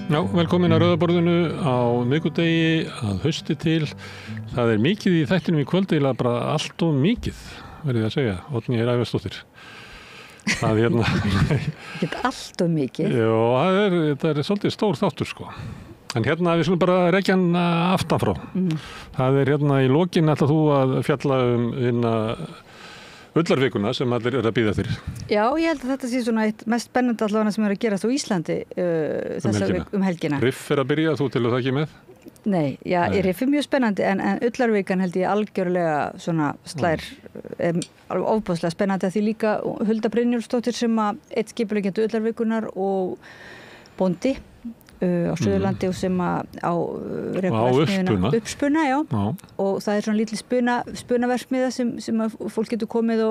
Já, velkomin að Rauðaborðinu á miðvikudegi að hausti til. Það mikið í þættinum í kvöld, eiginlega bara allt of mikið, verið að segja. Oddný Ævarsdóttir. Það Ekki allt of mikið. Já, það svolítið stór þáttur, sko. En við skulum bara rekja hann aftan frá. Það í lokin ætlar þú að fjalla Ullarvikuna sem allir að bíða þér. Já, ég held að þetta sé svona eitt mest spennandi allavega sem að gerast á Íslandi helgina. Riff að byrja, þú til það ekki með? Nei, já, Riff mjög spennandi en Ullarvikan held ég algjörlega svona slær ofboðslega spennandi að því líka Hulda Brynjólfsdóttir sem að eitt skipuleggjandi Ullarvikunar og bóndi á Suðurlandi og sem á uppspuna, já. Og það svona lítil spunaverksmiðja sem að fólk getur komið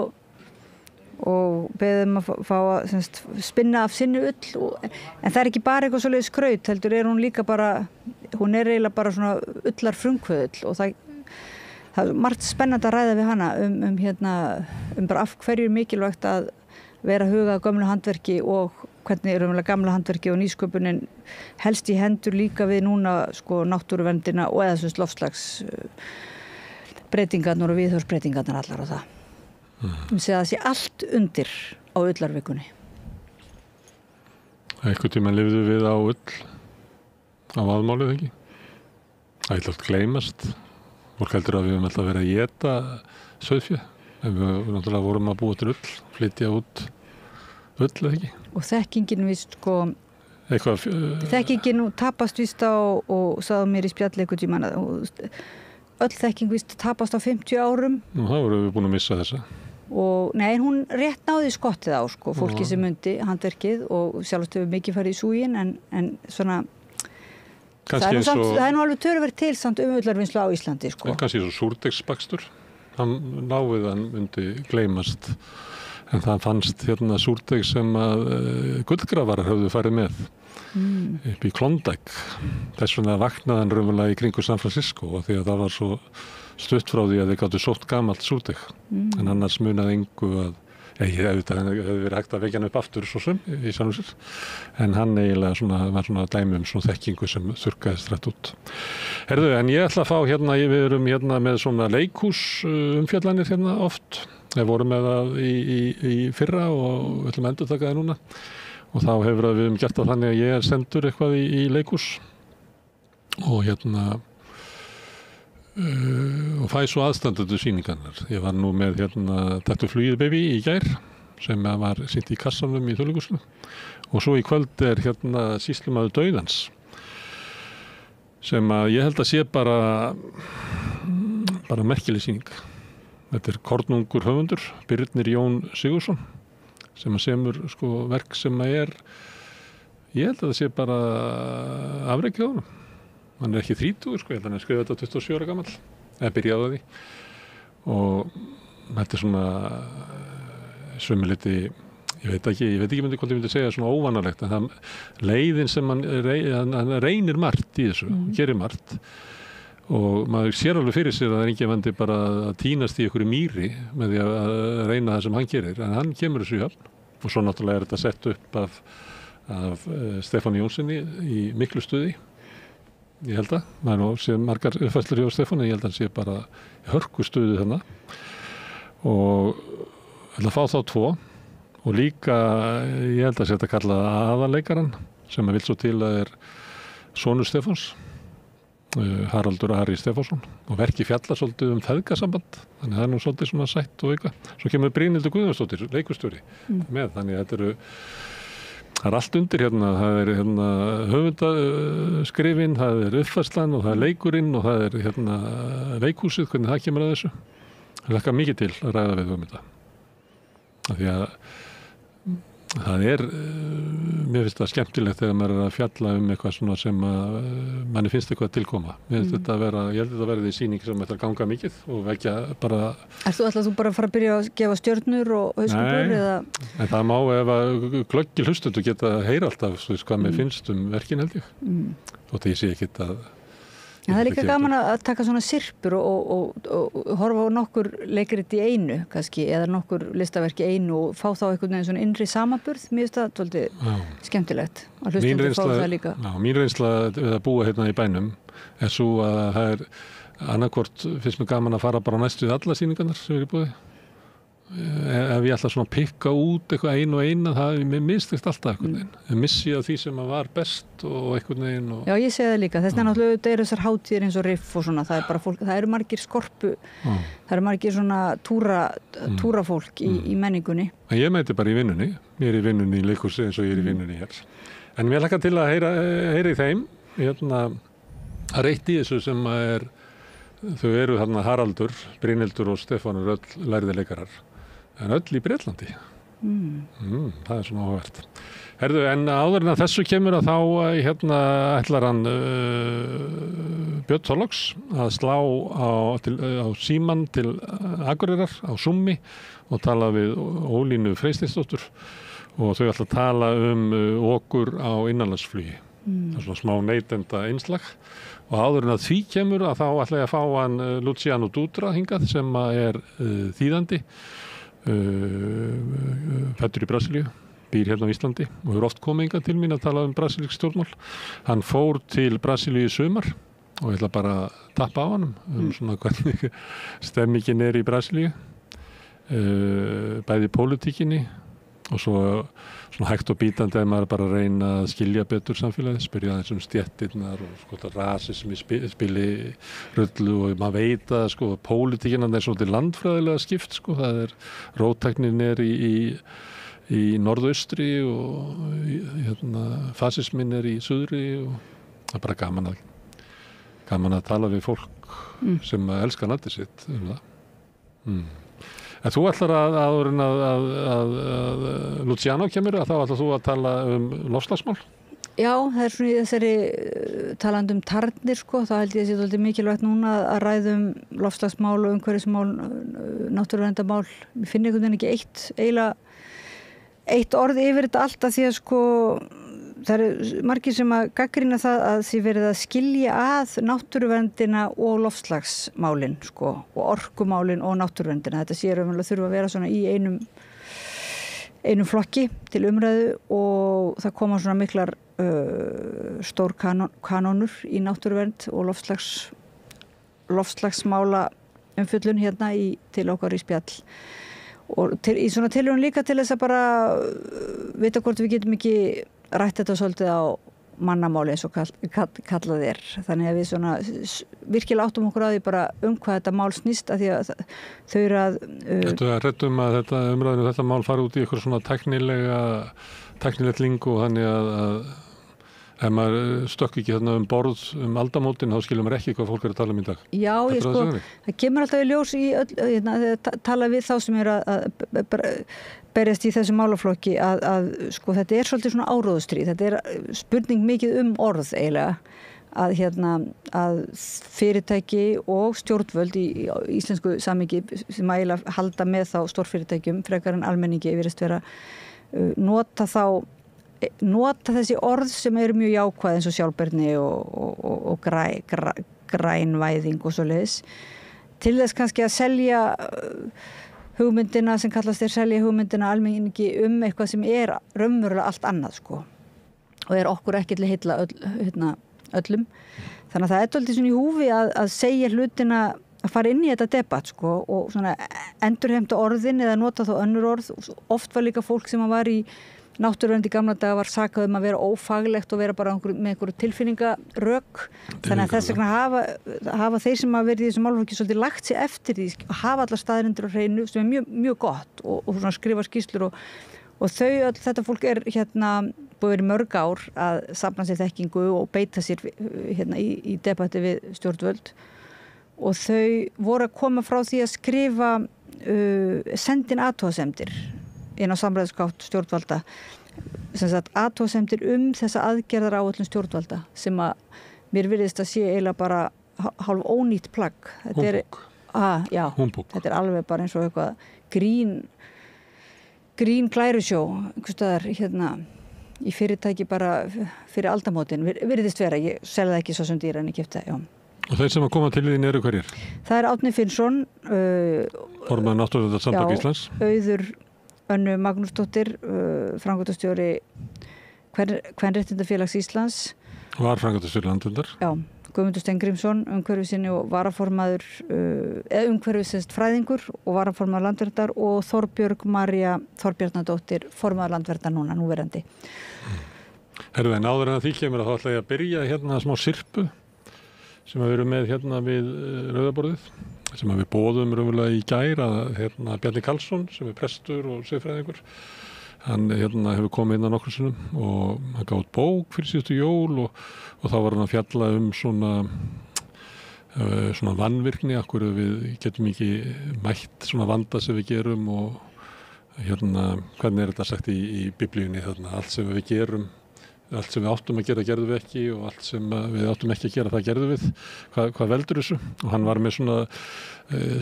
og beðið að fá að spinna af sinni ull en það ekki bara eitthvað svoleiðis skraut heldur hún líka bara, hún eiginlega bara svona ullar frumkvöðull og það margt spennandi að ræða við hana bara af hverju mikilvægt að vera að huga gömlu handverki og hvernig gamla handverki og nýsköpunin helst í hendur líka við núna náttúruverndina og eða loftslags breytingarnar og viðhorfsbreytingarnar allar og það. Það sé allt undir á Ullarvikunni. Einhvern tímann lifðu við á ull á aðmálið ekki? Það alltaf gleymast. Fólk heldur að við höfum alltaf verið að éta sauðfé. En við náttúrulega vorum að búa til ull, flytja út ull eða ekki. Og þekkingin þekkingin tapast víst á og sagði mér í spjalli einhvern tímann öll þekking víst tapast á 50 árum. Nú, þá vorum við búin að missa þessa. Og nei, hún rétt náði skottið á fólki sem mundi handverkið og sjálfst hefur mikið farið í súginn en svona það er nú alveg töluvert til samt ullarvinnslu á Íslandi. Kannski svo súrdegsbakstur. Hann myndi gleymast. En það fannst súrdeg sem að gullgrafarar höfðu farið með upp í Klondike. Þess vegna vaknaði hann raunverulega í kringu San Francisco og því að það var svo stutt frá því að þeir gátu sótt gamalt súrdeg. En annars munaði engu að ég hefði verið hægt að vekja hann upp aftur svo sem í San Francisco. En hann eiginlega var svona dæmi svona þekkingu sem þurrkaðist rætt út. Herðu, en ég ætla að fá við erum með svona leikhús umfjallanir oft. Við vorum með það í fyrra og við ætlum að endurtaka það núna og þá hefur við gert það þannig að ég sendur eitthvað í leikhús og og fæ svo aðstandendur sýningarnar. Ég var nú með Taktu flugið baby í gær sem var sýnt í kassanum í Þjóðleikhúsinu og svo í kvöld Sýslumaður dauðans sem að ég held að sé bara merkileg sýning. Þetta kornungur höfundur, Birnir Jón Sigurðsson, sem að semur verk sem að ég held að það sé bara afrekið á honum. Hann ekki 30, ég held að hann skrifaði þetta 27 ára gamall, eða byrjaði á því. Og þetta svona svömmiliti, ég veit ekki hvort ég myndi segja svona óvanalegt, en það leiðin sem hann reynir margt í þessu, gerir margt. Og maður sér alveg fyrir sér að það enginn vandi bara að tínast í einhverju mýri með því að reyna það sem hann gerir en hann kemur þessu í höfn og svo náttúrulega þetta sett upp af Stefáni Jónssoni í miklu stuði ég held að, maður sé margar uppfærslur hjá Stefáni, ég held að hann sé bara hörku stuði þarna og ég ætla að fá þá 2 og líka ég held að setja kalla aðaleikaran sem að vil svo til að sonur Stefáns Haraldur Ari Stefánsson og verki fjallar svolítið feðgasamband þannig að það nú svolítið svona sætt og eitthvað svo kemur Brynhildur Guðjónsdóttir, leikhússtjóri með, þannig að það allt undir það höfundaskrifin, það uppfærslan og það leikurinn og það leikhúsið, hvernig það kemur að þessu það hlakkar mikið til að ræða við þetta af því að það mér finnst það skemmtilegt þegar maður að fjalla eitthvað svona sem að manni finnst eitthvað tilkoma. Mér finnst þetta ég held þetta verði sýning sem ætlar að ganga mikið og vekja bara... Ætlar þú bara að fara að byrja að gefa stjörnur og hauskúpur eða? Nei, en það má ef að glöggir hlustendur geta heyra alltaf hvað mér finnst verkin held ég. Þótt ég sé ekkert að Það líka gaman að taka svona sirpur og horfa á nokkur leikrit í einu kannski, eða nokkur listaverk í einu og fá þá einhvern veginn svona innri samanburð. Mér finnst það svolítið skemmtilegt að hlustendur fá það líka. Mín reynsla við að búa hérna í bænum er svo að það er annarkvort finnst mér gaman að fara bara næstu við alla sýningarnar sem er í búið. Ef ég ætla svona að pikka út eitthvað einu og eina, það er mistekst alltaf einhvern veginn. Ég missi að því sem var best og einhvern veginn. Og... Já, ég segi það líka. Þess vegna náttúrulega eru þessar hátíðir eins og riff og svona. Það er bara fólk, það eru margir skorpu, það eru margir svona túrafólk í menningunni. En ég mæti bara í vinnunni. Ég er í vinnunni í leikhúsi eins og ég er í vinnunni hér. En mér hlakka til að heyra í þeim. Að reitt í þessu sem er, þau eru þarna Haraldur, Brynhildur og Stefán eru öll lærði leikarar. En öll í Bretlandi. Það er svona áhugavert. Herðu, en áður en að þessu kemur að þá ætlar hann Björn Þorláks að slá á símann til Akureyrar á Summi og tala við Ólínu Freysteinsdóttur og þau ætla að tala okkur á innanlandsflugi. Það er svona smá neytenda innslag og áður en að því kemur að þá ætla ég að fá hann Luciano Dutra hingað sem er þýðandi. Fæddur í Brasilíu, býr hérna á Íslandi og hefur oft komið hingað til mín að tala brasilísk stjórnmál. Hann fór til Brasilíu í sumar og ég ætla bara að tappa á honum svona hvernig stemmingin er í Brasilíu, bæði í pólitíkinni og svo svona hægt og bítandi að maður bara reyna að skilja betur samfélagið, spyrja aðeins stéttirnar og sko rasismi spili rullu og maður veit að sko pólitíkin er svolítið landfræðilega skipt sko, það er róttæknin er í norðaustri og fasismin er í suðri og það er bara gaman að tala við fólk sem elskar landið sitt það. En þú ætlar að Luciano kemur, þá ætlar þú að tala loftslagsmál? Já, það er svona í þessari talandi tarnir, sko, þá held ég að sé svolítið mikilvægt núna að ræðum loftslagsmál og umhverfismál, náttúruverndarmál. Ég finn einhvern veginn ekki eitt orð yfir þetta allt að því að sko það eru margir sem að gagnrýna það að því verið að skilja að náttúruverndina og loftslagsmálin sko, og orkumálin og náttúruverndina. Þetta sé raunverulega þurfa að vera svona í einum flokki til umræðu og það koma svona miklar stór kanónur í náttúruvernd og loftslagsmála umfjöllun hérna til okkar í spjall. Og í svona tilraun líka til þess að bara vita hvort við getum ekki rætt þetta svolítið á mannamáli eins og kallað er. Þannig að við svona virkilega áttum okkur á því bara hvað þetta mál snýst að því að þau eru að... Þetta er hrættum að þetta umræðinu þetta mál fara út í eitthvað svona tæknilegt lingu og þannig að ef maður stökk ekki þarna borð aldamótin þá skilur maður ekki hvað fólk er að tala í dag. Já, það kemur alltaf í ljós í þegar tala við þá sem eru að berjast í þessu málaflokki að sko þetta er svolítið svona áróðustríð. Þetta er spurning mikið orð eiginlega að fyrirtæki og stjórnvöld í íslensku samhengi sem eiginlega halda með þá stórfyrirtækjum frekar en almenningi virðist vera nota þessi orð sem eru mjög jákvæð eins og sjálfbærni og grænvæðing og svoleiðis til þess kannski að selja hugmyndina sem kallast selja hugmyndina almenningi eitthvað sem er raunverulega allt annað sko og er okkur ekki til að heilla öllum. Þannig að það er dálítið svona í húfi að segja hlutina að fara inn í þetta debatt sko og svona endurheimta orðin eða nota þá önnur orð. Oft var líka fólk sem var í náttúruvernd í gamla daga var sakað að vera ófaglegt og vera bara með einhverju tilfinningarök. Þannig að þess vegna hafa þeir sem hafa verið í þessum málaflokki svolítið lagt sig eftir því að hafa allar staðreyndir á hreinu sem er mjög, mjög gott og svona skrifa skýrslur og þetta fólk er búið verið mörg ár að safna sér þekkingu og beita sér í debatti við stjórnvöld og þau voru að koma frá því að skrifa sendin athugasemdir inn á samræðisgátt stjórnvalda sem sagt athugasemdir þessa aðgerðaráætlun stjórnvalda sem að mér virðist að sé eiginlega bara hálf ónýtt plagg. Humbúk. Þetta er alveg bara eins og eitthvað grín glærusjó einhvers staðar í fyrirtæki bara fyrir aldamótin virðist vera, ég selði það ekki svo sem dýra en ég keypti það, já. Og þeir sem að koma til þín eru hverjir? Það er Árni Finnsson, formaður Náttúruverndarsamtaka Íslands. Auður Önnu Magnúsdóttir, framkvæmdastjóri Kvenréttindafélags Íslands. Var framkvæmdastjóri Landverndar. Já, Guðmundur Steingrímsson, umhverfisinni og varaformaður, umhverfisfræðingur og varaformaður Landverndar og Þorbjörg María Þorbjarnardóttir, formaður Landverndar núverandi. Herðu, en áður en að því kemur að þá ætla ég að byrja hérna smá sirpu sem við erum með hérna við Rauðaborðið, sem við boðum raunverulega í gær að hérna Bjarni Karlsson sem er prestur og siðfræðingur, hann hérna hefur komið inn á nokkrum sinnum og hann gátt bók fyrir síðustu jól og þá var hann að fjalla svona vanvirkni, akkur við getum ekki mætt svona vanda sem við gerum og hérna hvernig þetta sagt í biblíunni, þarna allt sem við gerum, allt sem við áttum að gera gerðum við ekki og allt sem við áttum ekki að gera það gerðum við. Hvað veldur þessu? Og hann var með svona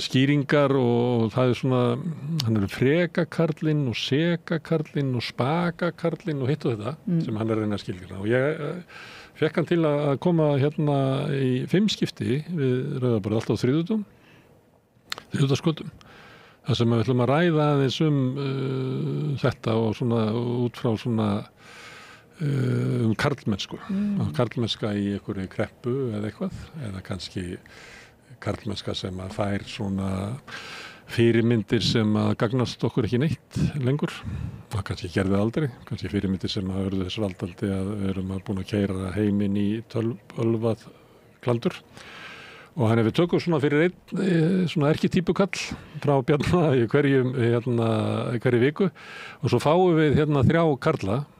skýringar og það svona, hann frekakarlinn og sekakarlinn og spakakarlinn og hitt og þetta sem hann reyna að skilja. Og ég fekk hann til að koma hérna í 5 skipti við Rauðaborðið, alltaf á þriðjudagskvöldum. Það sem við ætlum að ræða aðeins þetta og svona út frá svona karlmennsku karlmennska í einhverju kreppu eða eitthvað, eða kannski karlmennska sem að fær svona fyrirmyndir sem að gagnast okkur ekki neitt lengur og kannski gerði aldrei, kannski fyrirmyndir sem að verður þess valdaldi að við erum búin að keyra heiminn í ölvað klandur. Og hann við tökum svona fyrir einn svona erkitýpukall frá Bjarna í hverju viku og svo fáum við hérna 3 karla.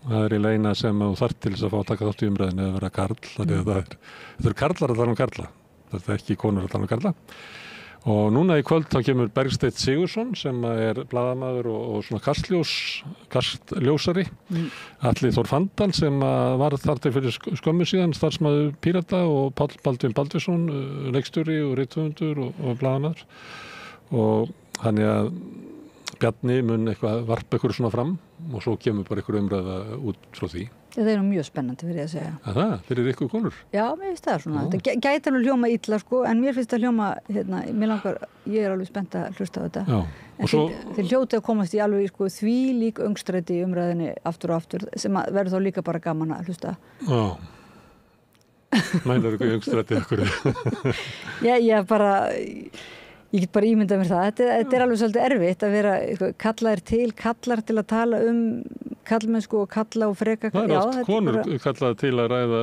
Það er í leina sem þú þarf til þess að fá að taka þátt í umræðinu að vera karl, þannig að það eru karlar að tala karla, þetta er ekki konur að tala karla. Og núna í kvöld þá kemur Bergsteinn Sigurðsson sem er blaðamaður og svona kastljósari, Atli Þór Fandal sem var þar til fyrir skömmu síðan starfsmaður Pírata og Páll Baldvin Baldvinsson, leikstjóri og rithöfundur og blaðamaður. Og þannig að Bjarni mun eitthvað varpa ykkur svona fram og svo kemur bara ykkur umræða út frá því. Það er mjög spennandi fyrir að segja. Það, fyrir ykkur konur? Já, mér finnst það svona. Þetta gæti alveg hljóma illa sko, en mér finnst það hljóma, mér langar, ég er alveg spennt að hlusta á þetta. Já. En þið hljótið að komast í alveg sko því lík öngstræti í umræðinni aftur og aftur, sem verður þá líka bara gaman að hlusta. Já. Mælar ykkur öngstræti ykkur? Ég get bara ímyndað mér það. Þetta er alveg svolítið erfitt að vera kallar til að tala kallmennsku og kalla og freka. Það er oft konur kallaði til að ræða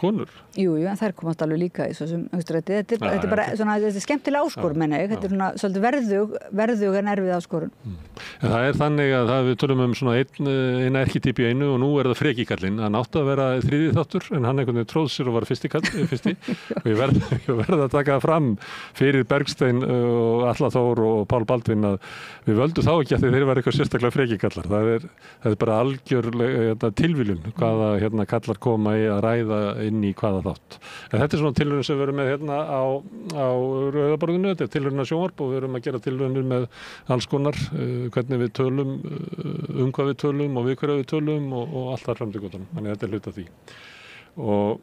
konur. Jú, en þær komast alveg líka í svo sem öngstræti. Þetta er bara svona, þetta er skemmtilega áskorun, menna ég. Þetta er svona svolítið verðug en erfið áskorun. En það er þannig að við tölum svona eina erkitýp í einu og nú er það frekikallinn. Hann átti að vera 3. þáttur en hann einhvern veginn tróð sér og var fyrsti. Og ég verð að taka það fram fyrir Bergsteinn og Atla Þór og Pál Baldvin að við völdum þá ekki að þeir var eitthvað sérstaklega frekikallar. Það er bara algjör tilviljun hvaða kallar koma í að ræða inn í hvaða þátt. En þetta er svona tilviljun sem við erum með hérna á Rauðaborðinu. Þetta er tilviljun að sjónvarp og við erum að gera tilviljunir með alls konar, hvernig við tölum, hvað við tölum og við hverju við tölum og allt þar fram til götunum. Þannig þetta er hluti af því. Og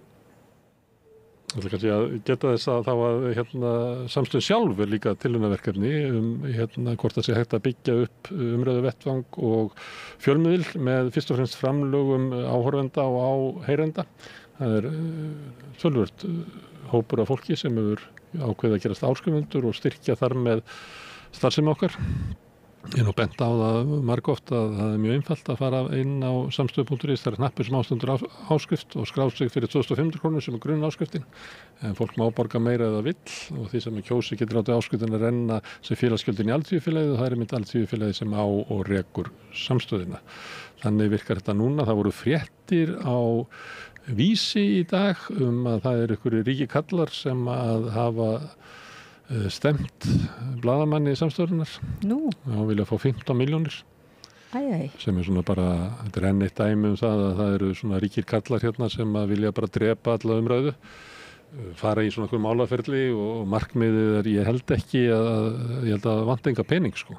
ég ætla kannski að geta þess að þá að samstöðin sjálf er líka tilraunaverkefni hvort það sé hægt að byggja upp umræðu vettvang og fjölmiðil með fyrst og fremst framlögum áhorfenda og áheyrenda. Það er töluvert hópur af fólki sem hefur ákveðið að gerast áskrifendur og styrkja þar með starfsemi okkar. Ég nú bent á það margoft að það er mjög einfalt að fara inn á samstöðu.is, það er hnappur sem ástendur áskrift og skráð sig fyrir 2.500 krónur sem er grunn áskriftin. En fólk má borga meira eða vill og því sem er kjósi getur látið áskriftin að renna sem félagsgjöldin í Alþýðufélagið og það er einmitt Alþýðufélagið sem á og rekur samstöðina. Þannig virkar þetta núna. Það voru fréttir á Vísi í dag að það er einhverju ríki kallar sem að hafa stemt blaðamanni samstöðurinnar. Nú? Já, vilja fá 15 milljónir. Sem er svona bara, þetta er enn eitt dæmi það að það eru svona ríkir kallar hérna sem að vilja bara drepa alla umræðu, fara í svona einhver málaferli og markmiðið ég held að vanta enga pening sko.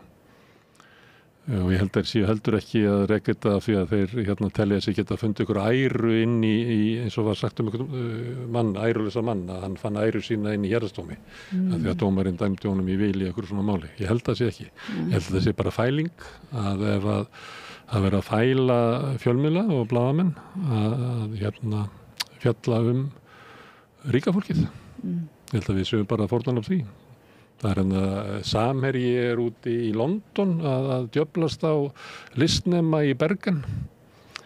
og ég held að þeir séu heldur ekki að reka þetta því að þeir telja sig geta fundið ykkur æru inn í eins og var sagt einhvern æruleysa mann, að hann fann æru sína inn í héraðsdómi af því að dómarinn dæmdi honum í vil í einhverju svona máli. Ég held að það sé ekki. Ég held að það sé bara fæling, að ef að vera að fæla fjölmiðla og blaðamenn að fjalla ríka fólkið. Ég held að við séum bara að fórnarlöf því. Það Samherji úti í London að djöflast á listnema í Bergen.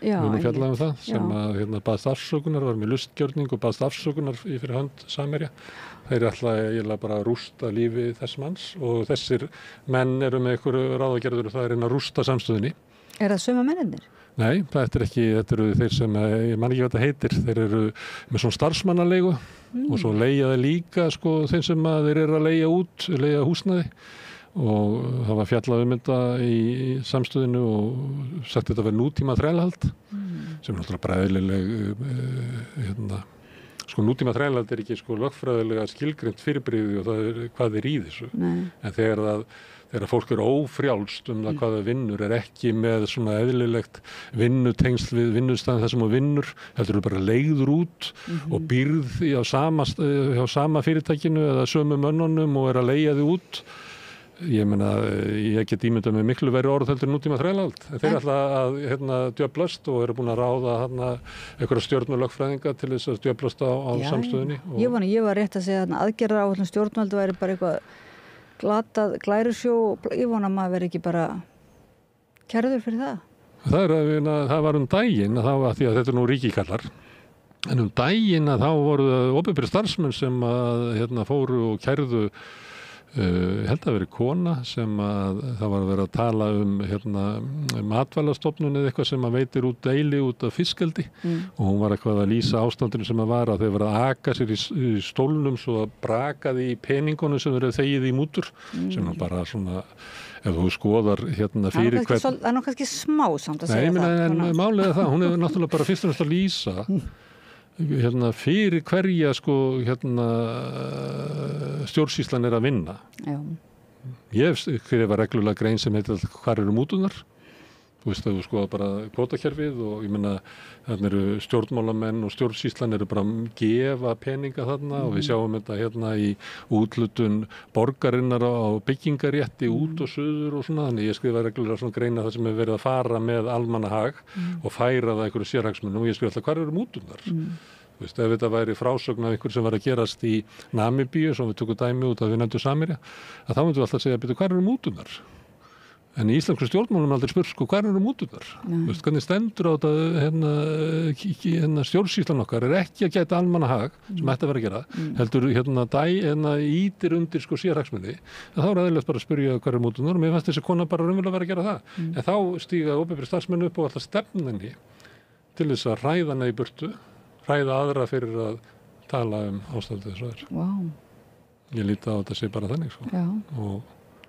Við erum fjallað það, sem að baðst afsökunar, var með lustgjörning og baðst afsökunar fyrir hönd Samherja. Þeir ætla eiginlega bara að rústa lífi þess manns og þessir menn eru með einhverju ráðagerður og það að rústa samstöðinni. Er það sömu mennirnir? Nei, þetta eru þeir sem, ég man ekki hvað það heitir, þeir eru með svona starfsmannaleigu og svo leigja þeir líka þeim sem þeir eru að leigja húsnæði og það var fjallað þetta í samstöðinu og sagt þetta verið nútíma þrælahald sem er náttúrulega bara eðlileg nútíma þrælahald er ekki lögfræðilega skilgreint fyrirbrigði og það hvað er í þessu. En þegar fólk er ófrjálst það hvað það vinnur, er ekki með svona eðlilegt vinnutengsl við vinnustæðan þar sem það vinnur, heldur bara leigður út og býrð hjá sama fyrirtækinu eða sömu mönnunum og er að leigja þið út. Ég meina, ég get ímyndað með miklu verið orð heldur nútíma þrælahald. Þeir ætla að djöflast og eru búin að ráða einhverja stjórnulögfræðinga til þess að djöflast á samstöðunni. Ég var rétt að segja að aðgerðaráætlun stjórnvalda væri bara eitthvað glatað glærusjó og ég vona að maður veri ekki bara kærður fyrir það. Það var daginn að því að þetta er nú ríkikallar en daginn að þá voru opinberir starfsmenn sem fóru og kærðu ég held að veri kona sem það var að vera að tala matvælastofnun eða eitthvað sem veitir út deili út af fiskeldi og hún var eitthvað að lýsa ástandinu sem var að þeir var að aka sér í stólnum svo að brakaði í peningunum sem verið þegið í mútur sem bara svona ef þú skoðar fyrir hvern Það er nú kannski smá samt að segja það. En málið er það, hún hefur náttúrulega bara fyrst og næst að lýsa fyrir hverja stjórnsýslan er að vinna. Já. Ég skrifa reglulega grein sem heitir hvar eru múturnar. Þú veist að þú skoða bara kvótakerfið og ég meina þarna eru stjórnmálamenn og stjórnsýslan eru bara að gefa peninga þarna og við sjáum þetta í úthlutun borgarinnar á byggingarétti út og suður og svona. Þannig ég skrifa reglulega svona greina það sem hefur verið að fara með almannahag og færa það einhverju sérhagsmunum og ég skrifa alltaf hvar eru múturnar. Þú veist, ef þetta væri frásögn af einhverju sem var að gerast í Namibíu, sem við tökum dæmi út að við nefndum Samherja, að þá myndum við alltaf segja, byrju, hvar eru múturnar? En í íslensku stjórnmálum aldrei spurt, hvar eru múturnar? Þú veist, hvernig stendur á þetta, stjórnsýslan okkar er ekki að gæta almannahag, sem ætti að vera að gera, heldur ítir undir sérhagsmunni, en þá er eðlilegt bara að spyrja hvar eru múturnar og mér fannst þessi kona bara raunverulega vera að gera það. En þá stíga opinberir starfsmenn upp og alltaf stefnunni til þess að hræða hana í burtu, hræða aðra fyrir að tala ástandið þess aðeins. Wow. Ég líti á þetta sé bara þannig.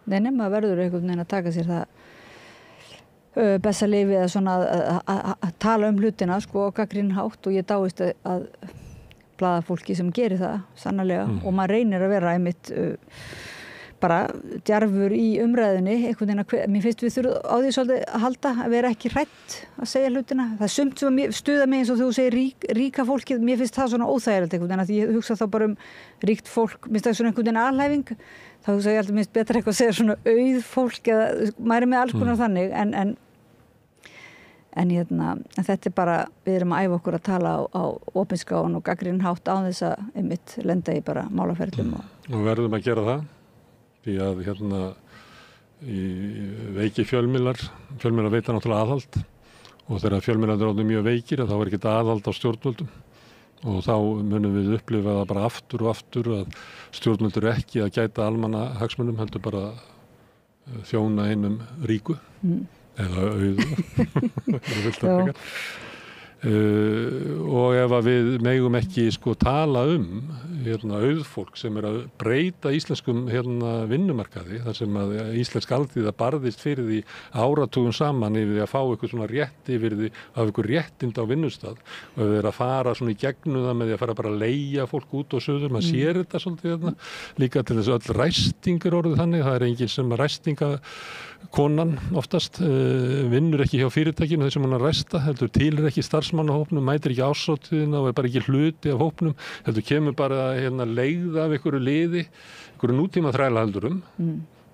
Nei, maður verður einhvern veginn að taka sér það besta lífi eða svona að tala hlutina og gagnrýnin hátt og ég dáist að blaðafólki sem gerir það sannarlega og maður reynir að vera einmitt bara djarfur í umræðunni einhvern veginn að mér finnst við þurfum á því svolítið að halda að vera ekki hrædd að segja hlutina. Það er sumt sem stuða mig eins og þú segir ríka fólkið, mér finnst það svona óþægilegt einhvern veginn að ég hugsa þá bara ríkt fólk, minnst það svona einhvern veginn alhæfing, þá hugsa ég alltaf minnst betra eitthvað að segja svona auð fólk eða maður er með alls konar þannig en þetta er bara, við erum að æfa okkur að tala á opinskáan og gagnrýnin hátt á þess að einmitt lenda í bara málaferlum og verðum að gera það því að í veiki fjölmiðlar veita náttúrulega aðhald og þegar fjölmiðlar eru mjög veikir þá er ekki aðhald á stjórnvöldum og þá munum við upplifa það bara aftur og aftur að stjórnvöldur ekki að gæta almannahagsmunum heldur bara þjóna einum ríku eða auðu og ef að við megum ekki tala auðfólk sem að breyta íslenskum vinnumarkaði, þar sem að íslensk alþýða barðist fyrir því áratugum saman yfir því að fá eitthvað svona rétt yfir því að hafa eitthvað réttind á vinnustað og ef þeir að fara svona í gegnum það með því að fara bara að leigja fólk út og suður, maður sér þetta svolítið líka til þess að öll ræsting orðið þannig, það engin sem ræstinga konan oftast vinnur ekki hjá fyrirtækinu þess sem hann ræsta, heldur til ekki starfsmannahópnum, mætir ekki ásóttíðina og bara ekki hluti af hópnum, heldur kemur bara leigð af einhverju liði, einhverju nútíma þrælahaldurum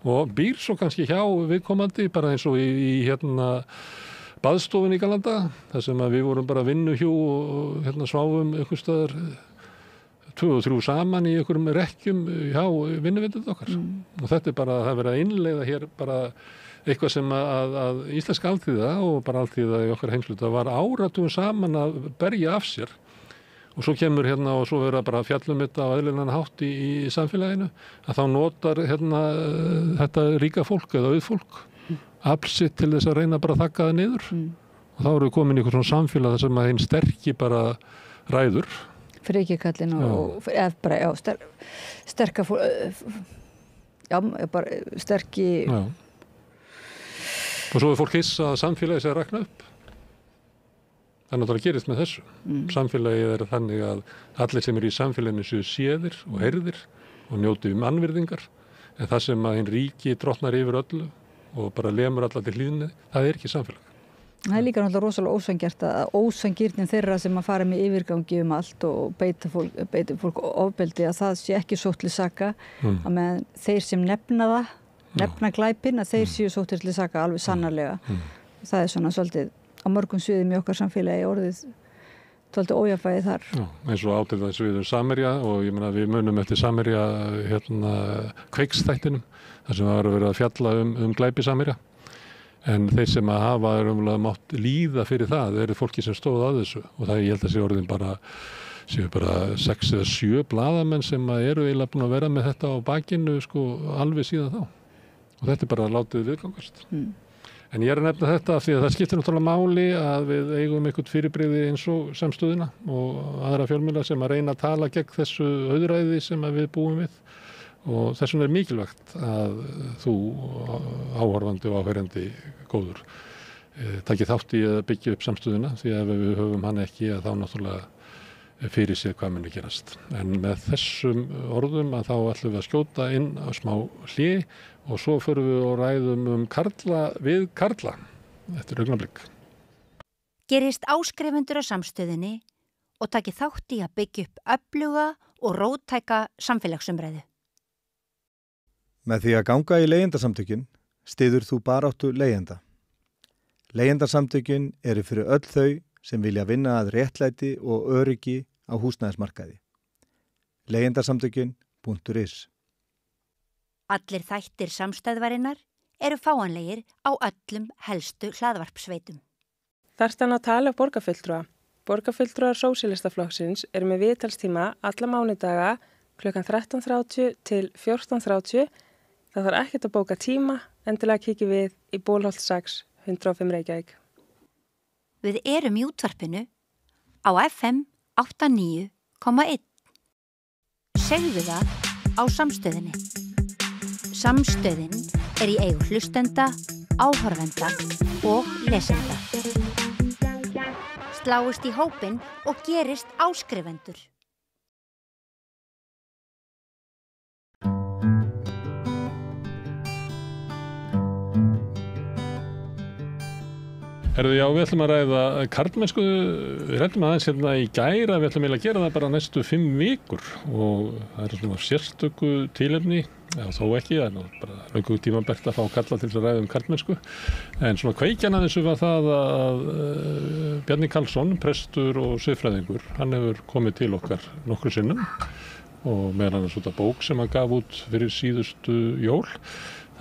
og býr svo kannski hjá viðkomandi bara eins og í baðstofun í Galanda, þar sem að við vorum bara vinnuhjú og sváfum einhvers staðar 2 og 3 saman í einhverjum rekkjum hjá vinnuvitund okkar og þetta bara, það verið að innleiða hér bara eitthvað sem að íslensk alþýða og bara alþýða í okkar heimsluta var áratugum saman að berja af sér og svo kemur og svo verið að bara fjallum þetta á eðlilegan hátt í samfélaginu að þá notar þetta ríka fólk eða auðfólk aflsitt til þess að reyna bara að þakka það niður og þá erum við komin í einhvern svona samfélag þar sem að hinn sterki bara ræður fríkikallin og eða bara, sterka bara sterki og svo er fólk hissa að samfélagi sé að rakna upp það er náttúrulega gerist með þessu samfélagið er þannig að allir sem eru í samfélaginu séu séðir og heyrðir og njóti mannvirðingar en það sem að hinn ríki drottnar yfir öllu og bara lemur alla til hlýðni, það er ekki samfélag. Það er líka náttúrulega rosalega ósanngjarnt að ósanngirnin þeirra sem að fara með yfirgangi allt og beita fólk ofbeldi að það sé ekki sótt til saka að meðan þeir sem nefna glæpin að þeir séu sóttir til saka alveg sannarlega. Það er svona svolítið á mörgum sviðum í okkar samfélagi orðið svolítið ójafnvægi þar. Já, eins og átil það sviðum Samherja og ég meina við munum eftir Samherja Kveiksþættinum þar sem var verið að fjalla glæpi Samherja. En þeir sem að hafa mátt líða fyrir það eru fólki sem stóð að þessu og það ég held að sé orðin séu bara 6 eða 7 blaðamenn sem eru eiginlega búin að vera með þetta á bakinu alveg síðan þá og þetta er bara látið viðgangast. En ég er að nefna þetta af því að það skiptir náttúrulega máli að við eigum einhvern fyrirbrigði eins og Samstöðina og aðra fjölmiðla sem að reyna að tala gegn þessu auðræði sem að við búum við og þess vegna er mikilvægt að þú áhorfandi og áheyrandi góður taki þátt í að byggja upp Samstöðina því að ef við höfum hann ekki að þá náttúrulega fyrir sér hvað muni gerast. En með þessum orðum að þá ætlum við að skjóta inn á smá hlé og svo förum við og ræðum karla við karla eftir augnablik. Gerist áskrifendur á Samstöðinni og taki þátt í að byggja upp öfluga og róttæka samfélagsumræðu. Með því að ganga í leigjendasamtökin styður þú baráttu leigjenda. Leigjendasamtökin eru fyrir öll þau sem vilja vinna að réttlæti og öryggi á húsnæðismarkaði. Leigjendasamtökin.is Allir þættir samstæðvarinnar eru fáanlegir á öllum helstu hlaðvarpsveitum. Þarftan að tala borgarfulltrúa. Borgarfulltrúar Sósíalistaflokksins eru með viðtalstíma alla mánudaga klukkan 13:30 til 14:30. Það þarf ekkert að bóka tíma, endilega kíkja við í Bólholt 6, 105 Reykjavík. Við erum í útvarpinu á FM 89,1. Segðu það á Samstöðinni. Samstöðin er í eigu hlustenda, áhorfenda og lesenda. Sláist í hópinn og gerist áskrifendur. Herðu, já, við ætlum að ræða karlmennsku, við ræddum aðeins í gær að við ætlum að gera það bara næstu 5 vikur og það er svona sérstöku tilefni, eða þó ekki, það er bara löngu tímabært að fá karla til að ræða karlmennsku. En svona kveikjan að þessu var það að Bjarni Karlsson, prestur og siðfræðingur, hann hefur komið til okkar nokkru sinnum og meðan hann svona bók sem hann gaf út fyrir síðustu jól.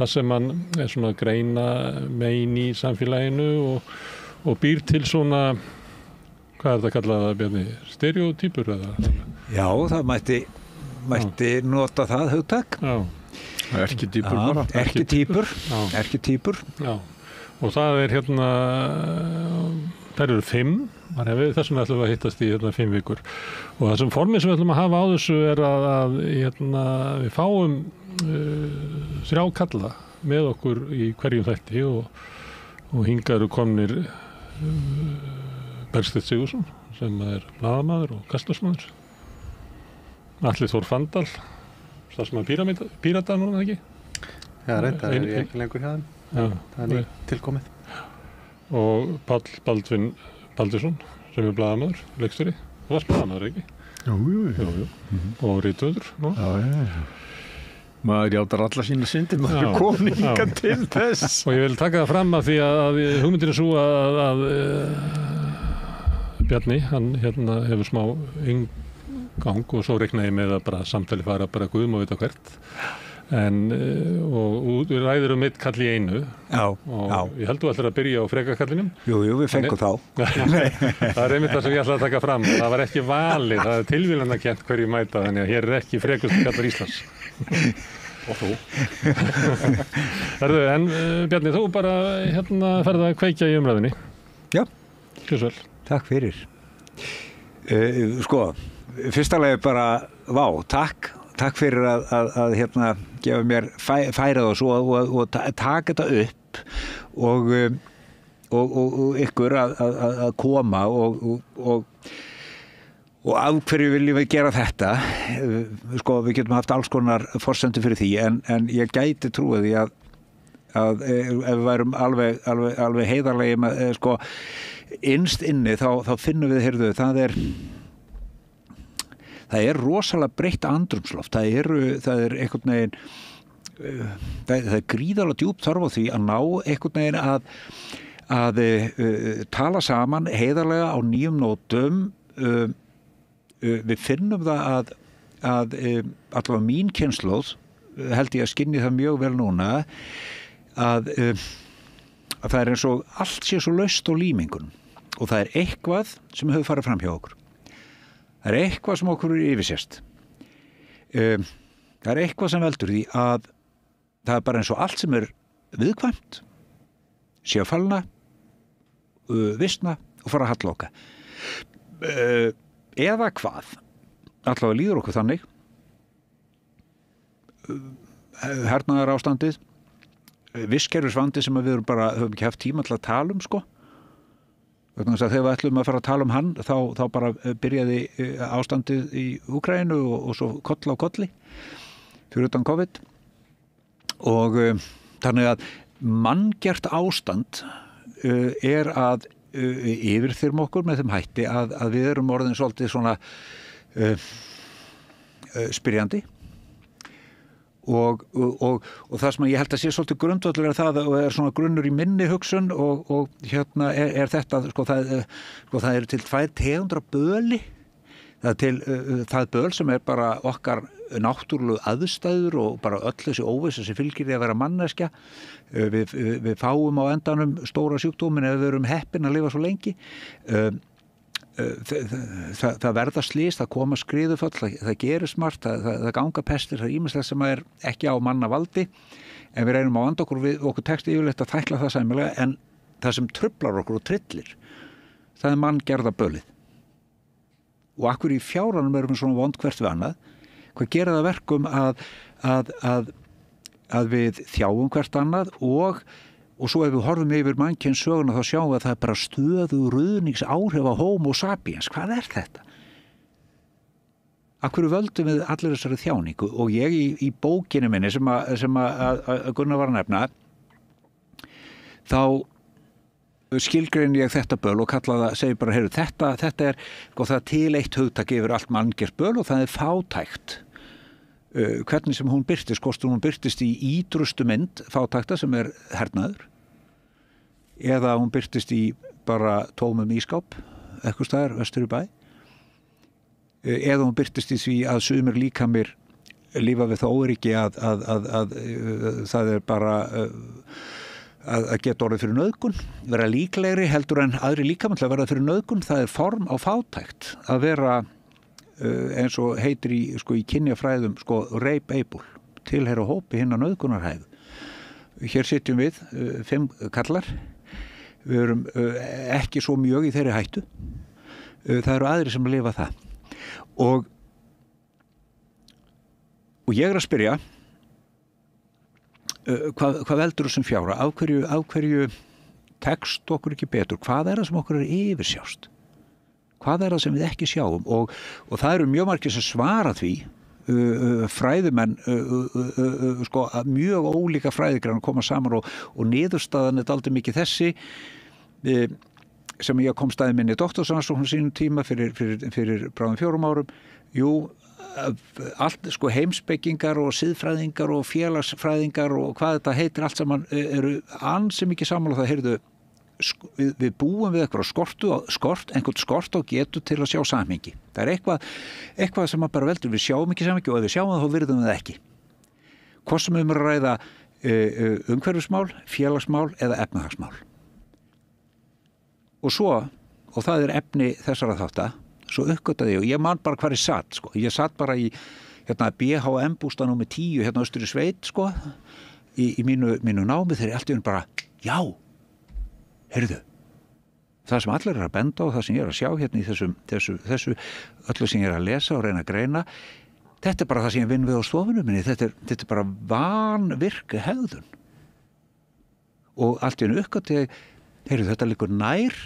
Það sem hann er svona að greina megin í samfélaginu og býr til svona, hvað er þetta kallað að Bjarni, stereotypur eða? Já, það mætti nota það hugtak. Já, erkitýpur bara. Erkitýpur. Já, og það er þær eru 5, þannig að við þessum ætlum að hittast í 5 vikur og það sem formið sem við ætlum að hafa á þessu er að við fáum 3 kalla með okkur í hverjum þætti og hingað eru komnir Bergsteinn Sigurðsson sem er blaðamaður og kastljósmaður, Atli Þór Fandal starfsmaður Pírata núna ekki? Já, reyndar er ég ekki lengur hjá þeim. Það er tilkomið. Og Páll Baldvin Baldursson sem er blaðamaður, leikstjóri. Þú varst blaðamaður ekki? Jú. Og rithöfundur nú. Já. Maður játar alla sína syndir, maður er komin hingað til þess. Og ég vil taka það fram að því að hugmyndin er svo að Bjarni, hann hefur smá inngang og svo reiknaði með að bara samtali fara bara guðum og vita hvert. Og við ræðum mitt kall í einu. Já. Ég held þú ætlar að byrja á frekakallinum. Jú, við fengum þá. Það er einmitt það sem ég ætla að taka fram. Það var ekki valið, það er tilvíðanakent hverju mæta, þannig að hér er ekki frekustu kallar Íslands. Og þú. En Bjarni, þú bara ferð að kveikja í umræðinni. Já. Gjörðu vel. Takk fyrir. Fyrsta lagi bara, takk fyrir að gefa mér færið og taka þetta upp og ykkur að koma og af hverju viljum við gera þetta? Við getum haft alls konar forsendur fyrir því en ég gæti trúið því að ef við værum alveg heiðarlegi með innst inni þá finnum við, heyrðu, það er rosalega breytt andrúmsloft. Það er einhvern veginn það er gríðarlega djúp þörf á því að ná einhvern veginn að tala saman heiðarlega á nýjum nótum. Við finnum það að allavega mín kynslóð held ég að skynni það mjög vel núna að það er eins og allt sé svo laust á límingun og það er eitthvað sem hefur farið fram hjá okkur. Það er eitthvað sem okkur er yfirsést. Það er eitthvað sem veldur því að það er bara eins og allt sem er viðkvæmt sé að fallna, visna og fara að halla okkar. Eða hvað? Allavega líður okkur þannig. Hernaðar ástandið, vistkerfisvandi sem við höfum ekki haft tíma til að tala um, Þegar við ætlum að fara að tala um hann þá bara byrjaði ástandið í Úkraínu og svo koll á kolli fyrir utan COVID og þannig að manngert ástand er að yfirþyrma okkur með þeim hætti að við erum orðin svolítið svona spyrjandi og það sem ég held að sé svolítið grundvöllur er það og er svona grunnur í minni hugsun og er þetta það er til 2 tegundar böli. Það er til það böl sem er bara okkar náttúrulegu aðstæður og bara öll þessi óvissa sem fylgir því að vera manneskja. Við fáum á endanum stóra sjúkdómin ef við erum heppin að lifa svo lengi. Það verða slys, það koma skriðuföll, það gerist margt, það ganga pestir, það ýmislegt sem er ekki á mannavaldi en við reynum á vanda okkur tekst yfirleitt að tækla það sæmilega en það sem truflar okkur og trillir það er manngerða bölið og akkur í fjárunum erum við svona vond hvert við annað hvað gera það verkum að við þjáum hvert annað og svo ef við horfum yfir mannkyns söguna þá sjáum við að það er bara stöðu ruðningsáhrif á homo sapiens. Hvað er þetta? Af hverju völdum við allir þessari þjáningu? Og ég í bókinu minni sem að Gunnar var að nefna þá skilgreini ég þetta böl og kalla það, segi bara, heyrðu, þetta er það til eitt hugtak yfir allt manngert böl og það er fátækt. Hvernig sem hún birtist, kostum hún birtist í ídrustu mynd fátækta sem er hernaður eða hún birtist í bara tómum ískáp eitthvað staðar vestur í bæ eða hún birtist í því að sumir líkamir lífa við það óryggi að það er bara að geta orðið fyrir nauðgun vera líklegri heldur en aðri líkamar til að vera fyrir nauðgun, það er form á fátækt að vera eins og heitir í kynjafræðum rape able, tilheyra hópi hinna nauðgunarhæfu. Hér sitjum við 5 kallar við erum ekki svo mjög í þeirri hættu. Það eru aðrir sem lifa það. Og ég að spyrja, hvað veldur þessum fjára? Af hverju tekst okkur ekki betur? Hvað það sem okkur yfirsjást? Hvað það sem við ekki sjáum? Og það eru mjög margir sem svara því, fræðimenn, sko, mjög ólíka fræðigreinar koma saman og niðurstaðan dálítið mikið þessi, sem ég kom staðið minni doktorsrannsókn sínum tíma fyrir bráðum 4 árum. Jú, allt, sko, heimspekingar og siðfræðingar og félagsfræðingar og hvað þetta heitir allt saman eru ansi mikið sammála það, heyrðu, við búum við einhvern skort og getu til að sjá samhengi. Það er eitthvað sem bara veldur, við sjáum ekki samhengi og ef við sjáum það þá virðum við það ekki. Hvort sem við að ræða umhverfismál, félagsmál eða efnahagsmál. Og það er efni þessara þátta, svo uppgötaði ég, og ég man bara hvar ég satt, sko. Ég satt bara í BHM bústað númer 10 hérna austur í sveit, sko, í mínu námi þegar allt í einu bara, já, heyrðu, það sem allir að benda á, það sem ég að sjá hérna í þessu öllu sem ég að lesa og reyna að greina, þetta bara það sem ég vinn við á stofunum minni, þetta er bara vanvirk hegðun. Og allt í einu uppgötaði ég, heyrðu, þetta liggur nær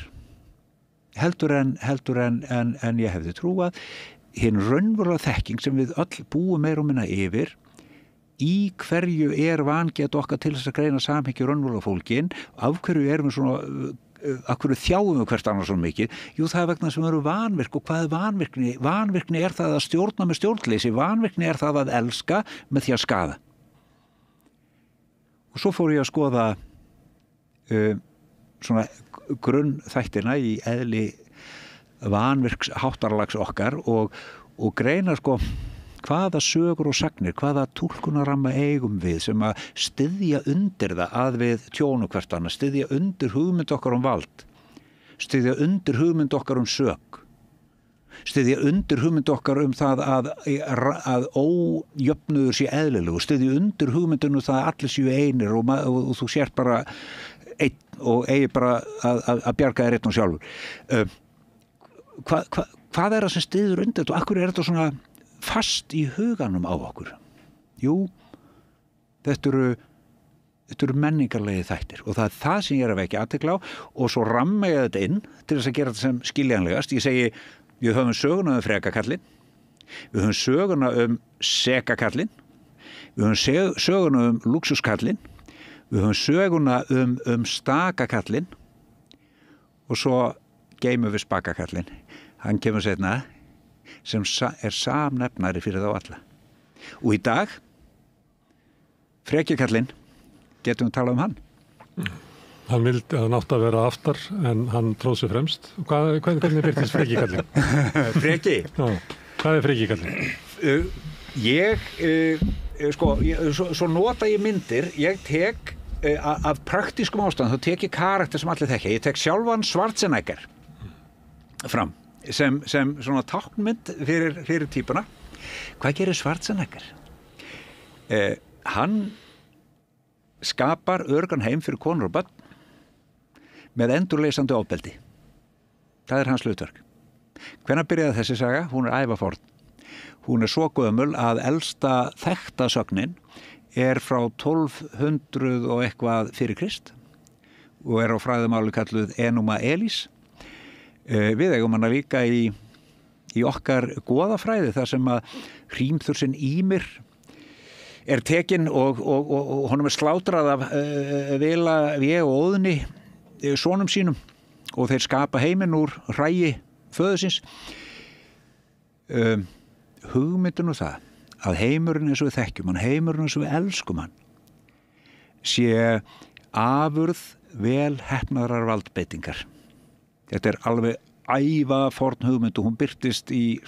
heldur en ég hefði trúað, hinn raunverulega þekking sem við öll búum meira og minna yfir, í hverju vangeta okkar til þess að greina samhengi raunverulega fólkin, af hverju erum við svona, af hverju þjáum við hvert annars svona mikið? Jú, það vegna sem eru vanvirk. Og hvað vanvirkni? Vanvirkni það að stjórna með stjórnleysi, vanvirkni það að elska með því að skaða. Og svo fór ég að skoða svona grunnþættina í eðli vanvirks háttarlags okkar og greina, sko, hvaða sögur og sagnir, hvaða túlkunarramma eigum við sem að styðja undir það að við tjónu hvert annað, styðja undir hugmynd okkar vald, styðja undir hugmynd okkar sök, styðja undir hugmynd okkar það að ójöfnuður sé eðlilegu, styðja undir hugmyndinu það að allir séu einir og þú sért bara einn og eigi bara að bjarga þér einn og sjálfur. Hvað það sem styður undir þetta og af hverju þetta svona fast í huganum á okkur? Jú, þetta eru menningarlegi þættir og það er það sem ég að vekja athygli á og svo ramma ég þetta inn til þess að gera þetta sem skiljanlegast. Ég segi, við höfum söguna frekakallinn, við höfum söguna segakallinn, við höfum söguna lúxuskallinn, við höfum söguna stakakallinn og svo geymum við spakakallinn. Hann kemur seinna sem samnefnari fyrir þá alla. Og í dag, frekjakallinn, getum við talað hann. Hann vildi að nátt að vera aftar en hann tróð sér fremst. Hvernig byrtist frekjakallinn? Freki? Já, hvað er frekjakallinn? Svo nota ég myndir, ég tek af praktískum ástæðum, þá tek ég karakter sem allir þekkja. Ég tek sjálfan Schwarzenegger fram sem svona táknmynd fyrir típuna. Hvað gerir Schwarzenegger? Hann skapar örgan heim fyrir konur og börn með endurleysandi ofbeldi. Það er hans hlutverk. Hvenær byrjaði þessi saga? Hún er ævaforn. Hún er svo gömul að elsta þekkta sögnin er frá 1200 og eitthvað fyrir Krist og er á fræðimáli kalluð Enuma Elis. Við eigum hana líka í okkar goðafræði þar sem að hrímþursinn Ýmir er tekinn og honum er slátrað af Vela, Vé og Óðni sonum sínum og þeir skapa heiminn úr hræi föðusins. Hugmyndin það að heimurinn eins og við þekkjum hann, heimurinn eins og við elskum hann sé afurð vel heppnaðrar valdbeitingar. Þetta er alveg ævaforn hugmynd og hún birtist í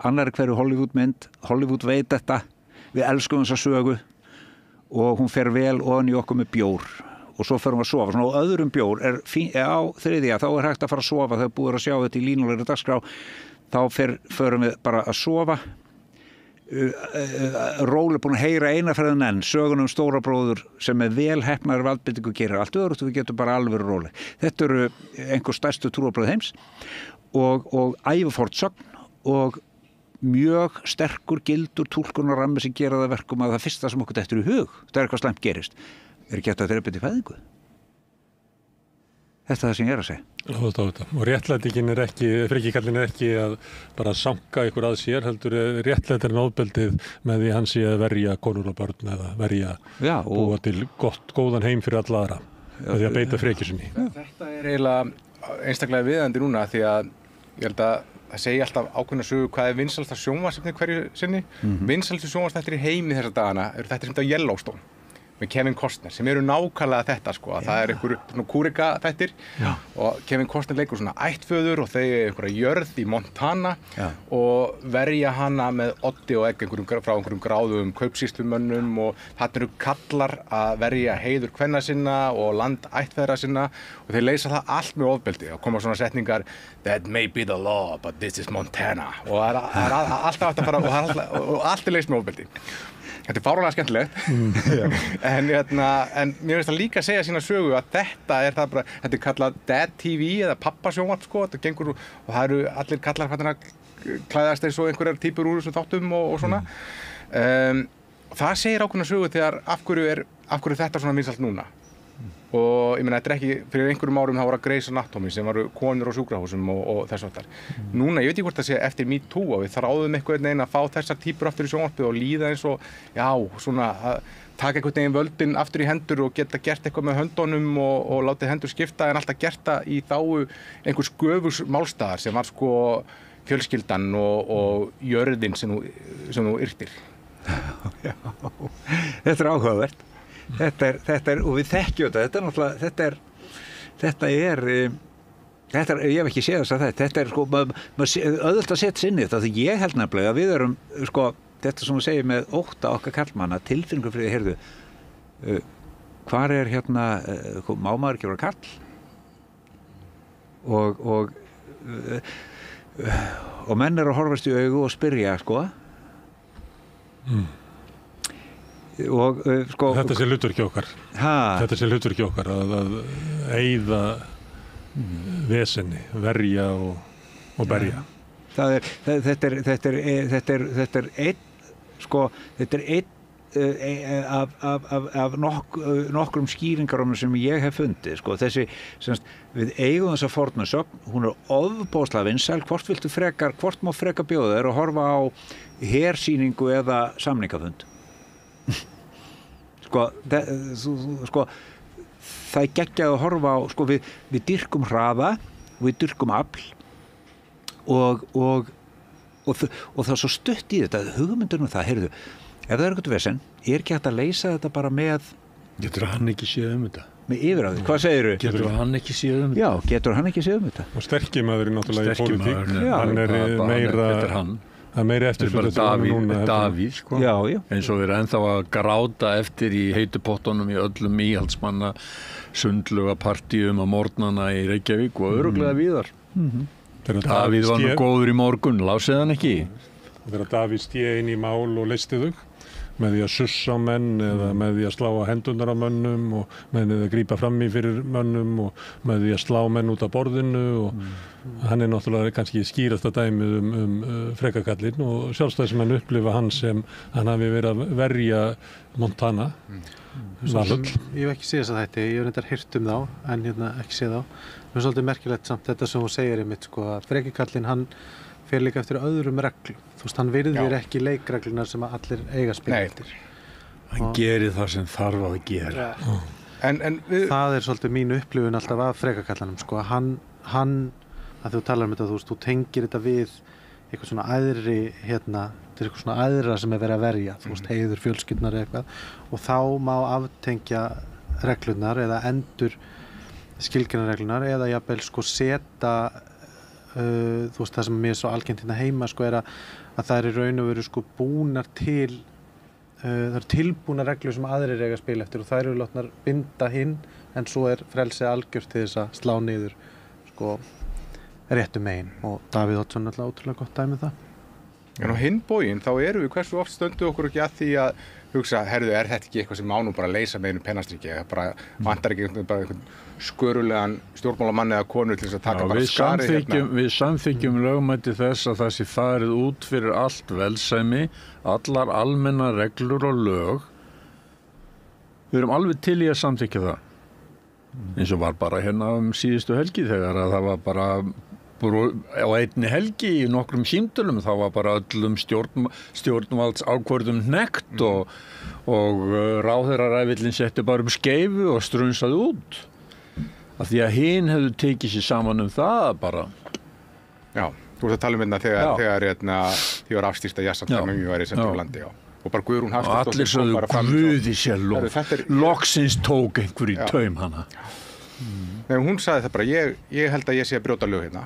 annarri hverju Hollywoodmynd. Hollywood veit þetta, við elskum þessa sögu og hún fer vel ofan í okkur með bjór og svo ferum við að sofa. Svona á öðrum bjór á þriðja, þá er hægt að fara að sofa þegar búið að sjá þetta í línulegri dagskrá. Þá förum við bara að sofa búin að heyra eina ferðin enn sögun stóra bróður sem vel heppnar valdbeitingu gerir allt öðrugt og við getum bara alveg róleg. Þetta eru einhver stærstu trúarbrögð heims og ævifort sögn og mjög sterkur gildur túlkunarrammi sem gera það verkum að það fyrsta sem okkur dettur í hug þegar eitthvað slæmt gerist ekki hægt að drepa til fæðingu. Þetta er það sem ég að segja. Og réttlætingin ekki, frekikallin ekki að bara sanka ykkur að sér, heldur réttlætirinn ofbeldið með því hann sé að verja konur og börn eða verja búa til góðan heim fyrir alla aðra með því að beita frekjusinni. Þetta er eiginlega einstaklega viðandi núna því að ég held að það segi alltaf ákveðna sögu hvað er vinsælasta sjónvarpsefni hverju sinni. Vinsælustu sjónvarpsþættir í heimi þessa dagana eru þættir sem þetta Yellowstone með Kevin Costner sem eru nákvæmlega þetta sko að það er einhver svona kúrika þættir og Kevin Costner leikur svona ættföður og þau er einhverja jörð í Montana og verja hana með oddi og egg frá einhverjum gráðum kaupsýslumönnum og þarna eru kallar að verja heiður kvenna sinna og land ættfeðra sinna og þeir leysa það allt með ofbeldi og koma svona setningar that may be the law but this is Montana og það er alltaf hægt að fara og allt er leyst með ofbeldi. Þetta er fáránlega skemmtilegt en mér finnst það líka að segja sína sögu að þetta er það bara, þetta er kallað Dad TV eða pappasjónvarp sko, þetta gengur og það eru allir kallar hvernig að klæðast eins og einhverjar típur úr þessum þáttum og svona. Það segir ákveðna sögu þegar af hverju þetta svona vinsælt núna. Og ég meina þetta er ekki fyrir einhverjum árum þá var að Grey's Anatomy sem varu konur á sjúkrahúsum og þess aftar. Núna ég veit ekki hvort það sé eftir Me Too að við þráðum einhvern veginn að fá þessar típur aftur í sjónvarpið og líða eins og svona að taka einhvern veginn völdin aftur í hendur og geta gert eitthvað með höndunum og látið hendur skipta en alltaf gert það í þágu einhvers göfugs málstaðar sem var sko fjölskyldan og jörðin sem þú yrtir. Já, þetta er áhugavert. Þetta er, og við þekkjum þetta er náttúrulega, þetta er, ég hef ekki séð þess að þetta er sko, auðvitað að setja sinni þetta, því ég held nefnilega að við erum, sko, þetta sem við segjum með ótta okkar karlmanna, tilfinningu fyrir því, heyrðu, hvar er hérna, má maður ekki vera karl? Og menn eru að horfast í augu og spyrja, sko, og sko þetta sé hlutverki okkar að eyða vesenni, verja og berja. Þetta er einn sko, þetta er einn af nokkrum skýringarum sem ég hef fundið sko, þessi semst við eigum þessa fornasögn, hún er ofboðslega vinsæl, hvort má frekar bjóða þér og horfa á hersýningu eða samningafund. Sko, það er geggjað að horfa á, sko, við dyrkum hraða, við dyrkum afl og það er svo stutt í þetta, hugmyndunum það, heyrðu, ef það er eitthvað vesen, er ekki hægt að leysa þetta bara með... Getur hann ekki séð þetta? Með yfiráði, hvað segirðu? Getur hann ekki séð þetta? Já, getur hann ekki séð þetta? Og sterkimaðurinn náttúrulega í pólitík, hann er meira... Þetta er hann. Það er meiri eftirspurn Davíð sko. Já. Eins og við erum ennþá að gráta eftir í heitupottunum í öllum íhaldsmanna sundluga partíum á morgnana í Reykjavík og örugglega víðar. Davíð var nú góður í morgun, lásið hann ekki. Þegar Davíð sté inn í mál og leysti þau með því að sussa á menn eða með því að slá á hendurnar á mönnum og með því að grípa fram í fyrir mönnum og með því að slá menn út af borðinu og hann er náttúrulega kannski skýrasta dæmið frekakallinn og sjálfstæði sem hann upplifa hann sem hann hafi verið að verja Montana. Valhöll. Ég hef ekki séð þess að þetta, ég hef reyndar heyrt þá en ekki séð þá. Það er svolítið merkilegt samt þetta sem þú segir einmitt sko að frekakallinn hann fer líka eftir öðrum reglum. Þú veist, hann virðir ekki leikreglunar sem allir eiga spila eftir. Hann gerir það sem þarf að gera. Það er svolítið mín upplifun alltaf af frekakallanum, sko. Hann, að þú talar um þetta, þú veist, þú tengir þetta við eitthvað svona æðri, þetta er eitthvað svona æðra sem er verið að verja, þú veist, heiður fjölskyldnar eitthvað, og þá má aftengja reglunar eða endur skilgreinareglunar eða jafnvel sko setja þú veist, það sem mér er svo algengt hérna heima sko er að það er í raun og veru sko búnar til það eru tilbúnar reglur sem aðrir eiga að spila eftir og þær eru látnar binda hinn en svo er frelsið algjört til þess að slá niður sko réttu megin og Davíð Oddsson er alltaf ótrúlega gott dæmi það. En á hinn bóginn þá erum við hversu oft stöndum okkur ekki að því að hugsa, herðu, þetta ekki eitthvað sem má nú bara leysa með einu pennastriki, bara vantar ekki einhvern skörulegan stjórnmálamann eða konu til þess að taka bara skarið hérna. Við samþykjum lögmæti þess að það sé farið út fyrir allt velsæmi, allar almennar reglur og lög. Við erum alveg til í að samþykja það. Eins og var bara hérna síðustu helgi þegar að það var bara á einni helgi í nokkrum símtölum þá var bara öllum stjórnvalds ákvörðum hnekkt og ráðherraræfillin setti bara skeifu og strunsaði út af því að hinn hefðu tekið sér saman það bara. Já, þú ert að tala hérna þegar því var afstýrt að jazzsamtæknum í væri settur á landi, og bara Guðrún Hafsteinsdóttir og allir sögðu Guði sér loksins tók einhver í taum hana. Nei, hún sagði það bara, ég held að ég sé að brjóta lög hérna.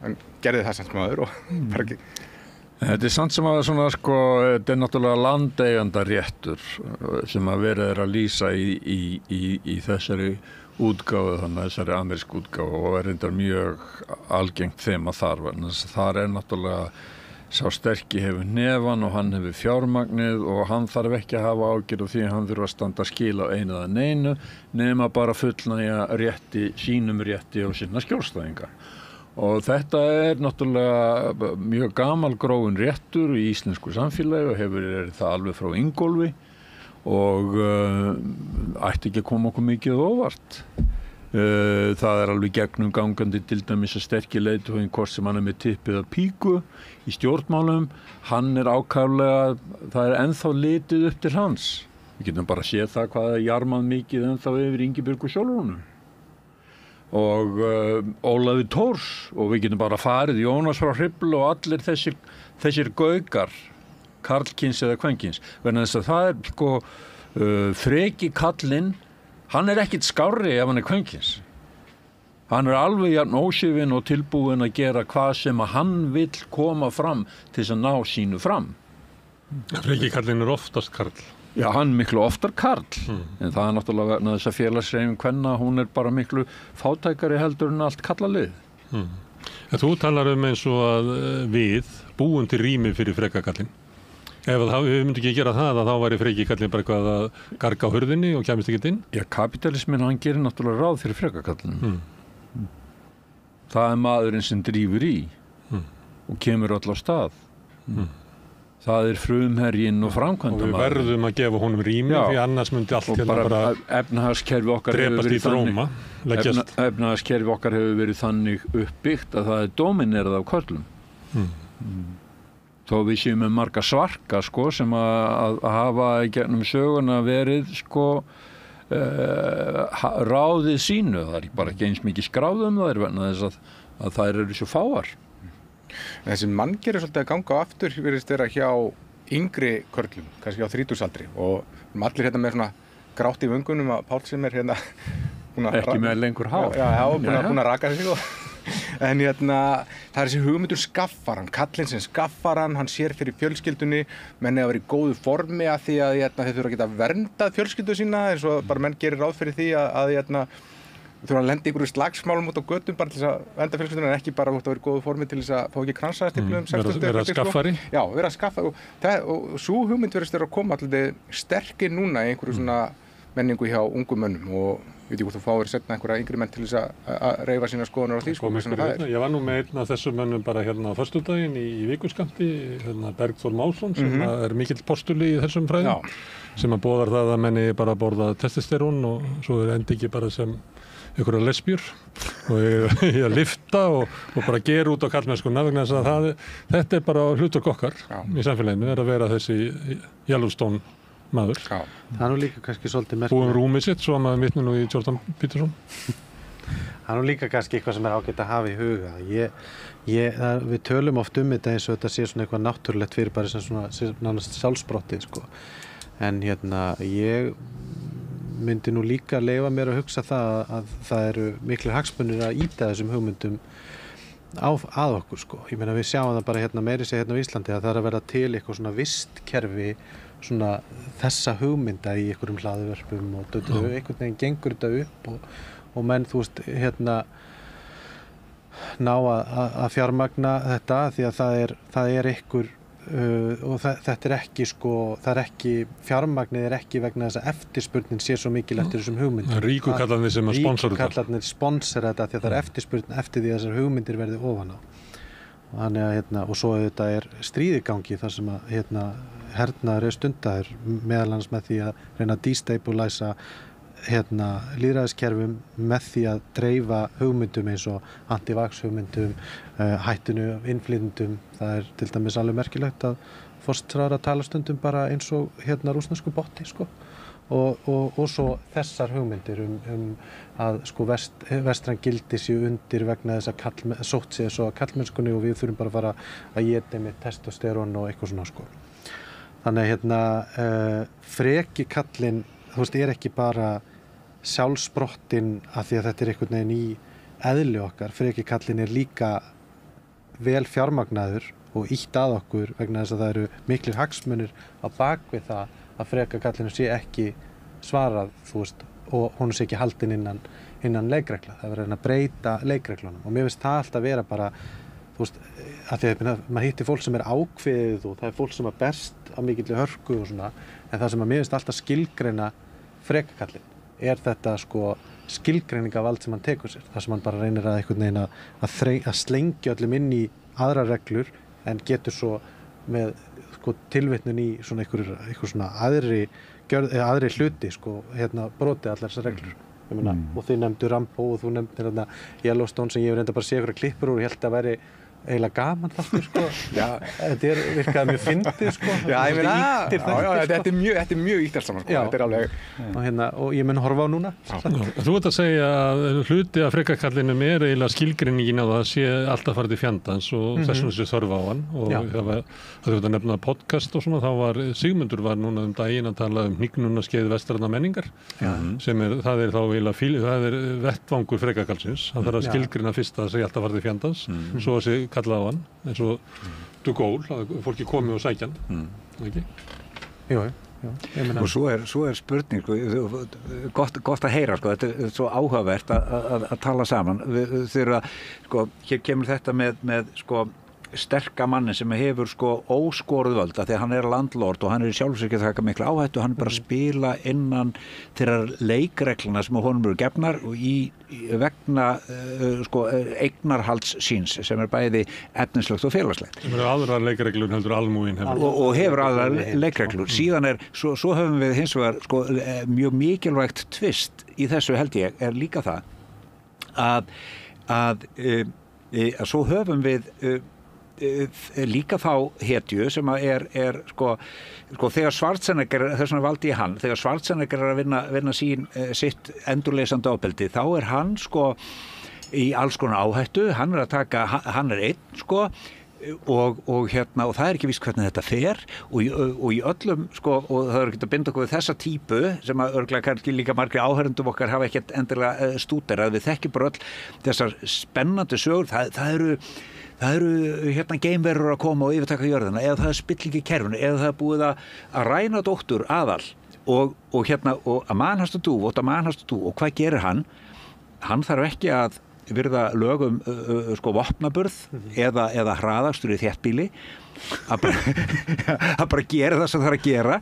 En gerði það samt maður og bara ekki. Þetta samt sem að þetta náttúrulega landeigandaréttur sem að verið að lýsa í þessari útgáfu, þannig þessari amerísku útgáfu og reyndar mjög algengt þema þar. Þar náttúrulega sá sterki hefur nefan og hann hefur fjármagnið og hann þarf ekki að hafa ágjörð því að hann þurfa að standa skil á einu eða neinu nema bara fullnægja sínum rétti og sinna skjólstæðinga. Og þetta náttúrulega mjög gamalgróin réttur í íslensku samfélagi og hefur verið það alveg frá Ingólfi og ætti ekki að koma okkur mikið óvart. Það alveg gegnum gangandi til dæmis að sterki leiðtoginn hvort sem hann með tippið að píku í stjórnmálum, hann ákaflega, það ennþá litið upp til hans. Við getum bara séð það hvað jarmað mikið ennþá yfir Ingibjörgu Sólrúnu. Og Ólafi Thors og við getum bara farið Jónas frá Hriflu og allir þessir gaukar karlkyns eða kvenkyns vegna þess að það freki kallinn, hann ekkit skárri ef hann kvenkyns. Hann alveg jafn ósifinn og tilbúinn að gera hvað sem að hann vill koma fram til þess að ná sínu fram. Freki kallinn oftast karl. Já, hann miklu oftar karl, en það náttúrulega þess að félagshreyfing kvenna, hún bara miklu fátækari heldur en allt kallalið. Þú talar eins og að við búum til rými fyrir frekakallinn. Ef við myndum ekki gera það, þá væri frekikallinn bara eitthvað að garga á hurðinni og kæmist ekki inn? Já, kapitalismin, hann gerir náttúrulega ráð fyrir frekakallinn. Það maðurinn sem drífur í og kemur öll á stað. Það frumherjinn og framkvæmdamaður. Og við verðum að gefa honum rými því annars myndi allt bara efnahagskerfi okkar drepast í dróma. Efnahagskerfi okkar hefur verið þannig uppbyggt að það dominerað af körlum. Þó við séum með marga svarka sem að hafa í gegnum söguna verið ráðið sínu. Það bara ekki eins mikið skráð það vegna þess að þær eru svo fáar. Þessi manngerð svolítið að ganga á aftur virðist vera hjá yngri körlum, kannski á 30-aldri og allir hérna með svona grátt í vöngunum að Páll sem hérna ekki með lengur hár. Búin að raka sig en það þessi hugmyndur skaffaran, kallinn sem skaffaran, hann sér fyrir fjölskyldunni, menn að vera í góðu formi að því að þeir þurfa að geta verndað fjölskyldu sína eins og bara menn gerir ráð fyrir því að þurfa að lenda ykkur slagsmálum út á götum bara til þess að venda fjölskyldunum en ekki bara að vera í góðu formi til þess að fá ekki kransaðstiflu vera skaffari. Já, vera skaffari og svo hugmynd verðist að koma alltaf sterkir núna í einhverju svona menningu hjá ungum mönnum og ég veit ekki hvort þú fáir setna einhverja yngri menn til þess að reyfa sína skoðunar á því Ég var nú með einn af þessum mönnum bara hérna á föstudaginn í vikuskamti, Bergþór Másson sem mikill postuli í þessum fræðum sem að boðar það að menni bara borða testosterón og svo endi ekki bara sem einhverja lesbjur og ég að lifta og bara gera út á karlmennskuna vegna þess að þetta bara hlutverk okkar í samfélaginu að vera þessi Yellowstone maður. Það nú líka kannski svolítið merkilegt. Búum rúmið sitt svo að maður vitni nú í Jordan Peterson. Það nú líka kannski eitthvað sem ágætt að hafa í huga. Við tölum oft þetta eins og þetta sé svona eitthvað náttúrulegt fyrir bara sem svona nánast sjálfsbrottið En ég myndi nú líka leyfa mér að hugsa það að það eru miklir hagsmunir að ýta þessum hugmyndum að okkur Ég meina við sjáum það bara meiri sig hérna á Íslandi að það að vera til eitthvað svona vistkerfi svona þessa hugmynda í einhverjum hlaðvörpum og einhvern veginn gengur þetta upp og menn þú veist að fjármagna þetta því að það er ykkur og þetta er ekki það er ekki, fjármagnið er ekki vegna þess að eftirspurnin sé svo mikil eftir þessum hugmyndum. Ríkukallarnir sem að sponsora þetta. Ríkukallarnir sponsora þetta því að það er eftirspurn eftir því að þessar hugmyndir verði ofan á. Þannig að og svo þetta er stríð í gangi þar sem að hernaður er stundaður meðal annars með því að reyna að destabilisa lýðræðiskerfum með því að dreifa hugmyndum eins og anti-vax hugmyndum, hættinu af innflytjendum. Það er til dæmis alveg merkilegt að forsætisráðherra tala stundum bara eins og rússnesku botti sko. Og svo þessar hugmyndir að sko vestræn gildi séu undir vegna þess að sótt sér svo að karlmennskunni og við þurfum bara að fara að éta með testosterón og eitthvað svona sko. Þannig freki kallinn, er ekki bara sjálfsprottinn af því að þetta er einhvern veginn í eðli okkar. Freki kallinn er líka vel fjármagnaður og ýtt að okkur vegna þess að það eru miklir hagsmunir á bakvið það að freka kallinu sé ekki svarað, og hún sé ekki haldin innan leikregla. Það verður að breyta leikreglunum og mér finnst það alltaf vera bara, að því að maður hittir fólk sem er ákveðið og það er fólk sem að berst á mikilli hörku og svona, en það sem að mér finnst alltaf skilgreina frekakallinn er þetta skilgreiningavald sem hann tekur sér, þar sem hann bara reynir að einhvern veginn að slengja öllum inn í aðra reglur en getur svo með tilvitnun í svona einhver svona aðri hluti brotið allar þessar reglur. Og þið nefndu Rambo og þú nefndir Yellowstone sem ég hef reynda bara að sé ykkur klippur úr og ég held að væri eiginlega gaman þáttur þetta virkaði mjög fyndið Já, ég meina, þetta er mjög ýttast saman þetta er alveg og ég mun horfa á núna Þú ert að segja að hluti af frekakallinum er eiginlega skilgreiningin á það sé alltaf farið til fjandans og þess vegna sé þörf á hann og það var að nefna podcast og svona, þá var Sigmundur var núna daginn að tala hnignunaskeið vestræna menningar sem það er þá eiginlega það er vettvangur frekakallsins, það þarf að skilgreina fyrst að segja alltaf farið til fjandans svo að segja kallað á hann, eins og de Gaulle, að fólki komi og sækja hann, ekki? Jú. Og svo er spurning, gott að heyra, þetta er svo áhugavert að tala saman. Þegar hér kemur þetta með sterka manni sem hefur óskoruð völd af því að hann er landlord og hann er í sjálfsög ekki að taka mikla áhættu, hann er bara að spila innan þeirra leikregluna sem honum eru gefnar og vegna eignarhalds síns sem er bæði efnislegt og félagslegt. Það eru aðrar leikreglur heldur almúgin hefur. Og hefur aðrar leikreglur. Síðan svo höfum við hins vegar mjög mikilvægt tvist í þessu held ég er líka það að svo höfum við líka þá hetju sem er þegar Schwarzenegger, þess vegna valdi ég hann, þegar Schwarzenegger er að vinna sitt endurleysandi ofbeldi, þá er hann í alls konar áhættu, hann er einn og það er ekki víst hvernig þetta fer og í öllum og það er ekki að binda okkur við þessa típu sem að örgulega kannski líka margir áhörendum okkar hafa ekkert endilega stúderað, við þekkjum bara öll þessar spennandi sögur, það eru geimverur að koma og yfirtaka jörðina eða það er spilling í kerfinu eða það er búið að ræna dóttur aðal og að mannhastu þú og hvað gerir hann? Hann þarf ekki að virða lögum vopnaburð eða hraðakstur í þéttbíli að bara gera það sem það er að gera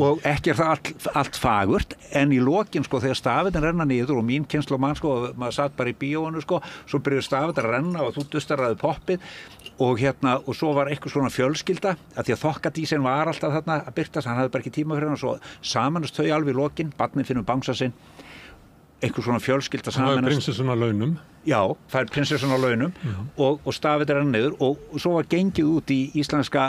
og ekki er það allt fagurt en í lokin þegar stafirnir renna niður og mín kynslóð mann maður satt bara í bíóinu svo byrjuðu stafirnir að renna og þú dustaraði poppið og svo var eitthvað svona fjölskylda að því að þokkadísin var alltaf þarna að byrtast, hann hafði bara ekki tíma fyrir hann og svo samanast þau alveg í lokin, barnið finnum bangsa sinn einhver svona fjölskylda samanast. Það er prinsessun á launum. Já, það er prinsessun á launum og stafið er hann niður og svo var gengið út í íslenska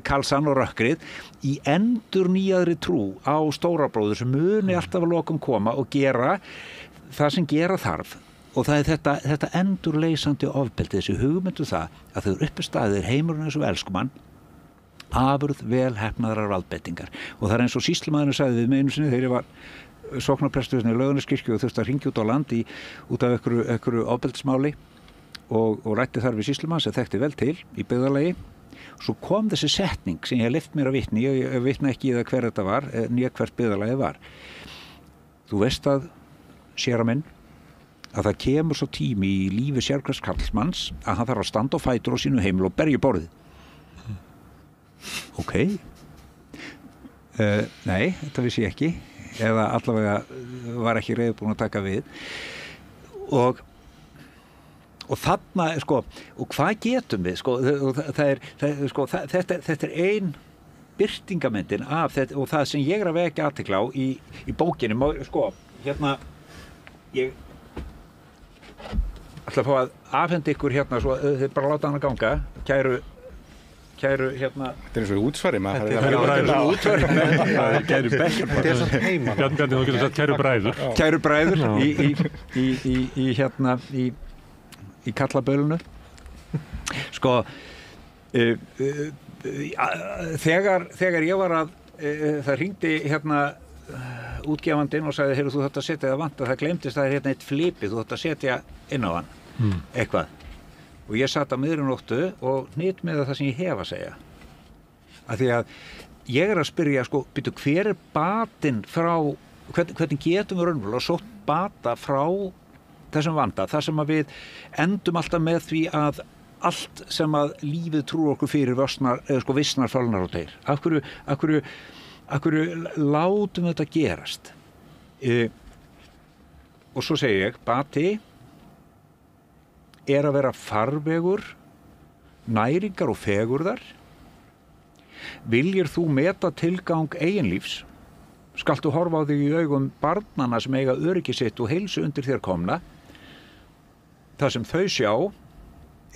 Karlsson og Rökkrið í endurnýjaðri trú á stórabróður sem muni alltaf að lokum koma og gera það sem gera þarf og það er þetta endurleysandi ofbeldi, þessi hugmyndu það að þau eru uppi staðir heimurinn eins og elskumann afurð vel hefnaðrar valdbeitingar og það er eins og sýslumaðurinn sagði við mig einu sinni þegar ég var sóknarprestur í Laugarneskirkju og þurfti að hringja út á land út af einhverju ofbeldismáli og rætti þar við sýslumann sem þekkti vel til í byggðarlagi. Svo kom þessi setning sem ég leyft mér að vitni, ég vitna ekki í það hver þetta var, né hvert byggðarlagið var. Þú veist að séra minn, að það kemur svo tími í lífi sérhvers karlmanns að hann þarf að standa á fætur á sínu heimil og berja borðið. Ok. Nei, þetta vissi ég ekki. Eða allavega var ekki reiðbúin að taka við. Og þarna, sko, og hvað getum við, sko, þetta er ein birtingamyndin af þetta og það sem ég er að vekja athygli á í bókinni, sko, hérna, ég ætla að fá að afhenda ykkur hérna, svo þið bara láta hana ganga, kæru hérna. Þetta er eins og í útsvari, maður. Kæru bræður. Kæru bekkar. Þetta er svona heima. Bjarni, þú getur sagt kæru bræður. Kæru bræður í hérna, í kallabölunu. Sko, þegar ég var að, það hringdi hérna útgefandinn og sagði, heyrðu, þú þátt að setja það vant, það gleymdist að það er hérna eitt flipi, þú þátt að setja inn á hann, eitthvað. Og ég satt á miðri nóttu og hnýtt með það sem ég hef að segja. Af því að ég er að spyrja, sko, býtu, hver er batinn frá, hvernig getum við raunverulega sótt bata frá þessum vanda, þar sem að við endum alltaf með því að allt sem að lífið trúir okkur fyrir vissnar, fölnar og teir. Af hverju látum þetta gerast? Og svo segi ég, bati er að vera farvegur, næringar og fegurðar. Viljir þú meta tilgang eiginlífs, skaltu horfa á þig í augum barnanna sem eiga öryggi sitt og heilsu undir þér komna. Það sem þau sjá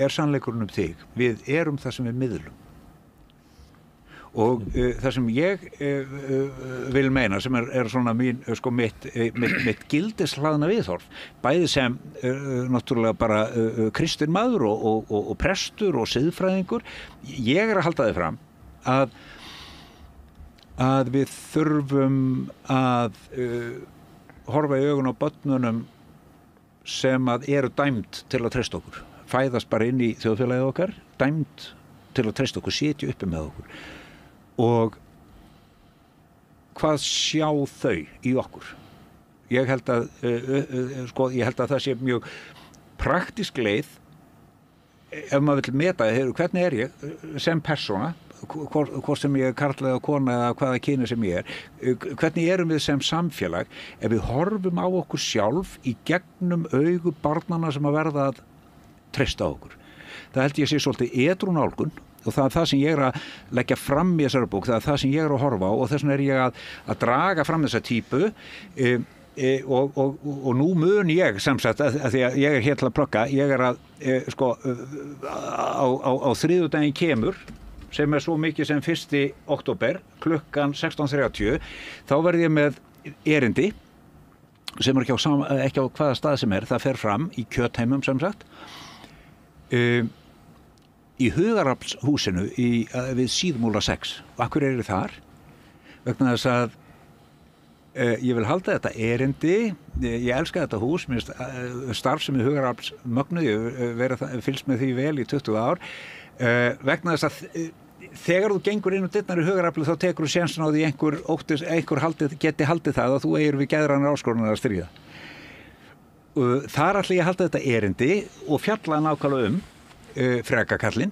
er sannleikurinn þig. Við erum það sem við miðlum. Og það sem ég vil meina, sem er svona mitt gildislaðna viðhorf, bæði sem náttúrulega bara kristinn maður og prestur og siðfræðingur, ég er að halda þið fram að við þurfum að horfa í augun á börnunum sem að eru dæmd til að treysta okkur, fæðast bara inn í þjóðfélagið okkar, dæmd til að treysta okkur, sitja uppi með okkur. Og hvað sjá þau í okkur? Ég held að það sé mjög praktísk leið ef maður vill meta, hvernig er ég sem persóna, hvort sem ég er karl eða kona eða hvaða kyni sem ég er, hvernig erum við sem samfélag ef við horfum á okkur sjálf í gegnum augu barnanna sem að verða að treysta okkur. Það held ég sé svolítið edrú nálgun. Og það er það sem ég er að leggja fram í þessari bók, það er það sem ég er að horfa á og þess vegna er ég að draga fram þessa típu og nú mun ég sem sagt, að því að ég er hér til að plugga, ég er að á þriðjudaginn kemur, sem er svo mikið sem 1. október, klukkan 16:30, þá verð ég með erindi, sem er ekki á hvaða stað sem er, það fer fram í Kjötheimum sem sagt, í Hugaraflshúsinu við Síðmúla 6. Og af hverju eru þar? Vegna þess að ég vil halda þetta erindi, ég elska þetta hús, starf sem í Hugarafls mögnuð, ég fylgst með því vel í 20 ár, vegna þess að þegar þú gengur inn og dyrnar í Hugarafli þá tekur þú sénsinn á því einhver geti haldið það að þú eigir við geðranar áskorunar að stríða. Þar ætla ég að halda þetta erindi og fjalla nákvæmlega frekakallinn,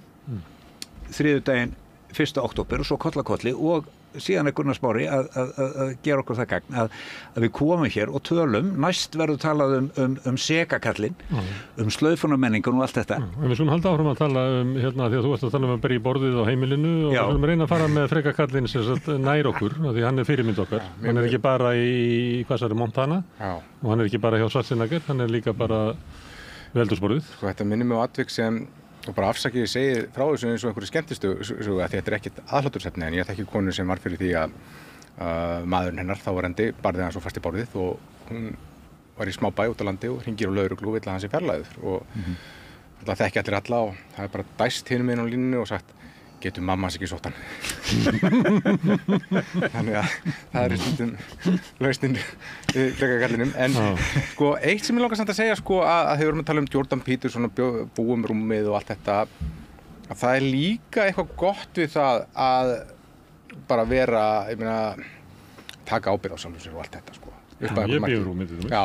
þriðjudaginn 1. október og svo kollakolli og síðan er Gunnar Smári að gera okkur það gagn að við komum hér og tölum, næst verður talað um segakallinn, slaufunarmenningun og allt þetta. En við skulum halda áfram að tala hérna því að þú ert að tala um að berja í borðið á heimilinu og við skulum reyna að fara með frekakallinn sem sagt nær okkur, því hann er fyrirmynd okkar. Hann er ekki bara í Montana og hann er ekki bara hjá Schwarzenegger, hann er líka bara við eldhúsborðið. Sko þetta minnir mig á atvik sem og bara afsakið ég segi frá þessu eins og einhverju skemmtistu að þetta er ekkit aðhlátursefni en ég þekki konu sem var fyrir því að maðurinn hennar þáverandi barði hann svo fast í borðið og hún var í smá bæ út á landi og hringir á lögreglu og vill að hann sé fjarlægður og það þekki allir alla og það er bara dæst hinum inn á línunni og sagt getur mamma hans ekki sótt hann þannig að það er stundum lausnin í flekakallinum en sko eitt sem ég langar samt að segja sko að þegar við erum að tala um Jordan Peterson og búum rúmið og allt þetta að það er líka eitthvað gott við það að bara vera, ég meina taka ábyrgð á sjálfum sér og allt þetta sko Ég býður rúmið. Já,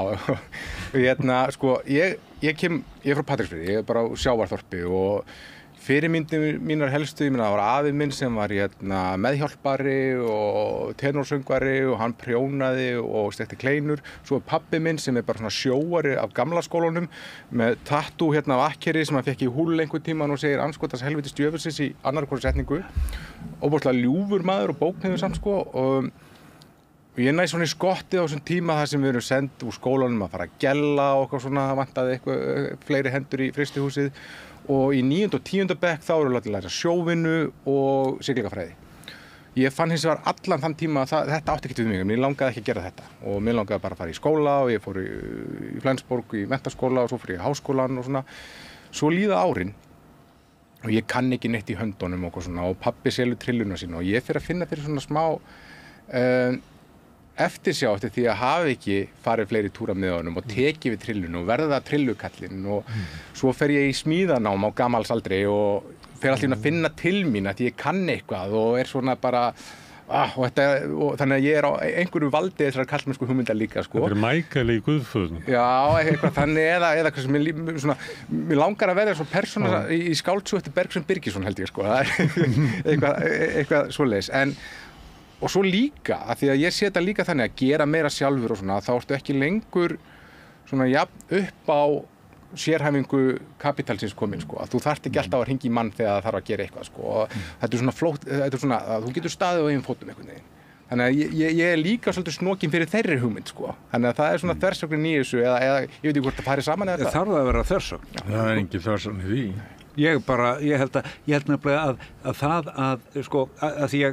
sko, ég er frá Patreksfirði, ég er bara á Sjávarþorpi og fyrirmyndir mínar helstu, það var afi minn sem var meðhjálpari og tenorsöngvari og hann prjónaði og stekti kleinur. Svo pabbi minn sem er bara svona sjóari af gamla skólanum með tattoo á akkeri sem hann fekk í húl einhvern tímann og segir andskotans helviti stjöfusins í annar hvori setningu. Óbúrslega ljúfur maður og bóknefur samt sko. Og ég næ svona í skottið á þessum tíma þar sem við erum send úr skólanum að fara að gella og eitthvað svona, það vantaði eitthvað fleiri hendur í frystihúsið. Og í 9. og 10. bekk þá eru að læra sjóvinnu og siglingafræði. Ég fann hins vegar allan þann tíma að þetta átti ekkert við mig, mér langaði ekki að gera þetta og mér langaði bara að fara í skóla og ég fór í Flensborg í menntaskóla og svo fór ég í háskólan og svona. Svo líða árin og ég kann ekki neitt í höndunum og svona og pabbi selur trilluna sína og ég fer að finna fyrir svona smá eftirsjá eftir því að hafa ekki farið fleiri túra með honum og tekið við trillunu og verða trillukallinn og svo fer ég í smíðanám á gamalsaldri og fer alltaf að finna til mín að ég kann eitthvað og er svona bara og þannig að ég er á einhverju valdi þessar kallmennsku hugmyndar líka sko. Þetta Michael í Guðföðunum. Já, eitthvað þannig eða hvað sem mér langar að vera svo persóna í skáldsögu eftir Bergson Birgisson held ég sko. eitthvað svoleiðis og svo líka, af því að ég sé þetta líka þannig að gera meira sjálfur og svona, þá ertu ekki lengur svona jafn upp á sérhæfingu kapitalsins komin sko, að þú þarft ekki alltaf að hringja í mann þegar það þarf að gera eitthvað sko, og þetta svona flótt, þetta svona, að þú getur staðið á eigin fótum einhvern veginn. Þannig að ég er líka svolítið snokinn fyrir þeirri hugmynd sko, þannig að það er svona þversögnin í þessu eða ég veit ekki hvort það farið saman eða þetta. Þarf það að vera þversögn? Það er engin þversögn í því. Ég held nefnilega að það að því ég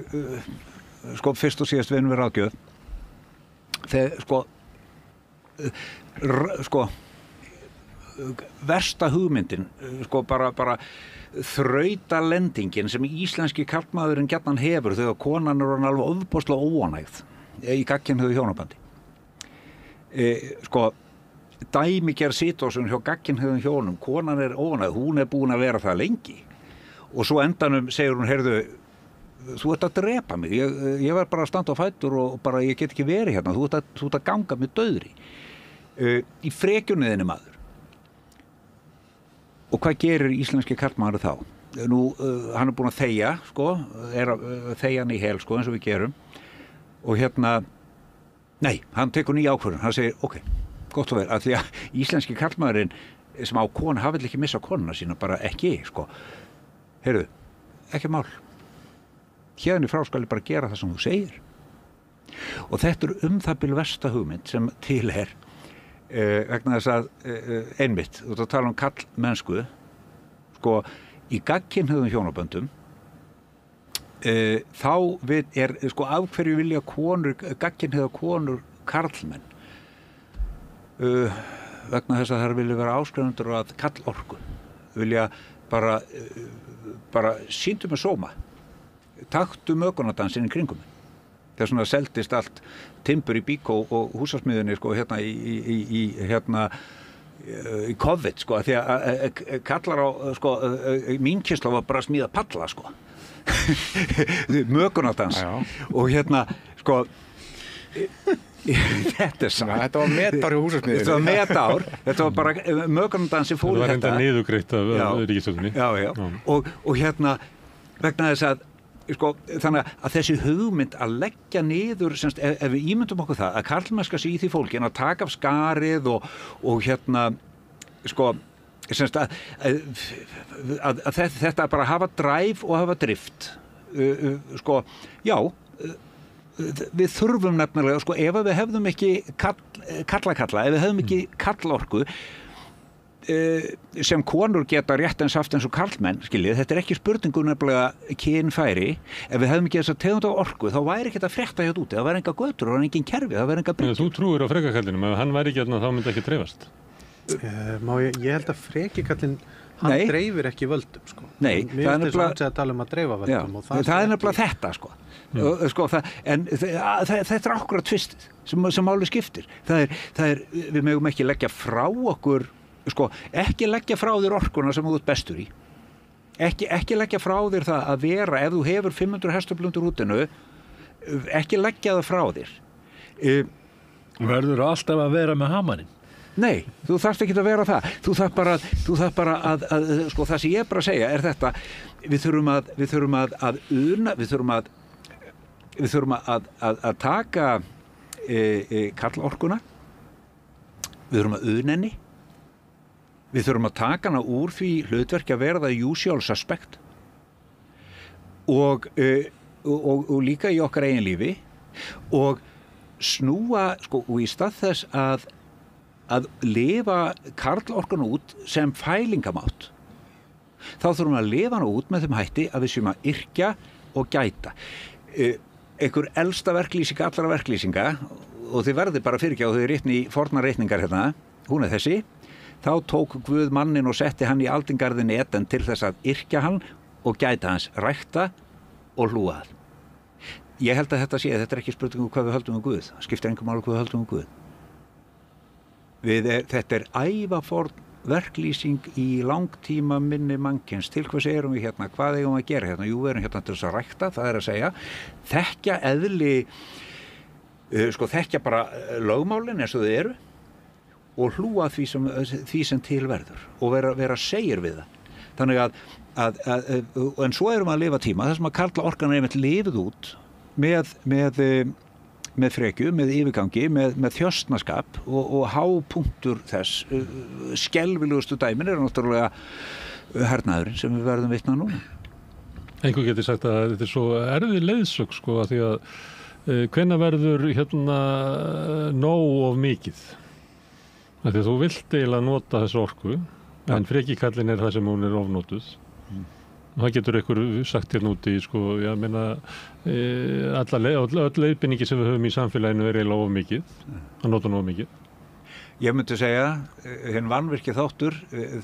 sko fyrst og síðast vinnum við ráðgjöf þegar sko versta hugmyndin sko bara þrautalendingin sem íslenski karlmaðurinn gjarnan hefur þegar konan er hann alveg ofboðslega óánægð í gagnkynhneigðu hjónabandi sko dæmigerð situation hjá gagnkynhneigðum hjónum, konan er óánægð, hún er búin að vera það lengi og svo endanum segir hún, heyrðu þú ert að drepa mig, ég var bara að standa á fætur og bara ég get ekki verið hérna, þú ert að ganga með dauðri í frekjunniðinni maður. Og hvað gerir íslenski karlmaður þá? Nú, hann er búinn að þegja, sko, er að þegja hann í hel, sko, eins og við gerum og nei, hann tekur nýja ákvörðun, hann segir, ok, gott og vel, að því að íslenski karlmaðurinn sem á konu, hann vill ekki missa konuna sína, bara ekki, sko, heyrðu, ekki mál. Hérni frá skal ég bara gera það sem þú segir og þetta er það bil versta hugmynd sem til vegna þess að einmitt, þú ert að tala kallmennsku sko, í gagnkynhneigðum hjónaböndum þá sko, af hverju vilja gagnkynhneigðar konur karlmenn vegna þess að þær vilja vera áskrifundur að kallorku vilja bara sýndu með sóma taktu mögunadansinn í kringum þegar svona seldist allt timbur í Bíkó og húsasmiðunni sko í COVID sko því að kallar á sko mín kynslóð var bara að smíða palla sko mögunadans og sko þetta var metár í húsasmiðunni þetta var bara mögunadansi fór þetta var enda niðurgreitt af ríkisstjórninni og vegna þess að sko, þannig að þessi hugmynd að leggja niður, semst, ef við ímyndum okkur það að karlmennska sé í því fólki en að taka af skarið og sko, semst, að þetta bara hafa dræf og hafa drift sko, já við þurfum nefnilega, sko, ef við hefðum ekki kalla, ef við hefðum ekki kallorku sem konur geta rétt eins haft eins og karlmenn, skiljið, þetta er ekki spurningu nefnilega kynfæri, ef við hefðum ekki þess að tegund af orku, þá væri ekki þetta frétta hérna úti, það væri enga götur, það væri engin kerfi, það væri enga bryggjur. Þú trúir á frekakallinum, ef hann væri ekki hérna þá myndi ekki dreifast. Ég held að frekikallin hann dreifir ekki völdum sko. Nei, það er nefnilega að tala um að dreifa völdum og það er nefnilega þetta sko. Sko en þetta er akkurat tvistið sem máli skiptir. Það er við megum ekki leggja frá okkur sko, ekki leggja frá þér orkuna sem þú ert bestur í ekki leggja frá þér það að vera ef þú hefur 500 hestablundur útinu ekki leggja það frá þér Verður alltaf að vera með hamarinn? Nei, þú þarft ekki að vera það. Þú þarf bara að sko það sem ég bara að segja er þetta, við þurfum að taka karlorkuna, við þurfum að una henni, við þurfum að taka hana úr því hlutverki að vera það usual suspect og líka í okkar eigin lífi og snúa, sko, og í stað þess að lifa karlorkuna út sem fælingamátt, þá þurfum að lifa hana út með þeim hætti að við séum að yrkja og gæta. Einhver elsta verklýsing allra verklýsinga, og þið verðið bara fyrirgjá og þau réttni í fornar reikningar hérna, hún er þessi, þá tók Guð mannin og setti hann í aldingarðin Eden til þess að yrkja hann og gæta hans, rækta og hlúa að. Ég held að þetta er ekki spurning um hvað við höldum um Guð, það skiptir engum máli hvað við höldum um Guð. Þetta er ævaforn verklýsing í langtíma minni mannkyns. Til hvers erum við hérna? Hvað eigum við að gera hérna? Jú, við erum hérna til þess að rækta, það er að segja, þekkja eðli, þekkja bara lögmálin eins og þau eru og hlúa því sem til verður og vera segir við það. Þannig en svo erum við að lifa tíma, þess að karlaorkan er einmitt lifið út með frekju, með yfirgangi, með þjöstnaskap og hápunktur þess. Skelfilegustu dæmin eru náttúrulega hernaðurinn sem við verðum vitna núna. Einhver getur sagt að þetta er svo erfið leiðsögn, sko, að því að hvenær verður hérna nóg of mikið? Af því að þú vilt eiginlega nota þessu orku, en frekikallin er það sem hún er ofnotuð. Það getur einhver sagt hérna úti, sko, ég meina, öll leiðbeiningi sem við höfum í samfélaginu er eiginlega of mikið, að nota of mikið. Ég myndi segja, hinn vanvirkið þáttur,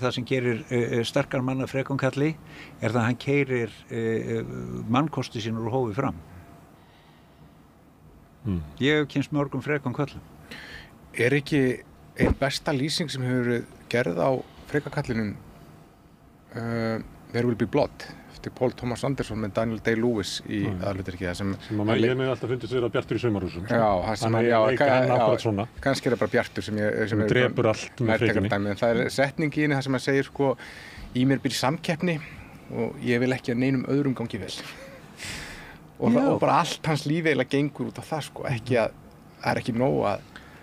það sem gerir sterkar mann að frekonkalli, er það að hann keyrir mannkosti sínur úr hófi fram. Ég hef kynst mörgum frekonkallum. Er ekki einn besta lýsing sem hefur verið gerð á frekakallinum There Will Be Blood eftir Paul Thomas Anderson með Daniel Day-Lewis í aðalhlutverki sem ég með alltaf fundist vera Bjartur í Sumarhúsum. Kannski er það bara Bjartur sem drepur allt með frekunni. En það er setning í henni þar sem að segir, sko, í mér býr samkeppni og ég vil ekki að neinum öðrum gangi vel. og bara allt hans lífi eiginlega gengur út á það, sko, ekki að það er ekki nóg að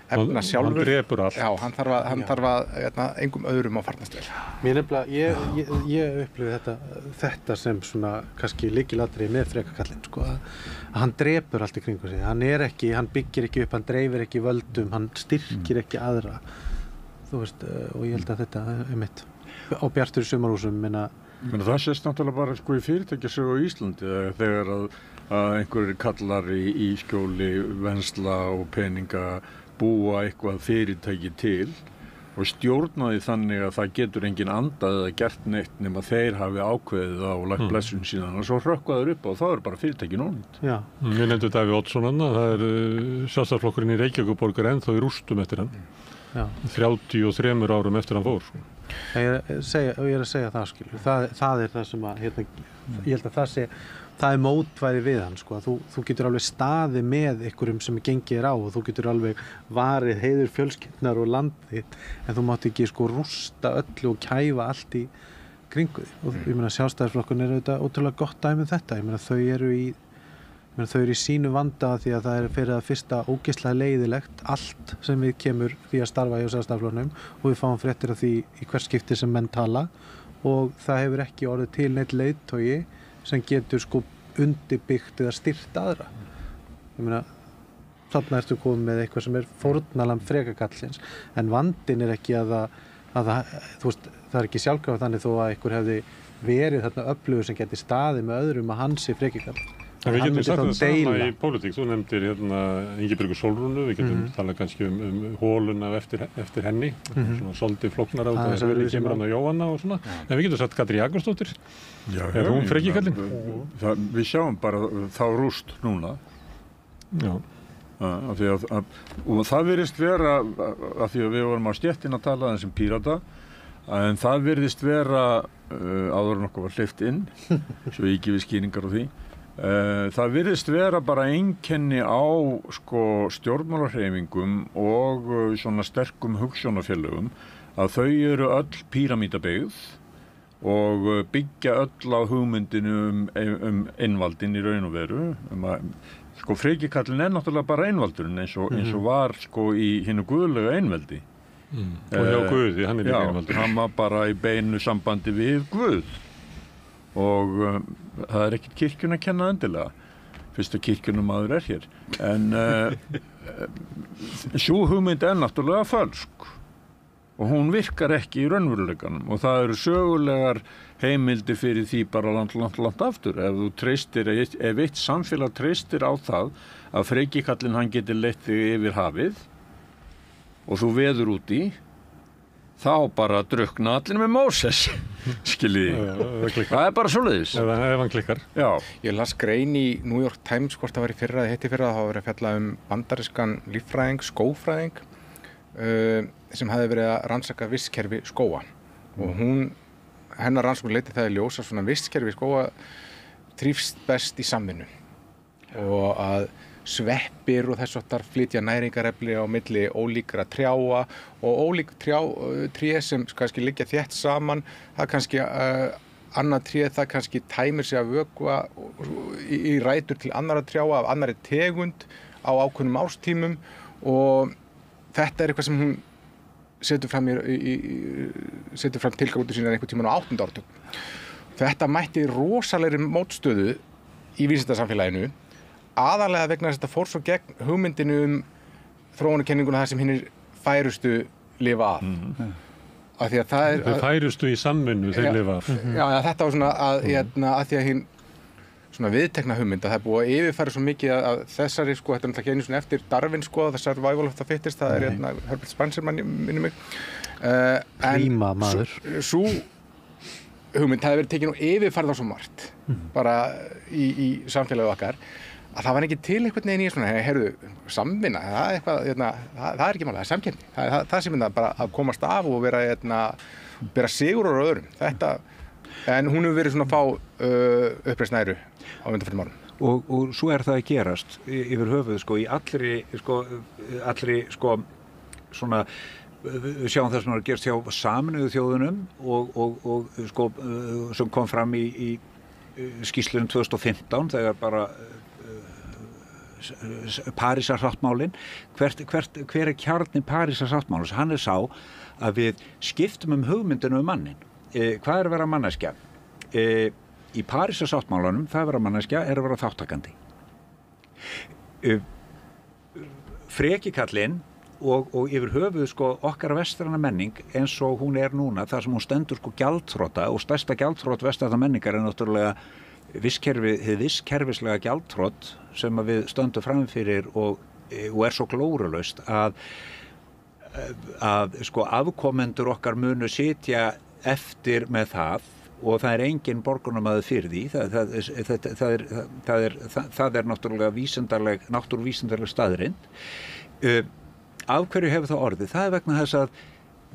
efna sjálfur. Hann drepur allt. Já, hann þarf að engum öðrum á farnast vel. Mér nefnilega, ég upplifi þetta sem svona kannski lykilatriði með frekakallinn, sko, að hann drepur allt í kringum sig. Hann byggir ekki upp, hann dreifir ekki völdum, hann styrkir ekki aðra. Þú veist, og ég held að þetta er mitt. Á Bjartur í Sumarhúsum, það sést náttúrulega bara, sko, í fyrirtækjasögu á Íslandi þegar að einhverjir kallar í skjóli vensla og peninga búa eitthvað fyrirtæki til og stjórna því þannig að það getur enginn andað eða gert neitt nema þeir hafi ákveðið á og lagt blessun síðan og svo hrökkvaður upp og þá er bara fyrirtæki nónýtt. Við nefndum Davíð Oddsson, það er Sjálfstæðisflokkurinn í Reykjavíkurborg ennþá í rústum eftir hann. 33 árum eftir hann fór. Ég er að segja það, skilur. Það er það sem að, ég held að það er mótvæði við hann, sko, að þú getur alveg staðið með einhverjum sem gengið á og þú getur alveg varið heiður fjölskyldnar og landið, en þú mátt ekki, sko, rústa öllu og kæfa allt í kringu því. Og ég meina, Sjálfstæðisflokkun er auðvitað ótrúlega gott dæmi um þetta. Ég meina, þau eru í sínu vanda því að það er fyrir að fyrsta ógeðslega leiðilegt allt sem við kemur því að starfa hjá Sjálfstæðisflokknum og við fáum fréttir af því í hvers skipti sem menn tala og það hefur ekki orðið til neitt leiðtogi sem getur, sko, undirbyggt eða styrkt aðra. Ég meina, þarna ertu komið með eitthvað sem er fórnarlamb frekakallsins, en vandinn er ekki að þú veist, það er ekki sjálfkrafa þannig þó að einhver hefði verið þarna öflugur sem geti staðið með öðrum að hans sé frekakall. En við getum sagt það sama í pólitík. Þú nefndir Ingibjörgu Sólrúnu, við getum talað kannski um hóluna eftir henni, svona svolítið flóknara út af þess að við kemur hann á Jóhanna og svona. En við getum sagt Katrín Jakobsdóttir, er hún frekikallinn? Við sjáum bara þá rúst núna. Já. Og það virðist vera, af því að við vorum á stéttin að tala sem Pírata, en það virðist vera áður en okkur var hleypt inn, svo ég gefi skýringar á því, Það virðist vera bara einkenni á sko stjórnmálahreyfingum og svona sterkum hugsjónafélögum að þau eru öll píramídabyggð og byggja öll á hugmyndinu einvaldin í raun og veru. Sko frekikallin náttúrulega bara einvaldurinn eins og var sko í hinu guðlega einveldi. Og hjá Guði, hann líka einvaldur. Já, hann var bara í beinu sambandi við Guð og það ekkert kirkjun að kenna endilega, fyrst að kirkjunumaður hér. En sú hugmynd náttúrulega fölsk og hún virkar ekki í raunveruleikanum og það eru sögulegar heimildir fyrir því bara langt aftur. Ef þú treystir, ef eitt samfélag treystir á það að frekikallinn hann geti leitt þig yfir hafið og þú veður út í, þá bara drukkna allir með Móses, skiljiði. Það bara svoleiðis. Ef hann klikkar. Já. Ég las grein í New York Times, hvort það var í fyrra, það var verið að fjalla bandarískan líffræðing, skógfræðing, sem hafði verið að rannsaka vistkerfi skóga. Og hennar rannsókn leiddi það í ljós að svona vistkerfi skóga þrífst best í samvinnu. Og að sveppir og þess háttar flytja næringarefni á milli ólíkra trjáa og ólík tré sem kannski liggja þétt saman, það kannski annað tré, það kannski tæmir sig að vökva í rætur til annarra trjáa af annarri tegund á ákveðnum árstímum og þetta eitthvað sem hún setur fram tilgátu sínar einhvern tímann á 8. áratug. Þetta mætti rosalegri mótstöðu í vísindasamfélaginu aðalega vegna þess að þetta fór svo gegn hugmyndinu þróunarkenninguna þar sem hinir færustu lifa af. Af því að það þeir færustu í samvinnu þeir lifa af. Já, þetta var svona að því að hinn svona viðtekna hugmynd að það er búið að yfirfæra svo mikið að þessari sko, þetta er náttúrulega ekki einu svona eftir Darwin sko, það survival of the fittest, það er Herbert Spencer minni mig. Klíma maður. Sú hugmynd það hefur verið tekin og yfirfærð á svo margt bara í samfélagið okkar að það var ekki til einhvern veginn í svona, heyrðu, samvinna, það er eitthvað, það er ekki mála, það er samkeppni, það sem bara að komast af og vera, bera sigur á öðrum, þetta, en hún hefur verið svona að fá uppreisn æru á undanförnum árum. Og svo er það að gerast yfir höfuð, sko, í allri, svona, við sjáum það sem er að gerast hjá Sameinuðu þjóðunum og sko, sem kom fram í skýrslunum 2015, þegar bara Parísarsáttmálinn, hver kjarni Parísarsáttmálins? Hann sá að við skiptum hugmyndinu mannin. Hvað er að vera manneskja? Í Parísarsáttmálanum, það að vera manneskja er að vera þáttakandi. Frekikallinn og yfir höfuð sko okkar vestræna menning eins og hún er núna, þar sem hún stendur sko gjaldþrota og stærsta gjaldþrot vestræna menningar er náttúrulega hið visskerfislega gjaldþrot sem við stöndum framfyrir og er svo glórulaust að sko afkomendur okkar munu sitja eftir með það og það er engin borgunarmaður fyrir því, það er náttúrulega náttúruvísindarleg staðreynd. Af hverju hefur það orðið? Það er vegna þess að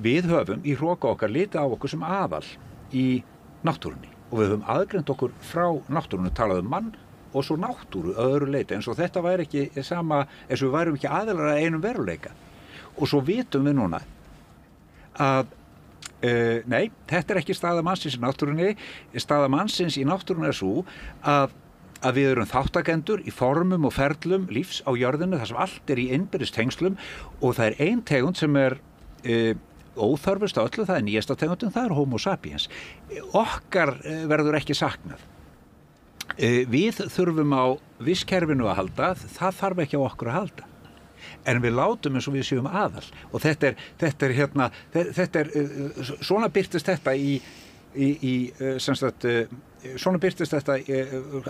við höfum í hroka okkar litið á okkur sem aðal í náttúrunni og við höfum aðgreint okkur frá náttúrunni, talað mann og svo náttúru að öðru leyti, eins og þetta væri ekki sama, eins og við værum ekki aðilar að einum veruleika. Og svo vitum við núna að nei, þetta er ekki staða mannsins í náttúrunni, staða mannsins í náttúrunni er svo að við erum þáttakendur í formum og ferlum lífs á jörðinu, þar sem allt er í innbyrðis tengslum og það er ein tegund sem er óþarfust á öllu, það er nýjasta tegundin, það er Homo sapiens. Okkar verður ekki saknað. Við þurfum á visskerfinu að halda, það þarf ekki á okkur að halda. En við látum eins og við séum aðal og þetta er svona birtist þetta svona birtist þetta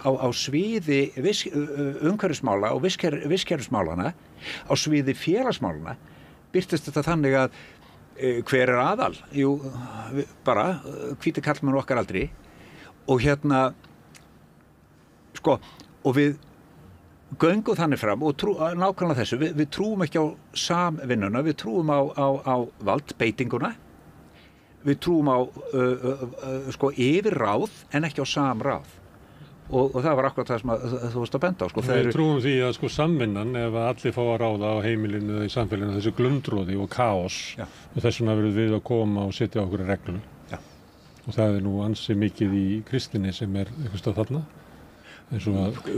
á sviði umhverfismála og visskerfismálana, á sviði félagsmálana birtist þetta þannig að hver er aðal? Jú, bara hvíti karlmenn okkar aldri og sko, og við göngum þannig fram og nákvæmlega þessu, við trúum ekki á samvinnuna, við trúum á valdbeitinguna, við trúum á sko yfirráð en ekki á samráð og það var akkurat það sem þú varst að benda á. Sko. Við trúum því að sko samvinnan, ef að allir fá að ráða á heimilinu eða í samfélaginu, þessu glundróði og kaos, og þess vegna verðum við að koma og setja okkur reglum. Og það nú ansi mikið í kristinni sem einhvers stað þarna.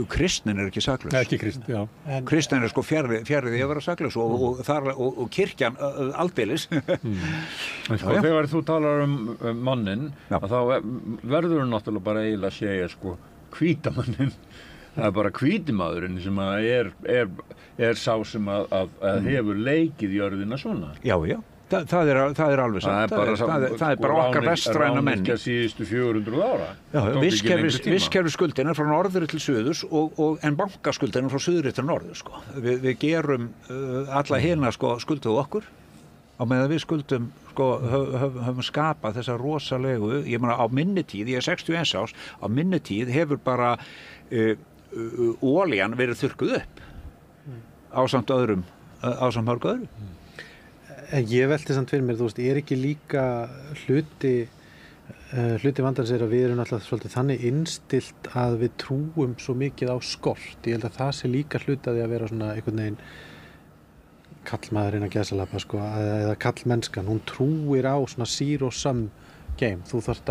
Kristnin ekki saklaus. Ekki kristnin, já. Kristnin sko fjarri því að vera saklaus og kirkjan aldeilis. Sko, þegar þú talar mannin, þá verður náttúrulega bara eiginlega að segja sko hvíta mannin. Það bara hvítimaðurinn sem er sá sem að hefur leikið jörðina svona. Já. Það er alveg satt. Það er bara okkar vestræna menning. Ráningja síðustu 400 ára. Vistkerfisskuldin frá norðri til suðurs en bankaskuldin frá suðri til norður. Sko. Við gerum alla hina skulduðu okkur á meðan við skuldum höfum skapað þessa rosalegu, ég meina á minni tíð, ég 61 árs, á minni tíð hefur bara olían verið þurrkuð upp ásamt mörg öðrum. Ég velti samt fyrir mér, þú veist, ekki líka hluti vandans að við erum alltaf svolítið þannig innstilt að við trúum svo mikið á skort. Ég held að það sé líka hluti að því að vera svona einhvern veginn kallmaðurinn að gæsalappa, sko, eða kallmennskan. Hún trúir á svona zero sum game. Þú þarft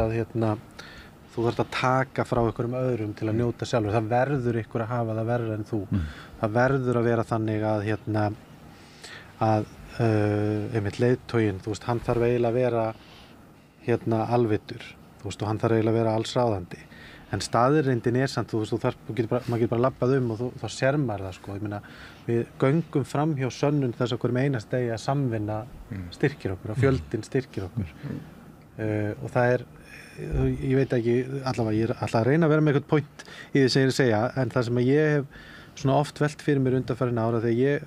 að taka frá einhverjum öðrum til að njóta sjálfur. Það verður ykkur að hafa það verður en þú. Það verður að vera þannig að einmitt leiðtoginn, þú veist, hann þarf eiginlega að vera alvitur, þú veist, og hann þarf eiginlega að vera allsráðandi. En staðreyndin samt, þú veist, maður getur bara labbað og þá sér maður það, sko. Ég meina, við göngum fram hjá sönnun þess að hverjum einast degi að samvinna styrkir okkur, að fjöldinn styrkir okkur. Og það ég veit ekki, allavega, ég alltaf að reyna að vera með eitthvað point í því sem ég segja, en það sem ég hef svona oft velt fyrir mér undanfarin ára, þegar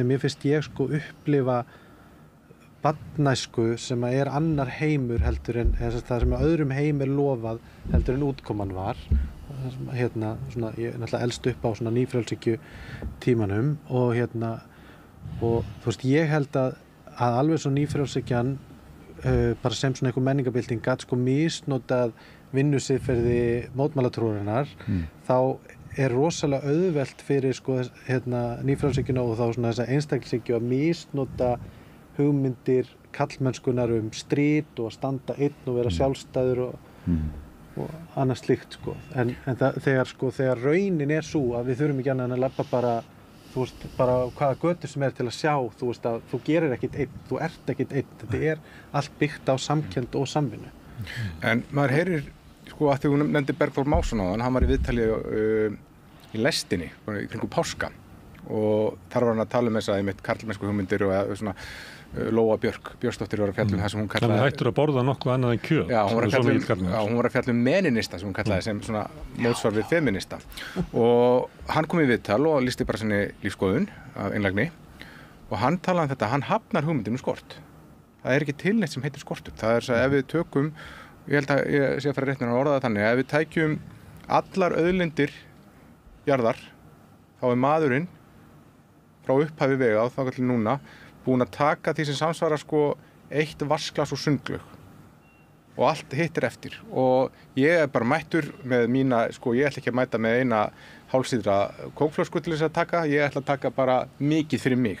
mér finnst ég upplifa barnæsku sem annar heimur heldur en það sem öðrum heim lofað heldur en útkoman var. Ég náttúrulega elst upp á svona nýfrjálshyggju tímanum og þú veist, ég held að alveg svo nýfrjálshyggjan bara sem svona einhver menningabylting gat misnotað vinnusiðferði mótmælatrúarinnar, þá rosalega auðvelt fyrir nýfrjálshyggjuna og þá svona þessa einstaklingshyggju að misnota hugmyndir kallmennskunar strit og að standa einn og vera sjálfstæður og annað slíkt, sko. En þegar raunin sú að við þurfum ekki annað en að labba bara hvaða götur sem til að sjá, þú veist, að þú gerir ekkit einn, þú ert ekkit einn, þetta allt byggt á samkennd og samvinnu. En maður heyrir, sko, að því hún nefndi Bergþór Másson áðan, hann var í viðtali í lestinni í kringum páska og þar var hann að tala þess að karlmennsku hugmyndir og svona Lóa Björnsdóttir var að fjalla það sem hún kallaði. Þannig hættur að borða nokkuð annað en kjöt. Já, hún var að fjalla meninista sem hún kallaði sem svona mótsvar við feminista. Og hann kom í viðtal og lýsti bara sinni lífskoðun af einlægni og hann talaði þetta, hann hafnar hugmyndum skort. Það ekki til neitt sem heitir skortur. Það að ef við tökum, ég held að ég sé að fara rétt með að orða það þannig, ef við tækjum allar auðlindir jarðar, þá maðurinn frá upphafi vega og þangað til núna búin að taka því sem samsvara eitt vasklas og sundlaug og allt hitt eftir og ég bara mættur með mína, ég ætla ekki að mæta með eina hálfsíðra kókflösku til þess að taka, ég ætla að taka bara mikið fyrir mig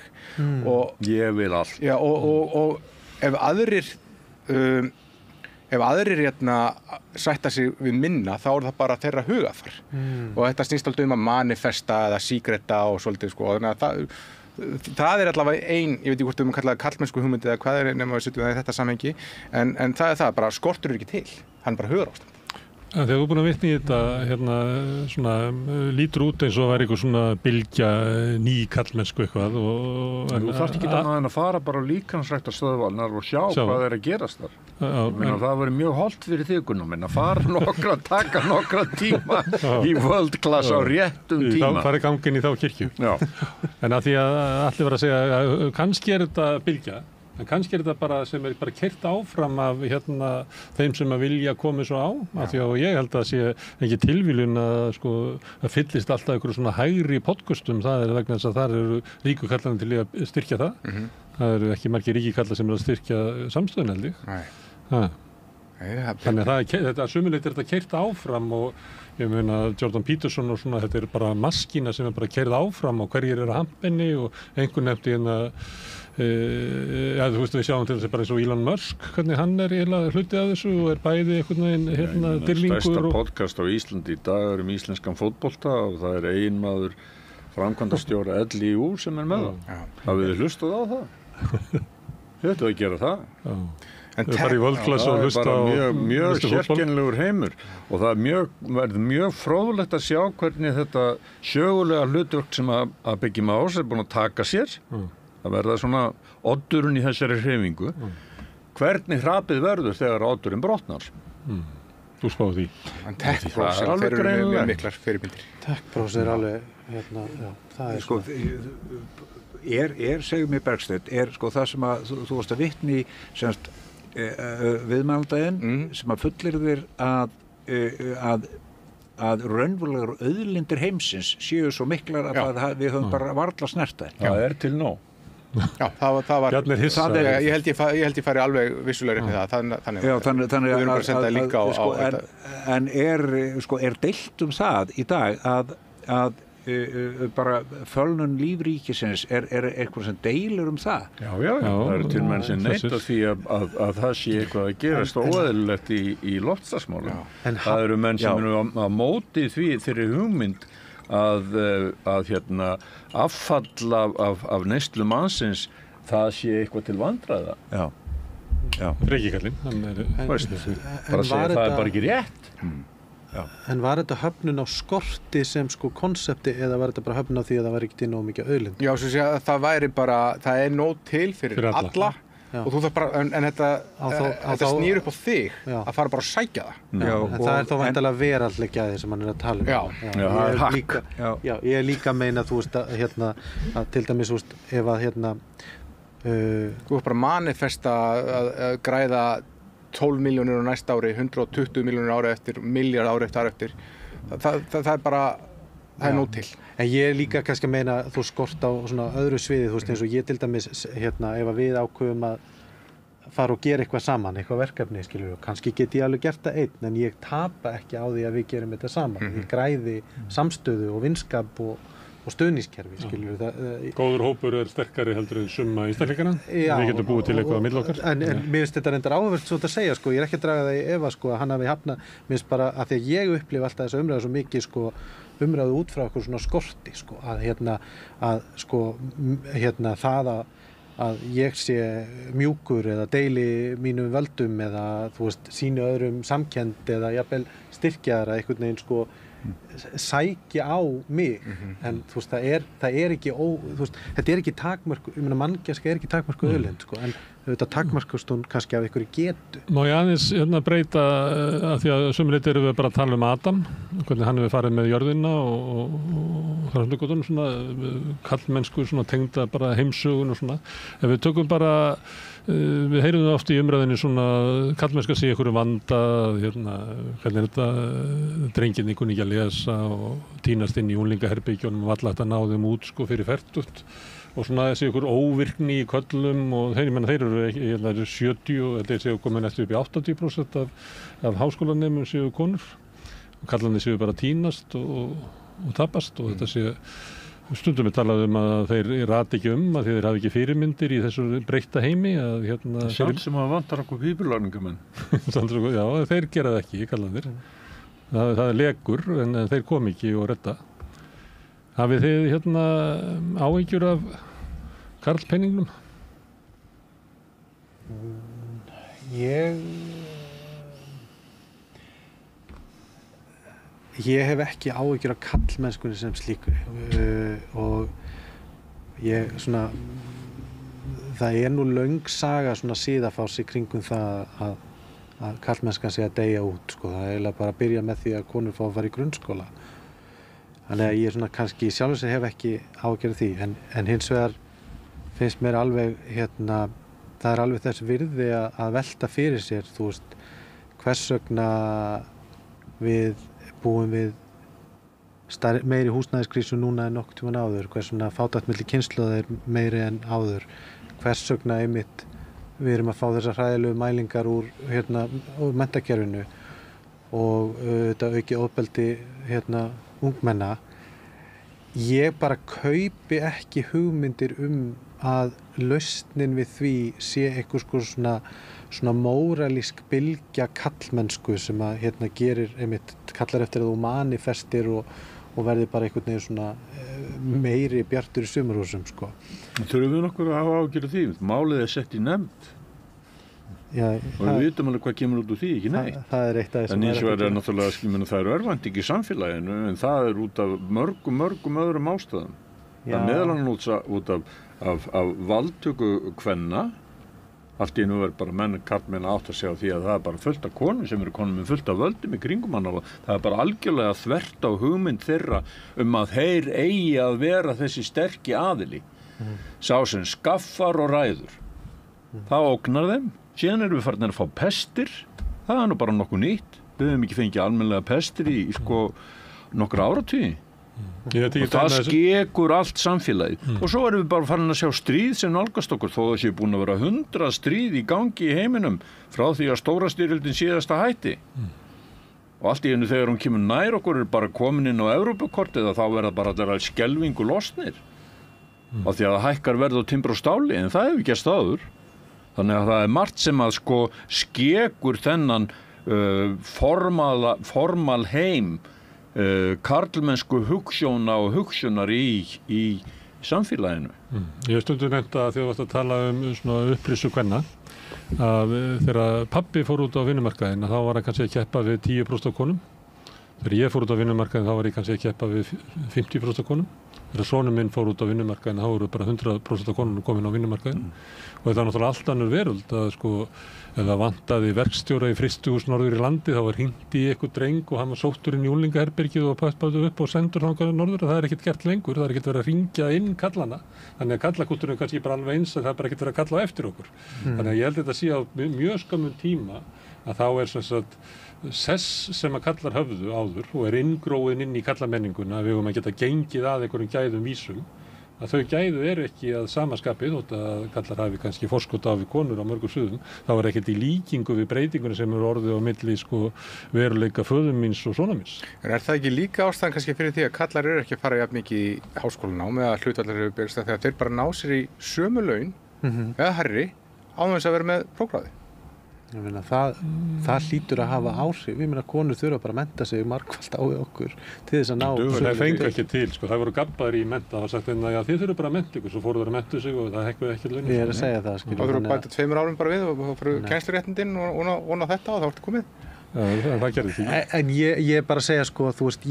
og ég vil allt. Já, og ef aðrir sætta sig við minna, þá það bara þeirra hugafar og þetta snýst alltaf að manifesta eða síkreta og svolítið, þannig að það allavega ég veit ekki hvort við kalla það karlmennsku hugmyndi eða hvað nema við setjum það í þetta samhengi en það bara skortur ekki til, hann bara hugar ástand. Þegar þú búin að vitna í þetta svona lítur út eins og væri eitthvað svona bylgja ný karlmennsku eitthvað þú þarft ekki annað en að fara bara á líkamsræktarstöðvarnar og sjá hvað að gerast þar. Það væri mjög hollt fyrir þig, Gunnar minn, að fara taka nokkra tíma í world class á réttum tíma. Þá fari ganginn í þá kirkju. En að því að allir var að segja kannski þetta bylgja, en kannski þetta bara sem bara keyrt áfram af þeim sem að vilja koma svo á, af því að ég held að sé ekki tilviljun að fyllist alltaf einhverju svona hægri podcastum, það vegna þess að þar eru ríku kallarnir til að styrkja það. Það eru ekki margir ríki kallar sem að styrkja samstöðun, held ég. Þannig að þetta sumuleitt þetta keyrt áfram og ég meina Jordan Peterson og svona, þetta bara maskína sem bara keyrð áfram og hverjir á hampinni og einhvern nefndi þú veist við sjáum til þess bara eins og Elon Musk, hvernig hann eiginlega hluti af þessu og bæði einhvern veginn dyrlingur. Stærsta podcast á Íslandi í dag íslenskan fótbolta og það eiginmaður framkvæmdastjóra LÍU sem með það. Hafið þið hlustað á það? Þetta að gera það. Það bara í völdklass og hlusta á mjög sérkennilegur heimur og það verður mjög fróðlegt að sjá hvernig þetta sögulega hlutverk sem að Biggie Mouse búin að taka sér það verða svona oddurinn í þessari hreyfingu hvernig hrapið verður þegar oddurinn brotnar Þú spáðu því Tech-bros eru mjög miklar fyrirmyndir Tech-bros alveg það sko segjum mig Bergsteinn sko það sem að þú varst að vitni semst viðmælandaginn sem að fullyrðir að raunverulegar auðlindir heimsins séu svo miklar að við höfum bara varla snert þær. Það til nóg. Já, það var ég held ég fari alveg vissulega með það þannig við erum bara að senda líka á þetta. En er deilt það í dag að bara fölnun lífríkisins eitthvað sem deilur það? Já, það til menn sem neita því að það sé eitthvað að gerast óeðlilegt í loftslagsmálum. Það eru menn sem eru á móti þeirri hugmynd að affall af neyslu mannsins það sé eitthvað til vandræða. Já. Reykjakallinn, bara segja það bara ekki rétt. Já. En var þetta höfnun á skorti sem sko konsepti eða var þetta bara höfnun á því að það var ekki til nóg mikið auðlind? Já, svo sé að það væri bara, það nóg til fyrir alla og þú þarf bara, en þetta snýr upp á þig að fara bara að sækja það. Já, en það þá væntanlega veraldleg gæði sem hann að tala um. Já, ég líka meina, þú veist, að til dæmis, þú veist, ef að þú veist bara manifesta að græða 12 milljónir á næsta ári, 120 milljónir ári eftir, miljard ári eftir. Það bara, það nóg til. En ég líka kannski að meina þú skort á svona öðru sviði, þú veist eins og ég til dæmis, ef að við ákveðum að fara og gera eitthvað saman, eitthvað verkefni, skilur við, kannski get ég alveg gert það einn, en ég tapa ekki á því að við gerum þetta saman. Ég græði samstöðu og vinskap og stöðniskerfi, skilur við. Góður hópur sterkari heldur en summa einstaklinganna. Við getum búið til eitthvað á milli okkar. En mér finnst þetta reyndar áhugavert svo að segja, sko, ég ekki að draga það í efa, sko, að hann hafi hafnað, mér finnst bara að því að ég upplifa alltaf þessa umræðu svo mikið, sko, umræðu út frá okkur svona skorti, sko, það að ég sé mjúkur eða deili mínum völdum eða, þú veist, sýni öðrum samkennd eða jafnvel styrkjaðara einhvern veginn, sko, sækja á mig en þú veist það er ekki þú veist þetta ekki takmörk manngæska ekki takmörku auðlind sko en þetta takmarkast hún kannski af einhverju getu. Má ég aðeins breyta að því að sumleiti erum við bara að tala um Adam hvernig hann hefur farið með jörðina og þarflugotunum svona kallmennsku svona tengda bara heimsögun og svona ef við tökum bara við heyrum það oft í umræðinni svona kallmennska sé einhverju vanda hvernig þetta drengirni kunni ekki að lesa og tínast inn í unglingaherbergjunum og alla þetta náðum út sko fyrir fertugt og svona þessi ykkur óvirkni í köllum og þeir eru 70 og þeir séu komin eftir upp í 80% af háskólanemum séu konur og kallarnir séu bara tínast og tapast og þetta séu stundum við talaðum að þeir rati ekki að þeir hafi ekki fyrirmyndir í þessu breytta heimi að samt sem að vantar okkur pípulagningumenn já, þeir gera það ekki, kallarnir það er lekur en þeir kom ekki og redda hafið þið áhyggjur af karlpenningnum? Ég hef ekki áhyggjur af karlmennskunni sem slíku og ég svona það er nú löng saga svona síðafárs í kringum það að karlmennskan sé að deyja út sko, það er eiginlega bara að byrja með því að konur fá að fara í grunnskóla þannig að ég svona kannski sjálfur sér hef ekki áhyggjur af því en hins vegar finnst mér alveg það er alveg þess virði að velta fyrir sér þú veist hvers vegna við búum við meiri húsnæðiskrísu núna en nokkuð tímann áður, hvers vegna fátækt milli kynslóða er meiri en áður, hvers vegna einmitt við erum að fá þessar hræðilegu mælingar úr menntakerfinu og þetta aukið ofbeldi ungmenna. Ég bara kaupi ekki hugmyndir að lausnin við því sé einhvers svona móralísk bylgja kallmennsku sem að gerir einmitt kallar eftir að þú manifestir og verði bara einhvern veginn svona meiri bjartur í sumarhúsum sko. Þurfum við nokkur að hafa ágjörð því? Málið sett í nefnd. Já, og við vitum alveg hvað kemur út úr því, ekki neitt. Það eitt af þessum. En eins og náttúrulega, það örvænting í samfélaginu, en það út af mörgum öðrum ástæðum. Það meðal annars út af valdtöku kvenna. Allt í nú bara karlmenn átt að segja á því að það bara fullt af konum sem eru konum með fullt af völdum í kringum hann og það bara algjörlega þvert á hugmynd þeirra að þeir eigi að vera þessi sterki aðili. Sá sem skaffar og ræður. Það ógnar þeim. Síðan erum við farin að fá pestir. Það nú bara nokkuð nýtt. Við höfum ekki fengið almennilega pestir í nokkur áratugi. Og það skekur allt samfélagið. Og svo erum við bara farin að sjá stríð sem nálgast okkur, þó það sé búin að vera 100 stríð í gangi í heiminum frá því að stóra styrjöldin síðasta hætti. Og allt í einu þegar hún kemur nær okkur bara komin inn á Evrópukortið þá verða bara allir skelfingu losnir. Af því að það hækkar verð á timbur og stáli, en það hefur gerst áður. Þannig að það margt sem að skekur þennan formal heim karlmennsku hugsjóna og hugsjónar í samfélaginu. Ég hef stundum nefnt að þegar þú varst að tala svona upplýsu kvenna að þegar pabbi fór út á vinnumarkaðinn þá var hann kannski að keppa við 10% af konum. Þegar ég fór út á vinnumarkaðinn þá var ég kannski að keppa við 50% af konum. Þegar sonur minn fór út á vinnumarkaðinn þá voru bara 100% af konum komin á vinnumarkaðinn. Og þetta náttúrulega allt annur veröld að ef það vantaði verkstjóra í frystihús norður í landi þá var hringt í eitthvað dreng og hann var sóttur inn í unglingaherbergið og passaði upp og sendur þangað norður. Það ekkert gert lengur, það ekkert verið að hringja inn kallana. Þannig að kallakúltúrin er kannski bara alveg eins að það bara ekkert verið að kalla á eftir okkur. Þannig að ég held þetta sé á mjög skömmum tíma að þá sem sagt sess sem að kallar höfðu áður og inngróin inn í kallamenninguna að við höfum að geta gengið að einhverjum gæðum vísum. Að þau gæðu eru ekki að samaskapi þótt að kallar hafi kannski forskot á við konur á mörgum sviðum. Það var ekkert í líkingu við breytingunni sem eru orðið á milli veruleika föður míns og sonar míns. En það ekki líka ástæðan kannski fyrir því að kallar eru ekki að fara jafn mikið í háskólanám eða hlutvallar hefur byrjast þegar þeir bara ná sér í sömu laun eða herri án þess að vera með prófgráði? Ég meina, það hlýtur að hafa áhrif. Ég meina, konur þurfa bara að mennta sig margfalt á við okkur til þess að ná. Það fengi ekki til, það voru gabbaðir í mennta. Það var sagt að þið þurfa bara að mennta ykkur, svo fóru þeir að mennta sig og það hekkuði ekki laun. Ég að segja það, skilur. Þá þurfa að bæta 2 árum bara við og þá fyrir kennsluréttindin og ná þetta og þá ertu komið. Það gerði því. En ég bara segja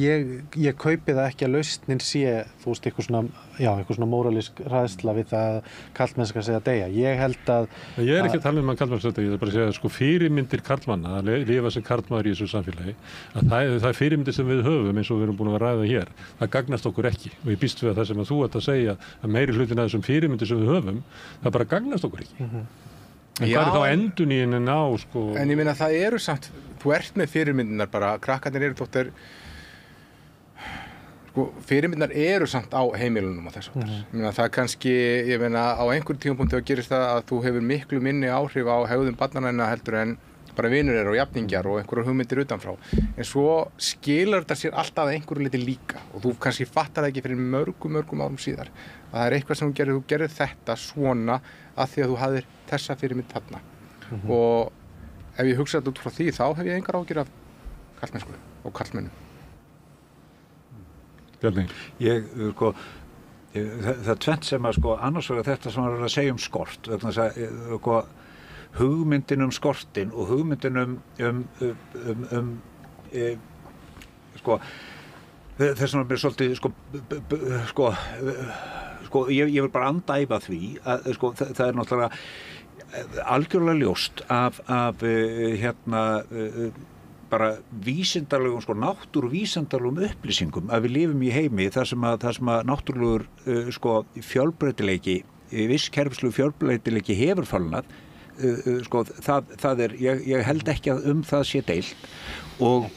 ég kaupi það ekki að lausnin sé eitthvað svona móralísk hræðsla við það að karlmennska segja deyja. Ég held að ég er ekki að tala um að karlmennska deyja, ég er bara að segja fyrirmyndir karlmanna að lifa sem karlmaður í þessu samfélagi að það er fyrirmyndir sem við höfum eins og við erum búin að ræða hér. Það gagnast okkur ekki og ég býst við að það sem að þú ert að segja að meiri hlutin af þessum fyrirmyndir sem við höfum það bara gagnast okkur ekki. En hvað er þá endurnýjunin á En ég meina það eru samt þú ert með fyrirmyndinar bara krakkarnir eru þóttir fyrirmyndinar eru samt á heimilunum á þessu ég meina það kannski ég meina á einhverjum tímapunkti þá gerist það að þú hefur miklu minni áhrif á hegðun barnanna heldur en bara vinur og jafningjar og einhverjar hugmyndir utanfrá en svo skilar þetta sér alltaf að einhverju leyti líka og þú kannski fattar það ekki fyrir mörgum árum síðar að það er eitthvað sem þú gerir þetta svona að því að þú hafðir þessa fyrirmynd þarna og ef ég hugsa þetta út frá því þá hef ég engar áhyggjur af karlmennsku og karlmennum. Bjarni? Það er tvennt sem að annars vegar þetta sem að segja skort vegna þess að hugmyndin skortin og hugmyndin þess vegna mér svolítið ég vil bara andæfa því að það er náttúrulega algjörlega ljóst af bara vísindalegum náttúruvísindalegum upplýsingum að við lifum í heimi þar sem að náttúrulegur fjölbreytileiki visskerfislegur fjölbreytileiki hefur falnað það er ég held ekki að það sé deilt og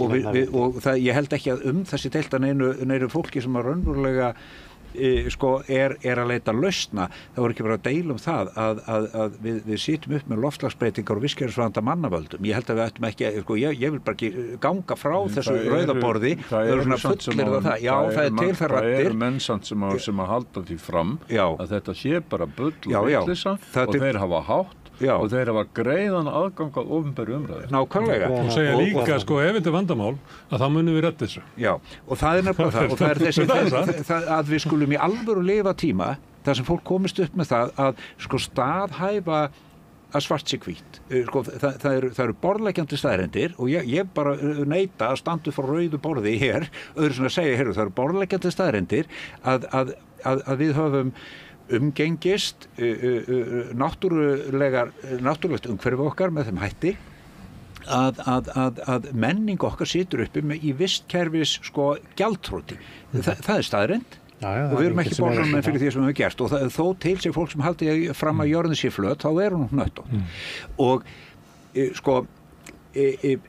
ég held ekki að það sé deilt að neinu fólki sem að raunverulega er að leita lausna. Það voru ekki bara að deila það að við sitjum upp með loftslagsbreytingar og vistkerfisvanda mannavöldum. Ég held að við ættum ekki, ég vil bara ekki ganga frá þessu rauðaborði. Það eru svona fullir það. Já, það er til þær raddir. Það eru mennsand sem að halda því fram að þetta sé bara bull og vitleysa og þeir hafa hátt. Já. Og þeir hafa greiðan aðgang að opinberu umræðu. Nákvæmlega. Og segja líka, ef þetta er vandamál, að þá munum við redda þessu. Já, og það er nefnilega það, og það er þessi að við skulum í alvöru lifa tíma, þar sem fólk komist upp með það að staðhæfa að svart sé hvítt. Það eru borðleggjandi staðreyndir og ég bara neita að standa frá rauðu borði hér, öðru svona að segja, það eru borðleggjandi staðreyndir að við höfum umgengist náttúrulegt umhverfi okkar með þeim hætti að menning okkar situr uppi í vistkerfis gjaldþroti. Það er staðreynd og við erum ekki borðamenn fyrir því sem við höfum gert og þó til sig fólk sem haldi fram að jörðin sé flöt, þá er hún hnött og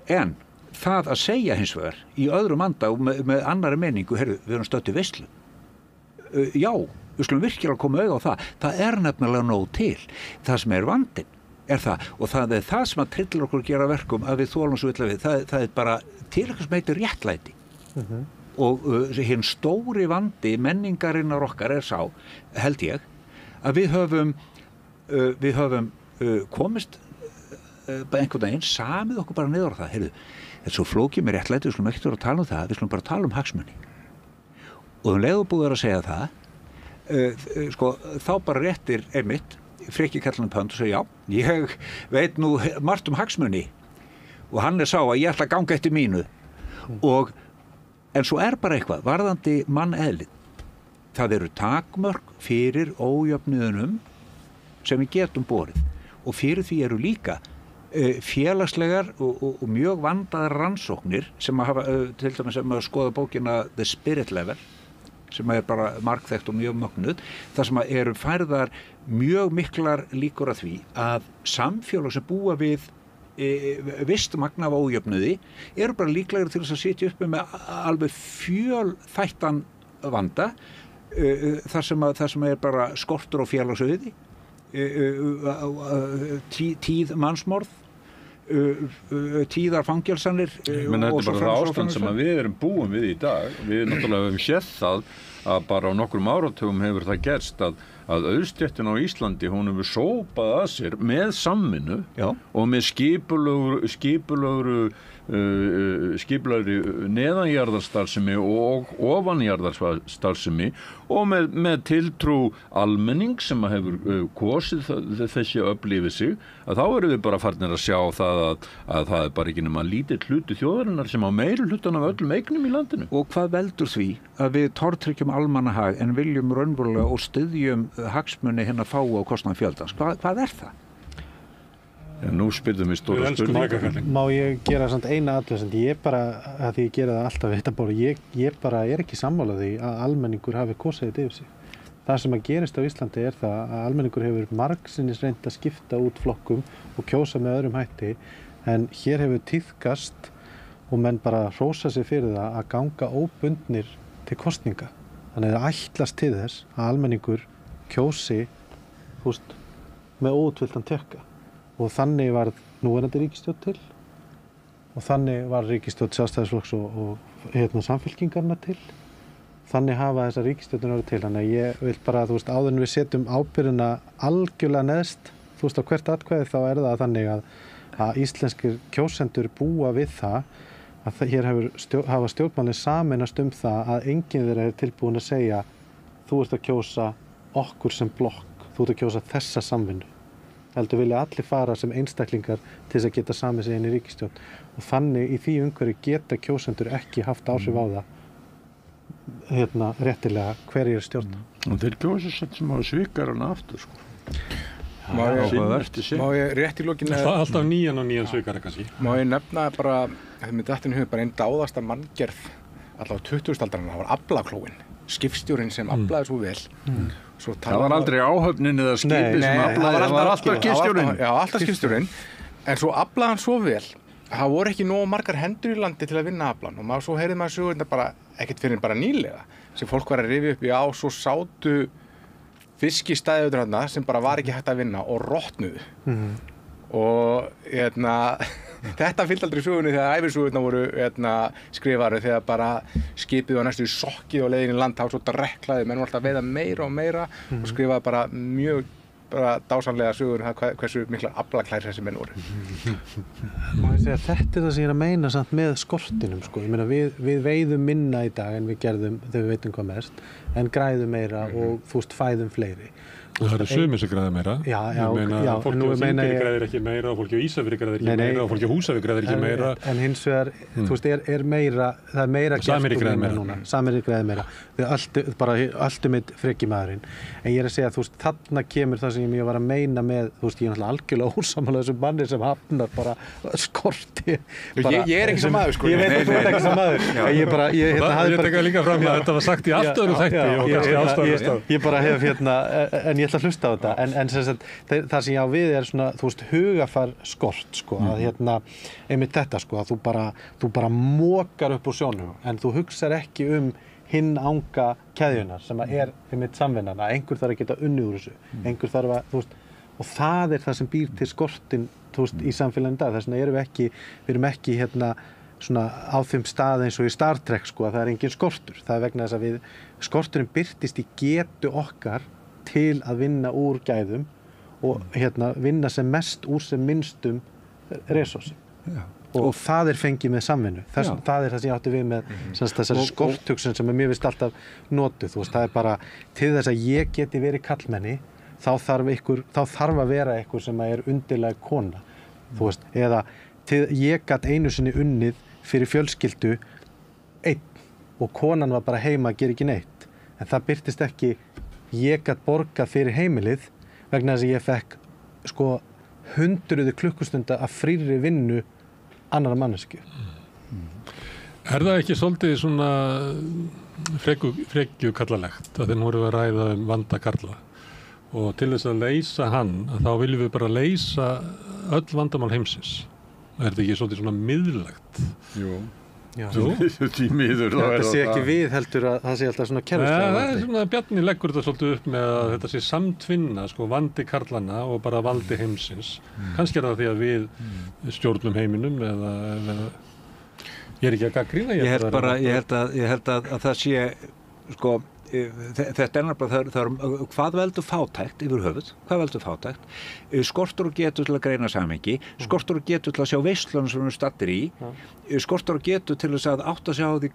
en það að segja hins vegar í öðrum anda og með annari menningu, við erum stödd í veislu. Já, við skulum virkilega koma auga á það. Það er nefnilega nóg til. Það sem er vandinn er það og það er það sem að trillir okkur gera verkum að við þolum svo illa við. Það er bara til eitthvað sem heitir réttlæti. Og hinn stóri vandi menningarinnar okkar er sá, held ég, að við höfum komist einhvern veginn samið okkur bara niður á það. Heyrðu, þetta er svo flókið með réttlæti, við skulum ekki vera að tala um það, við skulum bara tala um hagsmuni. Og leið búið að segja það, þá bara réttir einmitt Frikki kallan pönd og segja já, ég veit nú margt um hagsmuni og hann sá að ég ætla að ganga eftir mínu en svo er bara eitthvað varðandi manneðlið. Það eru takmörk fyrir ójöfnuðunum sem við getum borið og fyrir því eru líka félagslegar og mjög vandaðar rannsóknir sem að hafa til dæmis sem að skoða bókina The Spirit Level sem er bara margþekkt og mjög mögnuð, þar sem eru færðar mjög miklar líkur að því að samfélag sem búa við visst magn af ójöfnuði eru bara líklegir til þess að sitja uppi með alveg fjölþættan vanda þar sem er bara skortur á félagsauði, tíð mannsmorð, tíðar fangelsanir menn þetta er bara ástand sem að við erum búin við í dag. Við náttúrulega höfum séð það að bara á nokkrum áratugum hefur það gerst að auðstéttin á Íslandi hún hefur sópað að sér með samvinnu og með skipulagri neðanjarðarstarfsemi og ofanjarðarstarfsemi og með tiltrú almenning sem hefur kosið þessi upplifið sig, að þá erum við bara farnir að sjá það að það er bara ekki nema lítill hluti þjóðarinnar sem á meiri hlutan af öllum eignum í landinu. Og hvað veldur því að við tortryggjum almannahag en viljum raunverulega og styðjum hagsmuni hérna fá á kostnað fjöldans? Hvað er það? Já, nú spyrðum við stóra spurningar. Má ég gera samt eina athugasemd? Ég bara, að því ég gera það alltaf við þetta borð, ég bara er ekki sammála því að almenningur hafi kosið þetta yfir sig. Það sem að gerist á Íslandi er það að almenningur hefur margsinnis reynt að skipta út flokkum og kjósa með öðrum hætti, en hér hefur tíðkast og menn bara hrósa sig fyrir það að ganga óbundnir til kosninga. Þannig að það ætlast til þess að almenningur kjósi með óútfylltan tekka. Og þannig var núverandi ríkisstjórn til og þannig var ríkisstjórn Sjálfstæðisflokks og samfylkingarna til. Þannig hafa þessar ríkisstjórnir orðið til. Þannig að ég vil bara, áður en við setjum ábyrgðina algjörlega neðst, á hvert atkvæði þá er það þannig að íslenskir kjósendur búa við það að hér hafa stjórnmálin sameinast það að enginn þeirra er tilbúin að segja þú ert að kjósa okkur sem blokk, þú ert að kjósa þessa samvinnu. Heldur vilja allir fara sem einstaklingar til þess að geta samið sig inn í ríkisstjórn og þannig í því umhverju geta kjósendur ekki haft áhrif á það réttilega hverjir er stjórna. Og þeir kjósa sem á svikarana aftur Má ég rétt í lokin alltaf nýjan svikara kannski. Má ég nefna bara með dattinu hug bara einn dáðasta manngerð allavega 2000-aldarinnar, það var aflaklóin, skipstjórinn sem aflaði svo vel. Það var aldrei áhöfnin eða skipið sem aflaði, það var alltaf skipstjórinn. Já, alltaf skipstjórinn, en svo aflaði hann svo vel það voru ekki nógu margar hendur í landi til að vinna aflann og svo heyrði maður sögurnar bara ekkert fyrir bara nýlega sem fólk var að rifja upp svo sátu fiskistæður þarna sem bara var ekki hægt að vinna og rotnuðu og þetta fylgdi aldrei sögunni þegar ævisögurnar voru skrifaðar þegar bara skipið var næstu í sokkið og leiðin í land þá svo dreklaði, menn var alltaf að veiða meira og meira og skrifaði bara mjög dásamlega sögur hversu mikla aflaklær þessi menn voru. Má ég segja þetta það sem ég að meina samt með skortinum sko. Ég meina við veiðum minna í dag en við gerðum þegar við veitum hvað mest en græðum meira og þú veist fæðum fleiri. Það eru sumir sem græða meira. Já, fólki á Þingeyri græðir ekki meira og fólki á Ísafirði græðir ekki meira og fólki á Húsavík græðir ekki meira. En hins vegar, þú veist, er meira, það er meira Samherji græðir meira núna. Samherji græðir meira. Bara ultimate freki maðurinn. En ég er að segja, þú veist, þarna kemur það sem ég var að meina með, þú veist, ég er náttúrulega algjörlega ósammála þessum manni sem hafnar bara skorti. Ég er ekki sem maður, sko. Ég veit að þú ert ekki sem maður. Ég tek líka fram að þetta var sagt í allt öðrum þætti. Ég bara hef en ég ætla að hlusta á þetta en það sem ég á við er svona þú veist hugafar skort sko að einmitt þetta sko að þú bara mokar upp úr sjónum en þú hugsar ekki hinn anga keðjunnar sem að einmitt samvinnana einhver þarf að geta unnið úr þessu einhver þarf að þú veist og það er það sem býr til skortin þú veist í samfélaginu dag þess vegna við erum ekki svona á þeim stað eins og í Star Trek sko að það er engin skortur það er vegna þess að skorturinn birtist í getu okkar til að vinna úr gæðum og vinna sem mest úr sem minnstum resursum. Og það er fengið með samvinnu. Það er það sem ég átti við með þessari skorthugsun sem mér finnst alltaf notuð. Þú veist, það er bara til þess að ég geti verið karlmenni, þá þarf að vera einhver sem er undirlega kona. Þú veist, eða ég gat einu sinni unnið fyrir fjölskyldu einn og konan var bara heima að gera ekki neitt. En það birtist ekki ég gat borgað fyrir heimilið vegna þess að ég fekk sko hundruði klukkustunda af frýrri vinnu annarra manneskju. Er það ekki svolítið svona frekju kallalegt að þeir voru að ræða vanda karla og til þess að leysa hann þá viljum við bara leysa öll vandamál heimsins. Er þetta ekki svolítið svona miðlægt? Jú. Því miður þetta sé ekki við heldur að það sé alltaf svona kerfislega það er svona Bjarni leggur þetta svolítið upp með að þetta sé samtvinna sko vandi karlana og bara valdi heimsins kannski er það því að við stjórnum heiminum eða ég er ekki að gagnrýna ég held að það sé sko þetta er nefnilega hvað veldur fátækt yfir höfuð, hvað veldur fátækt skortur og getur til að greina samhengi skortur og getur til að sjá veislunum sem við stattir í skortur og getur til þess að átta sig á því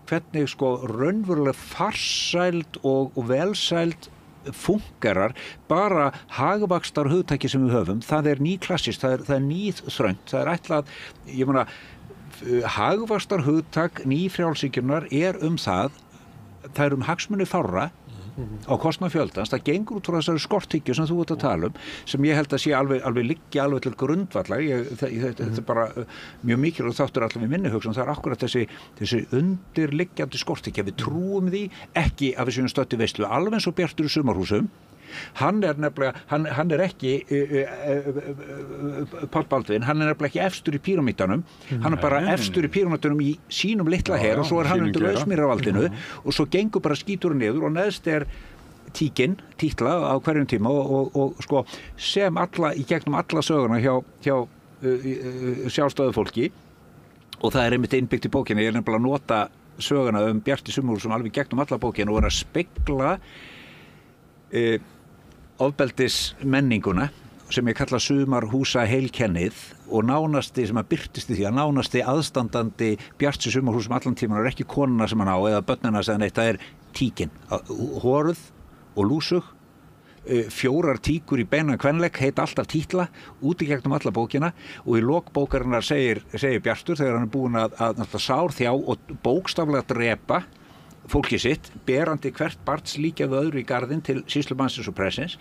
hvernig sko raunverulega farsæld og velsæld fungerar bara hagvaxtar hugtæki sem við höfum það er nýklassist, það er nýþröngt það er ætlað, ég meina hagvaxtar hugtak nýfrjálsíkjurnar er það er hagsmuni fárra á kostnað fjöldans, það gengur út frá þessari skorthyggju sem þú ert að tala sem ég held að sé alveg liggja alveg til grundvallar þetta er bara mjög mikilvægt þáttur allir við minni hugsun, það er akkurat þessi undirliggjandi skorthyggja, við trúum því ekki að við séum stödd í veislu, alveg eins og Bjartur í sumarhúsum hann er nefnilega, hann er ekki Páll Baldvin, hann er nefnilega ekki efstur í píramídanum hann er bara efstur í píramídanum í sínum litla her og svo er hann undir lausmýrarvaldinu og svo gengur bara skíturinn niður og neðst er títla á hverjum tíma og sko sem í gegnum alla söguna hjá sjálfstæðu fólki og það er einmitt innbyggt í bókinni, ég er nefnilega að nota söguna Bjart í sumarhúsum alveg gegnum alla bókina og vera að spegla ofbeldis menninguna sem ég kalla sumarhúsa heilkennið og nánasti sem að birtist í því að nánasti aðstandandi Bjarts í sumarhúsum allan tíman er ekki konuna sem hann á eða börnina sem neitt, það er tíkin horuð og lúsug 4 tíkur í beinan kvenleik heit alltaf títla út í gegnum alla bókina og í lok bókarinnar segir Bjartur þegar hann er búinn að sárþjá og bókstaflega drepa fólkið sitt, berandi hvert barns líka við öðru í garðin til sýslumannsins og pressins,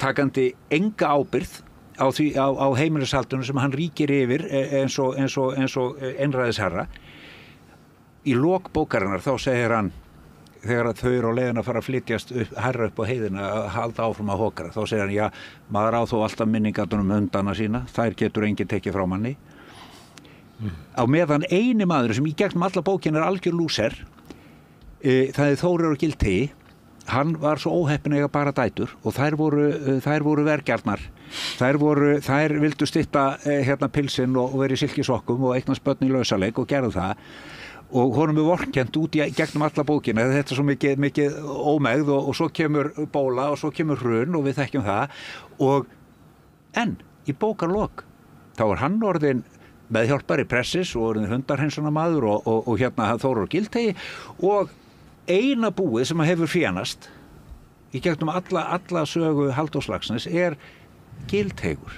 takandi enga ábyrgð á heimilishaldunum sem hann ríkir yfir eins og einræðisherra. Í lok bókarinnar þá segir hann þegar þau eru á leiðin að fara að flytjast hærra upp á heiðina að halda áfram að hokra, þá segir hann, já, maður á þó alltaf minningarnar hundana sína, þær getur enginn tekið frá manni. Á meðan eini maður sem í gegnum alla bókin algjör lúser, það Þórir og Gyltegi, hann var svo óheppin að eiga bara dætur og þær voru vergjarnar. Þær vildu stytta pilsinn og verið í silkisokkum og eignast börn í lausaleik og gerðu það. Og honum vorkennt út í gegnum alla bókina, þetta er svo mikið ómegð og svo kemur bóla og svo kemur hrun og við þekkjum það. En í bókarlok, þá hann orðinn meðhjálpari pressis og orðinn hundarhreinsunarmaður og Þórir og Gyltegi og eina búið sem hefur fjánast í gegnum alla sögu Halldórs Laxness Gyltegur.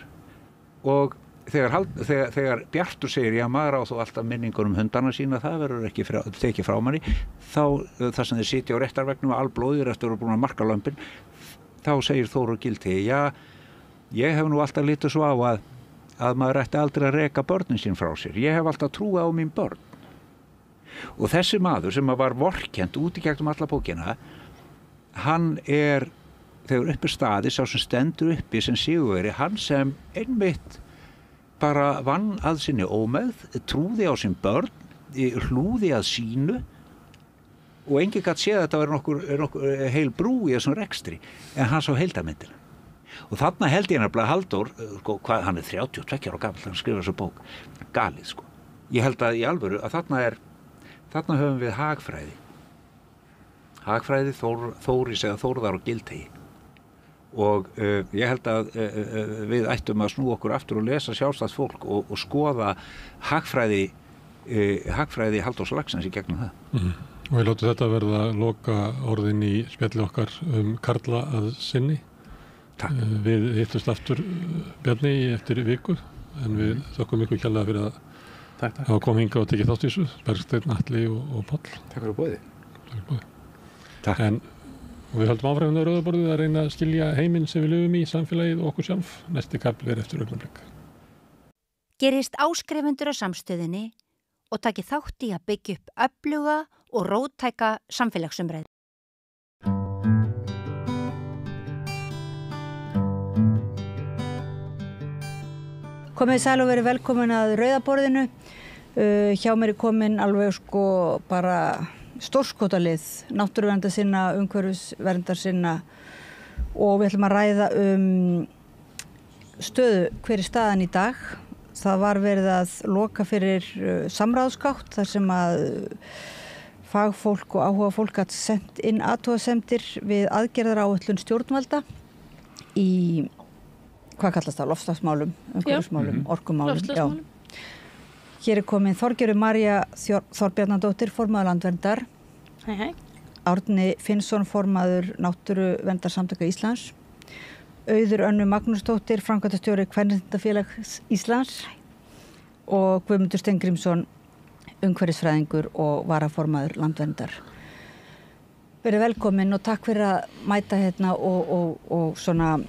Og þegar Bjartur segir, já, maður á þó alltaf minningur hundana sína, það verður ekki tekið frá manni, þá það sem þeir sitja á réttarvegnum alblóðir eftir að vera búin að marka lömpin, þá segir Þórir og Gyltegi, já, ég hef nú alltaf litið svo á að maður ætti aldrei að reka börnin sín frá sér. Ég hef alltaf trúið á mín börn. Og þessi maður sem var vorkennt út í gegnum alla bókina, hann þegar uppi staði, sá sem stendur uppi sem sigurvegari, hann sem einmitt bara vann að sinni ómegð, trúði á sín börn, hlúði að sínu og enginn gat séð að þetta var nokkur heil brú í þessum rekstri, en hann sá heildarmyndina. Og þarna held ég nefnilega Halldór, hann 32 ára gamall, hann skrifar þessu bók, galið sko. Ég held að í alvöru að þarna höfum við hagfræði. Hagfræði Þóris eða Þórðar og Gyltegi. Og ég held að við ættum að snúa okkur aftur og lesa sjálfstætt fólk og skoða hagfræði Halldórs Laxness í gegnum það. Og ég láti þetta verða loka orðin í spjalli okkar Karla að sinni. Takk. Við hittumst aftur Bjarni eftir viku, en við þökkum ykkur kærlega fyrir að hafa komið hingað og tekið þátt í þessu, Bergsteinn, Atli og Páll. Takk fyrir boðið. Takk fyrir boðið. Takk. Og við höldum áfram á rauðaborðið að reyna að skilja heiminn sem við lifum í, samfélagið og okkur sjálf. Næsti kafli eftir augnablik. Gerist áskrifendur á Samstöðinni og takið þátt í að byggja upp öfluga og róttæka samfélagsumræðu. Komið sæl og verið velkomin að rauðaborðinu. Hjá mér komin alveg bara stórskotalið náttúruverndarsinna, umhverfisverndarsinna og við ætlum að ræða stöðu hver staðan í dag. Það var verið að loka fyrir samráðsgátt þar sem að fagfólk og áhuga fólk gat sent inn athugasemdir við aðgerðaráætlun stjórnvalda í hvað kallast það? Loftslagsmálum, umhverfismálum, orkumálum. Loftslagsmálum. Hér komin Þorgerður María Þorbjarnardóttir, formaður Landverndar. Hei, hei. Árni Finnsson, formaður Náttúruverndarsamtaka Íslands. Auður Önnu Magnúsdóttir, framkvæmdastjóri Kvenréttindafélags Íslands. Og Guðmundur Steingrímsson, umhverfisfræðingur og varaformaður Landverndar. Verið velkomin og takk fyrir að mæta hérna og svona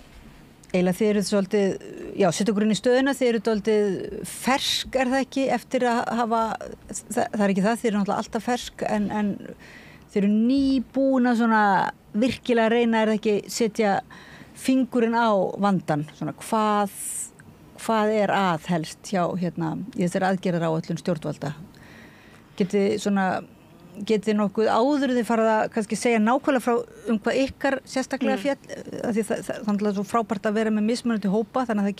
eiginlega þið eruð svolítið, já, setja okkur inn í stöðuna, þið eruð svolítið fersk, það ekki, eftir að hafa, það ekki það, þið eru náttúrulega alltaf fersk, en þið eru nýbúin að svona virkilega reyna, það ekki, setja fingurinn á vandan, svona hvað að helst hjá, í þessari aðgerðaráætlun stjórnvalda. Getið nokkuð áður þið farið að kannski segja nákvæmlega frá hvað ykkar sérstaklega fjall, því það er svo frábært að vera með mismunandi hópa, þannig að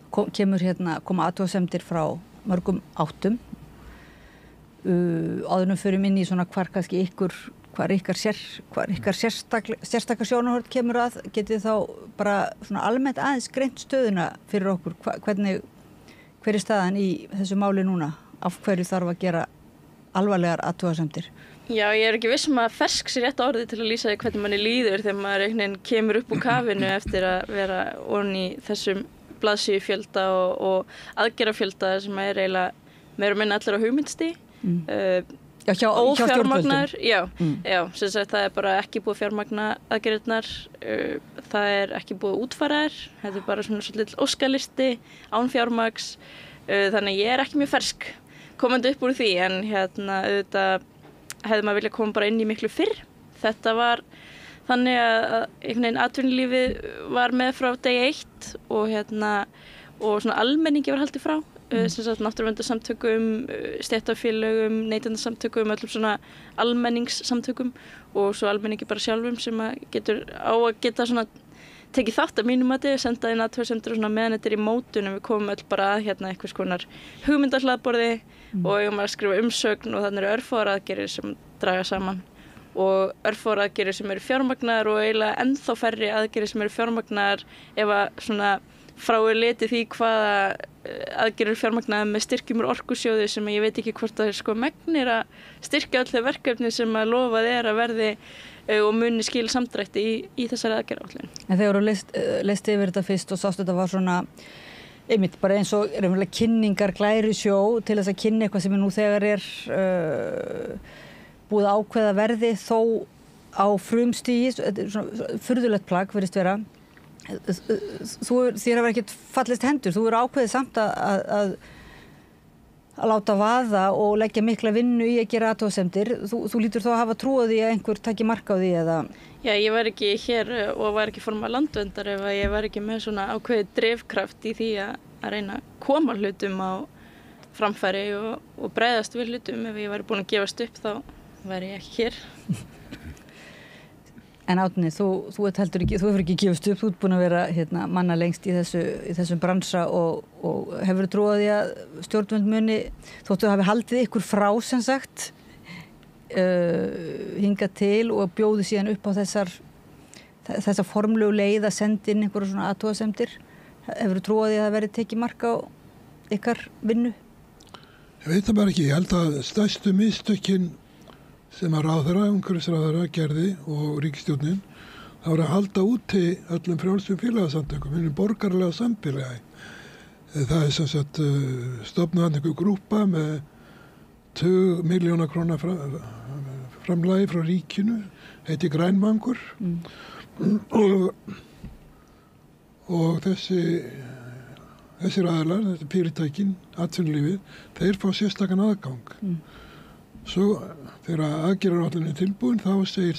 það koma athugasemdir frá mörgum áttum. Áðurnum förum inn í svona hvar ykkar sérstaklega sjónarhorn kemur að, getið þá bara svona almennt aðeins greint stöðuna fyrir okkur, hver er staðan í þessu máli núna, af hverju þarf að gera alvarlegar athugasemdir? Já, ég er ekki viss að fersk sé rétt orðið til að lýsa því hvernig manni líður þegar maður einhvern veginn kemur upp úr kafinu eftir að vera ofan í þessum blaðsíðufjölda og aðgerðafjölda sem er eiginlega meira og minna allir á hugmyndstigi. Hjá ófjármagnar, já, sem sagt það er bara ekki búið að fjármagna aðgerðirnar, það er ekki búið að útfæra þær, þetta er bara svona svolítið óskalisti án fjármagns, þannig ég er ekki mjög fersk komandi upp úr því, en auðvitað hefði maður viljað koma bara inn í miklu fyrr. Þetta var þannig að einhvern veginn atvinnulífið var með frá degi 1 og svona almenningi var haldið frá. Sem sagt náttúruverndarsamtökum, stéttarfélögum, neytendasamtökum, öllum svona almenningssamtökum og svo almenningi bara sjálfum sem að geta svona tekið þátt að mínum mati, senda inn athugasemdir og svona meðan þetta í mótunum. Við komum öll bara að einhvers konar hugmyndahlaðborði og eigum að skrifa umsögn og þannig eru örfáar aðgerðir sem draga saman og örfáar aðgerðir sem eru fjármagnaðar og eiginlega ennþá færri aðgerðir sem eru fjármagnaðar ef að svona frá litið því hvaða aðgerðir fjármagnaðar með styrkjum úr orkusjóði sem ég veit ekki hvort það er megnir að styrkja öll þau verkefni sem að lofað að verði og muni skil samdrætti í þessari aðgerðaáætlun. En þegar þú leist yfir þetta fyrst og sást þetta var svona einmitt bara eins og kynningar glæri sjó til þess að kynna eitthvað sem nú þegar búið að ákveða verði þó á frumstigi, þetta svona furðulegt plagg virðist vera. Þér hafa ekkert fallist hendur, þú eru ákveðið samt að láta vaða og leggja mikla vinnu í að gera athugasemdir. Þú lítur þá að hafa trú á því að einhver taki mark á því eða? Já, ég var ekki hér og var ekki formað landverndar ef ég var ekki með svona ákveðið drifkraft í því að reyna að koma hlutum á framfæri og bregðast við hlutum. Ef ég væri búin að gefast upp þá væri ég ekki hér. En Árni, þú hefur ekki gefist upp, þú ert búin að vera manna lengst í þessum bransa og hefur trú á því að stjórnvöld muni, þóttu hafi haldið ykkur frá sem sagt, hingað til og bjóði síðan upp á þessar formlegu leið að senda inn einhverja svona athugasemdir. Hefur trú á því að það verið tekið mark á ykkar vinnu? Ég veit það bara ekki, ég held að stærstu mistökin sem að umhverfisráðherra gerði og ríkisstjórnin, það var að halda úti öllum frjálsum félagasamtökum, hinu borgarlega samfélagi. Það sem sagt stofnaði einhver grúpa með 2 milljóna króna framlagi frá ríkinu, heiti Grænvangur og þessir aðilar, þetta fyrirtækin, atvinnulífið, þeir fá sérstakan aðgang. Svo þegar aðgerðaráætlunin er tilbúin þá segja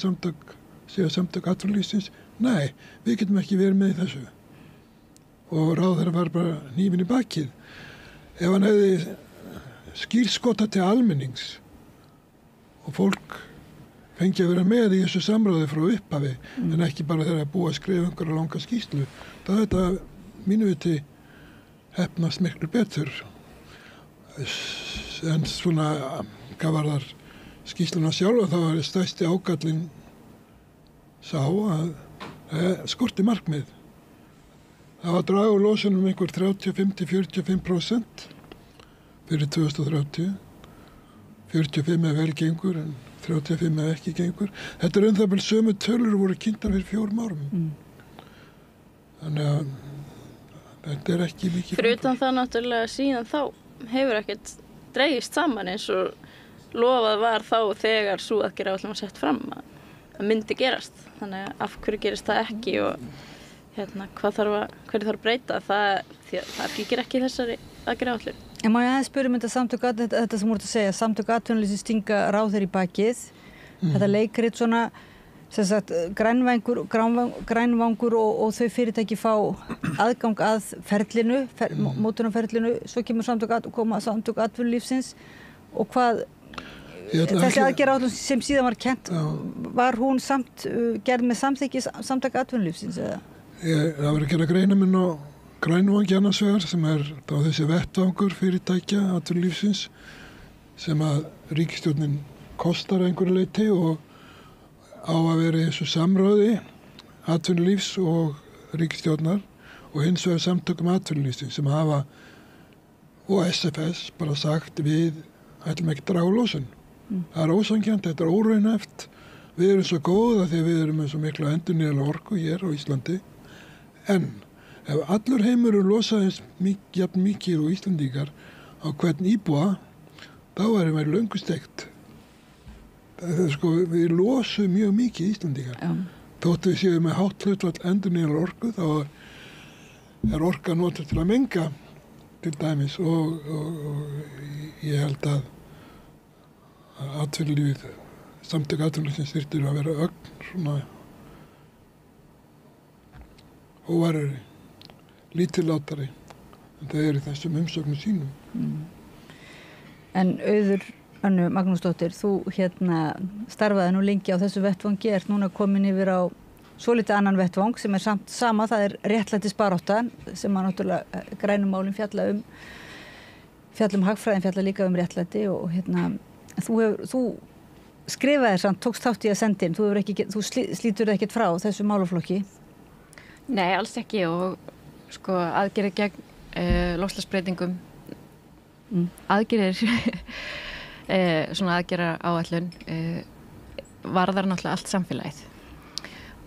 samtök atvinnulífsins, nei, við getum ekki verið með í þessu. Og ráðherra var bara hnífinn í bakið. Ef hann hefði skírskotað til almennings og fólk fengi að vera með í þessu samráði frá upphafi en ekki bara þegar að búa að skrifa einhverja langa skýrslu, þá þetta mínu viti heppnast miklu betur. En svona hvað var þar skýrsluna sjálfa, þá var stærsti ágallinn sá að skorti markmið. Það var draga úr losunum einhver 35–45% fyrir 2030. 45 vel gengur en 35 ekki gengur. Þetta það vel sömu tölur voru kynntar fyrir 4 árum. Þannig að þetta ekki mikið. Fyrir utan það náttúrulega síðan þá hefur ekkert dregist saman eins og lofað var þá þegar sú aðgerðaáætlun var sett fram að myndi gerast. Þannig að af hverju gerist það ekki og hverju þarf að breyta, það fylgir ekki þessari aðgerðaáætlun. En má ég aðeins spyrja þetta sem voru að segja, samtök atvinnulífsins stinga ráðherra í bakið. Þetta leikrit svona, sem sagt, grænvangur og þau fyrirtæki fá aðgang að ferlinu, mótunarferlinu, svo kemur samtök atvinnulífsins og hvað þessi aðgerðaáætlun sem síðan var kennt, var hún samt gerð með samþykki samtök atvinnulífsins eða? Það var að gera greinarmun á grænvangi annars vegar sem þá þessi vettvangur fyrirtækja atvinnulífsins sem að ríkisstjórnin kostar einhverju leyti og á að vera í þessu samráði atvinnulífs og ríkisstjórnar og hins vegar samtökum atvinnulífsins sem hafa og SFS bara sagt við ætlum ekki að draga úr losun. Það ósanngjarnt, þetta óraunhæft. Við erum svo góð að því við erum með svo mikla endurnýjanlega orku hér á Íslandi. En ef allur heimurinn losaði jafn mikið og Íslandingar á hvern íbúa, þá erum við löngu steikt. Við losum mjög mikið Íslandingar. Þótt við séum með hátt hlutfall endurnýjanlega orku, þá orka notuð til að menga til dæmis og ég held að atvinnulífið samtök atvinnulífsins þyrftu að vera ögn svona óvarari, lítillátari en það í þessum umsögnum sínum. En Auður Önnu Magnúsdóttir, þú starfaði nú lengi á þessu vettvangi, ert núna komin yfir á svolítið annan vettvang sem samt sama, það réttlætisbarátta sem að náttúrulega grænum málum fjalla um hagfræðin, fjalla líka um réttlæti og þú skrifaðir samt, tókst þátt í að senda inn, þú slítur þig ekkert frá þessu málaflokki? Nei, alls ekki og sko aðgerðir gegn loftslagsbreytingum, aðgerðir svona aðgerðar áætlun varðar náttúrulega allt samfélagið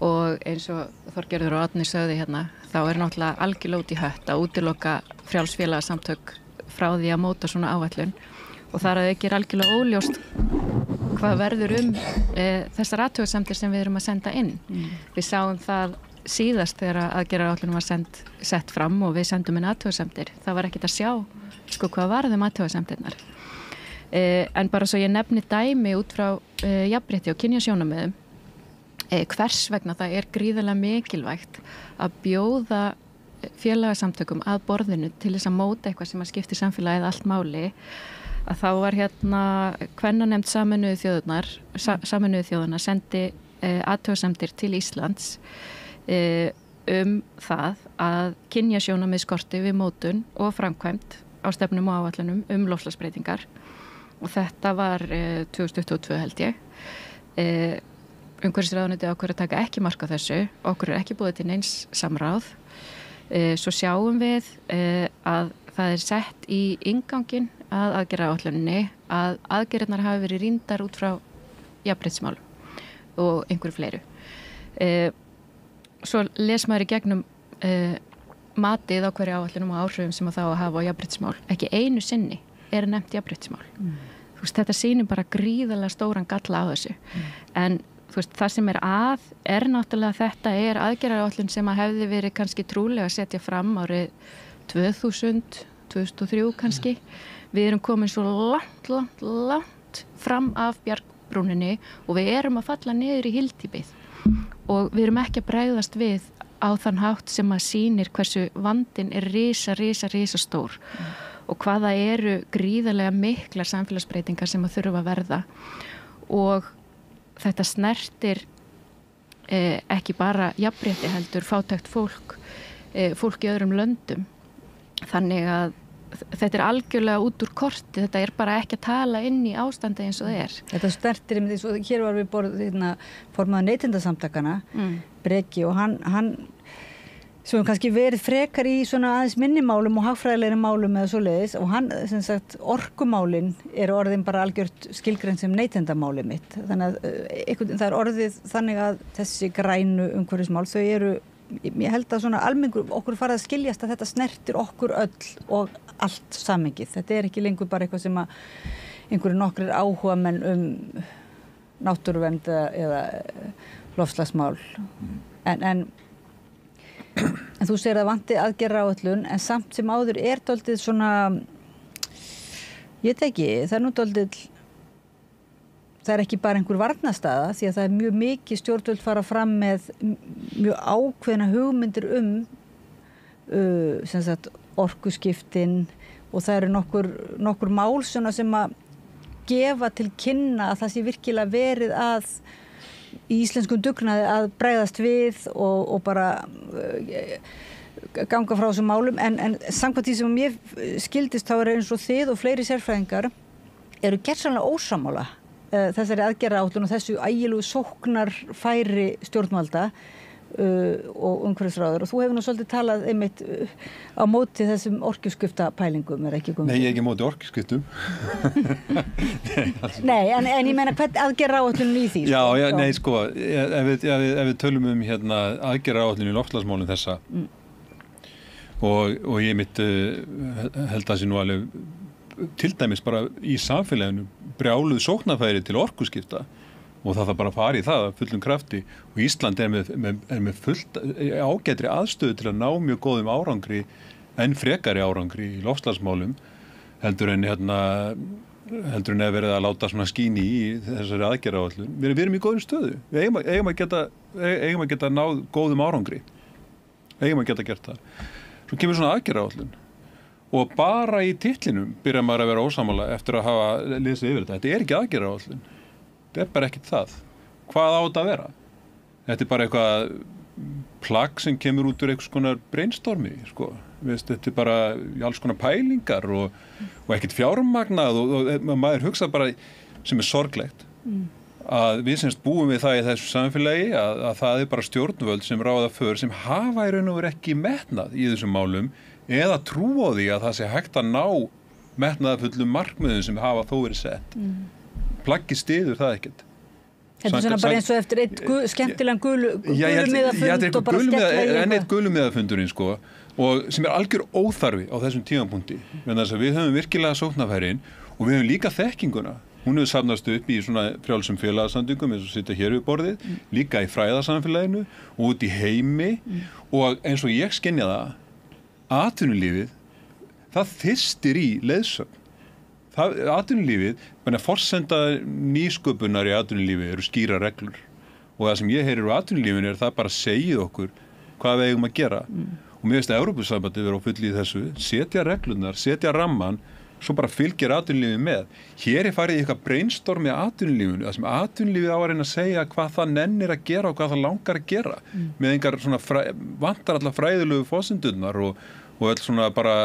og eins og Þorgerður og Árni sögðu þá náttúrulega algjörlega út í hött að útiloka frjálsfélagasamtök frá því að móta svona áætlun og þar að auki algjörlega óljóst hvað verður þessar athugasemdir sem við erum að senda inn. Við sáum það síðast þegar aðgerðaráætlun var sett fram og við sendum inn athugasemdir. Það var ekkert að sjá hvað varðum athugasemdirnar. En bara svo ég nefni dæmi út frá jafnrétti og kynjasjónarmiðum, hvers vegna það gríðarlega mikilvægt að bjóða félagasamtökum að borðinu til þess að móta eitthvað sem að skipti samfélagið allt máli, að þá var kvennanefnd Sameinuðu þjóðanna sendi athugasemdir til Íslands það að kynjasjónarmið skorti við mótun og framkvæmd á stefnum og áætlunum loftslagsbreytingar og þetta var 2022 held ég. Umhverfisráðuneytið ákveður að taka ekki mark á þessu, okkur ekki búið til neins samráð. Svo sjáum við að það sett í innganginn að aðgerðaáætluninni að aðgerðirnar hafi verið rýndar út frá jafnréttismálum og einhverju fleiru. Svo les maður í gegnum matið á hverju áætlunum og áhrifum sem að það að hafa á jafnréttismál. Ekki einu sinni nefnt jafnréttismál. Þetta sýnir bara gríðarlega stóran galla á þessu. En það sem náttúrulega þetta aðgerðaráætlun sem að hefði verið kannski trúlega að setja fram árið 2000, 2003 kannski. Við erum komin svo langt fram af bjargbrúninni og við erum að falla niður í hyldýpið og við erum ekki að bregðast við á þann hátt sem að sýnir hversu vandinn risa stór og hvaða eru gríðarlega miklar samfélagsbreytingar sem að þurfa að verða og þetta snertir ekki bara jafnrétti heldur fátækt fólk í öðrum löndum. Þannig að þetta algjörlega út úr korti, þetta bara ekki að tala inn í ástandi eins og það Þetta snertir, hér var við formaður neytendasamtakana, Breki og hann sem kannski verið frekar í svona aðeins minnimálum og hagfræðilegri málum eða svoleiðis og hann, sem sagt, orkumálin orðin bara algjört skilgreint sem neytendamáli mitt. Þannig að það orðið þannig að þessi grænu umhverfismál, þau ég held að svona almenningur okkur farið að skiljast að þetta snertir okkur öll og allt samhengið. Þetta ekki lengur bara eitthvað sem að einhverju nokkrir áhugamenn náttúruvernd eða loftslagsmál. En þú segir að vanti aðgerðaráætlun en samt sem áður dálítið svona ég teki, það nú dálítið það ekki bara einhver varnarstaða því að það mjög mikið stjórnvöld fara fram með mjög ákveðna hugmyndir sem sagt orkuskiptin og það eru nokkur mál sem að gefa til kynna að það sé virkilega verið að í íslenskum dugnaði að bregðast við og bara ganga frá þessum málum en samkvæmt því sem ég skildist þá eins og þið og fleiri sérfræðingar eru gersamlega ósammála þessari aðgerðaráætlun og þessu ægilegu sóknarfæri stjórnvalda og umhverfisráður og þú hefur nú svolítið talað einmitt á móti þessum orkuskiptapælingum ekki komið? Nei, ég ekki móti orkuskiptum Nei, en ég meina hvern aðgerðaráætlun í því? Já, nei, sko ef við tölum aðgerðaráætlun í loftslagsmálum þessa og ég mitt held að sé nú alveg til dæmis bara í samfélaginu brjáluð sóknarfæri til orkuskipta og það bara að fara í það fullum krafti og Ísland með fullt ágætri aðstöðu til að ná mjög góðum árangri en frekari árangri í loftslagsmálum heldur en heldur en að verið að láta svona skíni í þessari aðgerðaáætlun. Við erum í góðum stöðu. Við eigum að geta náð góðum árangri. Eigum að geta gert það. Svo kemur svona aðgerðaáætlun og bara í titlinum byrjar maður að vera ósammála eftir að hafa lesið yfir þetta. Þetta er ekki aðgerðaáætlun. Þetta er bara ekkert það. Hvað á þetta að vera? Þetta er bara eitthvað plagg sem kemur út úr einhvers konar brainstormi, sko. Þetta er bara alls konar pælingar og ekkert fjármagnað og maður hugsa bara sem er sorglegt að við semst búum við það í þessu samfélagi að það er bara stjórnvöld sem ráða för sem hafa í raun og veru ekki metnað í þessum málum eða trú á því að það sé hægt að ná metnaðarfullum markmiðum sem hafa þó verið sett. Plaggi styður það ekkert. Þetta er svona bara eins og eftir eitt skemmtilegan gulumiðafund og bara skemmtilega enn eitt gulumiðafundurinn, sko, og sem er algjör óþarfi á þessum tímapunkti. Við höfum virkilega sóknarfærin og við höfum líka þekkinguna. Hún hefur safnast upp í svona frjálsum félagasamtökum eins og sitja hér við borðið, líka í fræðasamfélaginu og út í heimi og eins og ég skynja það, atvinnulífið, það þyrstir í leiðsögn. Atvinnulífið, forsenda nýsköpunar í atvinnulífi eru skýra reglur og það sem ég heyrir úr atvinnulífinu er það bara að segja okkur hvað við eigum að gera og mér finnst að Evrópusambandið vera á fullu í þessu, setja reglunar, setja ramman, svo bara fylgir atvinnulífið með. Hér er farið í eitthvað brainstorm í atvinnulífinu, það sem atvinnulífið á að reyna að segja hvað það nennir að gera og hvað það langar að gera með einhver svona vantar allar fræðilegu forsendurnar og öll svona bara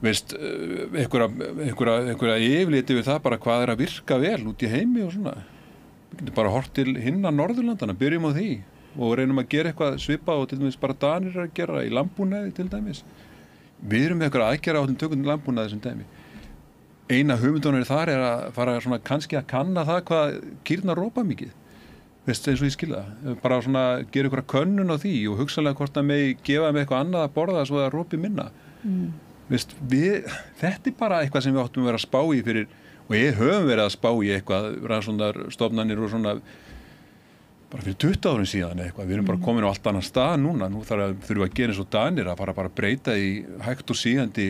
veist, einhverja yfirliti við það bara hvað er að virka vel út í heimi og svona. Við getum bara hort til hinna Norðurlandana, byrjum á því og reynum að gera eitthvað svipað og til dæmis bara Danir að gera í landbúnaði til dæmis. Við erum með einhverja aðgerða tökum landbúnaði sem dæmi. Eina hugmyndunum þar er að fara svona kannski að kanna það hvað kýrnar rópa mikið. Veist, eins og ég skilja það. Bara svona gera einhverja könnun á því og hugsanlega hvort að megi gefa með eitthvað annað að borða svo það rópi minna. Veist, þetta er bara eitthvað sem við áttum að vera að spá í fyrir, og ég höfum verið að spá í eitthvað rannsóknarstofnanir og svona bara fyrir 20 árum síðan eitthvað, við erum bara komin á allt annan stað núna, nú þurfum við að gera eins og Danir að bara breyta í hægt og sígandi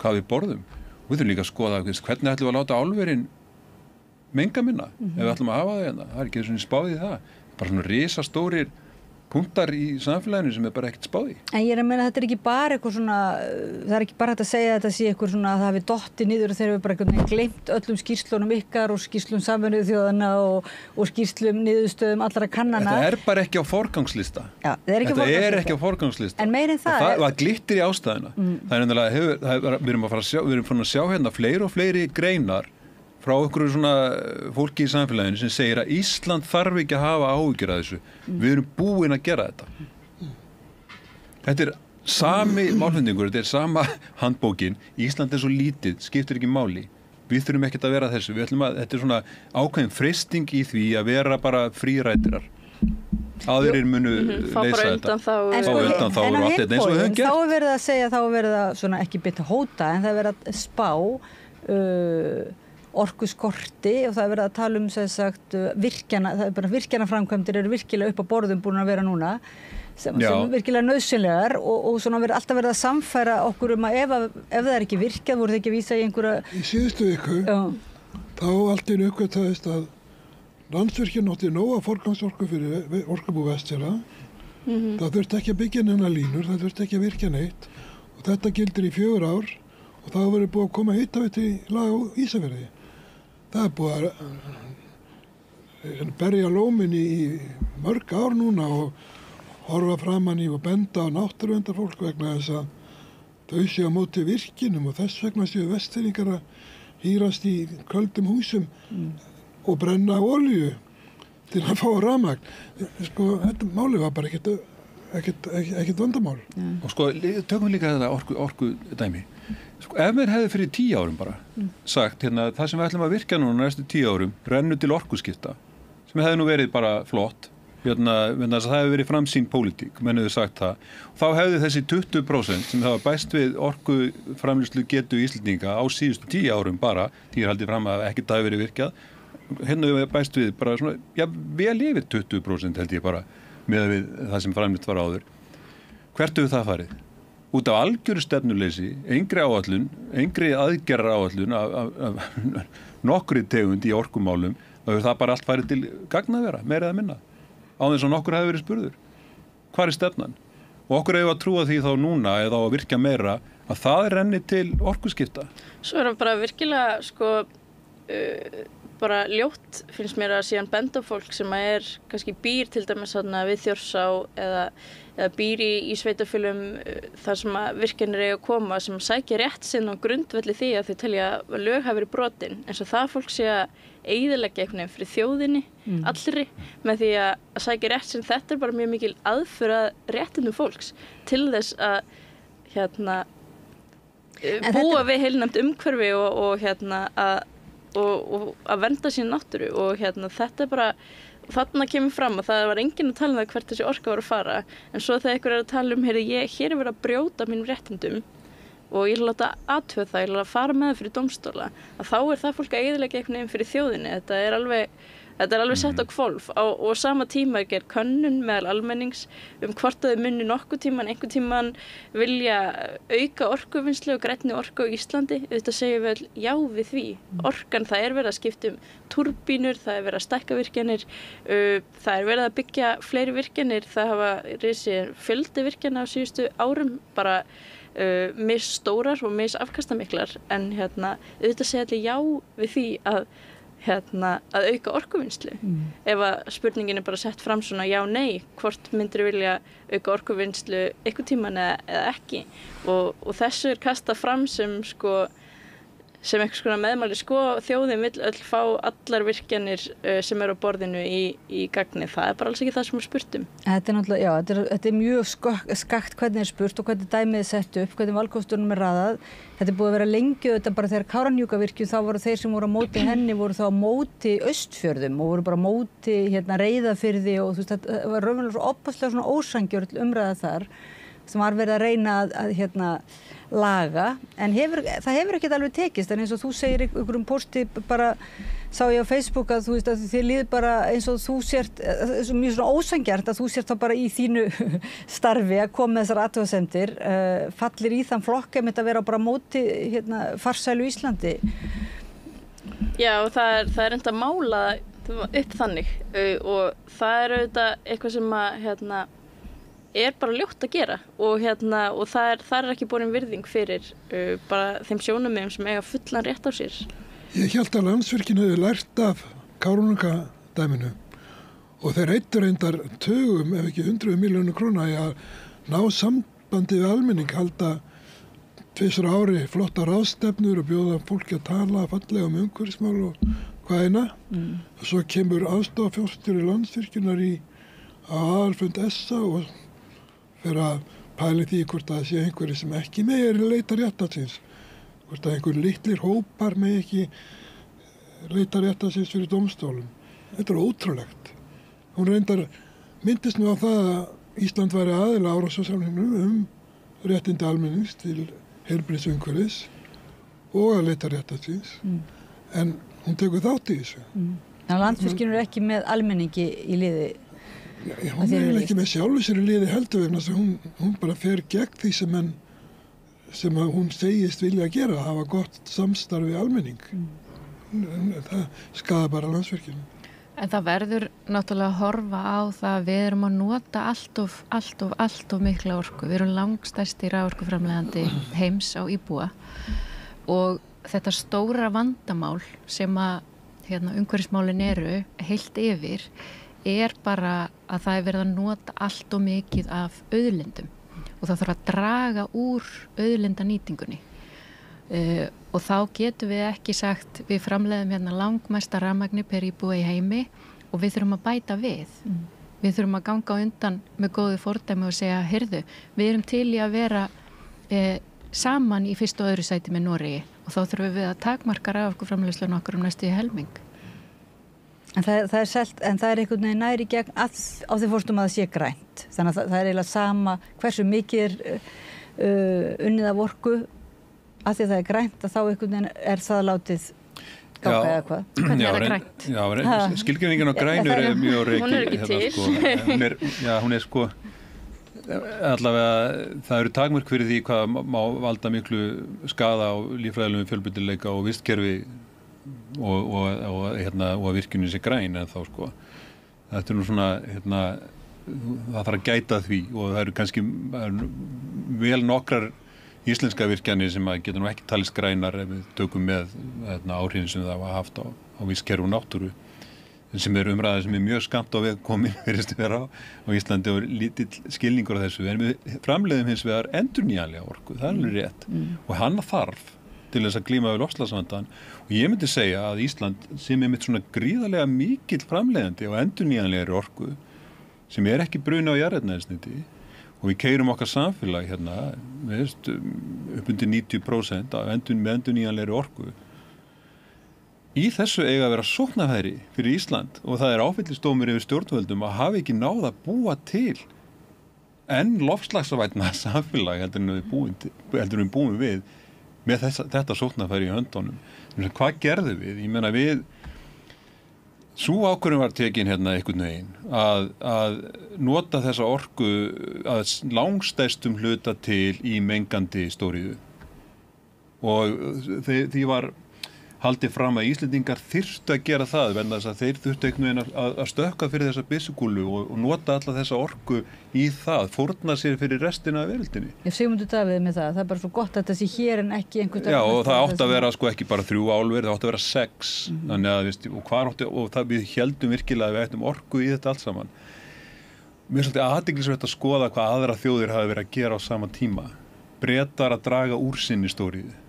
hvað við borðum og við þurfum líka að skoða hvernig ætlum við að láta álverin menga minna ef við ætlum að hafa það hérna, það er ekki svona spáð í það, bara svona risastórir punktar í samfélaginu sem er bara ekkert spáð í. En ég er að meina að þetta er ekki bara eitthvað svona, það er ekki bara hægt að segja að þetta sé eitthvað svona að það hafi dottið niður þegar við bara eitthvað gleymt öllum skýrslunum ykkar og skýrslum Sameinuðu þjóðanna og skýrslum niðurstöðum allra kannana. Þetta er bara ekki á forgangslista. Já, þetta er ekki á forgangslista. En meir en það það glittir í ástæðuna. Það er nefnilega, við erum að sjá hérna fleiri og fleiri greinar frá okkur svona fólki í samfélaginu sem segir að Ísland þarf ekki að hafa áhyggjur af þessu. Við erum búin að gera þetta. Þetta er sami málflutningur, þetta er sama handbókin. Ísland er svo lítið, skiptir ekki máli. Við þurfum ekkert að vera þessu. Þetta er svona ákveðin freisting í því að vera bara frírætirar. Aðrir munu leysa þetta. Fá undan þá og allt þetta eins og við höfum gert. Þá er verið að segja, þá er verið að svona ekki beint að hóta, en það er verið að spá orkuskorti og það er verið að tala sem sagt virkjana, það er bara virkjanaframkvæmdir eru virkilega upp á borðum búin að vera núna sem virkilega nauðsynlegar og svona alltaf verið að samfæra okkur að ef það er ekki virkjað voru þið ekki að vísa í einhverja. Í síðustu viku þá allt í uppgötvaðist að Landsvirkjun átti nóga forgangsorku fyrir Orkubú Vestfjarða. Það þurfti ekki að byggja neina línur, það þurfti ekki að virkja neitt og þetta gildir í 4 ár og þá verið búið að koma hitaveita í lag á Ísafirði. Það er búið að berja lómin í mörg ár núna og horfa framan í og benda á náttúruverndarfólk vegna þess að þau séu á móti virkinum og þess vegna séu Vestfirðingar að hírast í köldum húsum og brenna olíu til að fá rafmagn. Sko, þetta máli var bara ekkert vandamál. Og sko, tökum við líka þetta orku dæmi. Sko, ef mér hefði fyrir 10 árum bara sagt hérna, það sem við ætlum að virkja núna næstu 10 árum rennu til orkuskipta sem hefði nú verið bara flott hérna, það hefði verið framsýn pólitík menn hefði sagt það og þá hefði þessi 20% sem hafa bæst við orkuframleiðslu getu Íslendinga á síðustu 10 árum bara, því er haldið fram að ekkert hafi verið virkjað hérna hefði bæst við bara svona, já, vel yfir 20% held ég bara með við það sem framleitt var áður. Hvert hefur það farið? út af algjöru stefnuleysi, engri áætlun, engri aðgerra áætlun af nokkri tegund í orkumálum, þá hefur það bara allt farið til gagna vera, meira eða minna, á þess að nokkur hefur verið spurður. Hvar er stefnan? Og okkur hefur að trúa því þá núna eða á að virkja meira að það renni til orkuskipta. Svo er það bara virkilega sko bara ljótt finnst mér að síðan benda fólk sem er kannski býr til dæmis við Þjórsá eða býr í sveitarfélögum þar sem að virkjanir eiga að koma sem sækja rétt sinn á grundvelli því að þau telja að lög hafi verið brotin eins og það fólk sé að eyðileggja einhvern veginn fyrir þjóðinni allri með því að sækja rétt sinn. Þetta er bara mjög mikil aðför að réttindum fólks til þess að búa við heilnæmt umhverfi og að vernda sín náttúru og þetta er bara þarna kemur fram að það var enginn að tala um það hvert þessi orka var að fara en svo þegar einhver er að tala um hér er verið að brjóta mínum réttindum og ég vil láta athuga það, ég vil að fara með það fyrir dómstóla að þá er það fólk að eyðileggja einhvern veginn fyrir þjóðinni. Þetta er alveg sett á hvolf og sama tíma er gerð könnun meðal almennings hvort að þau muni einhvern tíman vilja auka orkuvinnslu og grænni orku á Íslandi. Þetta segjum við já við því. Orkan, það er verið að skipta túrbínur, það er verið að stækka virkjanir, það er verið að byggja fleiri virkjanir, það hafa risið fjöldi virkjana á síðustu árum bara misstórar og missafkastamiklar en auðvitað segja allir já við því að auka orkuvinnslu. Ef að spurningin er bara sett fram svona já, nei, hvort myndir vilja auka orkuvinnslu einhvern tíman eða ekki og þessu er kastað fram sem sem einhvers konar meðmæli þjóðin vill öll fá allar virkjanir sem eru á borðinu í gagni. Það er bara alls ekki það sem er spurt um. Þetta er náttúrulega, já, þetta er mjög skakt hvernig er spurt og hvernig dæmið er sett upp, hvernig valkostunum er raðað. Þetta er búið að vera lengi þetta bara þegar Kárahnjúkavirkjun þá voru þeir sem voru á móti henni voru þá á móti Austfjörðum og voru bara á móti Reyðarfirði og þú veist þetta var raunverulega svo opaslega svona ósangjörn umræða þar sem var verið að reyna að laga en það hefur ekkert alveg tekist en eins og þú segir einhverjum posti bara sá ég á Facebook að þú veist að þið líður bara eins og þú sért mjög svona ósangjart að þú sért þá bara í þínu starfi að koma með þessar athugasemdir fallir í þann flokk að vera bara móti farsælu Íslandi. Já og það er enda mála upp þannig og það er auðvitað eitthvað sem að er bara ljótt að gera og það er ekki borin virðing fyrir bara þeim sjónarmiðum sem eiga fullan rétt á sér. Ég hélt að Landsvirkjun hefði lært af Kárahnjúkadæminu og þeir eittu reyndar tugum ef ekki 100 milljónir króna í að ná sambandi við almenning, halda 2 ári flotta ráðstefnur og bjóða fólki að tala fallega umhverfismál og hvaðina og svo kemur aðstofafjárstjóri Landsvirkjunar á aðalfund SA og fyrir að pæli því hvort það sé einhverju sem ekki megir leita réttarsins, hvort að einhver litlir hópar með ekki leita réttarsins fyrir dómstólum. Þetta er ótrúlegt. Hún reyndar myndist nú á það að Ísland væri aðila Árósasamningnum réttindi almennings til heilbrigðisumhverfis og að leita réttarsins en hún tekur þátt í þessu. Landsvirkjun er ekki með almenningi í liði. Hún er ekki með sjálfu sér í liði heldur vegna þess að hún bara fer gegn því sem hún segist vilja að gera, hafa gott samstarf við almenning. Það skaða bara Landsvirkjun. En það verður náttúrulega að horfa á það að við erum að nota allt of mikla orku. Við erum langstærsti raforkuframleiðandi heims á íbúa og þetta stóra vandamál sem að umhverfismálin eru heilt yfir er bara að það er verið að nota allt of mikið af auðlindum og það þarf að draga úr auðlindanýtingunni og þá getum við ekki sagt við framleiðum langmesta rafmagni per íbúa í heimi og við þurfum að bæta við. Við þurfum að ganga á undan með góðu fordæmi og segja, heyrðu, við erum til í að vera saman í fyrsta og öðru sæti með Noregi og þá þurfum við að takmarka raforkuframleiðsluna okkar næstu í helming. En það er selt, en það er einhvern veginn næri gegn á því fórstum að það sé grænt. Þannig að það er eiginlega sama hversu mikið unnið af orku að því að það er grænt að þá einhvern veginn er það látið ganga eða hvað. Hvernig er það grænt? Já, skilgreiningin á grænur er mjög reiki. Hún er ekki til. Hún er allavega það eru takmörk fyrir því hvað má valda miklu skaða á líffræðilegum fjölbreytileika og vistkerfi og virkjunin sé græn en þá sko þetta nú svona það þarf að gæta því og það eru kannski vel nokkrar íslenska virkjanir sem að geta nú ekki talist grænar ef við tökum með áhrifin sem það hafa haft á vistkerfi og náttúru sem umræða sem mjög skammt á við komin verðist vera á Íslandi og lítill skilningur á þessu en við framleiðum hins vegar endurnýjanlega orku, það er alveg rétt og hann þarf til þess að glíma við loftslagsvandann og ég myndi segja að Ísland sem mitt svona gríðarlega mikill framleiðandi og endurnýjanlegri orku sem ekki bruna á jarðefnaeldsneyti og við keyrum okkar samfélag upp undir 90% af endurnýjanlegri orku. Í þessu eiga að vera sóknarfæri fyrir Ísland og það áfellisdómur yfir stjórnvöldum að hafa ekki náð að búa til enn loftslagsvænna samfélag heldur en við búum við með þetta sóknarfæri í höndunum. Hvað gerðum við? Ég meina sú ákvörðun var tekin einhvern veginn að nota þessa orku að langstærstum hluta til í mengandi stóriðu og því var haldið fram að Íslendingar þyrftu að gera það vegna þess að þeir þurftu einhvern veginn að stökka fyrir þessa byssukúlu og nota alla þessa orku í það, fórna sér fyrir restina af veröldinni. Sigmundur Davíð með það er bara svo gott að þetta sé hér en ekki einhvern Já, og það átti að vera ekki bara 3 álver, það átti að vera 6 þannig að við héldum virkilega að við ættum orku í þetta allt saman. Mér er svolítið athyglisvert að skoða hvað aðra þjóðir hafa verið að gera á sama tíma. Bretar að draga úr sinni stóriðu.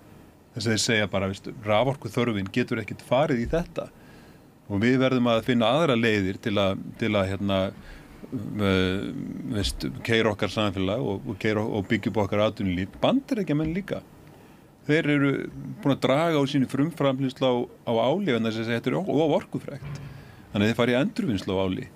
Þess að þeir segja bara, raforku þörfin getur ekkert farið í þetta og við verðum að finna aðra leiðir til að keyra okkar samfélag og byggja upp okkar atvinnulíf. Bandaríkjamenn líka. Þeir eru búin að draga á sínu frumframleiðslu á áli en þess að þetta of orkufrekt. Þannig að þeir fara í endurvinnslu á áli.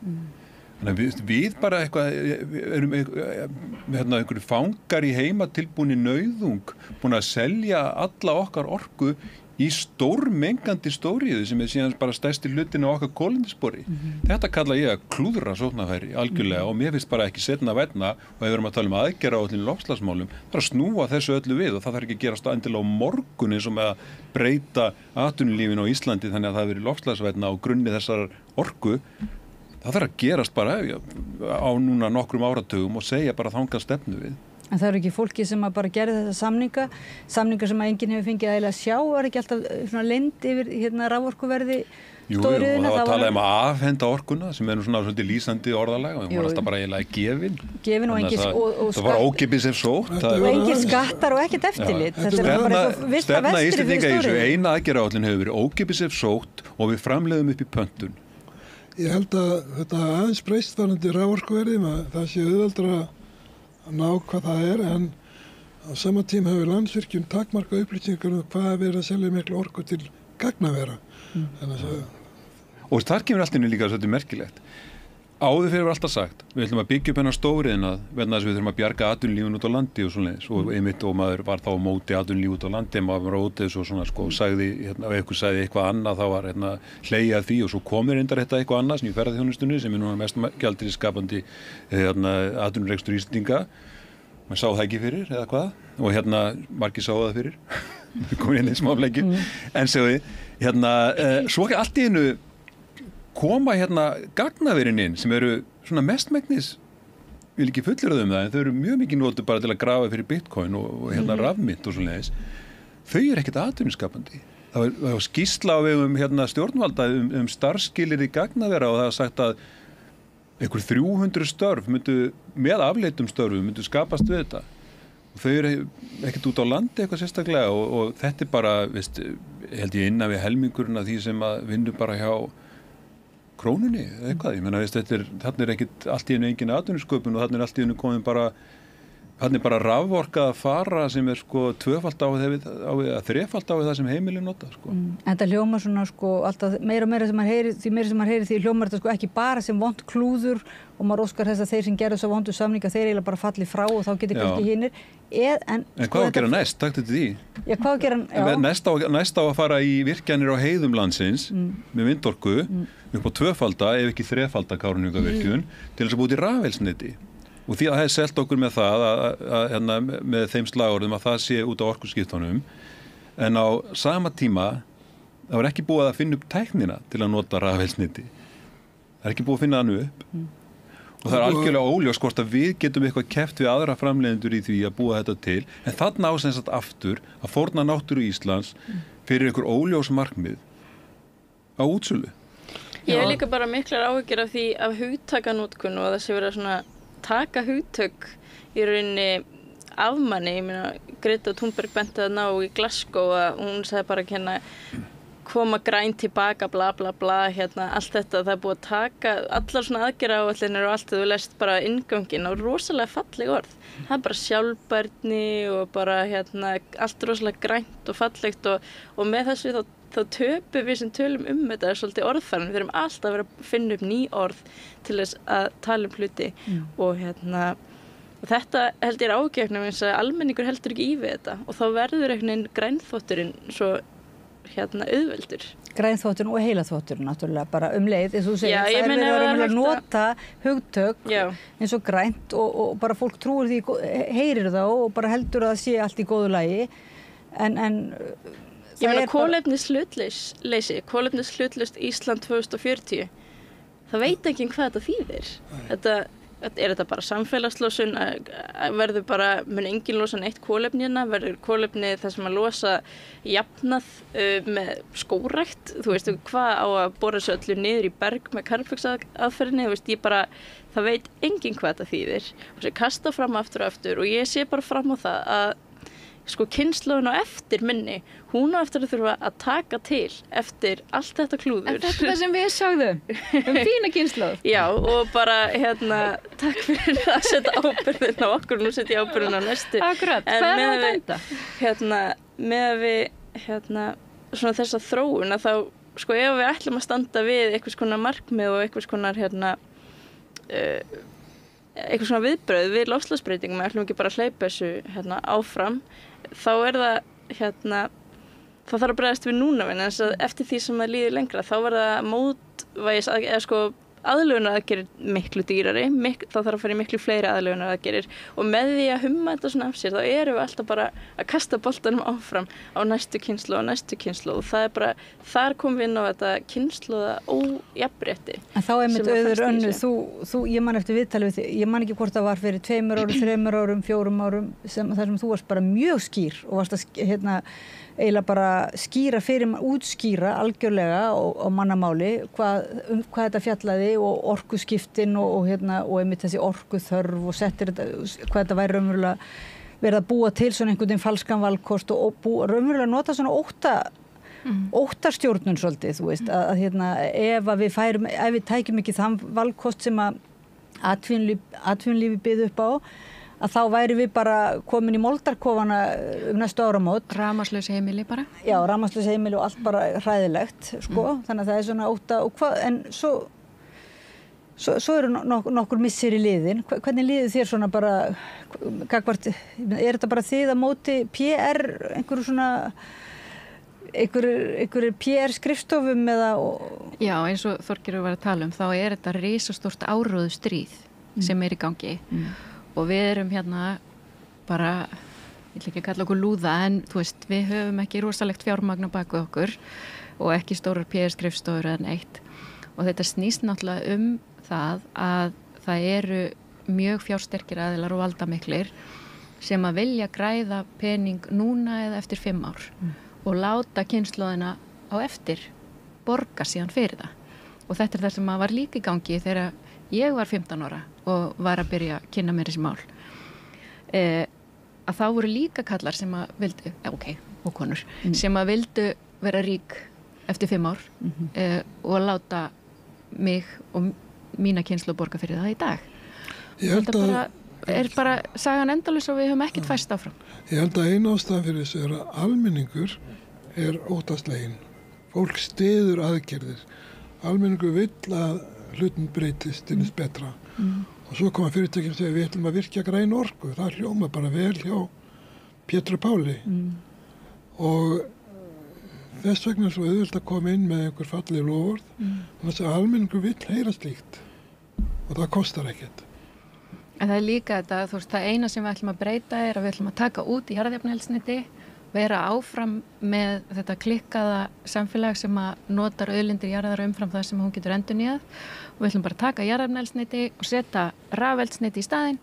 Þannig að við bara erum einhverju fangar í heimatilbúinni nauðung búin að selja alla okkar orku í stórmengandi stóriðu sem síðan bara stærsti hlutin á okkar kolefnisspori. Þetta kalla ég að klúðra sóknarfæri algjörlega og mér finnst bara ekki seinna vænna og ef við erum að tala aðgerðaáætlun í loftslagsmálum það að snúa þessu öllu við og það þarf ekki að gerast endilega á morgun eins og með að breyta atvinnulífinu á Íslandi þannig að það veri loftslagsvænna á grunni þessar orku. Það þarf að gerast bara á núna nokkrum áratugum og segja bara þangað stefnu við. En það eru ekki fólki sem bara gerði þessa samninga sem enginn hefur fengið að sjá, ekki alltaf svona leynd yfir raforkuverði stóriðuna? Jú, og það var talað að afhenda orkuna sem nú svona svolítið lýsandi orðalag og það var alltaf bara eiginlega gefin. Það var ókeypis ef sótt. Og engin skattar og ekkert eftirlit. Þetta er bara svo vista vestri fyrir stóriðu. Eina aðgerðaáætlun hefur verið ókeypis ef sótt og við framleiðum upp í pöntun. Ég held að þetta aðeins breyst varandi raforkuverði, það sé auðveldara að ná hvað það en á sama tíma hefur Landsvirkjun takmarkað upplýsingar hvað verið að selja miklu orku til gagnavera. Og þar kemur allt inn líka svolítið merkilegt. Áður fyrir var alltaf sagt, við ætlum að byggja upp hennar stóriðnað vegna þess að við þurfum að bjarga atvinnulífinu út á landi og svoleiðis og maður var þá á móti atvinnulífi út á landi en maður var á óti og svona sagði, ef eitthvað sagði eitthvað annað þá var hlegið því og svo komir reyndar þetta eitthvað annað sem í ferðaþjónustunni sem núna mest gjaldeyrisskapandi atvinnurekstur Íslendinga. Maður sá það ekki fyrir eða hvað og margir sáu það fyrir. Komur inn í smáfleiki. En svo allt í einu koma gagnaverin inn sem eru svona mestmegnis, ég vil ekki fullyrða það en þau eru mjög mikið notuð bara til að grafa fyrir bitcoin og rafmynt og svoleiðis. Þau eru ekkert atvinnuskapandi. Það var skýrsla á vegum stjórnvalda starfsskilyrði gagnavera og það var sagt að einhver 300 störf með afleitum störfum myndu skapast við þetta. Og þau eru ekkert út á landi eitthvað sérstaklega og þetta er bara, held ég innan við helmingurinn af því sem að vinnu bara hjá krónunni eða eitthvað, ég meina þarna ekkert allt í einu engin atvinnusköpun og þarna allt í einu komin bara raforka að fara sem tvöfalt á eða þrefalt á það sem heimilin nota En þetta hljómar svona alltaf meira og meira sem maður heyrir, því hljómar þetta ekki bara sem vont klúður og maður óskar þess að þeir sem gerðu svo vondu samninga þeir eiginlega bara falli frá og þá getur kannski hinir En hvað á að gera næst? Takk til því. Já, hvað á að gera Næst á að fara í virkjanir á heiðum landsins með vindorku upp á tvöfalda ef ekki þrefalda Kárahnjúkavirkjun til þess að búið til rafelsneti og því að það hefði selt okkur með það að með þeim slagorðum að það sé út á orkuskiptunum en á sama tíma það var ekki búið að finna upp tæknina til að nota rafeldsneyti. Það er ekki búið að finna hann upp og það er algjörlega óljós hvort að við getum eitthvað keppt við aðra framleiðendur í því að búa þetta til en þarna á sem sagt aftur að fórna náttúru Íslands fyrir einhver óljós markmið á útsölu. Ég er líka bara miklar áhyggjur af því af hugtakanótkun og þessi verið að svona taka hugtök í rauninni af manni. Ég meina, Greta Thunberg benti að ná í Glasgow að hún sagði bara hérna koma græn tilbaka, bla bla bla, hérna, allt þetta, það er búið að taka allar svona aðgerðaáætlanir og allt það, þú lest bara innganginn á rosalega falleg orð. Það er bara sjálfbærni og bara hérna, allt rosalega grænt og fallegt og með þessu þá töpum við sem tölum þetta er svolítið orðfærin, við erum alltaf að vera að finna upp ný orð til þess að tala hluti og hérna og þetta held ég er ágjöfnum eins að almenningur heldur ekki í við þetta og þá verður einhvern veginn grænþvotturinn svo hérna auðveldur. Grænþvotturinn og heilaþvotturinn náttúrulega bara leið, eins og þú segir, það er verið að nota hugtök eins og grænt og bara fólk trúir því, heyrir þá og bara heldur að það sé allt í góðu lagi en ég meina kolefnishlutleysi, kolefnishlutleyst Ísland 2040, það veit ekki hvað þetta þýðir. Er þetta bara samfélagslosun, verður bara, mun engin losa neitt kolefnina, verður kolefni þar sem að losa jafnað með skógrækt, þú veist, hvað á að bora þessu öllu niður í berg með Carfax-aðferðinni, þú veist, það veit engin hvað þetta þýðir og þessi kasta fram aftur og aftur og ég sé bara fram á það að sko kynslóðin á eftir minni, hún á eftir að þurfa að taka til eftir allt þetta klúður. En þetta er það sem við sagðum, fína kynslóð. Já, og bara takk fyrir að setja ábyrgðin á okkur, nú setja ég ábyrgðin á næstu. Akkurat, hvað er það að dæmda? Með við svona þessa þróun að þá, sko ef við ætlum að standa við einhvers konar markmið og einhvers konar eitthvað svona viðbrögð við loftslagsbreytingum, við ætlum ekki bara að hleypa þessu áfram, þá er það það þarf að bregðast við núna en eftir því sem það líður lengra þá verða mótvægis eða sko aðlögunaraðgerðir miklu dýrari, þá þarf að fara í miklu fleiri aðlögunaraðgerðir og með því að humma þetta svona af sér þá erum við alltaf bara að kasta boltanum áfram á næstu kynslóð og það er bara, þar komum við inn á þetta kynslóða ójafnrétti. En þá einmitt Auður Önnu, ég man eftir viðtali við þig, ég man ekki hvort það var fyrir 2 árum, 3 árum, 4 árum þar sem þú varst bara mjög skýr og varst að eiginlega bara útskýra algjörlega og mannamáli hvað þetta fjallaði og orkuskiptin og einmitt þessi orkuþörf og settir þetta, hvað þetta væri raunverulega verið að búa til svona einhvern veginn falskan valkost og raunverulega nota svona óttastjórnun svolítið, þú veist, ef við tækjum ekki þann valkost sem að atvinnulífi byði upp á að þá væri við bara komin í moldarkofana næstu áramót. Rafmagnslaus heimili bara? Já, rafmagnslaus heimili og allt bara hræðilegt, sko. Þannig að það er svona ótta og hvað, en svo eru nokkur missir í liðin. Hvernig liður þér svona bara, gagvart, er þetta bara þið að móti PR, einhverjir PR skrifstofum eða? Já, eins og Þorgerður var að tala þá er þetta risastórt áróðustríð sem er í gangi. Og við erum bara, ég vil ekki kalla okkur lúða, en þú veist, við höfum ekki rosalegt fjármagn á baku okkur og ekki stórar PR-skrifstofur eða neitt. Og þetta snýst náttúrulega það að það eru mjög fjársterkir aðilar og valdamiklir sem að vilja græða pening núna eða eftir 5 ár og láta kynslóðina á eftir borga síðan fyrir það. Og þetta er það sem var líka í gangi þegar ég var 15 ára og var að byrja að kynna mér þessi mál. Að þá voru líka kallar sem að vildu, og konur, sem að vildu vera rík eftir 5 ár og láta mig og mína kynslóð borga fyrir það í dag. Þetta er bara sagan endalaus og við höfum ekkert fæst áfram. Ég held að eina ástæðan fyrir þessu er að almenningur er óttasleginn. Fólk styður aðgerðir. Almenningur vill að hlutin breytist til þess betra og svo koma fyrirtækjum og segja við ætlum að virkja græn orku, það hljóma bara vel hjá Pétur Páli og þess vegna er svo auðvelt að koma inn með einhver falleg loforð þannig að almenningur vill heyra slíkt og það kostar ekkert En það líka þetta, þú veist, það eina sem við ætlum að breyta að við ætlum að taka út í jarðefnaeldsneyti, vera áfram með þetta klikkaða samfélag sem að notar auðlindir jarðar umfram það sem hún getur endurnýjað og við ætlum bara að taka jarðefnaeldsneyti og setja rafeldsneyti í staðinn,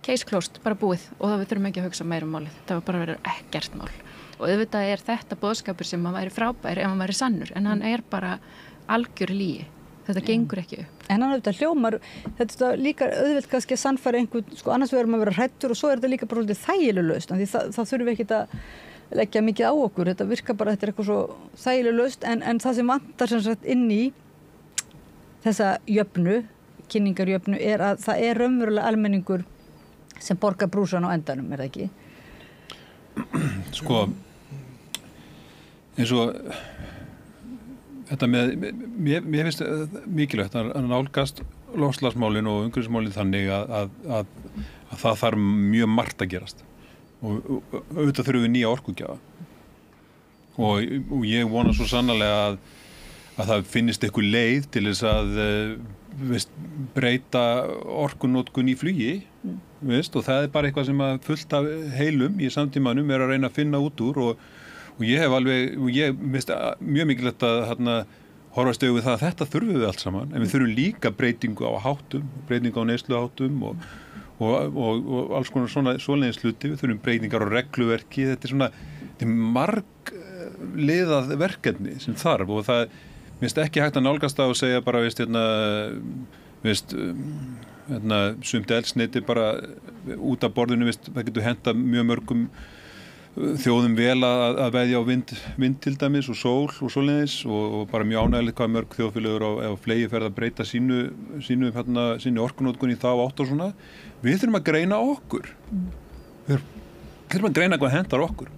case closed, bara búið og það við þurfum ekki að hugsa meira málið. Það var bara verið ekkert mál. Og auðvitað þetta boðskapur sem að væri frábær ef hann væri sannur, en hann bara algjör lygi. Þetta gengur ekki upp. En hann auðvitað hljómar, þetta líka auðvitað kannski að sannfæra einhvern, annars verðum að vera hrættur og svo þetta líka bara þægileglaust, því það þurfum við ekki að leggja mikið á okkur, þetta virkar bara, þetta eitthvað svo þægileglaust, en það sem vantar sem sagt inn í þessa jöfnu, kynningarjöfnu, að það raunverulega almenningur sem borgar brúsan á endanum, það ekki? Sko, eins og þetta mér finnst mikilvægt að nálgast loftslagsmálin og umhverfismálin þannig að það þarf mjög margt að gerast og auðvitað þurfum við nýja orkugjafa og ég vona svo sannarlega að það finnist eitthvað leið til þess að breyta orkunotkun í flugi og það bara eitthvað sem að fullt af heilum í samtímanum að reyna að finna út úr og ég hef alveg, ég finnst mjög mikilvægt að horfast auðvitað það að þetta þurfum við allt saman, en við þurfum líka breytingu á háttum, breytingu á neysluháttum og alls konar svoleiðis hluti, við þurfum breytingar á regluverki, þetta margliðað verkefni sem þarf og það finnst ekki hægt að nálgast á og segja bara, sumt eldsneyti bara út af borðinu, það getur henta mjög mörgum þjóðum vel að veðja á vind til dæmis og sól og svoleiðis og bara mjög ánægilegt hvað mörg þjóðfélagur á flegi ferð að breyta sínu orkunotkun í þá átt og svona. Við þurfum að greina okkur. Við þurfum að greina hvað hentar okkur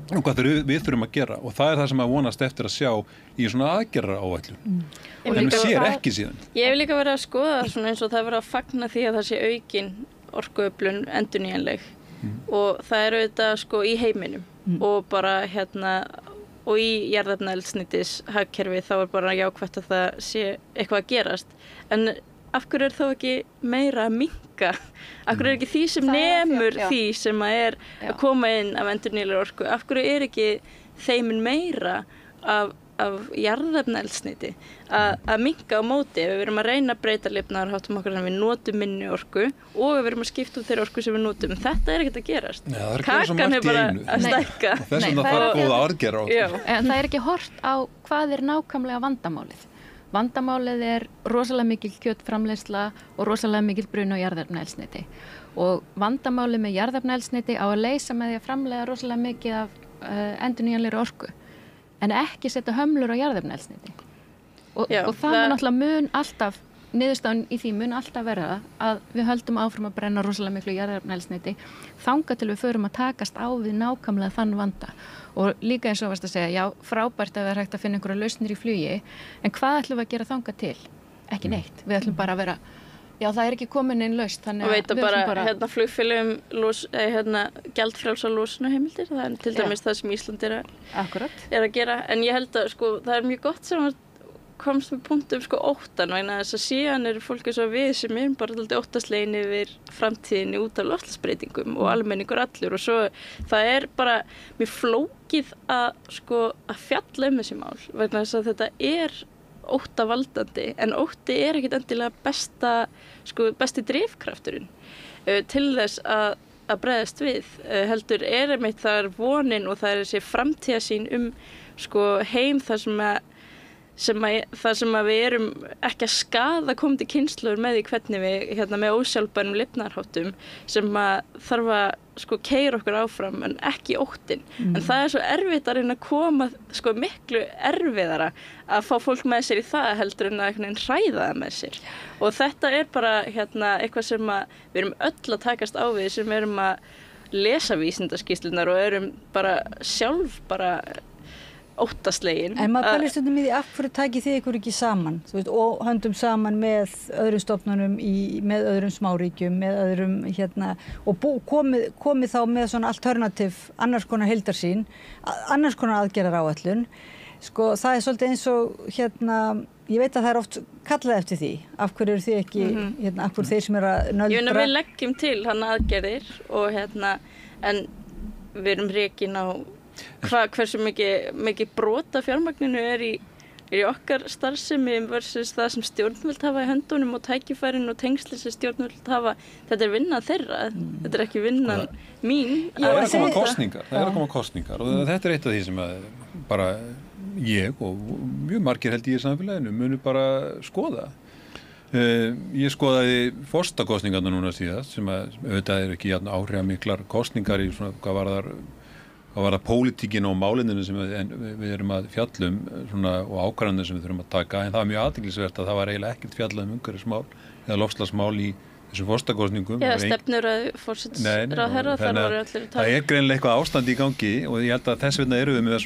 og hvað við þurfum að gera og það það sem að vonast eftir að sjá í svona aðgerðaráætlun. En við sér ekki síðan. Ég hef líka verið að skoða svona eins og það verið að fagna því að það sé aukin orkuöflun endurnýjanleg. Og það auðvitað sko í heiminum og bara og í jarðefnaeldsneytis hagkerfi þá bara jákvætt að það sé eitthvað að gerast en af hverju þá ekki meira að minnka? Af hverju ekki því sem nemur því sem að koma inn af endurnýjanlegri orku? Af hverju ekki þeimin meira af jarðefnaeldsneyti að minnka á móti ef við erum að reyna að breyta lifnaðarháttum okkar þannig að við notum minni orku og við erum að skipta út þeirra orku sem við notum. Þetta ekkert að gerast. Kakan bara að stækka. Þess vegna þarf góða aðgerð á þetta. En það ekki hort á hvað nákvæmlega vandamálið. Vandamálið rosalega mikil kjötframleiðsla og rosalega mikil bruna á jarðefnaeldsneyti. Og vandamálið með jarðefnaeldsneyti á að leysa með því að framleiða rosalega mikið af endurnýjanlegri orku. En ekki setja hömlur á jarðefnaeldsneyti. Og það mun náttúrulega mun alltaf, niðurstaðan í því mun alltaf verða að við höldum áfram að brenna rosalega miklu jarðefnaeldsneyti þangað til við förum að takast á við nákvæmlega þann vanda. Og líka eins og varst að segja, já, frábært að vera hægt að finna einhverja lausnir í flugi, en hvað ætlum við að gera þangað til? Ekki neitt. Við ætlum bara að vera já, það ekki komin einn lausn, þannig að við bara flugfélögum gjaldfrjálsar losunarheimildir, það til dæmis það sem Ísland að gera, en ég held að sko, það mjög gott sem komst með punktum sko óttan og eina þess að síðan fólk eins og við sem bara alltaf óttaslegin yfir framtíðinni út af loftslagsbreytingum og almenningur allur og svo það bara mjög flókið að fjalla þessi mál, vegna þess að þetta óttavaldandi, en ótti ekkert endilega besti drifkrafturinn til þess að bregðast við. Heldur einmitt það vonin og það þessi framtíðarsýn heim þar sem við erum ekki að skaða komandi kynslóður með því hvernig við með ósjálfbærum lifnaðarháttum sem þarf að keyra okkur áfram en ekki óttin. En það svo erfitt að reyna að koma miklu erfiðara að fá fólk með sér í það heldur en að hræða það með sér. Og þetta bara eitthvað sem við erum öll að takast á við sem erum að lesa vísindaskýrslunar og erum bara sjálf óttaslegin. En maður pælir stundum í því af hverju takið þið ykkur ekki saman og höndum saman með öðrum stofnunum með öðrum smáríkjum með öðrum og komið þá með svona alternativ annars konar heildarsýn, annars konar aðgerðaráætlun Sko, það svolítið eins og ég veit að það oft kallað eftir því. Af hverju eru þið ekki, af hverju þeir sem eru að nöldra? Ég við leggjum til hann aðgerðir og en við erum rekin á hversu mikið brot af fjármagninu er í okkar starfsemi versus það sem stjórnvöld hafa í höndunum og tækifærin og tengsli sem stjórnvöld hafa. Þetta er vinnan þeirra, þetta er ekki vinnan mín. Það er að koma kosningar og þetta er eitt af því sem bara ég og mjög margir held ég í samfélaginu munu bara skoða. Ég skoðaði forsetakosningarna núna síðast sem auðvitað ekki áhrifamiklar kosningar í svona hvað var það pólitíkin og málindinu sem við erum að fjallum og ákvarðanir sem við þurfum að taka en það var mjög athyglisvert að það var eiginlega ekkert fjallað umhverfismál eða loftslagsmál í þessum forsetakosningum. Já, stefnur að forsætisráðherra þar voru allir að það greinilega eitthvað ástand í gangi og ég held að þess vegna erum við með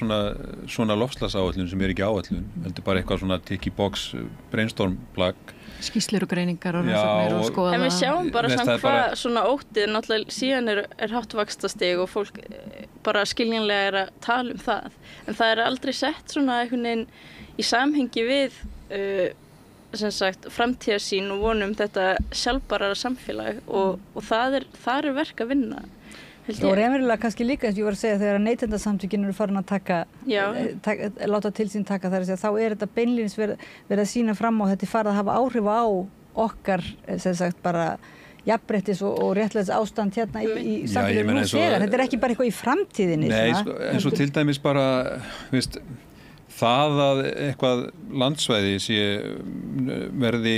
svona loftslagsáætlun sem er ekki áætlun, heldur bara eitthvað svona ticky box brainstorm plagg. Skýrslur og greiningar og rannsóknir og skoða. En við sjáum bara samt hvað svona óttið náttúrulega síðan er hátt vaxtastig og fólk bara skiljanlega er að tala um það. En það er aldrei sett svona einhvern veginn í samhengi við sem sagt framtíðarsýn og vonum þetta sjálfbærara samfélag og það er verk að vinna. Og raunverulega kannski líka eins og ég var að segja þegar neytendasamtökin eru farin að láta til sín taka þar þá er þetta beinlínis verið að sýna fram á þetta farið að hafa áhrif á okkar sem sagt bara jafnréttis og réttlætis ástand hérna í samfélaginu nú þegar. Þetta er ekki bara eitthvað í framtíðinni. Nei, eins og til dæmis bara, það að eitthvað landsvæði verði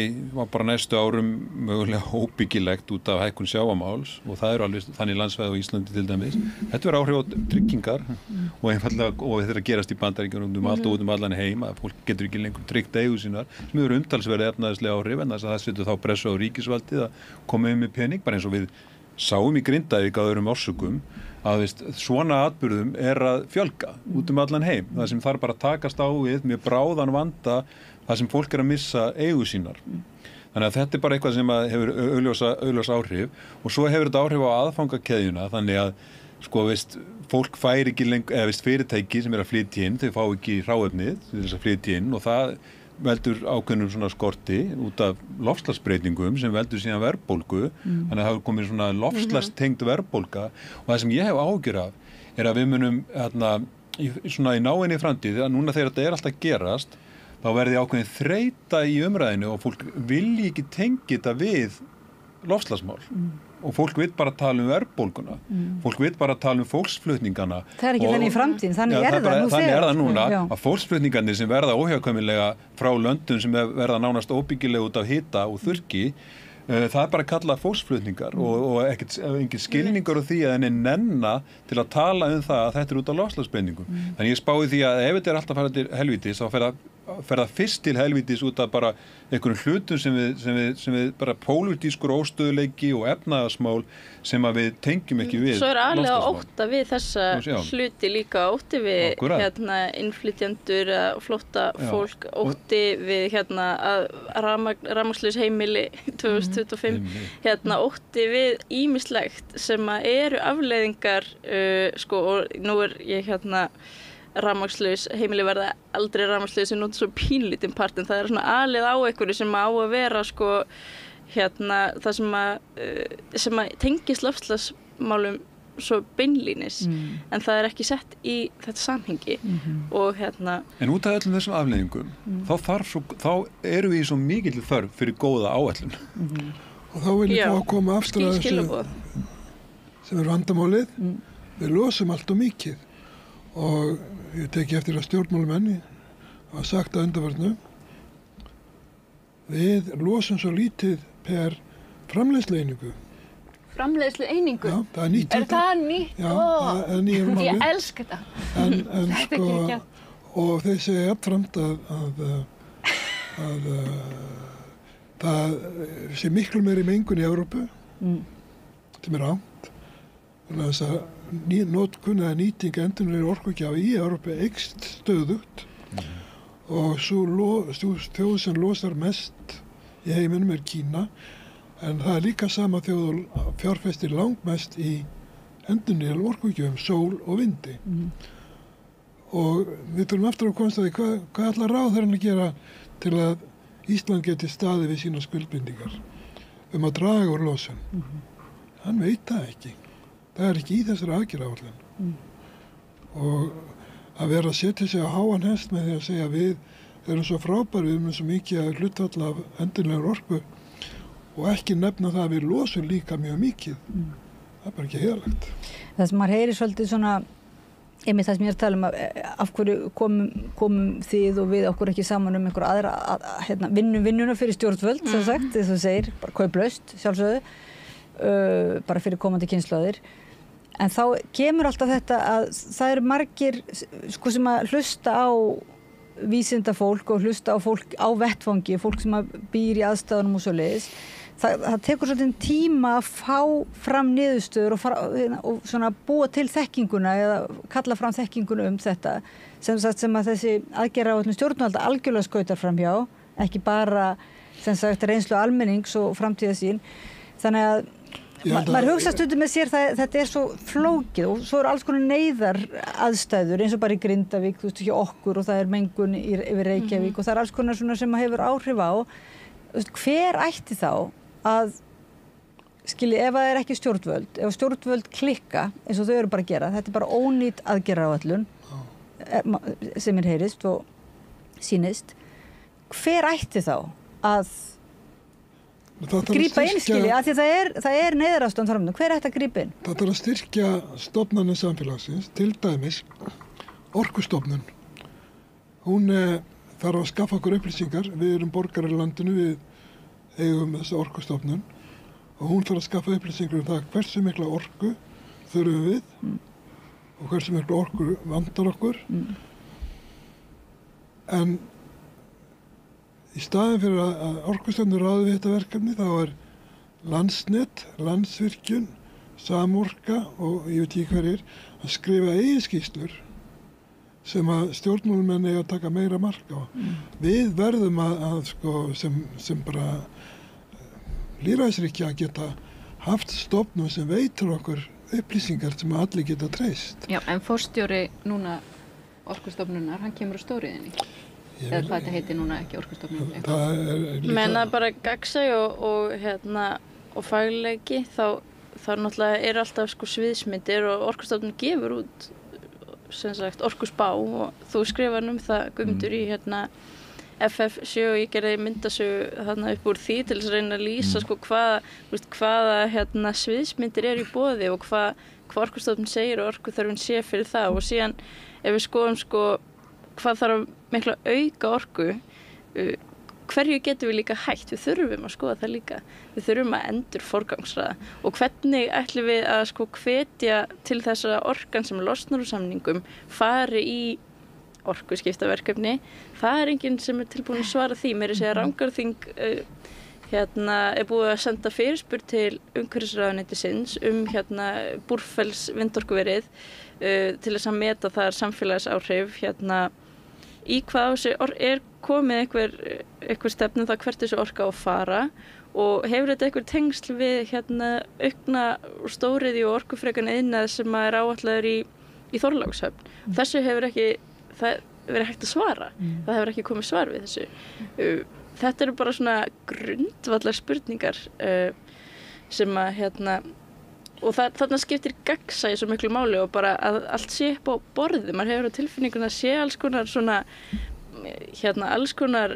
bara næstu árum mögulega óbyggilegt út af hækkun sjávarmáls og það eru alveg þannig landsvæði á Íslandi til dæmis. Þetta verður áhrif á tryggingar og einfallega og þetta er að gerast í Bandaríkjunum allt og út allan heim að fólk getur ekki lengur tryggt eigur sínar sem eru umtalsverði efnaðislega áhrif en það setur þá pressu á ríkisvaldið að koma með pening bara eins og við sáum í Grindavík á öðrum orsökum að svona atburðum er að fjölga út allan heim. Það sem þarf bara að takast á við með bráðan vanda það sem fólk er að missa eigur sínar. Þannig að þetta er bara eitthvað sem hefur augljós áhrif og svo hefur þetta áhrif á aðfangakeðjuna þannig að fólk fær ekki lengur, fyrirtæki sem er að flytja inn, þau fá ekki hráefnið til þess að flytja inn og það veldur ákveðnum svona skorti út af loftslagsbreytingum sem veldur síðan verðbólgu þannig að það hefur komið svona loftslagstengd verðbólga og það sem ég hef áhyggjur af er að við munum svona í náinni framtíð að núna þegar þetta er alltaf gerast þá verði ákveðin þreyta í umræðinu og fólk vilji ekki tengja þetta við loftslagsmál og fólk vil bara tala verðbólguna fólk vil bara tala fólksflutningana. Það er ekki þannig í framtíðin, þannig er það nú þegar. Þannig er það núna að fólksflutningarnir sem verða óhjákvæmilega frá löndum sem verða nánast óbyggilega út af hita og þurrki það er bara að kalla fólksflutningar og engin skilningur á því að henni nenna til að tala það að þetta er út af loftslagsbreytingum. Þannig ég spái því að ef þetta er alltaf farið til helvítis þá fer það fyrst til helvítis út af bara einhverjum hlutum sem við bara pólitískur óstöðuleiki og efnaðasmál sem að við tengjum ekki við. Svo er alveg að ótta við þessa hluti líka, ótti við innflytjendur eða flótta fólk, ótti við að rafmagnslaus heimili 2025, ótti við ýmislegt sem að eru afleiðingar og nú er ég rafmagnslaus heimili verða aldrei rafmagnslaus sem nota svo pínlítinn part en það er svona alið á einhverju sem á að vera það sem að tengist loftslagsmálum svo beinlínis en það er ekki sett í þetta samhengi og En út af öllum þessum afleiðingum þá eru við í svo mikill þörf fyrir góða áætlun og þá vil ég fá að koma aftur að þessu sem er vandamálið við losum allt og mikið og ég teki eftir að stjórnmálamenni hafa sagt að undanfarnu við losum svo lítið per framleiðslueiningu. Framleiðslueiningu? Já, það er nýtt. Er það nýtt? Já, það er nýjum málið. Ég elska þetta. En og þeir segja jafnframt að það sé miklu meiri mengun í Evrópu sem er rangt. Þannig að þess að notkun eða nýting endurnýjanlegra orkugjafa í Evrópu eykst stöðugt og svo þjóð sem losar mest í heiminum er Kína en það er líka sama þjóð fjárfestir langmest í endurnýjanlegum orkugjafum, sól og vindi og við þurfum aftur að komast að því hvað ætlar ráðherrann að gera til að Ísland geti staðið við sína skuldbindingar að draga úr losun. Hann veit það ekki. Það er ekki í þessari aðgerðaáætlun. Og að vera að setja sig á háan hest með því að segja við erum svo frábæri, við erum svo mikið að hlutfalla af endurlegur orku og ekki nefna það að við losum líka mjög mikið. Það er bara ekki heiðarlegt. Það sem maður heyrir svolítið svona, einmitt það sem ég er að tala af hverju komum þið og við okkur ekki saman einhver aðra vinnuna fyrir stjórnvöld, sem sagt, þess að þú segir, bara kauplaust, sjálfsögðu, bara fyrir komandi kynslóðir. En þá kemur alltaf þetta að það eru margir sem að hlusta á vísindafólk og hlusta á fólk á vettvangi, fólk sem að býr í aðstæðunum og svoleiðis. Það tekur svolítið tíma að fá fram niðurstöður og svona búa til þekkinguna eða kalla fram þekkinguna þetta sem að þessi aðgerðaáætlun stjórnvalda algjörlega skautar fram hjá, ekki bara sem sagt reynslu almennings og framtíðarsýn. Þannig að maður hugsa stundum með sér þetta er svo flókið og svo eru alls konar neyðar aðstæður eins og bara í Grindavík, þú veist, hjá okkur og það er mengun yfir Reykjavík og það er alls konar svona sem hefur áhrif á. Hver ætti þá að ef það er ekki stjórnvöld, ef stjórnvöld klikka eins og þau eru bara að gera, þetta er bara ónýt aðgerðaáætlun sem heyrist og sýnist, hver ætti þá að grípa inn, af því það er neyðarástand framöndan, hver ætti að grípa inn? Það þarf að styrkja stofnanir samfélagsins, til dæmis Orkustofnun. Hún þarf að skaffa okkur upplýsingar, við erum borgarar í landinu, við eigum þessa Orkustofnun og hún þarf að skaffa upplýsingar það hversu mikla orku þurfum við og hversu mikla orku vantar okkur. En í staðin fyrir að Orkustofnun ráði við þetta verkefni þá er Landsnet, Landsvirkjun, Samorka og ég veit ekki hverjir að skrifa eiginskýrslur sem að stjórnmálumenn eiga að taka meira mark á. Við verðum sem bara lýðræðisríki að geta haft stofnun sem veitur okkur upplýsingar sem allir geta treyst. Já, en forstjóri núna Orkustofnunar, hann kemur á stóriðinni. Eða hvað þetta heitir núna, ekki Orkustofnun. Það er líka... Menna bara gagsæ og fagleiki, þá náttúrulega er alltaf sviðsmyndir og Orkustofnun gefur út sem sagt orkuspá og þú skrifar það Guðmundur í FF7 og ég gerði myndasögu þarna upp úr því til þess að reyna að lýsa hvaða sviðsmyndir eru í boði og hvað Orkustofnun segir og orkuþörfin sé fyrir það og síðan ef við skoðum hvað þarf mikla auka orku hverju getum við líka hægt, við þurfum að skoða það líka, við þurfum að endur forgangsraða og hvernig ætlum við að hvetja til þess að orkan sem losnar úr samningum fari í orkuskiptaverkefni, það er enginn sem er tilbúin að svara því, mér er að segja Rangárþing er búið að senda fyrirspurn til umhverfisráðuneytisins Búrfells vindorkuverið til þess að meta þar samfélagsáhrif í hvað er komið einhver stefnu það hvert þessu orka á að fara og hefur þetta einhver tengsl við aukna stóriðju og orkufrekan iðnað sem er áætlaður í Þorlákshöfn. Þessu hefur ekki verið hægt að svara. Það hefur ekki komið svar við þessu. Þetta eru bara svona grundvallar spurningar sem að og þarna skiptir gagnsæi svo miklu máli og bara að allt sé upp á borði. Maður hefur á tilfinningunni að sé alls konar svona alls konar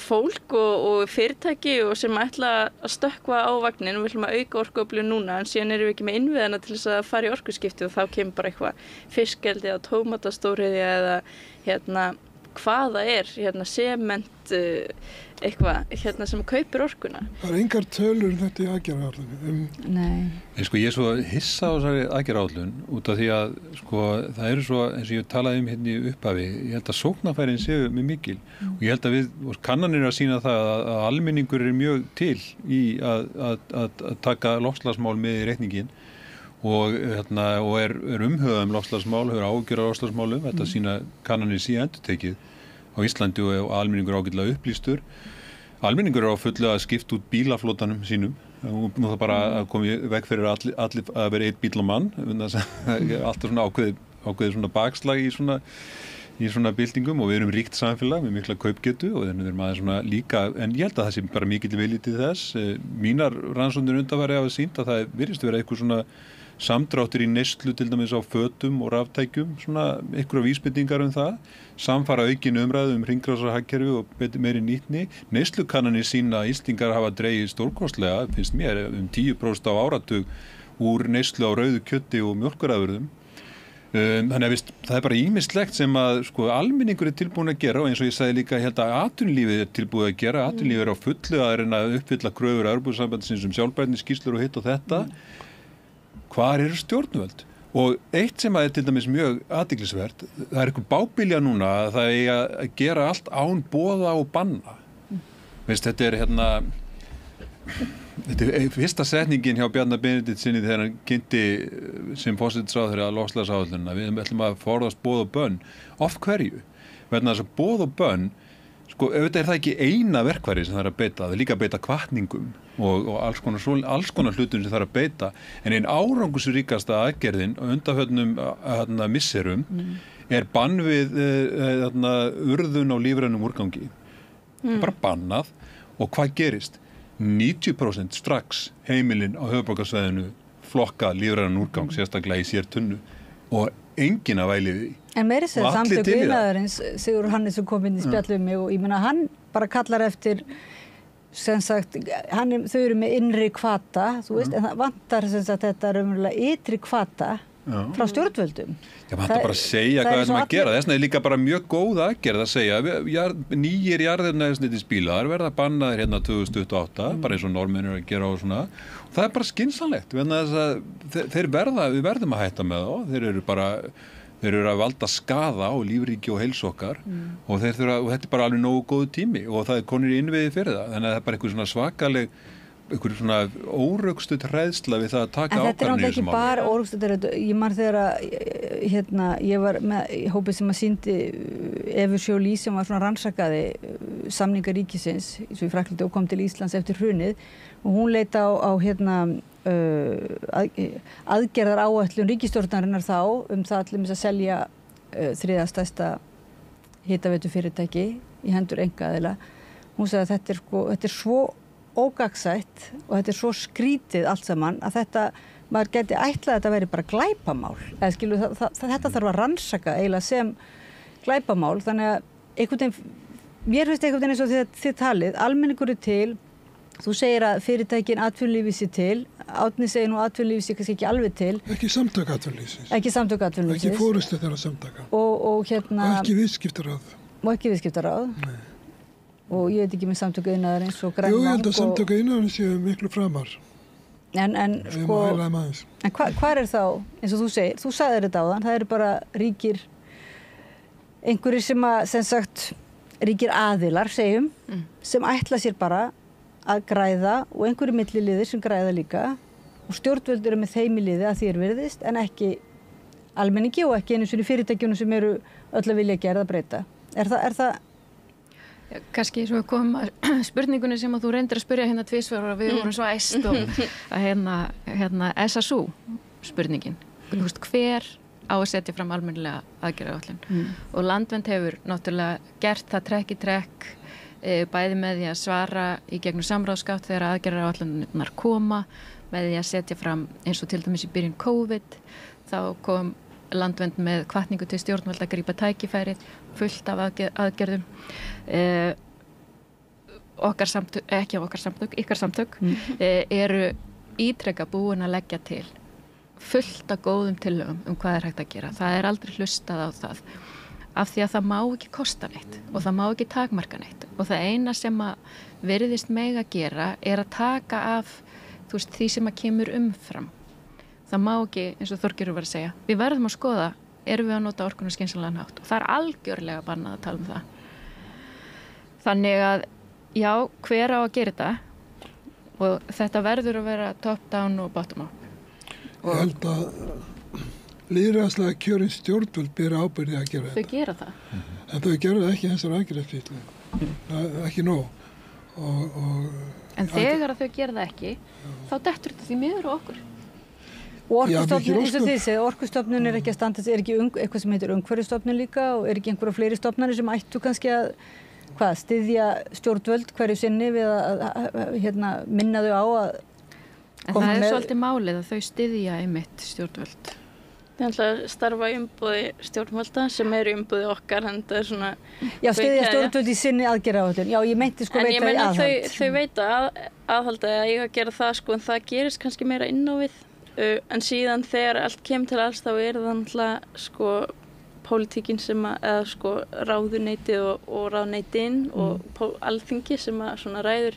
fólk og fyrirtæki og sem ætla að stökkva á vagnin og við ætlum að auka orkuöflun núna en síðan erum við ekki með innviðina til þess að fara í orkuskipti og þá kemur bara eitthvað fiskeldi eða tómatastóriðja eða hvað það er, sement eitthvað sem kaupir orkuna. Það er engar tölur þetta í aðgerðaáætlun. Nei. Ég er svo hissa á þessari aðgerðaáætlun út af því að það eru svo, eins og ég talaði hérna í upphafi, ég held að sóknarfærin séu mjög mikil og ég held að við kannanir að sýna það að almenningur er mjög til í að taka loftslagsmál með í reikningin og er umhugað loftslagsmál, hefur áhyggjur af loftslagsmálum, þetta sína kannanir síðan endurtekið á Íslandi og almenningur ágætlega upplýstur. Almenningur á fullu að skipta út bílaflotanum sínum og það bara að koma í veg fyrir allir að vera einn bíl á mann, alltaf svona ákveðið ákveðið svona bakslag í svona byltingum og við erum ríkt samfélag með mikla kaupgetu og við erum aðeins svona líka, en ég held að það sé bara mikill vilji til þess. Mínar rannsóknir undanfari hafa sýnt að það virðist vera eitthvað svona samdráttur í neyslu til dæmis á fötum og raftækjum, svona einhverja vísbendingar það, samfara aukin umræðu hringrásarhagkerfi og meiri nýtni. Neyslukannanir sýna að Íslendingar hafa dregið stórkostlega, finnst mér, 10% á áratug úr neyslu á rauðu kjöti og mjólkurafurðum. Þannig að það bara ýmislegt sem að almenningur tilbúin að gera og eins og ég sagði líka, ég held að atvinnulífið tilbúið að gera, atvinnulífið á fullu að reyna að uppfylla kröfur Evrópusambandsins sjálfbærniskýrslur og hitt og þetta. Hvar eru stjórnvöld? Og eitt sem að til dæmis mjög athyglisvert, það eitthvað bábilja núna að það eigi að gera allt án boða og banna. Þetta er fyrsta setningin hjá Bjarna Benediktssyni þegar hann kynnti sem forsætisráðherra að loftslagsáætlunina. Við ætlum að forðast boð og bönn. Of hverju? Vegna þess að boð og bönn, auðvitað er það ekki eina verkfæri sem það er að beita, það er líka að beita hvatningum og alls konar hlutum sem það er að beita, en einn árangusríkasta aðgerðin á undanförnum misserum er bann við urðun á lífrænum úrgangi. Það er bara bannað og hvað gerist? 90% strax heimilin á höfuðborgarsvæðinu flokka lífrænan úrgang, sérstaklega í sér tunnu og enginn að væli við því. En meiri sér samtök iðnaðarins, Sigurður Hannesson kom inn í spjallum mig og ég meina hann bara kallar eftir, sem sagt, þau eru með innri hvata, þú veist, en það vantar sem sagt þetta raunverulega ytri hvata frá stjórnvöldum. Já, maður hætti bara að segja hvað er sem að gera. Þess vegna er líka bara mjög góð aðgerð að segja nýjir jarðefnaeldsneytisbílar verða bannaðir hérna 2028, bara eins og Norðmenn að gera og svona. Og það er bara skynsamlegt, við verðum að hætta með þá, þeir eru að valda skaða á lífríki og heilsu okkar og þetta er bara alveg nógu góðu tími og það er konur í innviði fyrir það. Þannig að það er bara eitthvað svona svakaleg, eitthvað svona órökstuð hræðsla við það að taka ákvarðanir í þessum málum. En þetta er ekki bara órökstuð, ég man þegar ég var með hópið sem að sýndi Evu Jolie sem var svona rannsakaði samninga ríkisins eins og í Frakklandi og kom til Íslands eftir hrunið og hún leita á aðgerðar áætlun ríkisstjórnarinnar þá það allir að selja þriðja stærsta hitaveitufyrirtæki í hendur einkaaðila. Hún sagði að þetta er svo ógagsætt og þetta er svo skrítið allt saman að maður geti ætlað að þetta veri bara glæpamál. Þetta þarf að rannsaka eiginlega sem glæpamál, þannig að mér finnst einhvern veginn eins og þið talið, almenningur er til, þú segir að fyrirtækin atvinnulífið sé til, Árni segir nú atvinnulífið sé kannski ekki alveg til. Ekki samtök atvinnulífsins. Ekki forystu þeirra samtaka. Og ekki viðskiptaráð. Og ekki viðskiptaráð. Nei. Og ég veit ekki með samtök iðnaðarins og Grænland. Jú, ég held að samtök iðnaðarins séu miklu framar. En hvar er þá, eins og þú segir, þú sagðir þetta áðan, það eru bara ríkir, einhverjir sem sagt, ríkir aðilar, segjum, sem ætla sér bara að græða og einhverjir milliliðir sem græða líka og stjórnvöld eru með þeim í liði að því virðist en ekki almenningi og ekki einu sinni fyrirtækjunum sem eru öll að vilja gera að breyta. Er það Kannski svo kom spurningunni sem að þú reyndir að spyrja hérna tvisvar og við vorum svo æst og að SSU spurningin. Þú veist, hver á að setja fram almennilega aðgerðaáætlun og Landvernd hefur náttúrulega gert það trekk í trekk bæði með því að svara í gegnum samráðsgátt þegar aðgerðaáætlunar koma, með því að setja fram eins og til dæmis í byrjun COVID þá kom Landvernd með hvatningu til stjórnvalda að grípa tækifærið fullt af aðgerðum ykkar samtök eru ítrekka búin að leggja til fullt af góðum tillögum hvað er hægt að gera. Það er aldrei hlustað á það af því að það má ekki kosta neitt og það má ekki takmarka neitt og það eina sem að virðist mega gera er að taka af því sem að kemur umfram. Það má ekki, eins og Þorgerður var að segja, við verðum að skoða, erum við að nota orkuna skynsamlegan hátt og það er algjörlega bannað að tala um það. Þannig að, já, hver á að gera þetta og þetta verður að vera top down og bottom up. Ég held að lýðræðislega kjörin stjórnvöld bera ábyrgði að gera þetta. Þau gera það. En þau gera það ekki þessar aðgerðarskýrslu. Ekki nóg. En þegar þau gera það ekki, þá dettur þetta því miður á okkur. Og Orkustofnun, eins og þið segið, Orkustofnun er ekki að standa, er ekki eitthvað sem heitir Umhverfisstofnun líka og er ekki einhverja fleiri stofnanir sem ættu kannski að styðja stjórnvöld hverju sinni við að minna þau á að en það er svolítið málið að þau styðja einmitt stjórnvöld. Það er alltaf að starfa í umboði stjórnvalda sem eru í umboði okkar, en það er svona... Já, styðja stjórnvöld í sinni aðgerðaáætlun. Já, ég meinti veita í aðhald. En þau veita aðhalda að eiga að gera það, en það gerist kannski meira inn á við. En síðan þegar allt kemur til alls, þá er það alltaf, pólitíkin sem eða ráðuneytið og ráðuneytin og alþingi sem að svona ræður.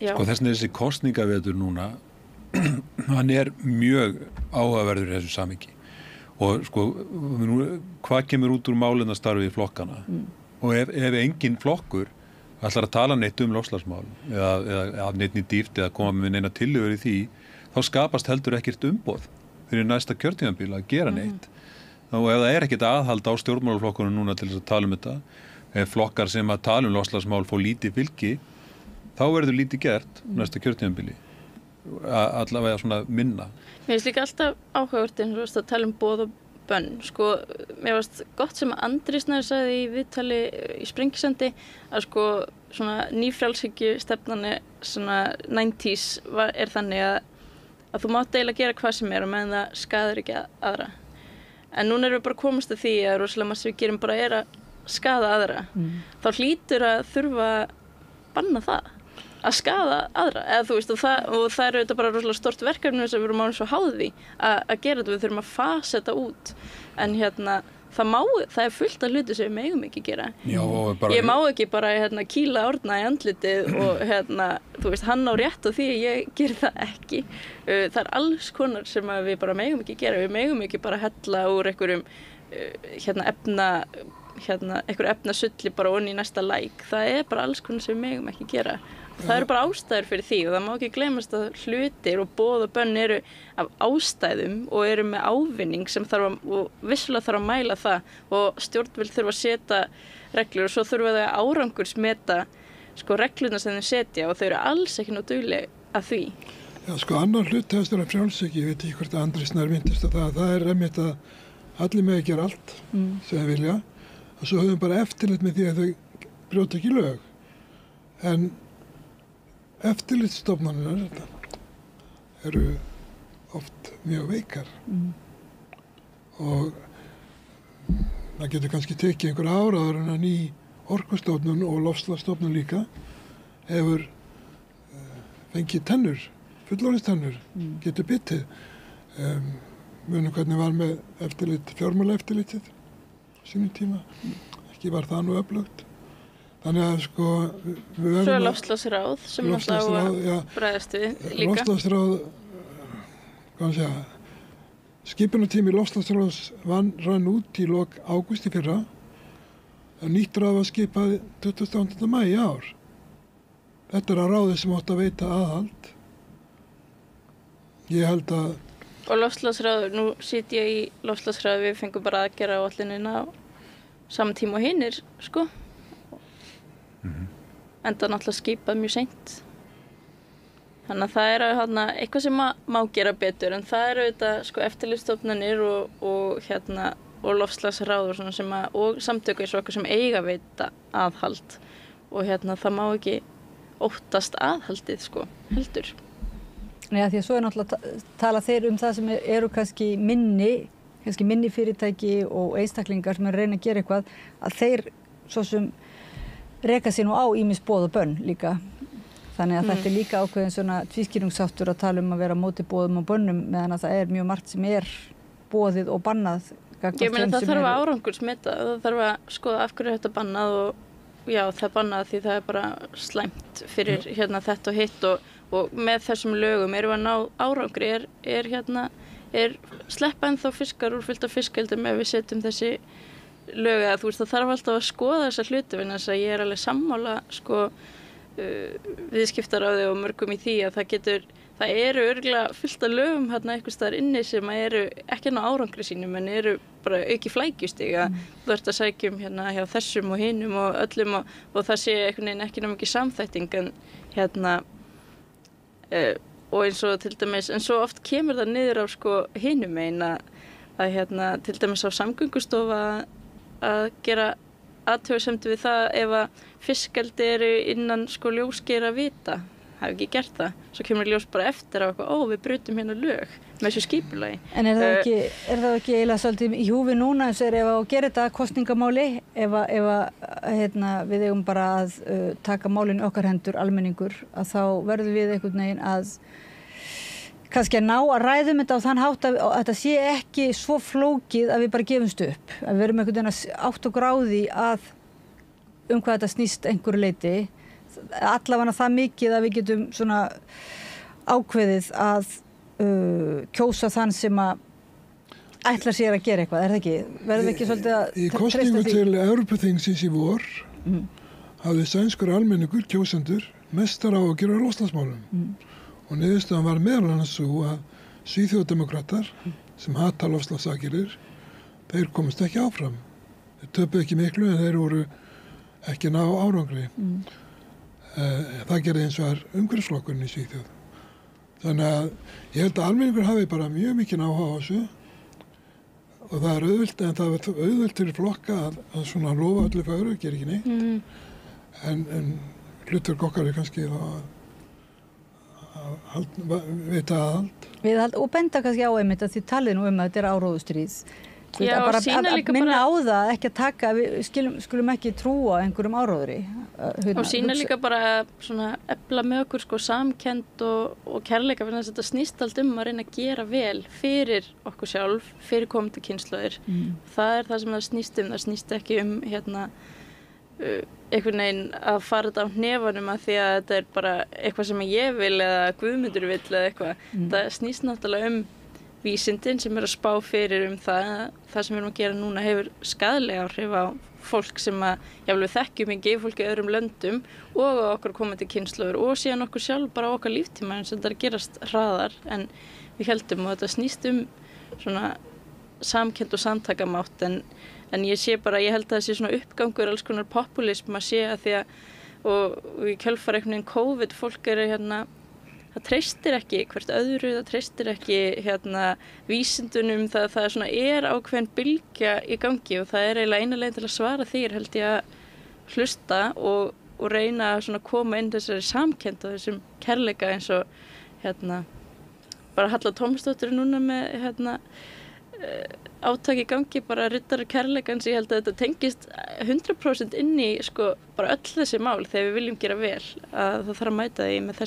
Þess vegna þessi kosningavetur núna, hann er mjög áhugaverður í þessu samhengi og hvað kemur út úr málefnastarfi í flokkana og ef engin flokkur ætlar að tala neitt loftslagsmál eða neitt dýrt eða koma með neina tillögur í því, þá skapast heldur ekkert umboð fyrir næsta kjörtímabil að gera neitt. Og ef það er ekkert aðhald á stjórnmálaflokkunum núna til þess að tala þetta, ef flokkar sem að tala loftslagsmál fá lítið fylgi, þá verður lítið gert næsta kjörtímabili. Allavega svona minna. Mér finnst líka alltaf áhugavert eins og að tala boð og bönn. Mér finnst gott sem Andri Snær sagði í viðtali í Sprengisandi að svona nýfrjálshyggju stefnani svona 90s er þannig að þú mátt eiginlega gera hvað sem er og meðan það skaðar ekki aðra. En núna erum við bara komast að því að rosalega margt sem við gerum bara er að skaða aðra. Þá hlýtur að þurfa að banna það. Að skaða aðra, eða þú veist, og það er auðvitað bara rosalega stort verkefni sem við erum án svo háði að gera þetta, við þurfum að fasa þetta út, en það er fullt af hluti sem við megum ekki gera. Já, ég má ekki bara kýla Árna í andlitið og þú veist, hann á rétt á því að ég ger það ekki. Það er alls konar sem við bara megum ekki gera, við megum ekki bara hella úr einhverjum efnasulli bara onni í næsta læk, það er bara alls konar sem við megum ekki gera. Það eru bara ástæður fyrir því og það má ekki gleymast að hlutir og boð og bönn eru af ástæðum og eru með ávinning sem og vissulega þarf að mæla það og stjórnvöld þurfa að setja reglur og svo þurfa þau að árangursmeta reglurnar sem þau setja og þau eru alls ekki nú dugleg að því. Já, annar hlut hefst að frjálshyggju, ég veit ekki hvort að Andri Snær myndist að það er einmitt að allir með að gera allt sem þau vilja og svo höfum bara eftirlit með því að þau brjóta ekki lög. En eftirlitsstofnanirnar eru oft mjög veikar og það getur kannski tekið einhver áraður en að ný Orkustofnun og Loftslagsstofnun líka hefur fengið tennur, fullorðistennur, getur bitið. Munum hvernig var með eftirlit, fjármálaeftirlitið sínum tíma, ekki var það nú öflugt. Þannig að við verðum Svo er loftslagsráð sem alltaf á að bregðast við líka. Loftslagsráð, skipunartími loftslagsráðs rann út í lok ágúst í fyrra. Nýtt ráð var skipað 28. maí í ár. Þetta er að ráði sem átt að veita aðhald. Ég held að... Og loftslagsráð, nú sit ég í loftslagsráð, við fengum bara aðgerða áætlunina á sama tíma og hinir, Enda náttúrulega skipað mjög seint. Þannig að það er eitthvað sem má gera betur, en það eru auðvitað eftirlitsstofnanir og loftslagsráð og samtök eins og okkur sem eiga veita aðhald og það má ekki óttast aðhaldið heldur. Nei, því að svo er náttúrulega tala þeir það sem eru kannski minni fyrirtæki og einstaklingar sem reyna að gera eitthvað, að þeir svo sem reka sér nú á ýmis boð og bönn líka. Þannig að þetta er líka ákveðin svona tvískýringsháttur að tala að vera móti boðum og bönnum meðan að það er mjög margt sem er boðið og bannað. Ég meina það þarf að árangursmeta, það þarf að skoða af hverju þetta bannað og já, það er bannað því það er bara slæmt fyrir þetta og hitt og með þessum lögum erum við að ná árangri er sleppa ennþá fiskar úr fullt af fiskeldum ef við setjum þessi lög að það þarf alltaf að skoða þessa hluti vegna þess að ég er alveg sammála viðskiptaráði og mörgum í því að það eru örugglega fullt af lögum einhvers staðar inni sem eru ekki ná árangri sínum en eru bara auki flækjustig að þú ert að sækja hjá þessum og hinum og öllum og það sé einhvern veginn ekki ná mikið samþætting en og eins og til dæmis, en svo oft kemur það niður á sko hinum megin að til dæmis á Samgöngustofa að gera athugasemd við það ef að fiskeldi eru innan sko ljósgeira vita, hafi ekki gert það, svo kemur ljós bara eftir á við brutum hérna lög með þessu skipulagi. En er það ekki eiginlega svolítið í húfi núna eins og ef að gera þetta kosningamáli, ef við eigum bara að taka málin okkar hendur almenningur, að þá verðum við einhvern veginn að kannski að ná að ræðum þetta á þann hátt að þetta sé ekki svo flókið að við bara gefumst upp. Að við verum einhvern veginn að átta okkur á því að hvað þetta snýst einhverju leyti. Allavega það mikið að við getum svona ákveðið að kjósa þann sem að ætlar sér að gera eitthvað, er það ekki? Verðum við ekki svolítið að Í kosningu til Evrópuþingsins í vor hafði sænskur almenningur kjósendur mestar áhyggjur af loftslagsmálum. Og niðurstaðan var meðal annars svo að Svíþjóðdemókratar sem hata loftslagsaðgerðir, þeir komast ekki áfram. Þeir töpuðu ekki miklu en þeir voru ekki ná árangri. Það gerði eins og er umhverfisflokkurinn í Svíþjóð. Þannig að ég held að almenningur hafi bara mjög mikið áhuga á þessu og það er auðvelt, en það er auðvelt fyrir flokka að svona lofa öllu fögru, gera ekki neitt. En hlutverk okkar er kannski vita aðhald. Og benda kannski á einmitt að þið talið nú að þetta er áróðustríð. Já, bara sína líka minna á það, ekki að taka, við skulum ekki trúa einhverjum áróðri. Og sína líka bara svona efla með okkur sko samkennd og kærleika, fyrir þess að þetta snýst allt að reyna að gera vel fyrir okkur sjálf, fyrir komandi kynslóðir. Það er það sem það snýst ekki einhvern veginn að fara þetta á hnefanum að því að þetta er bara eitthvað sem ég vil eða Guðmundur vill eða eitthvað. Það snýst náttúrulega vísindin sem er að spá fyrir það sem við erum að gera núna hefur skaðlega áhrif á fólk sem að jáfnvel við þekkjum ekki, fólk í öðrum löndum og á okkur komandi kynslóður og síðan okkur sjálf bara á okkar líftíma eins og þetta er að gerast hraðar en við heldum og þetta snýst svona samkennd og samtakamátt en ég sé bara, ég held að það sé svona uppgangur alls konar populism að sé að því að og í kjölfar einhvern veginn COVID fólk eru það treystir ekki hvert öðru, það treystir ekki vísindunum, það svona er ákveðin bylgja í gangi og það er eiginlega eina leið til að svara því held ég að hlusta og reyna að svona koma inn þessari samkennd og þessum kærleika eins og bara Halla Tómasdóttir núna með átaki í gangi, bara riddari kærleikans, ég held að þetta tengist 100% inn í sko bara öll þessi mál þegar við viljum gera vel að það þarf að mæta því með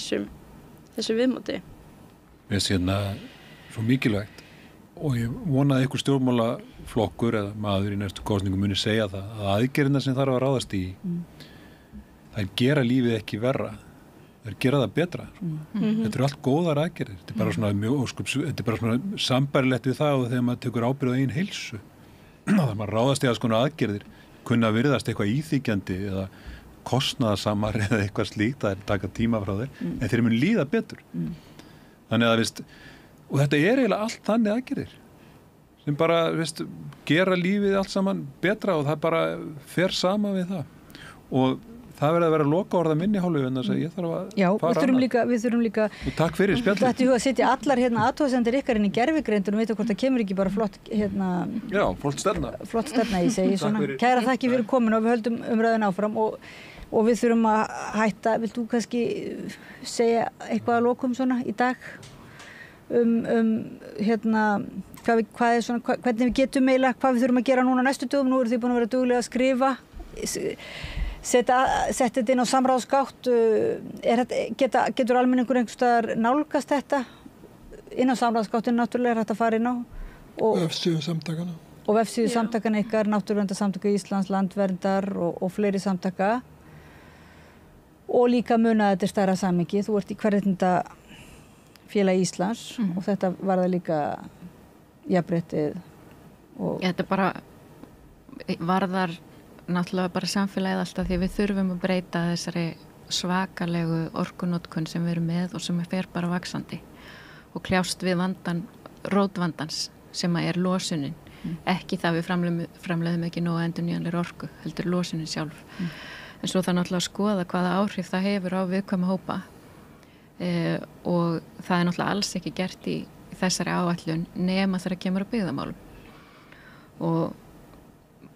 þessu viðmóti. Mér finnst svo mikilvægt og ég vona að einhver stjórnmálaflokkur eða maður í næstu kosningu muni segja það að aðgerðina sem þarf að ráðast í þær gera lífið ekki verra, þær gera það betra. Þetta eru allt góðar aðgerðir, þetta er bara svona þetta er bara svona sambærilegt við það og þegar maður tekur ábyrgð á eigin heilsu. Þegar maður ráðast í alls konar aðgerðir kunna virðast eitthvað íþykjandi eða kostnaðarsamar eða eitthvað slíkt, það er taka tíma frá þeir, en þeir mun líða betur. Þannig að, og þetta er eiginlega allt þannig aðgerðir sem bara, gera lífið allt saman betra og það bara fer sama við það. Og það verður að vera lokaorða minni hálfu en þess að ég þarf að fara annað. Við þurfum líka og takk fyrir spjallið. Þetta að setja allar athugasemdir ykkar inn í gervigreindun og vita hvort það kemur ekki bara flott Já, flott stefna í segi svona. Kæra þakki fyrir komin og við höldum umræðin áfram og við þurfum að hætta. Vilt þú kannski segja eitthvað að lokum svona í dag hvað er svona, hvernig við getum eiginlega, hvað við þurfum að gera núna næstu dögum? Nú eru þið búin að vera duglega að skrifa, setja þetta inn á samráðsgátt. Getur almenningur einhvers staðar nálgast þetta inn á samráðsgáttin náttúrulega er hægt að fara inn á og vefsíðu samtakana og vefsíðu samtakana ykkar, Náttúruverndarsamtaka Íslands, Landverndar og fleiri samtaka og líka muna þetta er stærra samhengi. Þú ert í Kvenréttindafélagi Íslands og þetta var það líka jafnréttið og þetta bara varðar náttúrulega bara samfélagið alltaf því við þurfum að breyta þessari svakalegu orkunotkun sem við erum með og sem fer bara vaxandi og kljást við rótvandans sem er losunin, ekki það við framleiðum ekki nógu endurnýjanlegri orku, heldur losunin sjálf. En svo það náttúrulega að skoða hvaða áhrif það hefur á viðkvæma hópa og það er náttúrulega alls ekki gert í þessari áætlun nema þegar kemur á byggðamálum og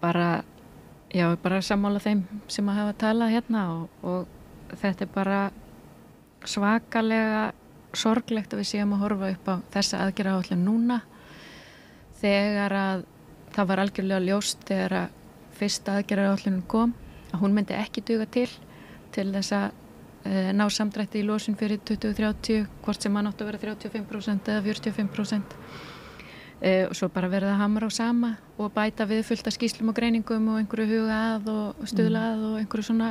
bara sammála þeim sem að hafa talað hérna og þetta er bara svakalega sorglegt að við séum að horfa upp á þessa aðgerðaáætlun núna þegar að það var algjörlega ljóst þegar að fyrsta aðgerðaáætlunin kom að hún myndi ekki duga til þess að ná samdrætti í losun fyrir 2030 hvort sem hann átti að vera 35% eða 45% og svo bara verið að hamra á sama og bæta við fullt af skýslum og greiningum og einhverju huga að og stuðla að og einhverju svona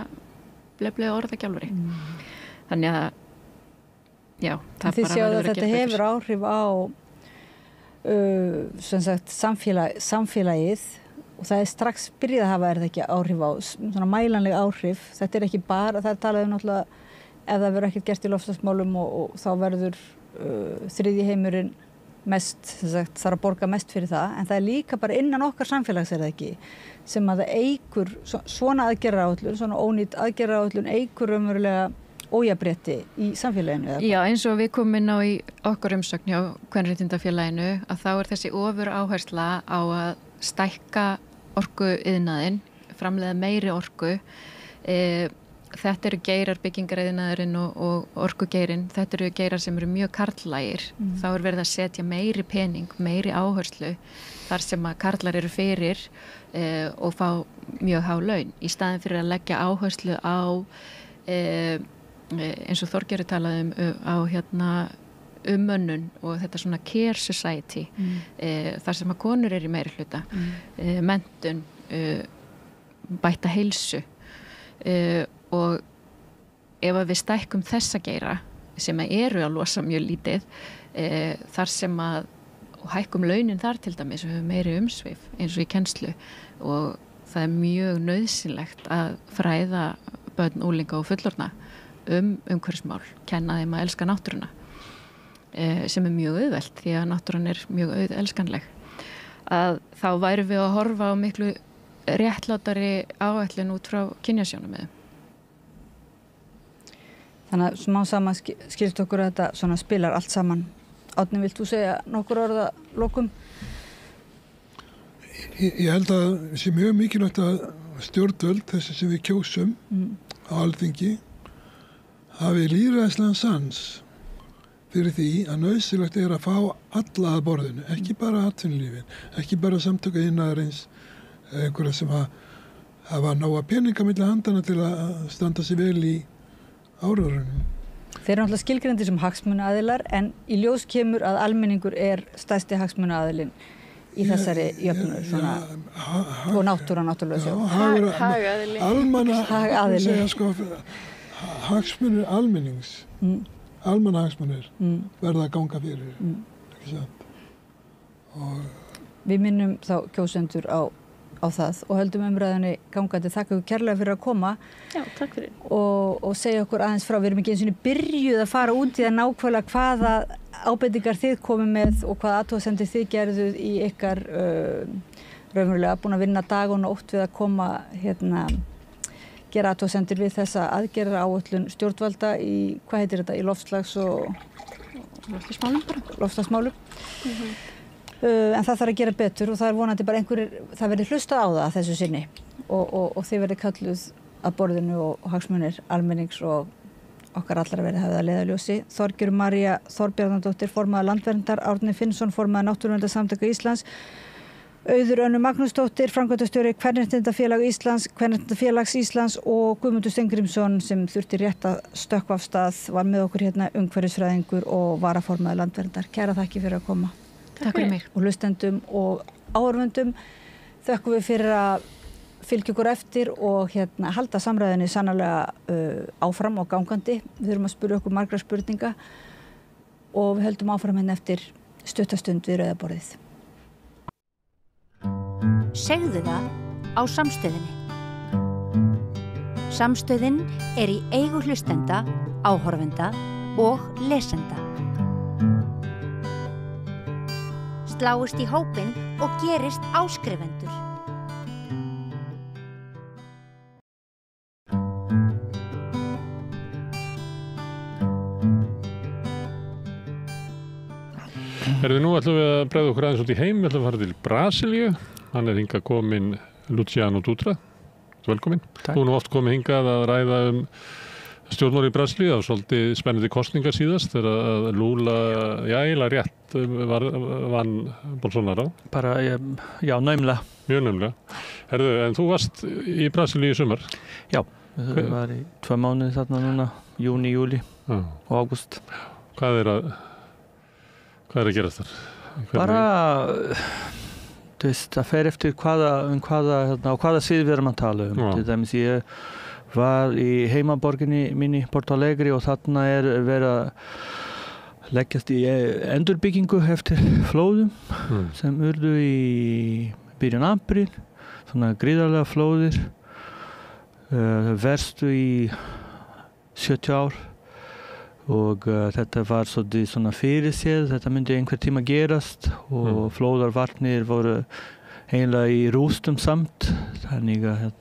bleflega orðagjálfuri þannig að já, það bara verður að gera þetta hefur áhrif á sem sagt samfélagið og það er strax byrjað að hafa ekki áhrif á svona mælanleg áhrif, þetta er ekki bara það er talað náttúrulega ef það verður ekkert gert í loftslagsmálum og þá verður þriðji heimurinn mest, sem sagt, þarf að borga mest fyrir það en það er líka bara innan okkar samfélags er það ekki, sem að það eykur svona aðgerðaráætlun, svona ónýtt aðgerðaráætlun eykur raunverulega ójafnrétti í samfélaginu. Já, eins og við komum inn á í okkar umsögn hjá Kvenréttindafélaginu að þá er þessi ofur áhersla á að stækka orkuiðnaðinn, framleiða meiri orku þetta eru geirar byggingariðnaðurinn og orkugeirinn, þetta eru geirar sem eru mjög karllægir, þá er verið að setja meiri pening, meiri áherslu þar sem að karlar eru fyrir og fá mjög há laun í staðin fyrir að leggja áherslu á eins og Þorgerður talaði á mönnun og þetta svona care society þar sem að konur eru í meiri hluta menntun bætta heilsu og ef við stækkum þessa geira sem eru að losa mjög lítið þar sem að og hækkum launin þar til dæmis og höfum meiri umsvif eins og í kennslu og það er mjög nauðsynlegt að fræða börn, unglinga og fullorðna umhverfismál, kenna þeim að elska náttúruna sem er mjög auðvelt því að náttúran er mjög auðelskanleg að þá værum við að horfa á miklu réttlátari áætlun út frá kynjasjónarmiðum. Þannig að smá saman skilst okkur að þetta svona spilar allt saman. Árni, vilt þú segja nokkur orð að lokum? Ég held að það sé mjög mikilvægt að stjórnvöld, þessi sem við kjósum á Alþingi, hafi lýðræðislegan sans fyrir því að nauðsynlegt er að fá alla að borðinu, ekki bara atvinnulífin, ekki bara samtök iðnaðarins, einhverja sem hafa nóga peninga milli handana til að standa sig vel í árárunum. Þeir eru náttúrulega skilgreindir sem hagsmunaaðilar en í ljós kemur að almenningur er stærsti hagsmunaaðilinn í þessari jöfnu og náttúra náttúrulega sjálf. Hagaðili. Hagaðili. Hagsmunir almennings, almannahagsmunir verða að ganga fyrir, ekki sant? Við minnum þá kjósendur á það og höldum umræðinni gangandi. Þakka ykkur kærlega fyrir að koma. Já, takk fyrir. Og segja okkur aðeins frá. Við erum ekki eins og byrjuð að fara út í það nákvæmlega hvaða ábendingar þið komið með og hvaða athugasemdir þið gerðuð í ykkar raunverulega búin að vinna dag og nótt við að koma gera athugasemdir við þessa aðgerðaráætlun stjórnvalda í, hvað heitir þetta, í loftslagsmálum. En það þarf að gera betur og það vonandi bara það verður hlustað á það þessu sinni og þið verður kalluð að borðinu og hagsmunir almennings og okkar allar verður hafið að leiðarljósi. Þorgerður María Þorbjarnardóttir, formaður Landverndar, Árni Finnsson, formaður Náttúruverndarsamtaka Íslands, Auður Önnu Magnúsdóttir, framkvæmdastjóri Kvenréttindafélags Íslands og Guðmundur Steingrímsson sem þurfti rétt að stökkva af stað, var með okkur umhverfisfræðingur og varaformaður Landverndar. Kæra þakki fyrir að koma. Takk fyrir mig. Og hlustendum og áhorfendum þökkum við fyrir að fylgja ykkur eftir og halda samræðinni sannarlega áfram og gangandi. Við þurfum að spyrja okkur margra spurninga og við höldum áfram eftir stuttastund við rauðaborðið. Segðu það á Samstöðinni. Samstöðin er í eigu hlustenda, áhorfenda og lesenda. Sláist í hópinn og gerist áskrifendur. Nú ætlum við að bregða okkur aðeins út í heim, við ætlum að fara til Brasilíu. Hann hingað kominn Luciano Dutra. Velkomin. Þú nú oft komið hingað að ræða stjórnmál í Brasilíu. Það var svolítið spennandi kosningar síðast þegar Lula, eiginlega rétt vann Bolsonaro. Bara, já, naumlega. Mjög naumlega. En þú varst í Brasilíu í sumar? Já, það var í 2 mánuði þarna núna, júni, júli og ágúst. Hvað er að gerast þar? Bara, þú veist, það fer eftir hvaða svið við erum að tala Til dæmis ég var í heimaborginni minni Porto Alegre og þarna verið að leggjast í endurbyggingu eftir flóðum sem urðu í byrjun apríl, svona gríðarlega flóðir, verstu í 70 ár og þetta var svona fyrirséð, þetta myndi einhver tíma gerast og flóðarvarnir voru eiginlega í rústum samt, þannig að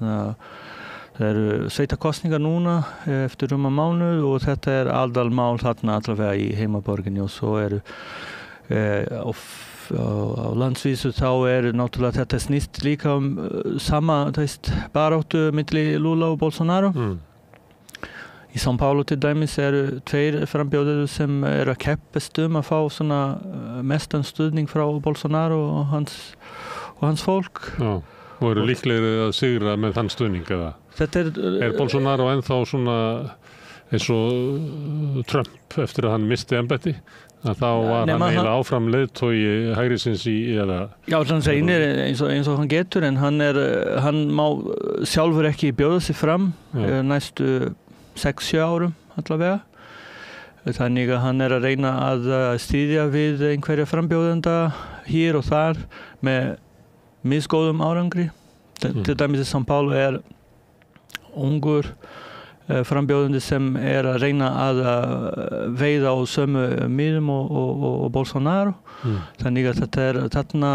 það eru sveitakosningar núna eftir mánuð og þetta aðalmál þarna allavega í heimaborginni og svo á landsvísu þá náttúrulega þetta snýst líka sama baráttu milli Lula og Bolsonaro. Í São Paulo til dæmis 2 frambjóðendur sem að keppast að fá svona mestan stuðning frá Bolsonaro og hans fólk. Já, og eru líklegir að sigra með þann stuðning eða? Bolsonaro ennþá svona eins og Trump eftir að hann misti embætti? Að þá var hann eiginlega áfram leiðtogi hægrisins eða... Já, hann reynir eins og hann getur en hann má sjálfur ekki bjóða sig fram næstu 6-7 árum allavega. Þannig að hann að reyna að styðja við einhverja frambjóðenda hér og þar með misgóðum árangri. Til dæmis í São Paulo ungur frambjóðandi sem að reyna að veiða á sömu miðum og Bolsonaro. Þannig að þetta þarna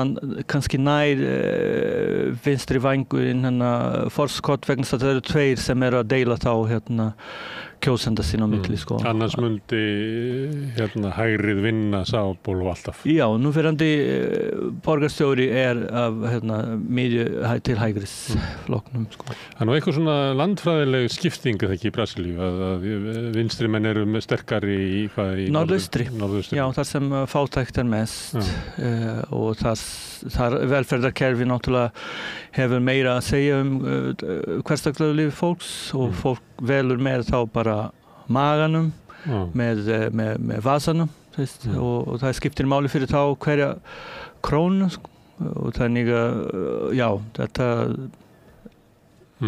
kannski nær vinstri vængurinn forskott vegna þess að þetta eru 2 sem að deila þá kjósenda sín á milli sko. Annars myndi hægrið vinna Sábólu alltaf. Já, núverandi borgarstjóri af miðju til hægris flokknum sko. Það nú eitthvað svona landfræðileg skipting ekki í Brasilíu að vinstri menn eru sterkari í norðaustri. Já, þar sem fátækt mest og þar velferðarkerfi náttúrulega hefur meira að segja hversdagslega lífi fólks og fólk velur með þá bara maganum með vasanum og það skiptir máli fyrir þá hverja krónu og þannig að já, þetta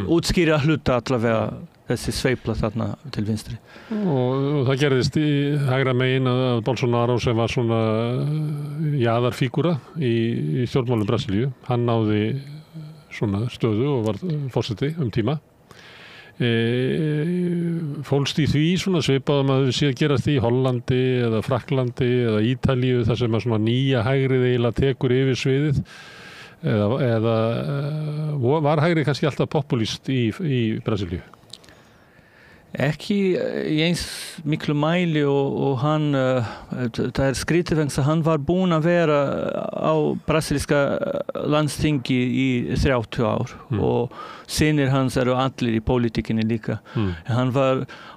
útskýra hluta allavega þessi sveifla þarna til vinstri. Og það gerðist í hægra megin að Bolsonaro sem var svona jaðarfígúra í stjórnmálum Brasilíu, hann náði svona stöðu og var forseti tíma. Fólst í því svona svipað að við séð gerast í Hollandi eða Frakklandi eða Ítalíu þar sem að svona nýja hægrið eiginlega tekur yfir sviðið eða var hægrið kannski alltaf populist í Brasilíu? Ekki í eins miklu mæli og hann, það skrítið vegna að hann var búinn að vera á brasilíska landsþingi í 30 ár og synir hans eru allir í pólitíkinni líka.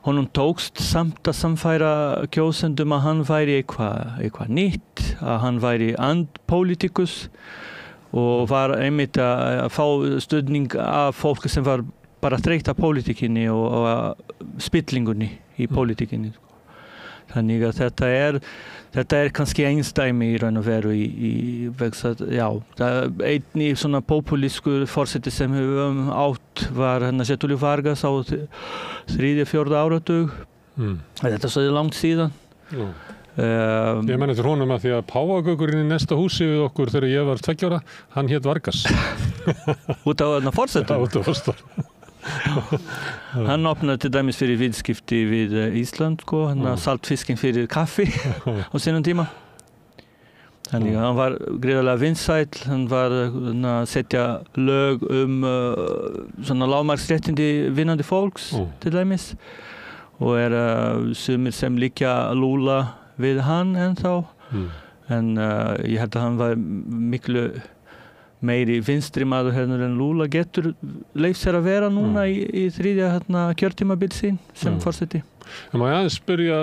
Honum tókst samt að samfæra kjósendum að hann væri eitthvað nýtt, að hann væri andpolítikus og var einmitt að fá stuðning af fólki sem var bara þreytt af pólitíkinni og spillingunni í pólitíkinni. Þannig að þetta kannski einsdæmi í raun og veru já, það einni svona populískur forseti sem við átt var Getúlio Vargas á 3.-4. áratug. Þetta svo langt síðan. Ég menn eftir honum að því að páfagaukurinn í næsta húsi við okkur þegar ég var 2 ára, hann hét Vargas. Út á forsetum? Já, út á forsetum. Hann opnaði til dæmis fyrir viðskipti við Ísland sko, hann saltfiskin fyrir kaffi á sínum tíma. Þannig að hann var gríðarlega vinsæll, hann var að setja lög svona lágmarksréttindi vinnandi fólks til dæmis og sumir sem líka Lula við hann ennþá. en ég held að hann var miklu meiri vinstri maður en Lula getur leyft sér að vera núna í þriðja kjörtímabil sín sem forseti. En má ég aðeins spyrja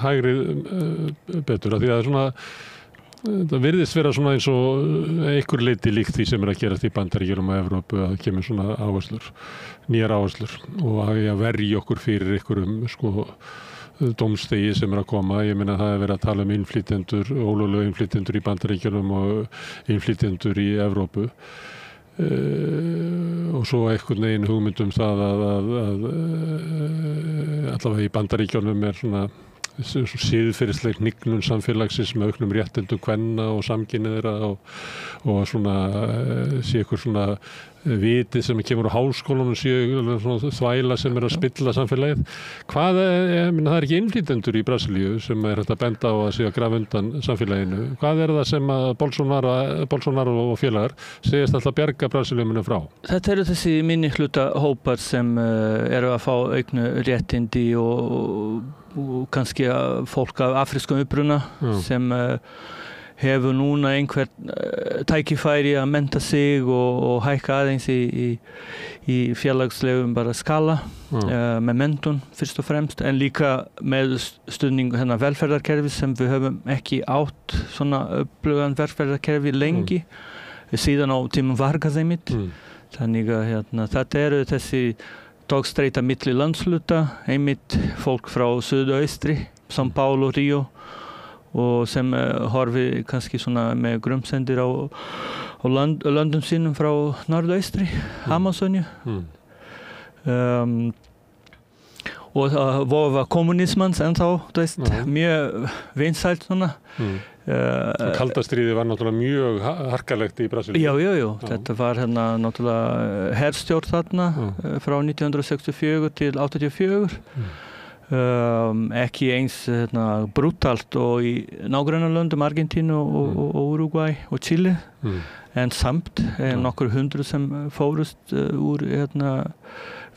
hægrið betur, að því að svona það virðist vera svona eins og einhver leyti líkt því sem að gerast í Bandaríkjunum og Evrópu, að kemur svona nýjar áherslur og að verja okkur fyrir einhverjum dómstegi sem að koma. Ég meina það verið að tala innflytjendur, ólöglega innflytjendur í Bandaríkjunum og innflytjendur í Evrópu. Og svo einhvern veginn hugmyndum það að allavega í Bandaríkjunum svona siðferðisleg hnignun samfélagsins með auknum réttindum kvenna og samkynhneigðra og svona sé eitthvað svona vitið sem kemur á háskólanum sé svona þvæla sem að spilla samfélagið. Hvað það ekki innflytjendur í Brasilíu sem hægt að benda á að sé að grafa undan samfélaginu. Hvað það sem að Bolsonaro og félagar segist alltaf bjarga Brasilíumunum frá? Þetta eru þessi minnihluta hópar sem eru að fá auknu réttindi og kannski fólk af afrískum uppruna sem hefur núna einhvern tækifæri að mennta sig og hækka aðeins í félagslegum bara skala með menntun fyrst og fremst, en líka með stuðning velferðarkerfi sem við höfum ekki átt svona öflugan velferðarkerfi lengi síðan á tímum Vargas einmitt. Þannig að þetta eru þessi togstreita milli landsluta, einmitt fólk frá suðaustri, São Paulo, Rio, og sem horfi kannski svona með grumsendir á löndum sínum frá norðaustri, Amazóníu. Og vofa kommunismans ennþá, mjög vinsælt svona. Kalda stríðið var náttúrulega mjög harkalegt í Brasilíu. Já. Þetta var herstjórn þarna frá 1964 til 1984. Ekki eins brutalt og í nágrannalöndum Argentínu og Uruguay og Chile, en samt nokkur hundruð sem fórust úr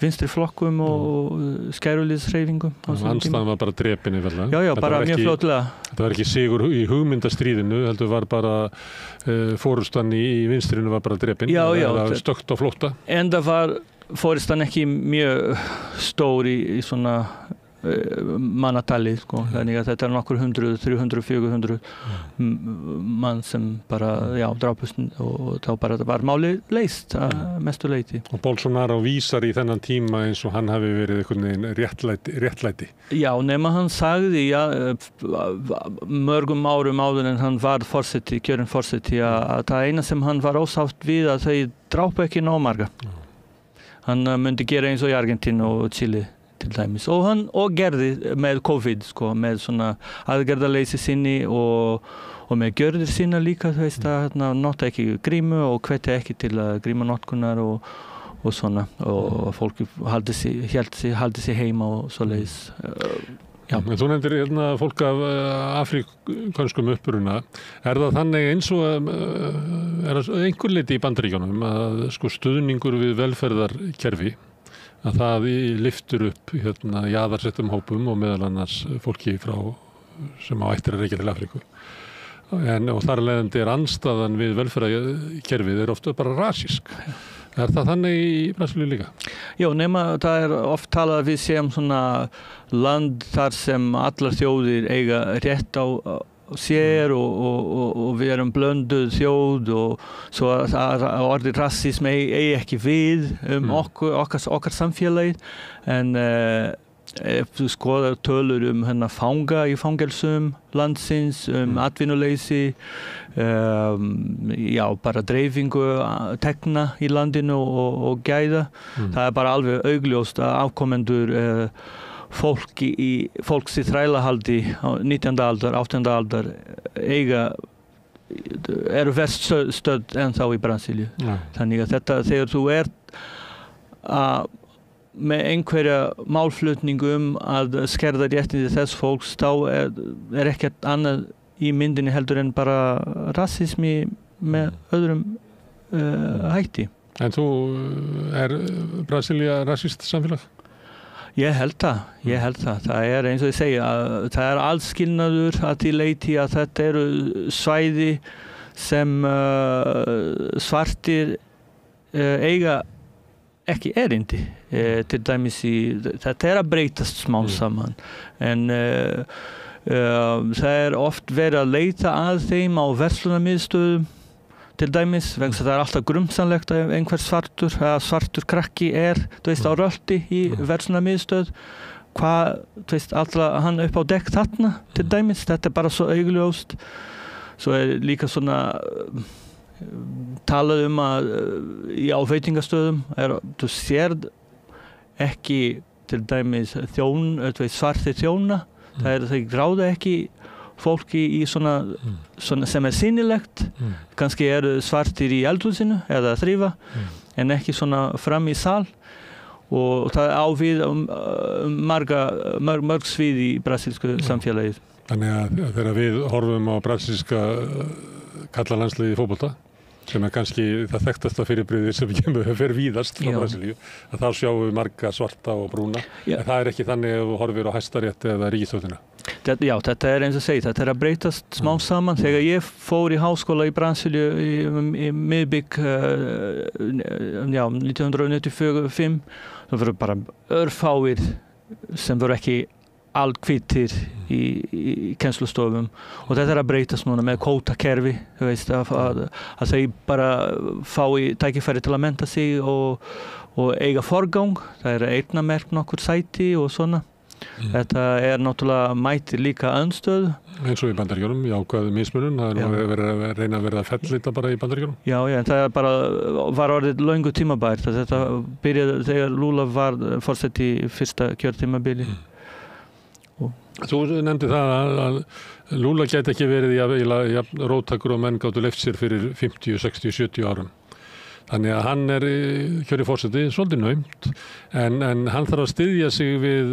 vinstri flokkum og skæruliðshreyfingum. Andstæðan var bara drepin yfirlega. Já, bara mjög fljótlega. Þetta var ekki sigur í hugmyndastríðinu, heldur var bara fórustan í vinstrinu var bara drepin. Já. Það var stökkt á flótta. En það var fórustan ekki mjög stór í svona mannatali, þannig að þetta nokkur 100, 300, 400 mann sem bara, drápust og þá bara var máli leyst að mestu leyti. Og Bolsonaro vísar í þennan tíma eins og hann hafi verið einhvern veginn réttlæti. Já, nema hann sagði mörgum árum áður en hann var kjörinn forseti að það eina sem hann var ósátt við að þau drápu ekki nóg marga. Hann myndi gera eins og í Argentínu og Chile til dæmis. Og gerði með COVID, með svona aðgerðaleysi sinni og með gjörðir sína líka, þú veist að nota ekki grímu og hvetja ekki til grímanotkunar og svona, og fólk haldi sig heima og svoleiðis. Þú nefndir fólk af afríkanskum uppruna. Það þannig eins og einhver leyti í Bandaríkjunum að stuðningur við velferðarkerfi að það lyftur upp jaðarsettum hópum og meðal annars fólki sem á ættir að reykja til Afríku. Og þar leiðandi andstaðan við velferðarkerfið ofta bara rasísk. Það þannig í Brasilíu líka? Já, nema það oft talað að við séum svona land þar sem allar þjóðir eiga rétt á sér og við erum blönduð þjóð og svo að orðið rassism eigi ekki við okkar samfélagið, en ef þú skoðar tölur fanga í fangelsum landsins, atvinnuleysi, bara dreifingu tekna í landinu og gæða, það bara alveg augljóst að afkomendur fólks í þrælahaldi á 19. aldar, 18. aldar eru verst stödd ennþá í Brasilíu. Þannig að þetta, þegar þú ert með einhverja málflutning að skerða réttindi þess fólks, þá ekkert annað í myndinni heldur en bara rassismi með öðrum hætti. En þú Brasilía rassískt samfélag? Ég held það. Það eins og ég segja, það allskilnaður að því leyti að þetta eru svæði sem svartir eiga ekki erindi. Til dæmis þetta að breytast smá saman. En það oft verið að leita að þeim á verslunarmiðstöðum. Til dæmis, vegna það alltaf grumsanlegt að einhver svartur krakki þú veist, á rölti í verslunarmiðstöð. Hann upp á dekk þarna, til dæmis, þetta bara svo augljóst. Svo líka svona talað að í áveitingastöðum þú sérð ekki til dæmis svartir þjóna. Það gráða ekki fólki í svona sem sýnilegt. Kannski svartir í eldhúsinu eða þrífa, en ekki svona fram í sal. Og það á við mörg svið í brasilísku samfélagið. Þannig að þegar við horfum á brasilíska karlalandsliðið í fótbolta, sem kannski það þekktasta fyrirbrigði sem fer víðast frá Brasilíu, að þá sjáum við marga svarta og brúna. En það ekki þannig að þú horfir á Hæstarétt eða ríkisstjórnina. Já, þetta eins og segið, þetta að breytast smá saman. Þegar ég fór í háskóla í Brasilíu í miðbygg 1995, það voru bara örfáir sem voru ekki alhvítir í kennslustofum, og þetta að breytast núna með kvótakerfi, þú veist, að þau bara fái tækifæri til að mennta sig og eiga forgang. Það eyrnamerkt nokkur sæti og svona. Þetta náttúrulega mætir líka andstöðu. Eins og í Bandaríkjunum, jákvæð mismunun, það verið að reyna að verða fellita bara í Bandaríkjunum. Já, en það bara var orðið löngu tímabært. Þetta byrjaði þegar Lula var forseti í fyrsta kjörtímabili. Þú nefndi það að Lula gæti ekki verið jafn róttækur og menn gátu leyft sér fyrir 50, 60, 70 árum. Þannig að hann kjörinn forseti, svolítið naumt, en hann þarf að styðja sig við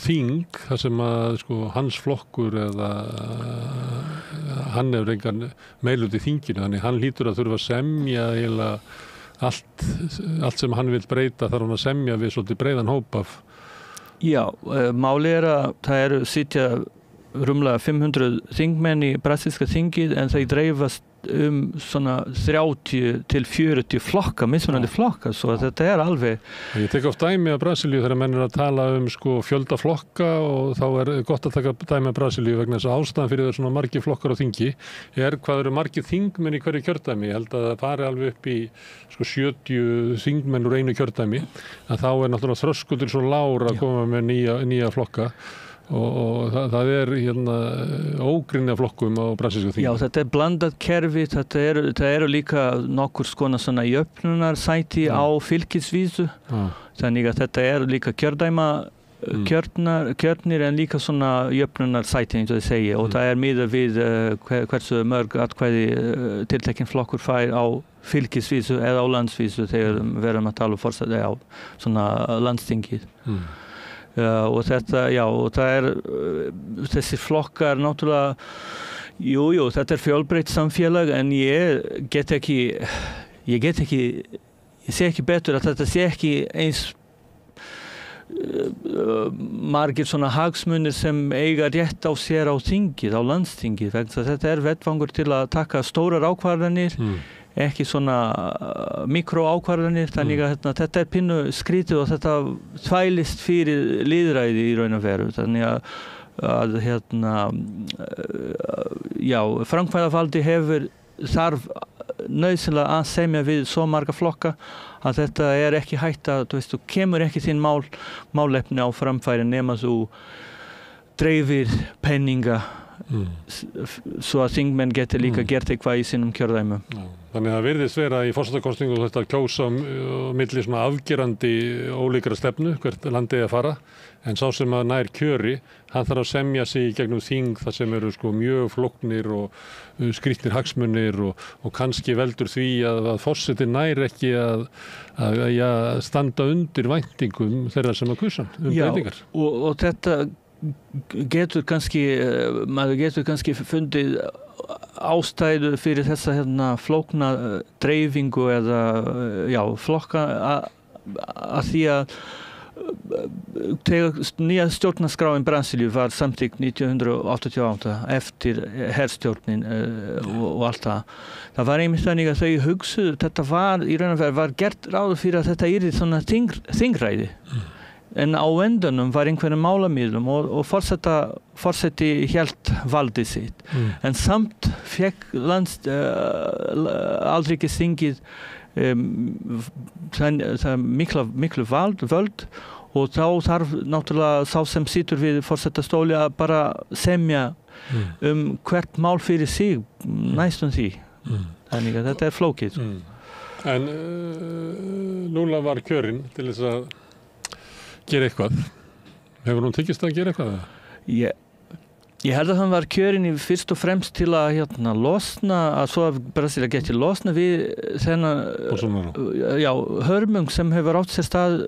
þing, þar sem að hans flokkur eða hann hefur engan meirihluta í þinginu, þannig hann hlýtur að þurfa að semja allt sem hann vil breyta, þarf hann að semja við svolítið breiðan hóp af. Já, máli að það sitja rúmlega 500 þingmenn í brasilíska þingið, en þau dreifast svona 30 til 40 flokka, mismunandi flokka, svo þetta alveg. Ég tek oft dæmi af Brasilíu þegar menn að tala fjölda flokka, og þá gott að taka dæmi af Brasilíu vegna þess að ástæðan fyrir svona margir flokkar á þingi hvað eru margir þingmenn í hverju kjördæmi. Ég held að það fari alveg upp í 70 þingmenn úr einu kjördæmi, að þá náttúrulega þröskuldur svo lágur að koma með nýja flokka. Og það ógrynni af flokkum á brasilísku þingi. Já, þetta blandað kerfi, þetta eru líka nokkur svona jöfnunarsæti á fylkisvísu. Þannig að þetta líka kjördæma kjörnir, en líka svona jöfnunarsæti, eins og ég segi, og það miðað við hversu mörg atkvæði tiltekinn flokkur fær á fylkisvísu eða á landsvísu þegar við erum að tala forseti á svona landstingið. Og þetta, og það þessi flokkar náttúrulega, jú, þetta fjölbreytt samfélag, en ég sé ekki betur að þetta sé ekki eins margir svona hagsmunir sem eiga rétt á sér á þingið, á landstingið, vegna þetta vettvangur til að taka stórar ákvarðanir, ekki svona mikroákvarðanir, þannig að þetta pínu skrítið og þetta þvælist fyrir lýðræði í raun og veru. Þannig að framkvæmdarvaldi þarf nauðsynlega að semja við svo marga flokka að þetta ekki hægt að, þú kemur ekki þín málefni á framfæri nema þú dreifir penninga svo að þingmenn geti líka gert eitthvað í sínum kjördæmum. Þannig að það virðist vera í forsetakosningu þetta kjósa milli svona afgerandi ólíkra stefnu, hvert landið að fara, en sá sem að nær kjöri, hann þarf að semja sig í gegnum þing þar sem eru mjög flóknir og skrýtnir hagsmunir og kannski veldur því að forseti nær ekki að standa undir væntingum þeirra sem að kusa breytingar. Og þetta maður getur kannski fundið ástæðu fyrir þessa flókna dreifingu eða flokka að því að þegar nýja stjórnarskráin Brasilíu var samþykkt 1988 eftir herstjórnin og allt það. Það var einmitt þannig að þau hugsuðu, þetta var í raun og veru var gert ráð fyrir að þetta yrði svona þingræði. En á endanum var einhverjum málamiðlum og forseti hélt valdið sitt. En samt fekk alríkisþingið miklu völd og þá þarf náttúrulega sá sem situr við forsetastóli að bara semja hvert mál fyrir sig næstum því. Þannig að þetta flókið. En Lula var kjörinn til þess að gera eitthvað. Hefur hún tekist að gera eitthvað? Ég held að hann var kjörinn fyrst og fremst til að losna, að svo að Brasilia geti losna við þennan hörmung sem hefur átt sér stað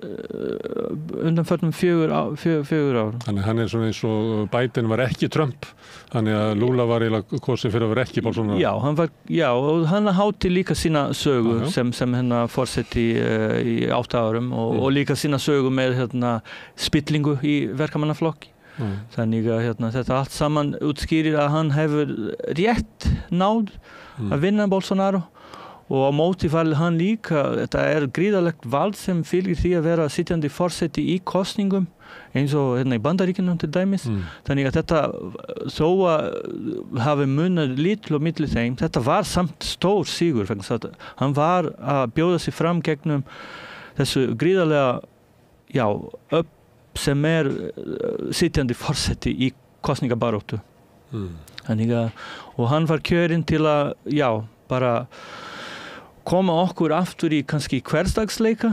undanförnum 4 ár. Þannig hann svona eins og Biden var ekki Trump, þannig að Lula var eiginlega kosin fyrir að vera ekki Bolsonaro. Og hann hátti líka sína sögu sem forseti í 8 árum og líka sína sögu með spillingu í verkamannaflokki. Þannig að þetta allt saman útskýrir að hann hefur rétt náð að vinna Bolsonaro og á móti var hann líka, þetta gríðarlegt vald sem fylgir því að vera sitjandi forseti í kosningum eins og í Bandaríkjunum til dæmis. Þannig að þetta þó að hafi munað litlu og milli þeim, þetta var samt stór sigur. Hann var að bjóða sig fram gegnum þessu gríðarlega sem sitjandi forseti í kosningabaróttu. Og hann var kjörinn til að bara koma okkur aftur í kannski hversdagsleika,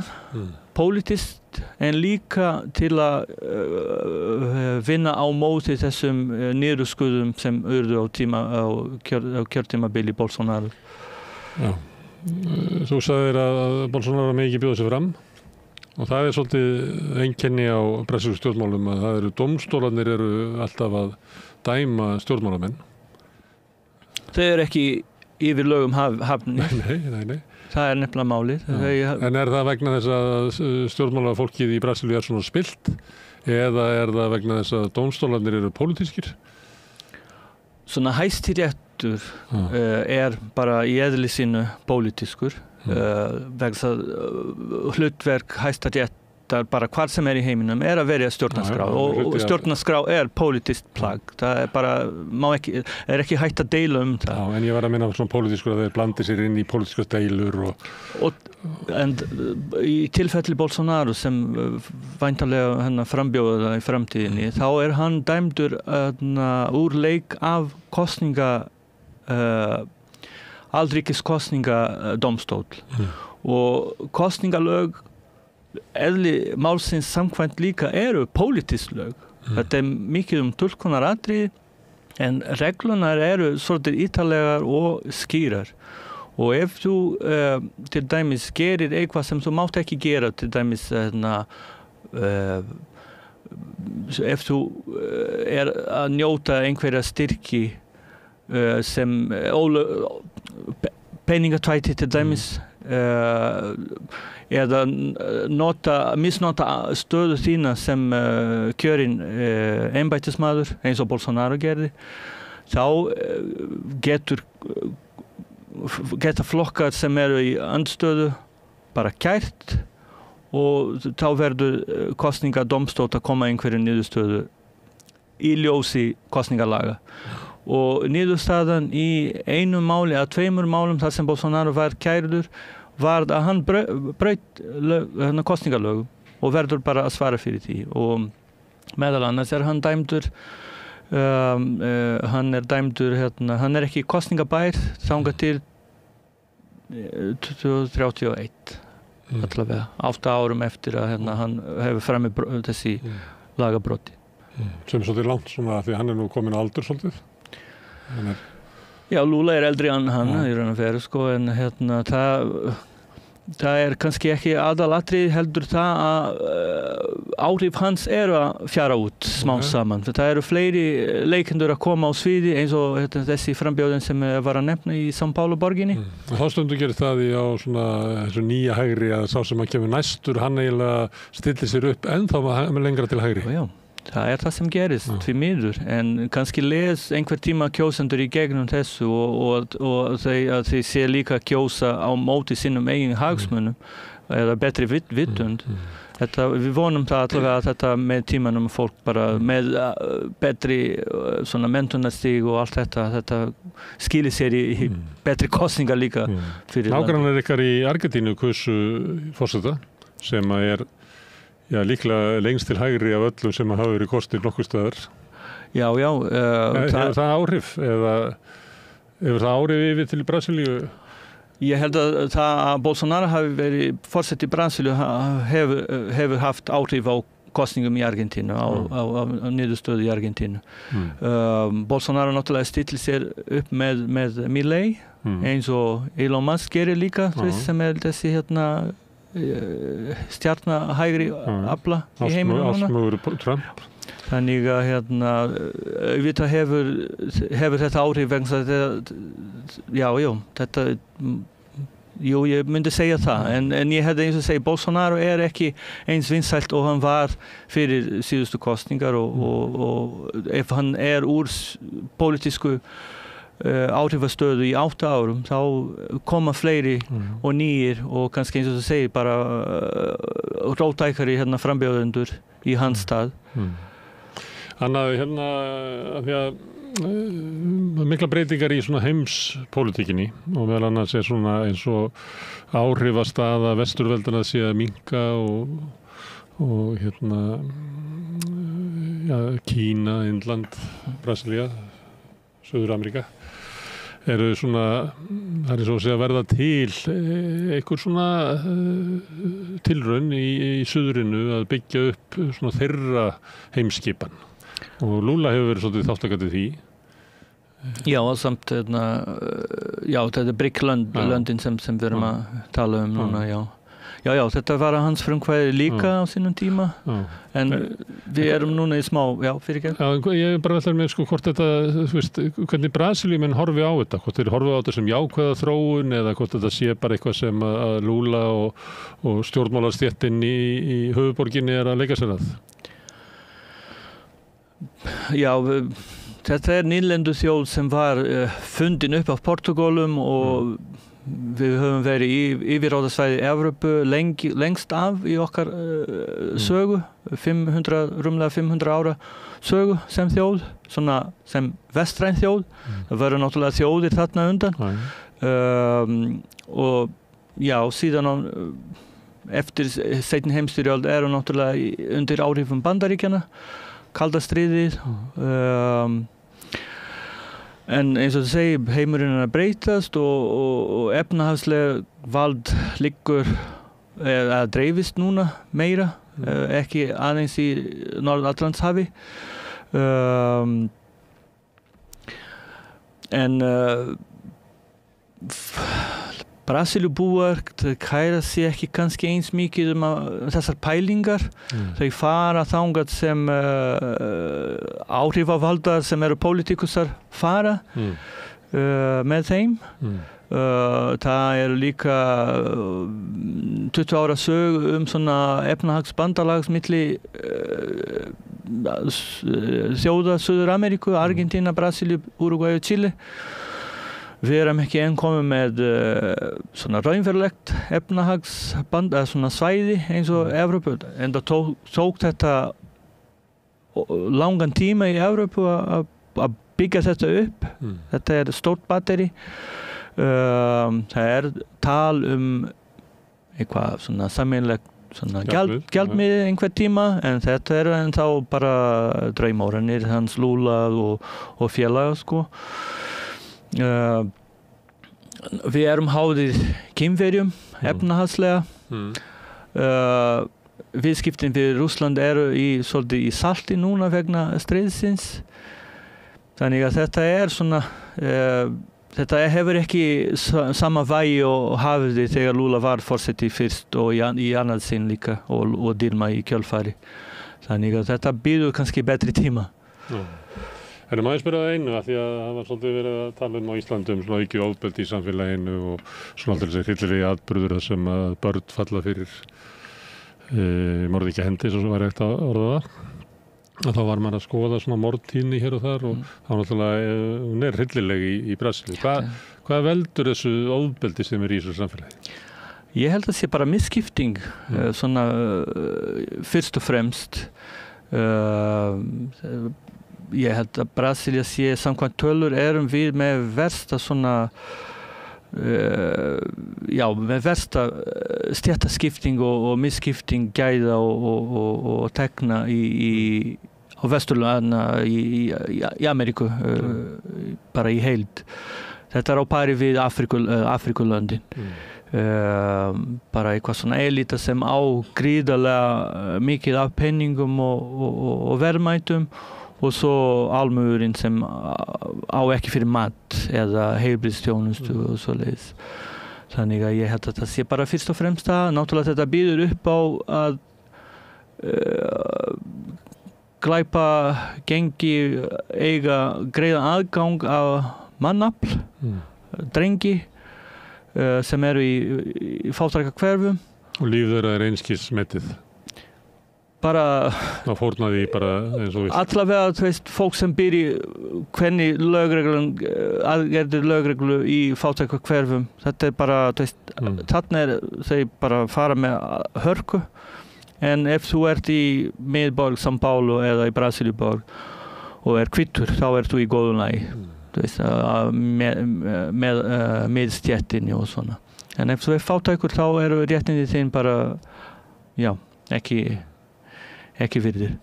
politist, en líka til að vinna á móti þessum niðurskurðum sem urðu á kjörtímabili Bolsonaro. Þú sagðir að Bolsonaro megi ekki bjóða sig fram. Og það svolítið einkenni á brasilískum stjórnmálum að það dómstólarnir eru alltaf að dæma stjórnmálamenn. Þau ekki yfir lögum hafnir. Nei. Það nefnilega málið. En það vegna þess að stjórnmálafólkið í Brasilíu svona spilt eða það vegna þess að dómstólarnir eru pólitískir? Svona Hæstiréttur bara í eðli sínu pólitískur. Vegna hlutverk Hæstaréttar bara hvar sem í heiminum að verja stjórnarskrá og stjórnarskrá pólitískt plagg. Það bara ekki hægt að deila það. En ég var að minna svona pólitískur að þeir blandi sér inn í pólitískar deilur en í tilfelli Bolsonaro sem væntanlega frambjóða það í framtíðinni, þá hann dæmdur úr leik af alríkiskosningadómstól og kosningalög eðli málsins samkvæmt líka eru pólitísk lög. Þetta mikið túlkunaratriði en reglunar eru svolítið ítarlegar og skýrar og ef þú til dæmis gerir eitthvað sem þú mátt ekki gera, til dæmis ef þú að njóta einhverja styrki sem peningatvæti til dæmis eða misnota stöðu þína sem kjörinn embættismaður eins og Bolsonaro gerði, þá geta flokkar sem eru í andstöðu bara kært og þá verður kosningadómstóll að koma einhverju niðurstöðu í ljósi kosningalaga. Og niðurstaðan í einu máli að 2 málum þar sem Bolsonaro var kærður var að hann braut kosningalögum og verður bara að svara fyrir því og meðal annars hann dæmdur hann ekki kosningabær þangað til 2031 allavega 8 árum eftir að hann hefur framið þessi lagabroti. Sem svolítið langt svona því hann nú kominn á aldur svolítið. Já, Lula eldri en hann í raun og veru en það kannski ekki aðalatrið heldur það að áhrif hans að fjara út smá saman. Það eru fleiri leikendur að koma á sviði eins og þessi frambjóðin sem var að nefna í São Paulo borginni. Þá stundum gerir það á svona þessu nýja hægri að sá sem að kemur næstur hann eiginlega stillir sér upp ennþá með lengra til hægri. Já. Það það sem gerist, því miður, en kannski les einhver tíma kjósendur í gegnum þessu og þeir sé líka kjósa á móti sínum eigin hagsmunum eða betri vitund. Við vonum það allavega að þetta með tímanum fólk bara með betri svona menntunarstig og allt þetta skilir sér í betri kosningar líka fyrir Nágrannar ykkar í Argentínu kusu forseta sem líklega lengst til hægri af öllum sem hafa verið kosnir nokkuð staðar. Já. Hefur það áhrif eða hefur það áhrif yfir til Brasilíu? Ég held að það að Bolsonaro hafi verið forseti í Brasilíu hefur haft áhrif á kostningum í Argentínu, á niðurstöðu í Argentínu. Bolsonaro náttúrulega stillir sér upp með Milei, eins og Elon Musk gerir líka, sem þessi stjarnahægri afla í heiminum núna. Ástmögur Trump. Þannig að auðvitað hefur þetta áhrif vegna þetta ég myndi segja það en ég hefði eins og segja Bolsonaro ekki eins vinsælt og hann var fyrir síðustu kosningar og ef hann úr pólitísku áhrifastöðu í 8 árum þá koma fleiri og nýir og kannski eins og þú segir bara róttækari frambjóðendur í hans stað. Annað af því að mikla breytingar í svona heimspólitíkinni og meðal annars svona eins og áhrifastaða vesturveldana sé að minnka og Kína, Indland, Brasilía, Suður-Ameríka eru svona, það svo að segja verða til einhver svona tilraun í suðurinu að byggja upp svona þeirra heimskipan og Lula hefur verið svolítið þáttakandi því. Já, og samt þetta BRIC-löndin sem við erum að tala núna, Já, þetta var hans frumkvæði líka á sínum tíma, en við erum núna í smá, fyrirgefn. Ég bara veltar með hvort þetta, þú veist, hvernig Brasilíumenn horfi á þetta, hvort þeir horfi á þetta sem jákvæða þróun eða hvort þetta sé bara eitthvað sem að Lula og stjórnmálastéttin í höfuðborginni að leika sér að. Já, þetta nýlendu þjóð sem var fundin upp af Portúgalum og við höfum verið í yfirráðasvæði Evrópu lengst af í okkar sögu, rúmlega 500 ára sögu sem þjóð, svona sem vestræn þjóð. Það voru náttúrulega þjóðir þarna undan og síðan eftir seinni heimsstyrjöld eru náttúrulega undir áhrifum Bandaríkjanna, kalda stríðið. En eins og þú segir, heimurinn að breytast og efnahagslega vald liggur eða dreifist núna meira, ekki aðeins í Norður-Atlantshafi. En Brasilíubúar kæra sig ekki kannski eins mikið þessar pælingar. Þau fara þangað sem áhrifavaldar sem eru pólitíkusar fara með þeim. Það líka 20 ára sög svona efnahagsbandalags milli þjóða Suður-Ameríku, Argentína, Brasilíu, Úrúgvæ og Chile. Við erum ekki enn komið með svona raunverulegt efnahagsband, svona svæði eins og Evrópu. En það tók þetta langan tíma í Evrópu að byggja þetta upp. Þetta stórt batteri. Það tal eitthvað svona sameiginlegt svona gjaldmiðið einhver tíma, en þetta ennþá bara draumóranir hans Lula og félaga, sko. Við erum háðir kynverjum, efnahagslega. Viðskiptin við Rússland eru svolítið í salti núna vegna stríðsins. Þannig að þetta svona þetta hefur ekki sama vægi og hafði þegar Lula var forseti fyrst og í annað sinn líka og Dilma í kjölfari. Þannig að þetta býður kannski betri tíma. En maður spyrja það einu, af því að það var svolítið verið að tala á Íslandi svona aukið ofbeldi í samfélaginu og svona alltaf þessi hryllilegir atburður sem að börn falla fyrir morðingjahendi, svo sem var hægt að orða það. Þá var maður að skoða svona mordtíðni hér og þar og þá náttúrulega hún hryllileg í Brasilíu. Hvað veldur þessu ofbeldi sem í þessu samfélagi? Ég held að sé bara misskipting, svona fyrst og fremst. Ég held að Brasilia sé samkvæmt tölur erum við með versta svona með versta stéttaskipting og misskipting gæða og tekna á Vesturlanda í Ameríku bara í heild. Þetta á pari við Afrikulöndin. Bara eitthvað svona elita sem á gríðarlega mikið af penningum og verðmætum og svo almúurinn sem á ekki fyrir mat eða heilbrigðisþjónustu og svoleiðis. Þannig að ég held að það sé bara fyrst og fremst það. Náttúrulega þetta býður upp á að glæpagengi eiga greiðan aðgang af mannafl, drengi sem eru í fátækrahverfum. Og líf þeirra einskis metið. Bara það fórnaði bara eins og allavega fólk sem býr í hvernig aðgerðir lögreglu í fátækrahverfum. Þetta bara þarna þau bara fara með hörku. En ef þú ert í miðborg São Paulo eða í Brasilíuborg og hvítur, þá ert þú í góðum lagi. Með stjettinni og svona. En ef þú fátækur þá eru réttindi þín bara ekki virðir.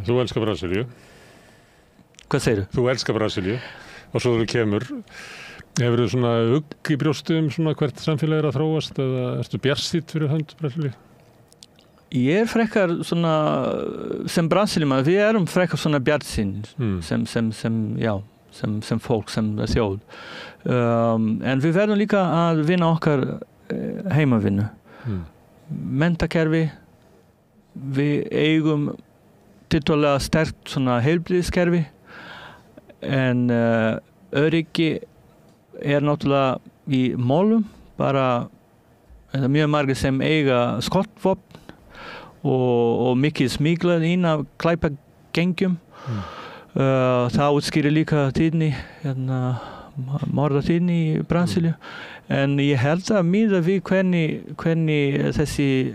Þú elskar Brasilíu. Hvað segirðu? Þú elskar Brasilíu og svo þú kemur. Hefurðu svona ugg í brjóstu svona hvert samfélag að þróast eða ertu bjartsýnn fyrir hönd Brasilíu? Ég frekar svona sem Brasilíumaður, við erum frekar svona bjartsýn sem fólk, sem þjóð. En við verðum líka að vinna okkar heimavinnu. Menntakerfi. Við eigum tiltölulega sterkt svona heilbrigðiskerfi en öryggi náttúrulega í málum, bara mjög margir sem eiga skottvopn og mikið smiglað inn af glæpagengjum. Það útskýrir líka tíðni, morðatíðni í Brasilíu. En ég held að miða við hvernig þessi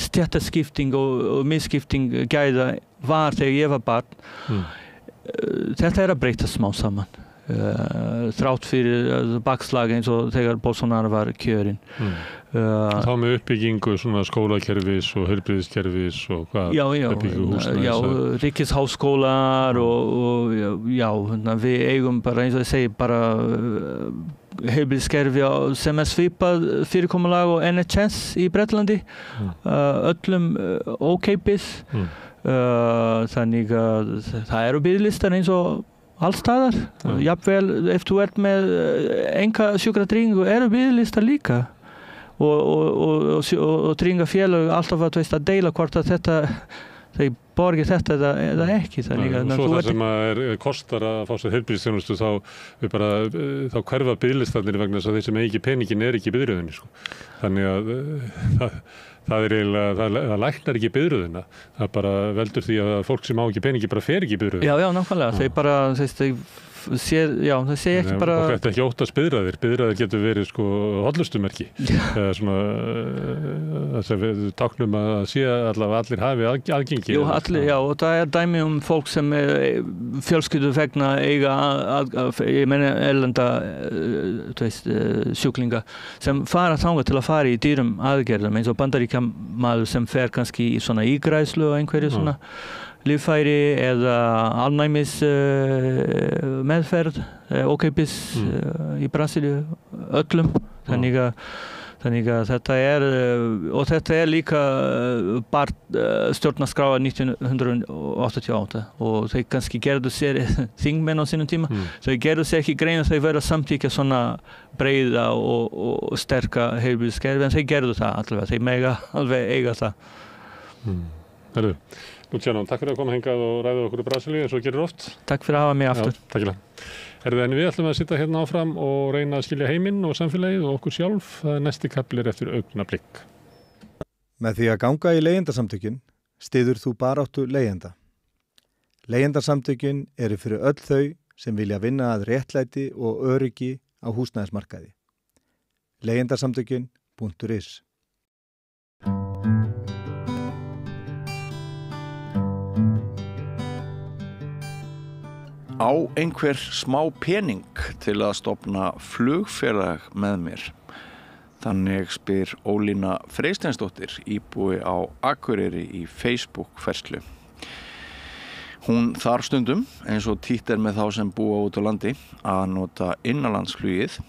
stéttaskipting og misskipting gæða var þegar ég var barn. Þetta að breyta smá saman. Þrátt fyrir bakslag eins og þegar Bolsonaro var kjörinn. Þá með uppbyggingu svona skólakerfis og heilbrigðiskerfis og hvað? Já, ríkisháskólar og við eigum bara eins og ég segi bara heilbrigðiskerfi sem svipað fyrirkomulag og NHS í Bretlandi. Öllum ókeypis. Þannig að það eru biðlistar eins og allstaðar. Jafnvel ef þú ert með enga sjúkratryggingu eru biðlistar líka. Og tryggingafélög alltaf að deila hvort að þeir borgi þetta eða ekki. Svo það sem kostar að fá sér heilbrigðisþjónustu þá hverfa biðlistarnir vegna þess að þeir sem eigi peningin ekki í biðröðinni. Þannig að það læknar ekki biðröðina. Það bara veldur því að fólk sem á ekki peningi bara fer ekki í biðröðina. Já, nákvæmlega. Þeir bara það sé ekki bara... Og þetta ekki óttast biðraðir. Biðraðir getur verið hollustumerki. Eða svona það sem við táknum að sé allavega allir hafi aðgengi. Jú, allir, já, og það dæmi fólk sem fjölskyldu vegna eiga ég meina erlenda sjúklinga sem fara þangað til að fara í dýrum aðgerðum eins og bandaríkjamaður sem fer kannski í svona ígræðslu og einhverju svona líffæri eða alnæmis ókeypis í Brasilíu öllum. Þannig að Þannig að þetta líka stjórnarskráa 1988 og þau kannski gerðu sér þingmenn á sínum tíma. Þau gerðu sér ekki grein að þau verða samtíkja svona breiða og sterka heilbrigðiskerfi, en þau gerðu það allavega. Þau mega alveg eiga það. Herru, Luciano, takk fyrir að koma hingað og ræða okkur í Brasilíu eins og gerir oft. Takk fyrir að hafa mig aftur. Já, takkilega. En við ætlum að sitja hérna áfram og reyna að skilja heiminn og samfélagið og okkur sjálf. Það næsti kaplir eftir augnablikk. Með því að ganga í leigjendasamtökin styður þú baráttu leigjenda. Leigjendasamtökin eru fyrir öll þau sem vilja vinna að réttlæti og öryggi á húsnæðismarkaði. Leigjendasamtökin.is Á einhver smá pening til að stofna flugfélag með mér? Þannig spyr Ólína Freysteinsdóttir, íbúi á Akureyri í Facebook-ferslu. Hún þarf stundum, eins og títt með þá sem búa út á landi, að nota innanlandsflugið.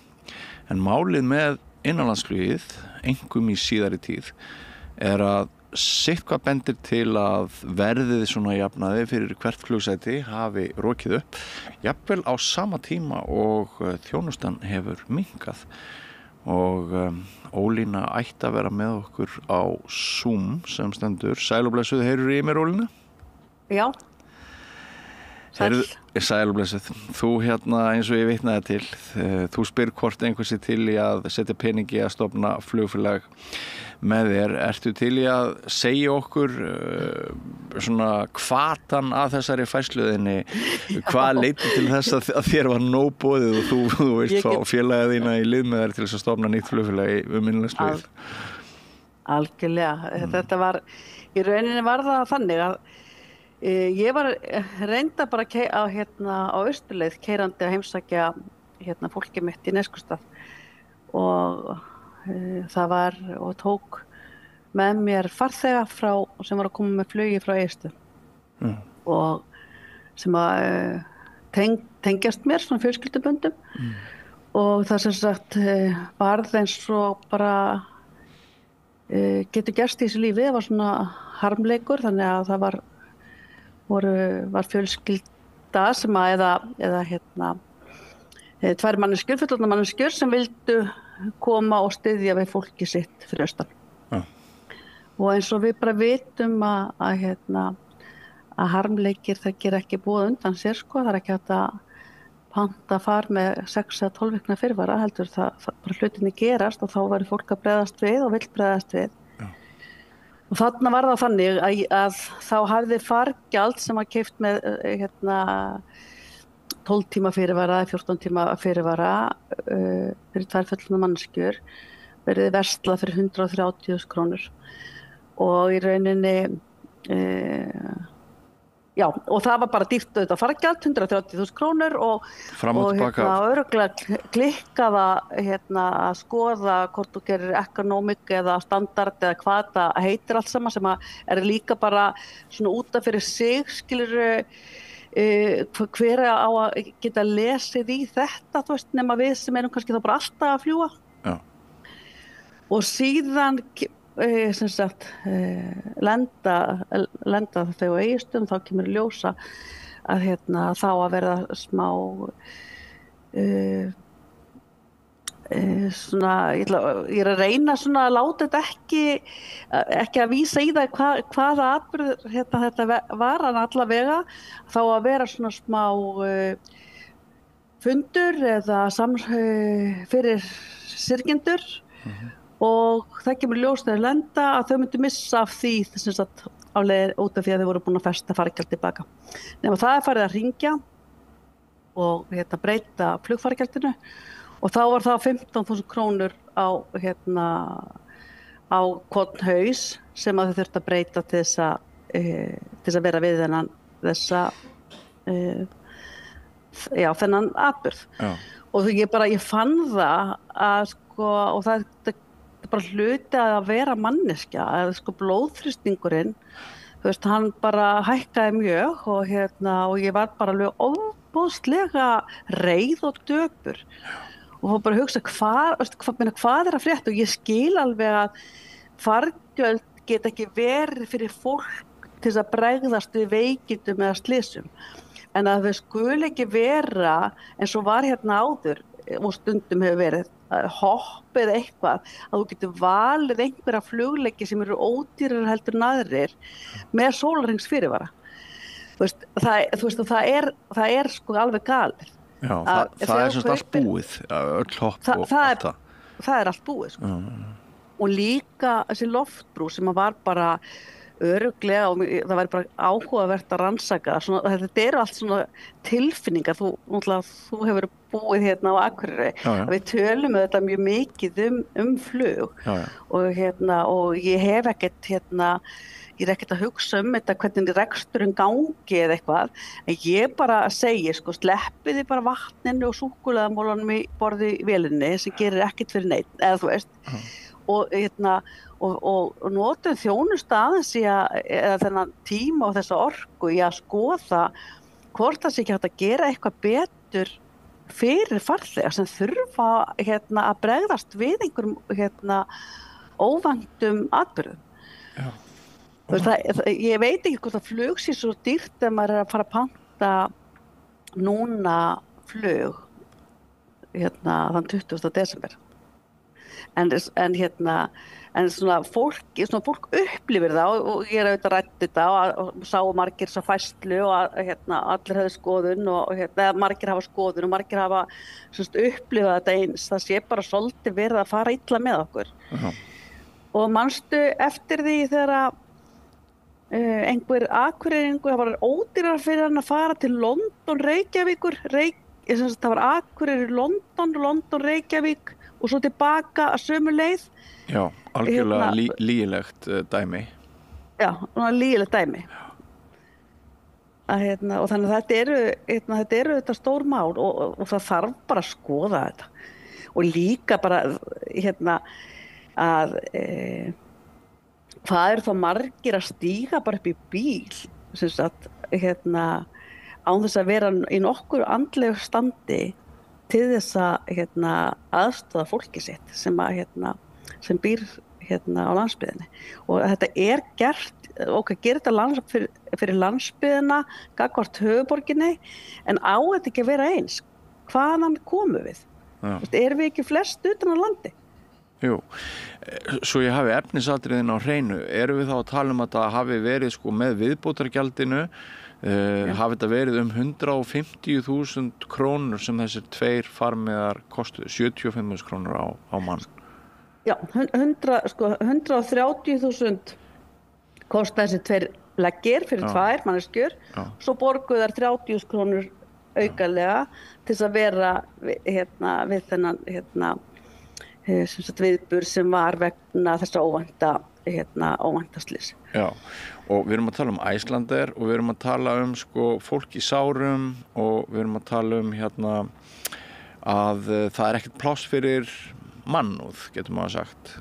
En málið með innanlandsflugið, einkum í síðari tíð, að sitthvað bendir til að verðið svona jafnaði fyrir hvert flugsæti hafi rokið upp, jafnvel á sama tíma og þjónustan hefur minnkað. Og Ólína ætti að vera með okkur á Zoom sem stendur. Sæl og blessuð, heyrðu í mér, Ólína? Já. Sæl og blessuð. Þú eins og ég vitnaði til, þú spyr hvort einhversi til í að setja peningi að stofna flugfélag með þér. Ertu til í að segja okkur svona hvatan að þessari færsluðinni, hvað leiddi til þess að þér var nóg boðið og þú veist fá félagið þína í lið með þér til þess að stofna nýtt flugfélag um innanlandsflugið? Algjörlega. Þetta var, í rauninni var það þannig að ég var reynda bara á Austurleið keyrandi að heimsækja fólkið mitt í Neskustad og það var og tók með mér farþega sem var að koma með flugi frá Egilsstöðum og sem að tengjast mér svona fjölskylduböndum og það sem sagt varð eins og bara getur gerst í þessu lífi. Það var svona harmleikur, þannig að það var fjölskylda sem að eða tvær manneskjur, fullorðnar manneskjur sem vildu koma og styðja við fólki sitt fyrir austan. Og eins og við bara vitum að harmleikir það gera ekki búið undan sér, það er ekki hægt að panta far með 6 eða 12 vikna fyrirvara, heldur það bara hlutinni gerast og þá verður fólk að bregðast við og vill bregðast við. Og þarna var það þannig að þá hafði fargjald sem var keypt með 12 tíma fyrirvara eða 14 tíma fyrirvara fyrir tvær fullorðnar manneskjur verið verslað fyrir 130.000 krónur og í rauninni og það var bara dýrt auðvitað fargjald 130.000 krónur og örugglega klikkaða að skoða hvort þú gerir economic eða standard eða hvað það heitir allt saman sem að líka bara svona út af fyrir sig skilur hver á að geta lesið í þetta, þú veist, nema við sem erum kannski þá bara alltaf að fljúga. Já. Og síðan sem sagt lenda þau á Egilsstöðum, þá kemur í ljósa að þá að verða smá svona, ég er að reyna svona að láta þetta ekki að vísa í það hvaða atburður þetta var allavega, þá að vera svona smá fundur eða fyrir syrgjendur og það kemur ljós þegar lenda að þau myndu missa af því þess að á leið út af því að þau voru búin að festa fargjald tilbaka. Nema það farið að hringja og breyta flugfargjaldinu og þá var það 15.000 krónur á hvern haus sem að þau þurftu að breyta til þess að vera við þennan atburð. Og ég fann það að og það er bara hluti að vera manneskja, að blóðþrýstingurinn, þú veist, hann bara hækkaði mjög og ég var bara alveg ofboðslega reið og döpur. og bara hugsa hvað að frétta og ég skil alveg að fargjöld get ekki verið fyrir fólk til þess að bregðast við veikindum eða slysum en að þau skul ekki vera eins og var hérna áður og stundum hefur verið hopp eða eitthvað að þú getur valið einhverja flugleiki sem eru ódýrar heldur en aðrir með sólarhrings fyrirvara það er sko alveg galið. Já, það er semst allt búið öll hopp og allt það er allt búið sko. Og líka þessi loftbrú sem var bara örugglega og það væri bara áhugavert að rannsaka þetta eru allt svona tilfinningar þú hefur búið hérna á Akureyri við tölum þetta mjög mikið flug og ég hef ekkert ég er ekkert að hugsa þetta hvernig reksturinn gangi eða eitthvað en ég bara segi sleppiði bara vatninu og súkkulaðimolunum í borði vélinni sem gerir ekkert fyrir neitt eða þú veist og notum þjónustu aðeins í eða þennan tíma og þessa orku í að skoða hvort það sé ekki hægt að gera eitthvað betur fyrir farþega sem þurfa að bregðast við einhverjum óvæntum atburðum. Ég veit ekki hvort að flug sé svo dýrt ef maður að fara að panta núna flug þann 20. desember. En svona fólk upplifir það og ég auðvitað ræddi þetta og sáu margir svo færslu og allir hefðu skoðun og margir hafa skoðun og margir hafa upplifað þetta eins það sé bara svolítið verið að fara illa með okkur og manstu eftir því þegar einhver Akureyringur það var ódýrar fyrir hann að fara til London, Reykjavíkur það var Akureyri, London, Reykjavík og svo tilbaka að sömu leið. Já, algjörlega lýgilegt dæmi. Já, lýgilegt dæmi. Og þannig að þetta eru þetta stór mál og það þarf bara að skoða þetta. Og líka bara að hvað þá margir að stíga bara upp í bíl sem sagt, án þess að vera í nokkur andlegu standi til þess að aðstoða fólki sitt sem býr á landsbyggðinni og þetta er gert gerir þetta fyrir landsbyggðina gagnvart höfuðborginni en á þetta ekki að vera eins hvaðan komum við? Erum við ekki flest utan á landi? Jú, svo ég hafi efnisatriðin á hreinu erum við þá að tala að það hafi verið með viðbótargjaldinu hafi þetta verið 150.000 krónur sem þessir tveir farmiðar kostuðu 75.000 krónur á mann. Já, 130.000 kosta þessi tveir leggir fyrir tvær manneskjur svo borguðu þær 30.000 krónur aukalega til þess að vera við þennan viðburð sem var vegna þessa óvænta slys. Já, og við erum að tala Icelandair og við erum að tala fólk í sárum og við erum að tala að það er ekkert pláss fyrir mannúð, getur maður sagt.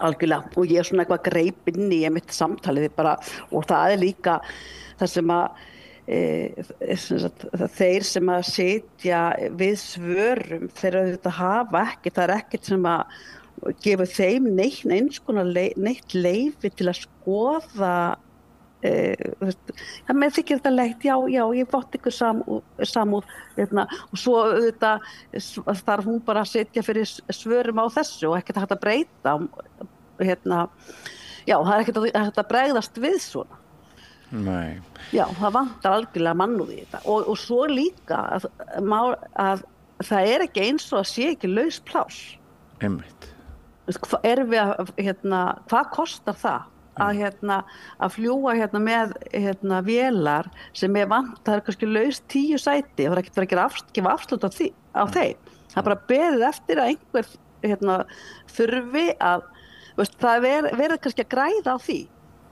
Algjörlega, og ég er svona eitthvað greip inn í mitt samtalið bara og það er líka það sem að þeir sem að sitja við svörum þeir auðvitað hafa ekki, það er ekkert sem að gefa þeim neitt leyfi til að skoða með þykir þetta leitt, já, ég bótt ykkur samúð og svo auðvitað þarf hún bara að sitja fyrir svörum á þessu og ekkert hægt að breyta já, það er ekkert hægt að bregðast við svona. Nei. Já, það vantar algjörlega mannúð í þetta og svo líka að það er ekki eins og að sé ekki laus pláss. Einmitt. Hvað kostar það að fljúga með vélar sem vantar kannski laus 10 sæti og það er ekkert verið að gefa afslut á þeim. Það er bara beðið eftir að einhver þurfi að það verið kannski að græða á því.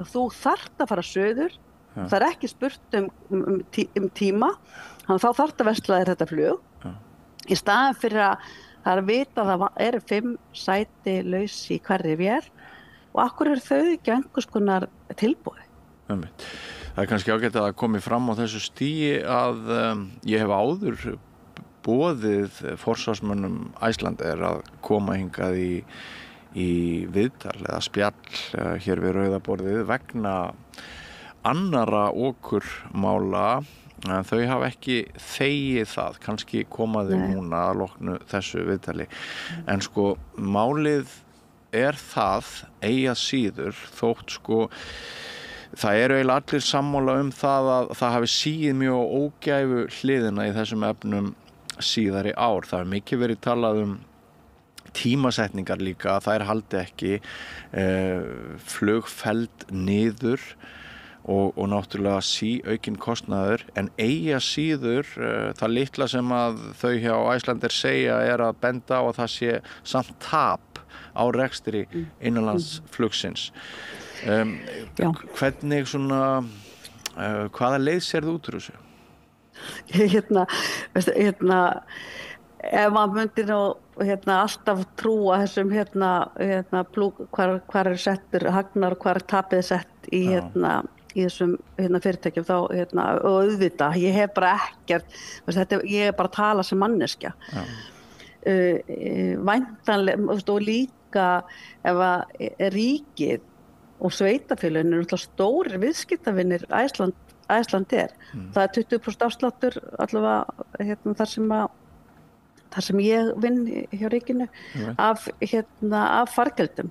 Þú þarft að fara söður, það er ekki spurt um tíma, þannig þá þarft að versla þér þetta flug. Í staðan fyrir að það er að vita að það eru 5 sæti laus í hverri vél og akkur eru þau ekki einhvers konar tilboði. Það er kannski ágætt að það komi fram á þessu stigi að ég hef áður boðið forsvarsmönnum Icelandair að koma hingað í viðtal eða spjall hér við Rauðaborðið vegna annara okurmála. Þau hafa ekki þegið það, kannski koma þau núna að loknu þessu viðtali. En sko, málið það eigi að síður þótt sko, það eru eiginlega allir sammála það að það hafi sigið mjög ógæfu hliðina í þessum efnum síðari ár. Það hefur mikið verið talað tímasetningar líka, þær haldi ekki, flug felld niður og náttúrulega aukinn kostnaður, en eigi að síður það litla sem að þau hjá Icelandair segja að benda á að það sé samt tap á rekstri innanlandsflugsins. Hvernig svona, hvaða leið sérðu út úr þessu? Ef maður myndi nú alltaf trúa þessum hvar settur hagnar og hvar tapið sett í þessum fyrirtækjum þá og auðvitað, ég hef bara ekkert, ég bara að tala sem manneskja. Væntanlega og líka ef að ríkið og sveitafélögin eru stórir viðskiptavinir Icelandair. Það er 20% afsláttur allavega þar sem ég vinn hjá ríkinu af fargjöldum.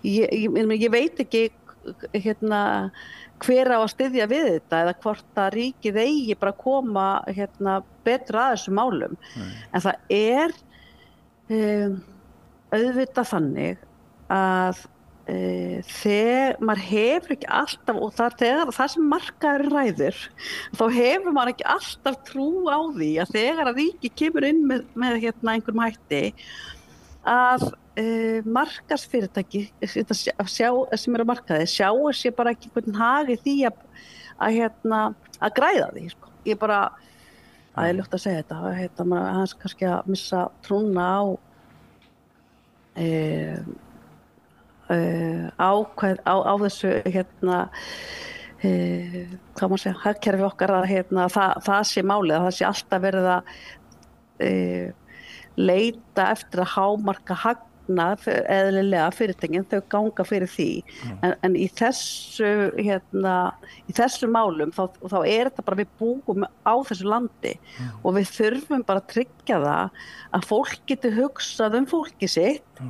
Ég veit ekki hver á að styðja við þetta eða hvort að ríkið eigi bara að koma betur að þessum málum. En það auðvitað þannig að þegar maður hefur ekki alltaf, og það sem markaður ræður, þá hefur maður ekki alltaf trú á því að þegar að ríki kemur inn með einhverjum hætti að markaðsfyrirtæki sem eru á markaði sjáu sér bara ekki hvernig hagi því að græða því. Ég bara, það er ljótt að segja þetta, maður aðeins kannski að missa trúna á þessu hvað maður segja, hagkerfi okkar að það sé málið, að það sé alltaf verið að leita eftir að hámarka hagnað eðlilega fyrirtækin, þau ganga fyrir því. En í þessu málum þá er þetta bara, við búum á þessu landi og við þurfum bara að tryggja það að fólk geti hugsað fólkið sitt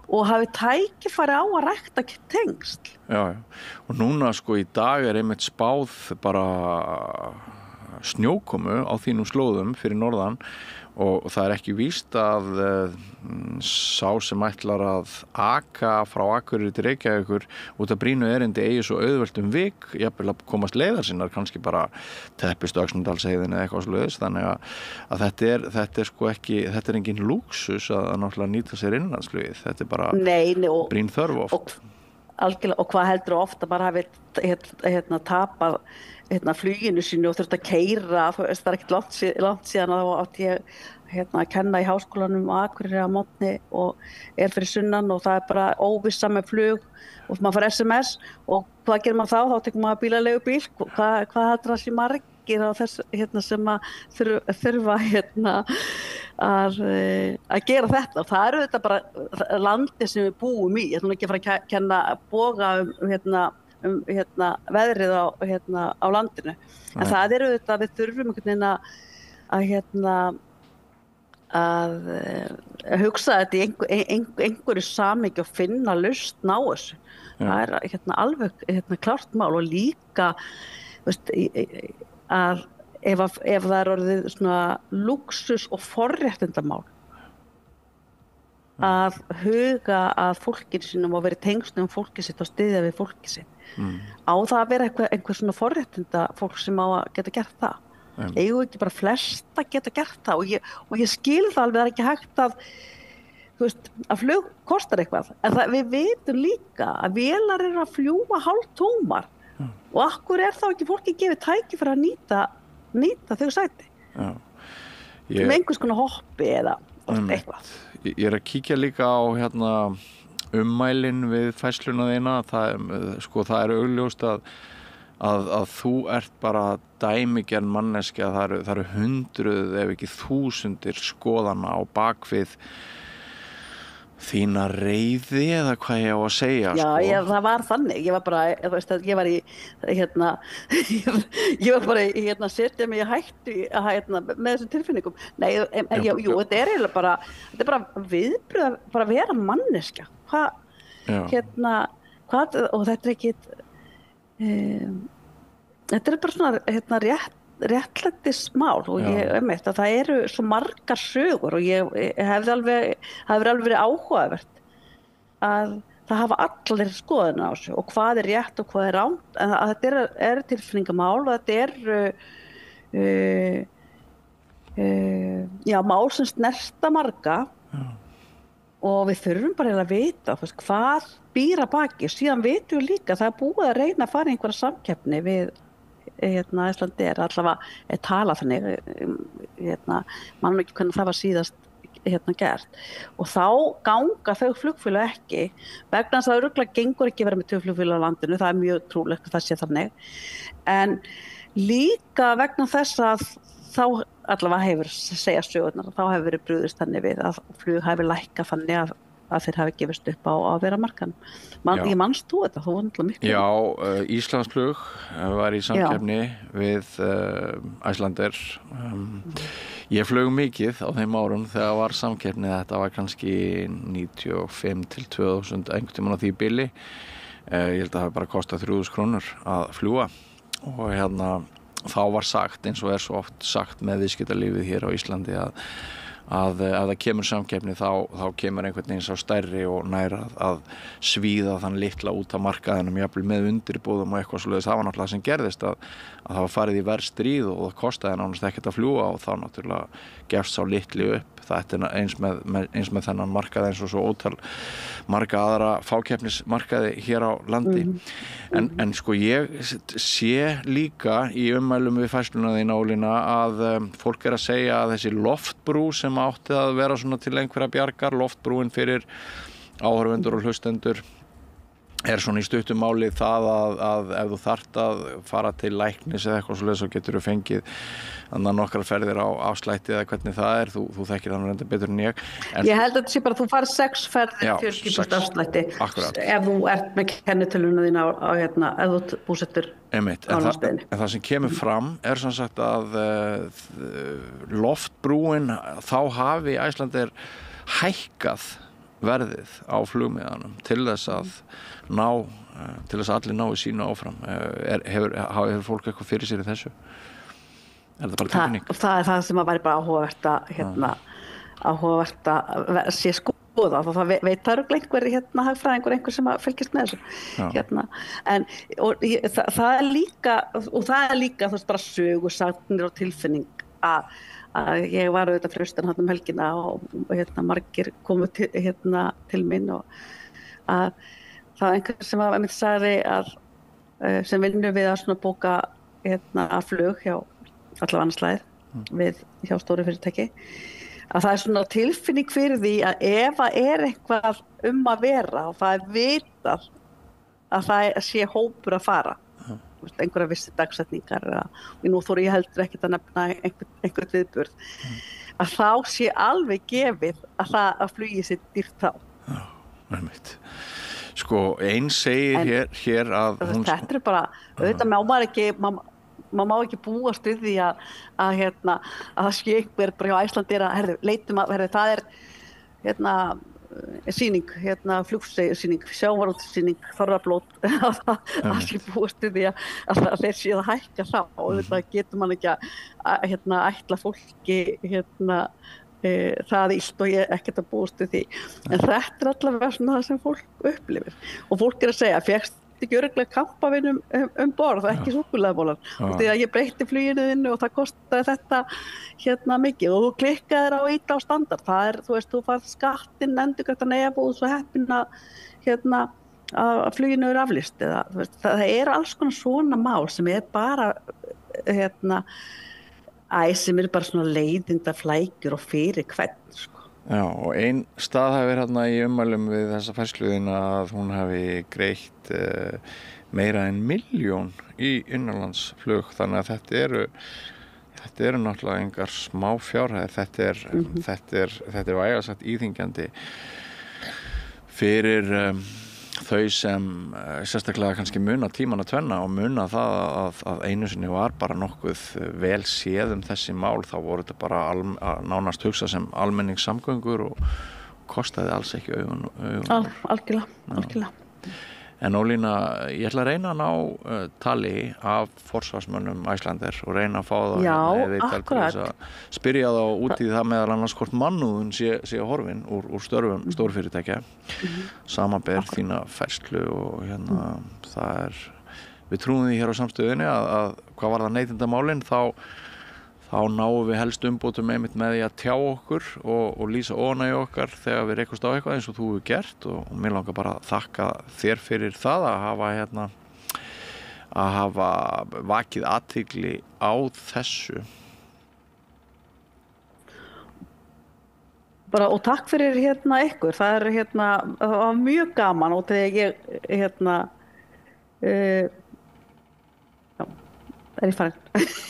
og hafi tækifæri á að rækta tengsl. Já, og núna sko í dag einmitt spáð bara snjókomu á þínum slóðum fyrir norðan og það er ekki víst að sá sem ætlar að aka frá Akureyri til Reykjavíkur út af brýnu erindi eigi svo auðvelt vik, jafnvel að komast leiðar sinnar, kannski bara teppist Öxnadalsheiðin eða eitthvað svoleiðis, þannig að þetta er sko ekki, þetta er engin lúksus að náttúrulega nýta sér innanlandsflugið, þetta er bara brýn þörf oft. Algjörlega, og hvað heldur ofta bara hafi tapað fluginu sínu og þurft að keyra, það er ekkert langt síðan að þá átti ég að kenna í háskólanum á Akureyri á mótni og fyrir sunnan og það er bara óvissa með flug og maður fær SMS og hvað gerir maður þá tekur maður bílaleigubíl, hvað heldur það sé margir á þess sem að þurfa að gera þetta og það eru þetta bara landi sem við búum í, ég ætlum ekki að fara að kenna boga veðrið á landinu. En það eru þetta, við þurfum einhvern veginn að hugsa þetta í einhverju samhengi og finna lausn á þessu. Það er alveg klárt mál og líka að ef það er orðið svona lúksus og forréttindamál að huga að fólkinu sínum og verið tengslum fólkið sitt og styðja við fólkið sitt. Á það að vera einhver svona forréttinda fólk sem á að geta gert það. Eigum ekki bara flesta geta gert það og ég skil það alveg, það er ekki hægt að flug kostar eitthvað, en við vitum líka að vélar eru að fljúga hálftómar og akkur er þá ekki fólki gefið tækifæri að nýta þau sæti með einhvers konar hoppi eða eitthvað. Ég er að kíkja líka á ummælin við færsluna þína, það er augljóst að þú ert bara dæmigerð manneskja, það eru hundruð ef ekki þúsundir skoðana á bakvið þína reiði eða hvað ég á að segja. Já, það var þannig, ég var bara, ég var í, ég var bara að setja mig í hættu með þessum tilfinningum. Nei, jú, þetta er eiginlega bara viðbröð, bara að vera manneskja. Hvað, og þetta er ekki, þetta er bara svona réttlætismál og ég að það eru svo margar sögur og ég hefði alveg verið áhugavert að það hafa allir skoðun á þessu og hvað er rétt og hvað er rangt, en þetta er tilfinningamál og þetta er mál sem snerta marga og við þurfum bara að vita hvað býr að baki. Síðan vitum við líka að það er búið að reyna að fara í einhverja samkeppni við Íslandi allavega tala þannig mann ekki hvernig það var síðast gert og þá ganga þau flugfélög ekki vegna þess að það örugglega gengur ekki að vera með 2 flugfélög á landinu, það er mjög trúlegt að það sé þannig, en líka vegna þess að þá allavega hefur segja sögurnar, þá hefur verið brugðist þannig við að flug hefur lækkað þannig að þeir hafi gefist upp á að vera markan. Ég manst þú þetta, þú var náttúrulega miklu. Já, Íslandsflug var í samkeppni við Icelandair. Ég flög mikið á þeim árum þegar var samkeppni, þetta var kannski 95 til 2000 einhvern tímann á því bili. Ég held að það hafi bara kostað 3.000 krónur að fljúga og þá var sagt, eins og svo oft sagt með viðskiptalífið hér á Íslandi að ef það kemur samkeppni þá kemur einhvern veginn sá stærri og nær að svíða þann litla út af markaðinum jafnvel með undirboðum og eitthvað svoleiðis. Það var náttúrulega sem gerðist að það var farið í verðstríð og það kostaði nánast ekkert að fljúga og þá náttúrulega gefst sá litli upp. Þetta er eins með þennan markað eins og svo ótal marga aðra fákeppnismarkaði hér á landi. En sko ég sé líka í ummælum við færsluna þína Ólína að fólk að segja að þessi loftbrú sem átti að vera svona til einhverja bjargar, loftbrúin fyrir áhorfendur og hlustendur svona í stuttu máli það að ef þú þarft að fara til læknis eða eitthvað svoleiðis þá getur þú fengið nokkrar ferðir á afslætti eða hvernig það er, þú þekkir það reynda betur en ég. Ég held að þetta sé bara að þú farið 6 ferðir 40% afslætti ef þú ert með kennitöluna þína ef þú búsettur á landsbyggðinni. En það sem kemur fram er sem sagt að loftbrúin þá hafi Icelandair hækkað verðið á flugmiðanum til þess að allir nái sínu áfram. Hefur fólk eitthvað fyrir sér í þessu? Er það bara tilfinning? Það er það sem að væri bara áhugavert að sé skoða. Það veit það eru einhver hagfræðingur, einhver sem fylgist með þessu. Það er líka þú veist bara sögusagnir og tilfinning að ég var auðvitað frustan helgina og margir komu til mín og að það var einhver sem einmitt sagði að sem vinnur við að svona bóka að flug hjá allavega annarslæðið hjá stóru fyrirtæki að það er svona tilfinning fyrir því að ef það er eitthvað að vera og það er vitað að það sé hópur að fara einhverja vissi dagsetningar og nú þóru ég heldur ekkert að nefna einhvern viðburð að þá sé alveg gefið að flugi sér dýrt þá. Já, einmitt. Sko, einn segir hér að þetta er bara, auðvitað maður má ekki búast við því að það sé einhver bara hjá Icelandair að leitum að það er sýning, flugsýning, sjávarútvegssýning, þorrablót að sé búast við því að þeir séu að hækka þá og þetta getur mann ekki að ætla fólki það illt og ég ekkert að búast við því en þetta er allavega svona það sem fólk upplifir og fólk að segja fékkst ekki örugglega kampavinum borð og ekki súkkulaðibólar og því að ég breytti fluginu þinnu og það kostaði þetta mikið og þú klikkaðir á ít á standard það er, þú veist, þú farð skattinn endurgreitt að neyja búið svo heppin að fluginu er aflýst eða, veist, það er alls konar svona mál sem er bara sem er bara svona leiðindaflækjur og fyrir hvern sko. Já, og ein staðhæfir í ummælum við þessa færsluðina að hún hafi greitt meira en 1 milljón í innanlandsflug, þannig að þetta eru náttúrulega engar smá fjárhæðir, þetta er vægast sagt íþyngjandi fyrir þau sem sérstaklega kannski muna tímana tvenna og muna það að einu sinni var bara nokkuð vel séð þessi mál, þá voru þetta bara nánast hugsað sem almenningssamgöngur og kostaði alls ekki augun. Algjörlega. En Ólína, ég ætla að reyna að ná tali af forsvarsmönnum Icelandair og reyna að fá það akkurat. Til þess að spyrja þá út í það meðal annars hvort mannúðun sé horfin úr störfum stórfyrirtækja, samanber þína færslu og það við trúum því hér á Samstöðinni að hvað var það neytendamálin, þá náum við helst umbótum einmitt með því að tjá okkur og lýsa óánægju okkar þegar við reykust á eitthvað eins og þú hefur gert og mér langar bara að þakka þér fyrir það að hafa vakið athygli á þessu. Bara og takk fyrir ykkur, það var mjög gaman og þegar ég er ég farin?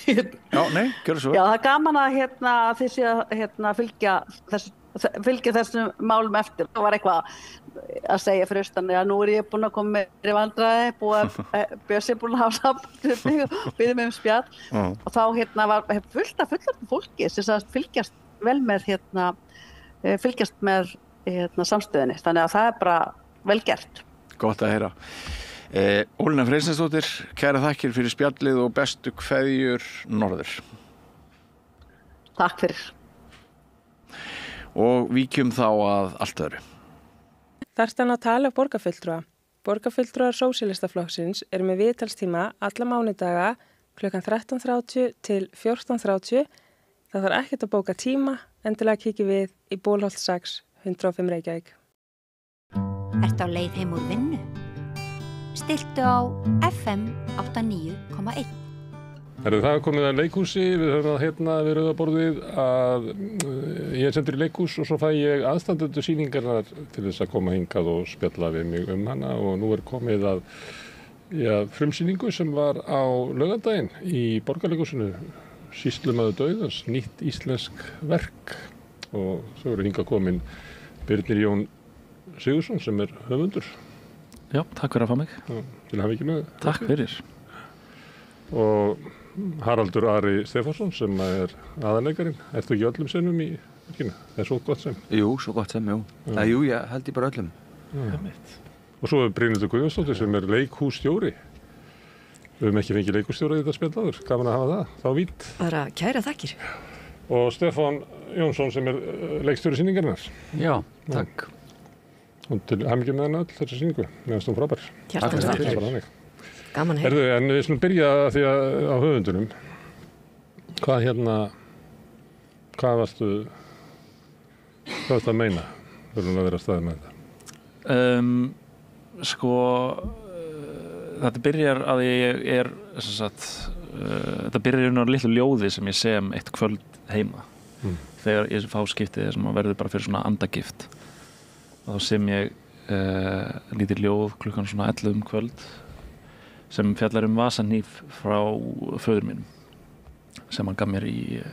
Já, nei, gjörðu svo. Já, það er gaman að þið sé að fylgja þessum málum eftir. Það var eitthvað að segja fyrir austan að nú er ég búin að koma með vandræði, Bjössi búin að hafa samband við mig og biðja mig spjall og þá var fullt af fólki sem fylgjast vel með fylgjast með Samstöðinni, þannig að það er bara vel gert. Gott að heyra. Ólína Freysteinsdóttir, kæra þakkir fyrir spjallið og bestu kveðjur norður. Takk fyrir. Og víkjum þá að allt öðru. Þarftan að tala af borgarfulltrúa. Borgarfulltrúar Sósíalistaflokksins eru með viðtalstíma alla mánudaga klukkan 13:30 til 14:30. Það þarf ekkert að bóka tíma, endilega kíkja við í Bólholt 6, 105 Reykjavík. Ertu á leið heim úr vinnu? Stiltu á FM 89,1. Það er komið að leikhúsi, við höfum við rauðaborðið að ég er sendur í leikhús og svo fæ ég aðstandendur sýningarnar til þess að koma hingað og spjalla við mig hana og nú er komið að frumsýningu sem var á laugardaginn í Borgarleikhúsinu, Sýslumaður dauðans, nýtt íslensk verk og svo eru hingað komin Birnir Jón Sigurðsson sem er höfundur. Já, takk fyrir að fá mig. Til hafa ekki með. Takk fyrir. Og Haraldur Ari Stefánsson sem er aðalleikarinn. Ertu ekki öllum sinnum í verkinu? Það er svo gott sem. Jú, svo gott sem, jú. Jú, ég held ég bara öllum. Og svo er Brynhildur Guðjónsdóttir sem er leikhússtjóri. Við höfum ekki fengið leikhússtjóra í þetta spjall áður. Gaman að hafa það, þá vítt. Bara kæra þakkir. Og Stefán Jónsson sem er leikstjóri sýningarinnar. Já, takk. Og til hamingju með henni öll þessi sýningu. Mér finnst hún frábær. Hjartans þakkir. Gaman að heyra. En við slum byrja því að á höfundunum. Hvað varstu að meina? Þurfum að vera að staðið með þetta. Þetta byrjar að ég er þetta byrjar í litlu ljóði sem ég sem eitt kvöld heima þegar ég fá skiptið sem verður bara fyrir svona andagift og þá sem ég lítið ljóð klukkan svona 11 kvöld sem fjallar vasanhníf frá föður mínum sem hann gaf mér í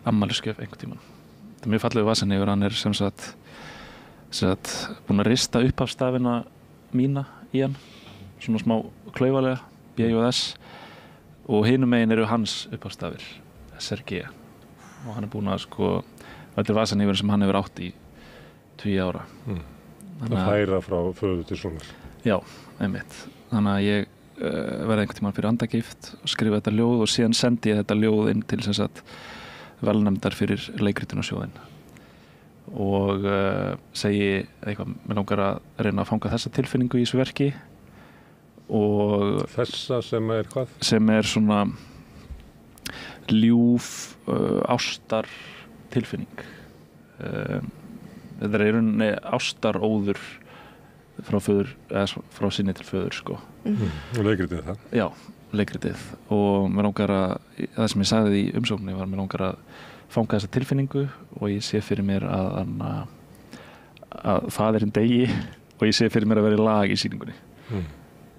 afmælisgjöf einhvern tímann. Þetta er mjög fallegu vasanhnífur, hann er sem sagt búinn að rista upphafsstafina mína í hann svona smá klaufalega, B og S og hinum megin eru hans upphafsstafir, SRG og hann er búinn að þetta er vasanhnífur sem hann hefur átt í 20 ára. Það færa frá föður til sonar. Já, einmitt. Þannig að ég verði einhvern tímann fyrir andagift og skrifa þetta ljóð og síðan sendi ég þetta ljóð inn til sem sagt velnefndar fyrir leikritunasjóðinn og segi eitthvað, mér langar að reyna að fanga þessa tilfinningu í þessu verki og þessa sem er hvað? Sem er svona ljúf ástar tilfinning þetta er í rauninni ástaróður frá föður, eða frá sinni til föður Og leikritið það? Já, leikritið og mér langar það sem ég sagði í umsókninni var mér langar að fanga þessa tilfinningu og ég sé fyrir mér að faðirinn degi og ég sé fyrir mér að vera í lag í sýningunni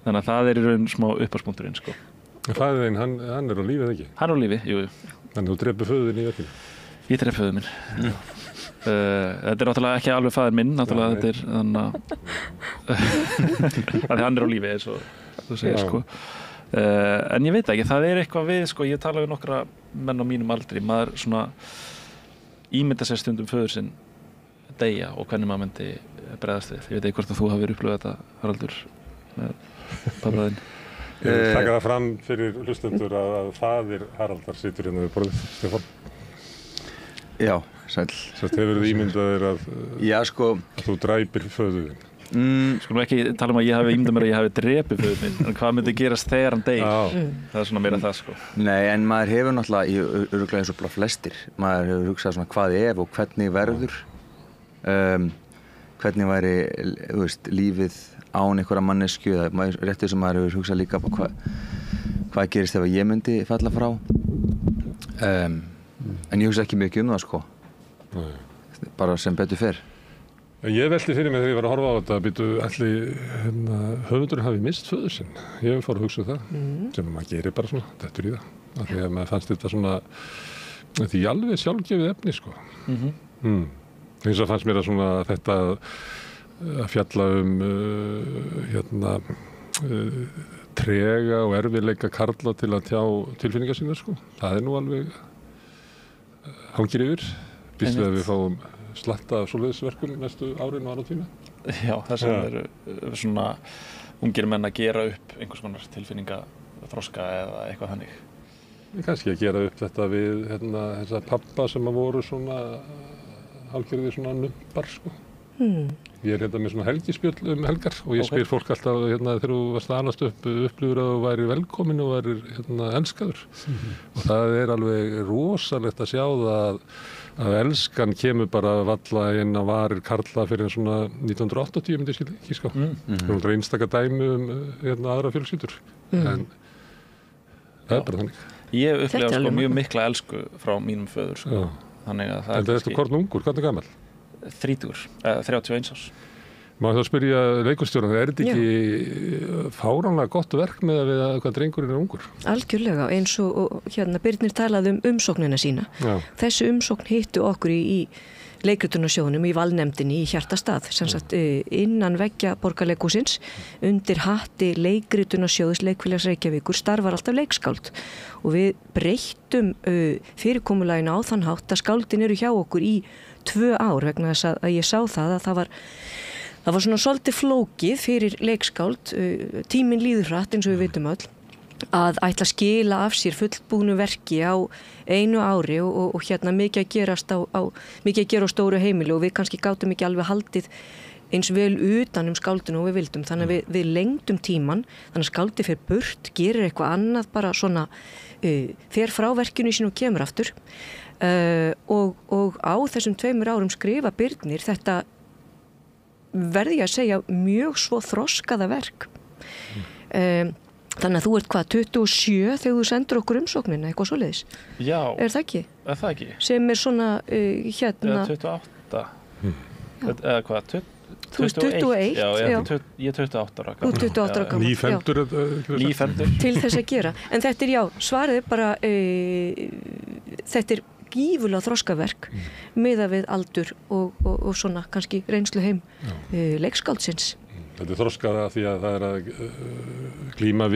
Þannig að það í raun smá upphafspunkturinn, sko. Faðir þinn, hann á lífi eða ekki? Hann á lífi, jú. Þannig þú drepur föður þinn í verkinu? Ég drep föður minn. Þetta náttúrulega ekki alveg faðir minn, náttúrulega þetta þannig að hann á lífi, eins og þú segir, sko. En ég veit ekki, það eitthvað við, sko, ég tala við nokkra menn á mínum aldri, maður svona ímynda sér stundum föður sinn deyja og hvernig maður myndi bregðast við. Ég veit ekki hvort að þú hafir upplifað þetta, Haraldur, með pabbaðinn. Ég vil taka það fram fyrir hlustendur að faðir Haraldar situr hérna við borðið, Stefán. Já, sæll. Sérst hefur þið ímyndað þér að þú dræpir föður þinn. Skulum ekki tala að ég hafi ímyndað mér að ég hafi drepið föður minn, en hvað myndi gerast þegar hann deyr? Það svona meira það, sko. Nei, en maður hefur náttúrulega, örugglega eins og bara flestir, maður hefur hugsað svona hvað ef og hvernig verður, hvernig væri, þú veist, lífið án einhverja mannesku, eða réttið sem maður hefur hugsað líka hvað gerist ef ég myndi falla frá. En ég hugsa ekki mikið það, sko. Bara sem betur fer. Ég velti fyrir mig þegar ég var að horfa á þetta að býtu allir höfundurinn hafi mist föður sinn. Ég fór að hugsa það, sem maður gerir bara svona, dettur í það. Af því að maður fannst þetta svona, því alveg sjálfgefið efni, sko. Eins og fannst mér að svona þetta að fjalla trega og erfiðleika karla til að tjá tilfinningar sínar, sko. Það nú alveg hangir yfir, býst við að við fáum slatta af svoleiðisverkum næstu árin og áratíma. Já, þess vegna eru svona ungir menn að gera upp einhvers konar tilfinningaþroska eða eitthvað þannig. Kannski að gera upp þetta við þessa pappa sem að voru svona hálfgerðir svona numpar, sko. Ég með svona helgispjöll helgar og ég spyr fólk alltaf þegar þú varst að alast upplifur að þú væri velkomin og væri elskaður. Og það alveg rosalegt að sjá það að elskan kemur bara valla inn á varir karla fyrir svona 1980 myndi ég gíska. Það einstaka dæmi aðra fjölskyldur. En það bara þannig. Ég upplifa sko mjög mikla elsku frá mínum föður, sko. Þannig að það kannski... Hvorn ungur? Hvernig gamall? 31 árs. Má þá spyrja leikurstjóran, þetta ekki fáránlega gott verk með að við hvað drengurinn ungur? Algjörlega, eins og Birnir talaði umsóknina sína. Já. Þessi umsókn hittu okkur í leikritunnarsjóðunum í valnefndinni í Hjartastað, sem sagt innan veggja Borgarleikhússins, undir hatti leikritunnarsjóðs Leikfélags Reykjavíkur starfar alltaf leikskáld og við breyttum fyrirkomulaginu á þann hátt að skáldin eru hjá okkur í 2 ár vegna þess að ég sá það að það var svona svolítið flókið fyrir leikskáld, tíminn líður hratt eins og við vitum öll, að ætla að skila af sér fullbúnu verki á 1 ári og mikið að gerast mikið að gera á stóru heimili og við kannski gátum ekki alveg haldið eins vel utan skáldinu og við vildum, þannig að við lengdum tíman, þannig að skáldi fer burt, gerir eitthvað annað bara svona, fer frá verkinu sínu og kemur aftur og á þessum 2 árum skrifa Birnir þetta verði ég að segja mjög svo þroskaða verk. Þannig að þú ert 27 þegar þú sendur okkur umsóknina, eitthvað svoleiðis. Já. Það ekki? Það ekki. Sem svona Eða 28. Eða hvað? Þú ert 21. Já, ég 28 ára. Þú 28 ára gammal. Nýfemdur. Nýfemdur. Til þess að gera. En þetta svarið bara, þetta gífulega þroskaverk miðað við aldur og svona kannski reynslu heim leikskáldsins. Þetta þroskaða því að það að glíma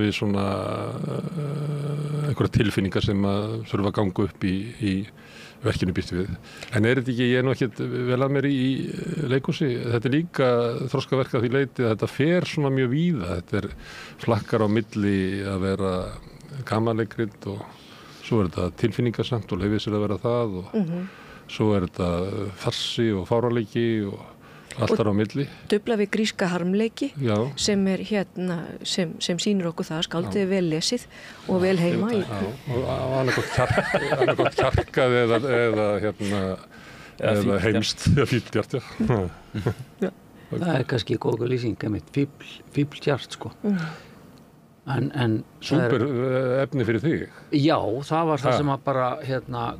við svona einhverja tilfinningar sem að þurfa að ganga upp í verkinu býst við. En þetta ekki, ég nú ekkert vel að mér í leikhúsi, þetta líka þroskaverk að því leiti að þetta fer svona mjög víða. Þetta flakkar á milli að vera gamanleikrit og svo þetta tilfinningarsamt og leyfið sér að vera það og svo þetta farsi og fáraleiki og allt þar á milli. Dufla við gríska harmleiki sem sem sýnir okkur það, skáldið vel lesið og vel heima. Og annarkot kjarkað eða heimst fíbldjart. Það kannski góð lýsing, fíbldjart sko. Súper efni fyrir þig? Já, það var það sem að bara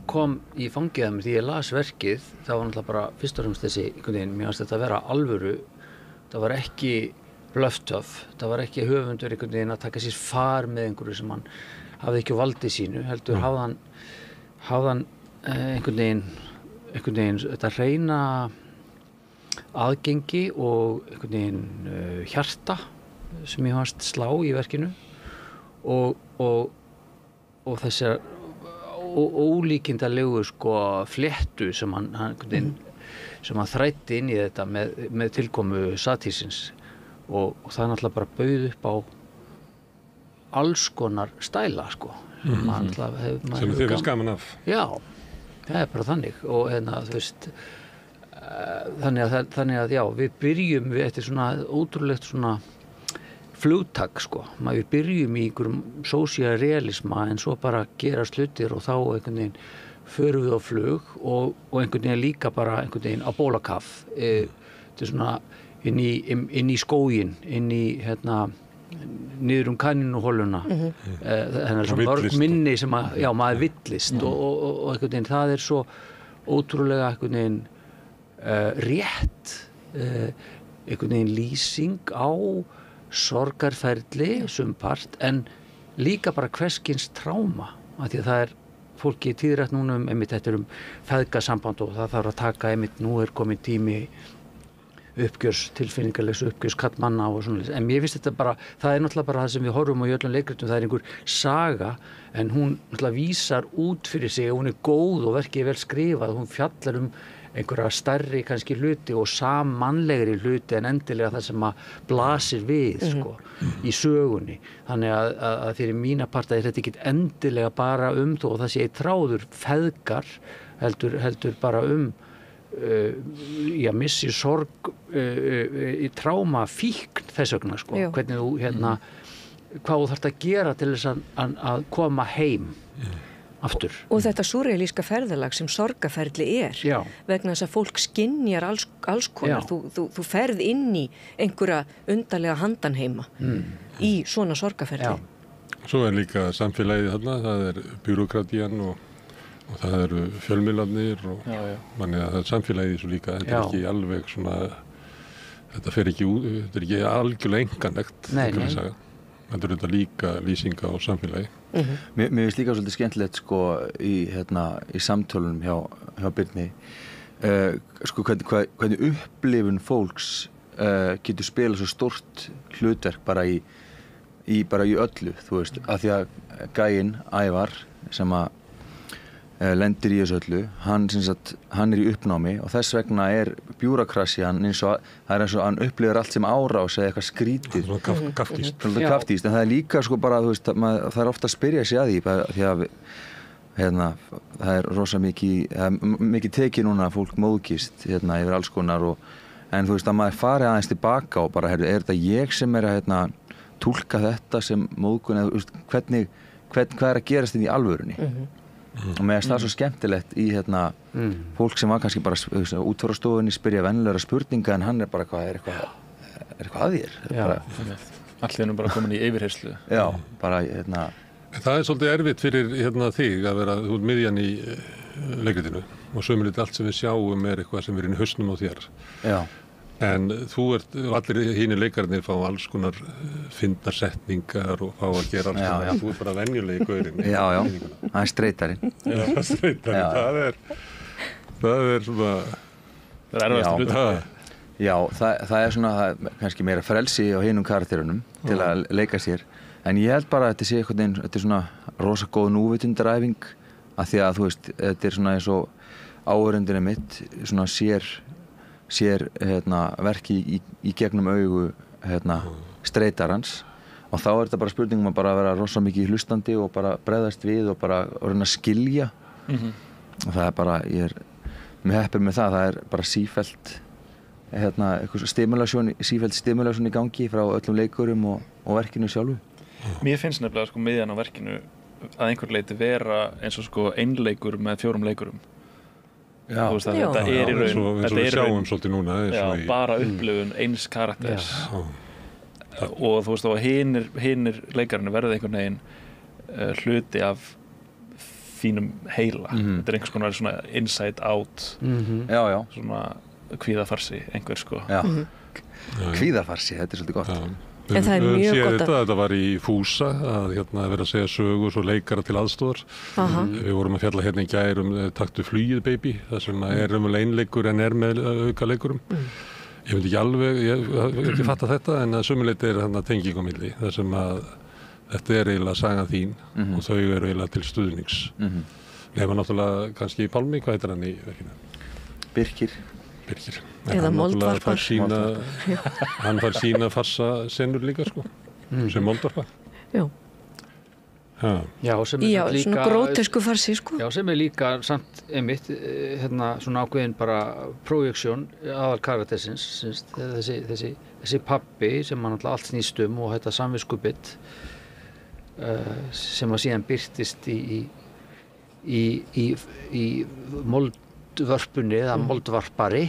kom í fangið að mér því ég las verkið. Það var náttúrulega bara fyrst og fremst þessi, mér fannst þetta að vera alvöru. Það var ekki blöftöf, það var ekki höfundur einhvern veginn að taka sér far með einhverju sem hann hafði ekki á valdi sínu, heldur hafði hann einhvern veginn þetta reyna aðgengi og einhvern veginn hjarta sem ég fannst slá í verkinu og þessar ólíkindalegu sko fléttu sem hann þræddi inn í þetta með tilkomu satírsins og það náttúrulega bara bauð upp á alls konar stæla sko sem þið finnst gaman af. Já, það bara þannig og þú veist þannig að já, við byrjum við eftir svona ótrúlegt svona flugtak sko, við byrjum í einhverjum sósíalrealisma en svo bara gerast hlutir og þá einhvern veginn förum við á flug og einhvern veginn líka bara einhvern veginn á bólakaf þetta svona inn í skóginn, inn í niður kanínuholuna svo mörg minni sem maður villist og einhvern veginn það svo ótrúlega einhvern veginn rétt einhvern veginn lýsing á sorgarferli sumpart en líka bara hverskins tráma af því að það fólki tíðrætt núna einmitt þetta feðgasamband og það þarf að taka einmitt nú komin tími tilfinningarlegs uppgjörs kallmanna og svona en mér finnst þetta bara, það náttúrulega bara það sem við horfum á í öllum leikritum, það einhver saga en hún náttúrulega vísar út fyrir sig og hún góð og verkið vel skrifað, hún fjallar einhverja stærri kannski hluti og sammannlegri hluti en endilega það sem að blasir við sko, í sögunni þannig að fyrir mína part er þetta ekki endilega bara þó og það sé þráður feðgar heldur bara missi sorg í tráma fíkn þess vegna sko, hvernig þú hvað þú þarft að gera til þess að koma heim aftur. Og þetta súrrealíska ferðalag sem sorgarferli vegna þess að fólk skynjar alls konar, þú ferð inn í einhverja undarlega handanheima í svona sorgarferli. Svo líka samfélagið þarna, það byrokratían og það eru fjölmiðlarnir og manni að það samfélagið svo líka, þetta ekki alveg svona, þetta ekki algjörlega enganlegt, þetta þetta líka lýsinga á samfélagi. Mér finnst líka svolítið skemmtilegt sko í samtölunum hjá Birni sko hvernig upplifun fólks getur spilað svo stórt hlutverk bara í öllu, þú veist, af því að gæinn Ævar sem að lendir í þessu öllu, hann í uppnámi og þess vegna bjúrakrasjan eins og hann upplifir allt sem árás eða eitthvað skrítið kaftíst, en það líka sko bara, þú veist, það ofta að spyrja sig að því að það rosa mikið tekið núna að fólk móðgist yfir alls konar en þú veist að maður fari aðeins tilbaka og bara, þetta ég sem að túlka þetta sem móðgun eða hvað að gerast inn í alvörunni og með það svo skemmtilegt í fólk sem var kannski bara út frá stofunni spyrja venjulegra spurninga en hann bara eitthvað að þér allir bara komin í yfirheyrslu bara það svolítið erfitt fyrir þig að vera út miðjan í leikritinu og sömulegt allt sem við sjáum eitthvað sem inn í hausnum á þér en þú allir hínir leikarnir fá alls konar fyndnar setningar og fá að gera alls konar þú bara venjulegi gaurinn það streytarinn það svona það erfiðast hlutur það svona kannski meira frelsi á hinum karakterunum til að leika sér en ég held bara að þetta sé eitthvað þetta svona rosa góð núvitundaræfing af því að þú veist, þetta svona eins og áhorfandinn mitt svona sér verki í gegnum augu streytarans og þá þetta bara spurningum að bara vera rosa mikið hlustandi og bara bregðast við og bara reyna að skilja og það bara, ég mér heppir með það bara sífellt sífellt stimulasjón í gangi frá öllum leikurum og verkinu sjálfu. Mér finnst nefnilega sko miðjan á verkinu að einhver leiti vera eins og sko einleikur með 4 leikurum. Þetta í raun eins og við sjáum svolítið núna bara upplifun eins karakters og þú veist þá að hinir leikararnir verða einhvern veginn hluti af þínum heila þetta einhvers konar svona inside out svona kvíðafarsi einhver sko kvíðafarsi, þetta svolítið gott. En það mjög gott þetta var í Fúsa að vera að segja sögur og leikara til aðstóðar. Við vorum að fjalla í gær Taktu flugið baby, það sem einleikur en með auka leikurum. Ég myndi ekki alveg, ég ekki fatta þetta, en að sömuleyti tenging á milli, þar sem að þetta eiginlega saga þín og þau eiginlega til stuðnings. Nefna náttúrulega kannski Pálmi, hvað heitir hann í verkinu? Birkir. Eða moldvarpar. Hann fær sína farsa senur líka, sko, sem moldvarpa. Já, sem líka, svona grótesku farsi, sko. Já, sem líka samt einmitt, svona ákveðin bara projeksjón aðal karaktersins, þessi pabbi sem hann alltaf allt snýst og þetta samviskubitt sem að síðan birtist í moldvörpunni eða moldvarpari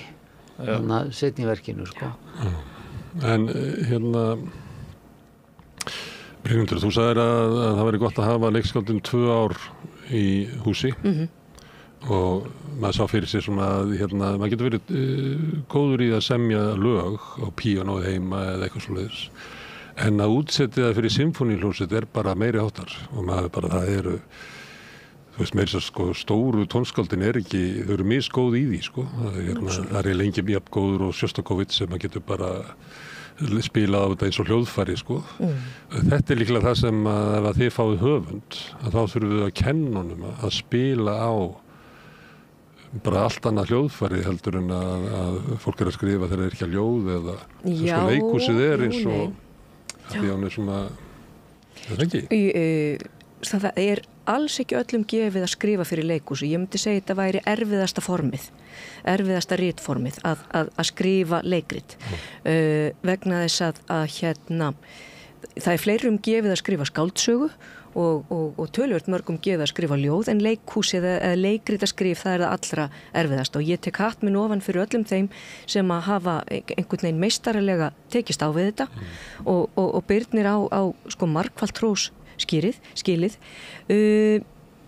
þannig að setja í verkinu, sko. En Brynhildur, þú sagðir að það væri gott að hafa leikskáldin 2 ár í húsi og maður sá fyrir sér svona að maður getur verið góður í að semja lög á píanói heima eða eitthvað svoleiðis, en að útsetja það fyrir symfóníuhljómsveit bara meiri háttar og maður bara, það eru, þú veist, meira sko, stóru tónskáldin ekki, þau eru misgóð í því, sko. Það er lengi jafn góður og Sjostakovits sem maður getur bara spila á þetta eins og hljóðfæri, sko. Þetta líklega það sem ef þið fáið höfund, að þá þurfum við að kenna honum að spila á bara allt annað hljóðfæri heldur en að fólk að skrifa þegar ekki að ljóð eða sko, leikhúsið eins og því hann svona, það ekki? Það alls ekki öllum gefið að skrifa fyrir leikhúsi. Ég myndi segja þetta væri erfiðasta ritformið að skrifa leikrit vegna þess að það fleirum gefið að skrifa skáldsögu og töluvert mörgum gefið að skrifa ljóð, en leikhúsið eða leikritaskrif, það það allra erfiðasta og ég tek hatt minn ofan fyrir öllum þeim sem að hafa einhvern veginn meistaralega tekist á við þetta og Birnir á sko margfalt hrós skilið.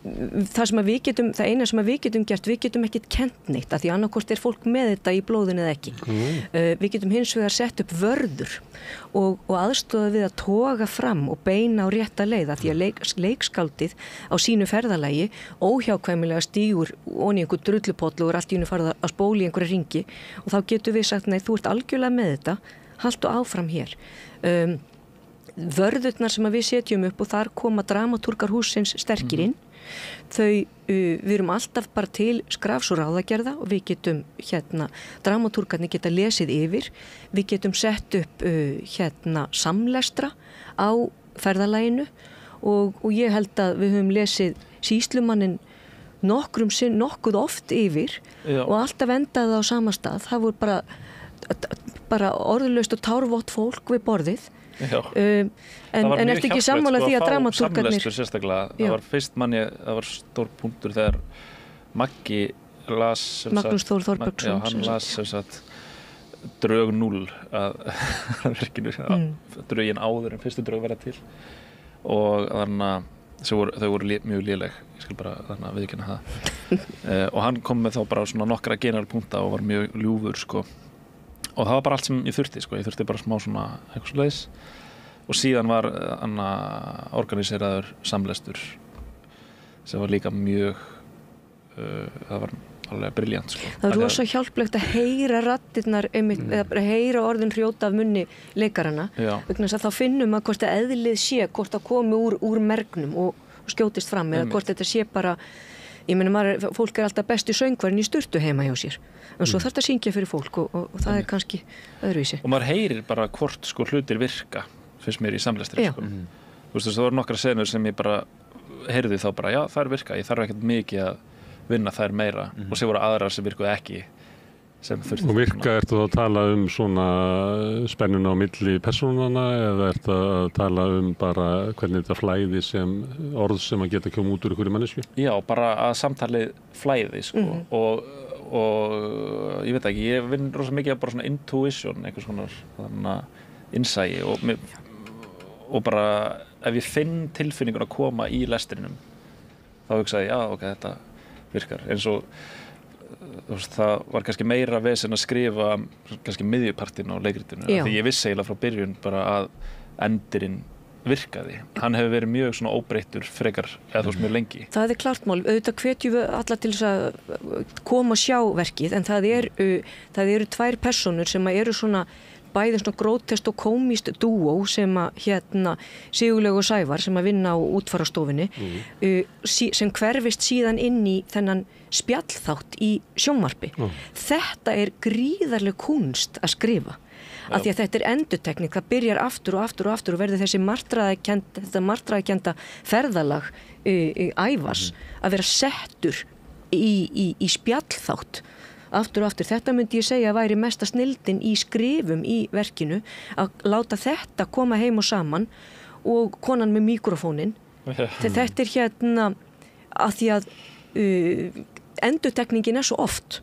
Það eina sem við getum gert, við getum ekkert kennt neitt, af því annarkvort fólk með þetta í blóðinu eða ekki. Við getum hins vegar sett upp vörður og aðstoða við að toga fram og beina á rétta leið, af því að leikskáldið á sínu ferðalagi óhjákvæmilega stígur onni einhver drullupoll og allt í einu farið að spóla í einhverja ringi og þá getum við sagt, nei, þú ert algjörlega með þetta, haltu áfram hér. Vörðurnar sem við setjum upp og þar koma dramatúrkar hússins sterkir inn, við erum alltaf bara til skrafs og ráðagerða og við getum dramatúrkarnir geta lesið yfir, við getum sett upp samlestra á ferðalaginu og ég held að við höfum lesið Sýslumannin nokkuð oft yfir og alltaf endaði á sama stað. Það voru bara orðlaust og tárvott fólk við borðið. En ertu ekki sammála því að dramatúrkarnir samlestur sérstaklega, það var fyrst manni, það var stór punktur þegar Maggi las Magnús Þór Þorbergsson, hann las drög 0 að verkinu, drögin áður en fyrstu drög verða til og þannig að þau voru mjög léleg, ég skal bara þannig að viðurkenna það og hann kom með þá bara svona nokkra generalpunkta og var mjög ljúfur, sko. Og það var bara allt sem ég þurfti, sko. Ég þurfti bara smá svona eitthvað svoleiðis og síðan var organiseraður samlestur sem var líka mjög það var alveg brilljant, sko. Það rosa hjálplegt að heyra raddirnar eða heyra orðin hrjóta af munni leikarana vegna þess að þá finnum að hvort að eðlið sé, hvort að komi úr mergnum og skjótist fram eða hvort þetta sé bara, ég meina fólk alltaf besti söngvarinn í sturtu heima hjá sér en svo þarf þetta að syngja fyrir fólk og það kannski öðruvísi. Og maður heyrir bara hvort sko hlutir virka, finnst mér í samlestri, sko. Þú veist, það voru nokkra senur sem ég bara heyrði þá bara, já, það virka, ég þarf ekkert mikið að vinna þær meira og sem voru aðrar sem virkuði ekki sem þurfti. Og virka, ertu þá að tala svona spennuna á milli persónanna eða ertu að tala bara hvernig þetta flæði sem orð sem að geta koma út úr einhverju manneskju? Já, bara að samtalið flæði, sko, og ég veit ekki, ég vinn rosa mikið af bara svona intuition, eitthvað svona þannig innsæi og bara ef ég finn tilfinningur að koma í lestrinum þá hugsaði ég, já, ok, þetta virkar, eins og það var kannski meira vesen að skrifa kannski miðjupartinn á leikritinu því ég vissi eiginlega frá byrjun bara að endirinn virkaði. Hann hefur verið mjög svona óbreyttur frekar eða mjög lengi. Það klart mál, auðvitað hvetjum við alla til þess að koma og sjá verkið en það eru tvær persónur sem eru svona bæði svona grótest og komíst dúó sem að Sigurlaug og Sævar sem að vinna á útfarastofinni sem hverfist síðan inn í þennan spjallþátt í sjónvarpi. Þetta gríðarleg kúnst að skrifa af því að þetta endurtekning, það byrjar aftur og aftur og aftur og verður þessi martraðakennda ferðalag Ævars að vera settur í spjallþátt aftur og aftur. Þetta myndi ég segja að væri mesta snilldin í skrifum í verkinu að láta þetta koma heim og saman og konan með mikrofónin. Þetta að því að endurtekningin svo oft.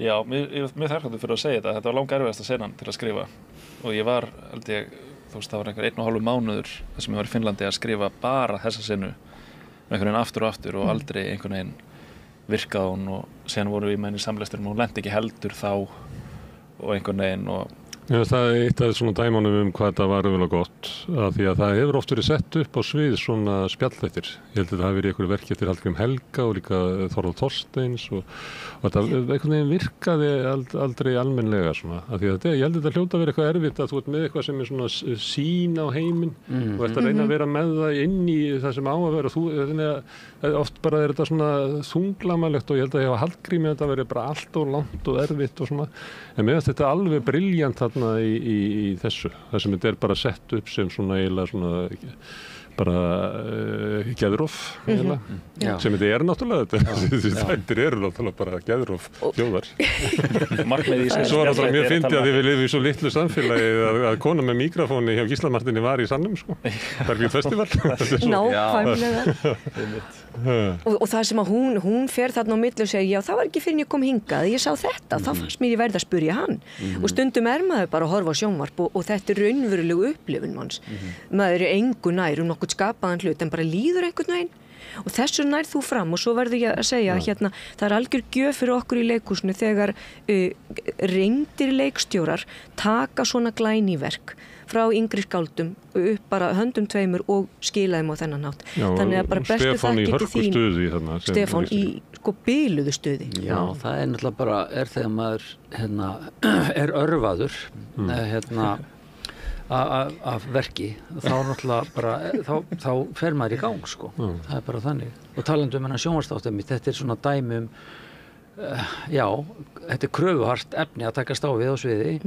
Já, mér þarfandi fyrir að segja þetta var langerfiðasta senan til að skrifa og ég var, held ég, það var einhver 1,5 mánuður þar sem ég var í Finnlandi að skrifa bara þessa senu einhvern veginn aftur og aftur og aldrei einhvern veginn virkaði hún og síðan vorum við með henni í samlesturum og hún lenti ekki heldur þá og einhvern veginn og Já, það eitt af svona dæmunum hvað þetta var öfulega gott að því að það hefur oft verið sett upp á svið svona spjallþættir. Ég held að það hafi verið einhverju verki eftir Hallgrím Helga og líka Þorvald Þorsteins og þetta einhvern veginn virkaði aldrei almennlega svona. Að því að ég held að þetta hljóta að vera eitthvað erfitt að þú ert með eitthvað sem svona sýn á heiminn og ert að reyna að vera með það inn í það sem á að vera. Oft bara þetta svona þunglamalegt og ég held að hjá Hallgrími þetta verið bara allt og langt og erfitt og svona. En mér finnst þetta alveg brilljant þarna í þessu. Það sem þetta bara sett upp sem svona eiginlega svona bara geðrof sem þetta náttúrulega þetta náttúrulega bara geðrof þjóðar. Svo það mjög fyndið að við lifum í svo litlu samfélagi að kona með mikrofóni hjá Gísla Marteini var í Sannum Bergvíð festival. Nákvæmlega. Og það sem að hún fer þarna á milli og segja já það var ekki fyrir en ég kom hingað ég sá þetta, þá fannst mér ég verða að spyrja hann og stundum maður bara að horfa á sjónvarp og þetta raunverulegu upplifun manns maður engu nær nokkuð skapaðan hlut en bara líður einhvern veginn og þessu nær þú fram og svo verður ég að segja að það algjör gjöf fyrir okkur í leikhúsinu þegar reyndir leikstjórar taka svona glæný verk frá yngri skáldum upp bara höndum tveimur og skila þeim á þennan hátt. Þannig að bara bestu þakkir til þín Stefán í biluðu stuði. Já, það náttúrulega bara þegar maður örvaður af verki þá náttúrulega bara þá fer maður í gang það bara þannig og talandi hennar sjónvarpsþáttum mitt þetta svona dæmi já, þetta kröfuhart efni að takast á við á sviði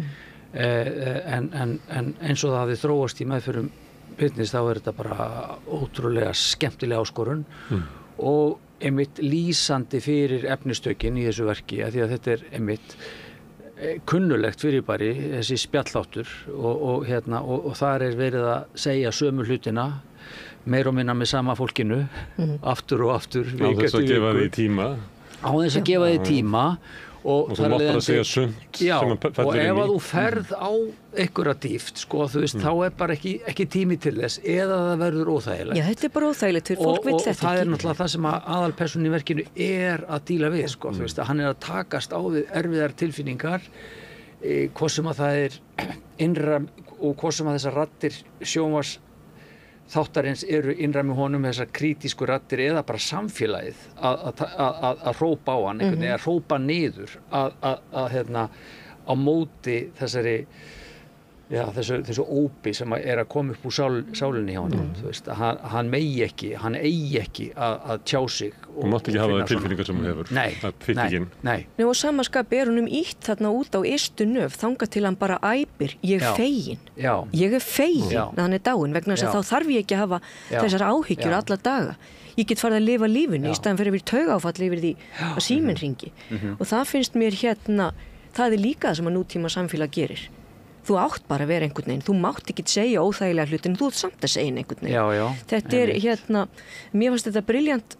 en eins og það hafði þróast í meðförum Byrnis þá þetta bara ótrúlega skemmtilega áskorun og einmitt lýsandi fyrir efnistökin í þessu verki að því að þetta einmitt kunnulegt fyrirbæri þessi spjallþáttur og þar verið að segja sömu hlutina meir og minna með sama fólkinu aftur og aftur á þess að gefa því tíma og þú mátt bara segja sumt og ef að þú ferð á einhverja dýft þú veist þá bara ekki tími til þess eða það verður óþægilegt. Já, þetta bara óþægilegt fyrir fólk vill þetta ekki. Og það náttúrulega það sem að aðalpersónan í verkinu að díla við þú veist að hann að takast á við erfiðar tilfinningar hvað sem að það innra og hvað sem að þessar raddir sjónvars þáttarins eru innræmi honum þessar krítísku raddir eða bara samfélagið að hrópa á hann einhvern veginn, að hrópa niður á móti þessu ópi sem að koma upp úr sálinni hjá honum þú veist, hann eigi ekki að tjá sig og mátt ekki hafa það tilfinningar sem hann hefur Nei, og samanskapi honum ítt þarna út á ystu nöf þangað til hann bara æpir ég er fegin að hann dáinn vegna þess að þá þarf ég ekki að hafa þessar áhyggjur alla daga ég get farið að lifa lífinu í staðan fyrir að vera taugáfall yfir því að síminn hringi og það finnst mér það líka það sem að nútíma samfélag gerir þú átt bara að vera einhvern veginn, þú mátt ekki segja óþægilega hlutin, þú ert samt að segja einhvern veginn. Þetta mér fannst þetta brilljant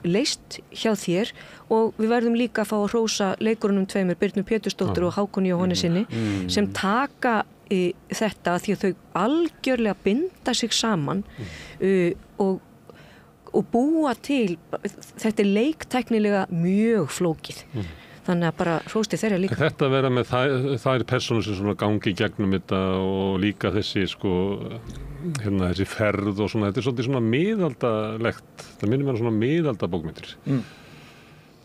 leist hjá þér og við verðum líka að fá að hrósa leikurunum tveimur, Birnu Pétursdóttur og Hákoni Jóhannesinni sem taka þetta því að þau algjörlega binda sig saman og búa til, þetta leiktæknilega mjög flókið. Þannig að bara hrósti þeirra líka. Þetta vera með þær persónur sem svona gangi gegnum þetta og líka þessi þessi ferð og svona, þetta svolítið svona miðaldalegt, það minnir mér svona miðaldabókmyndir.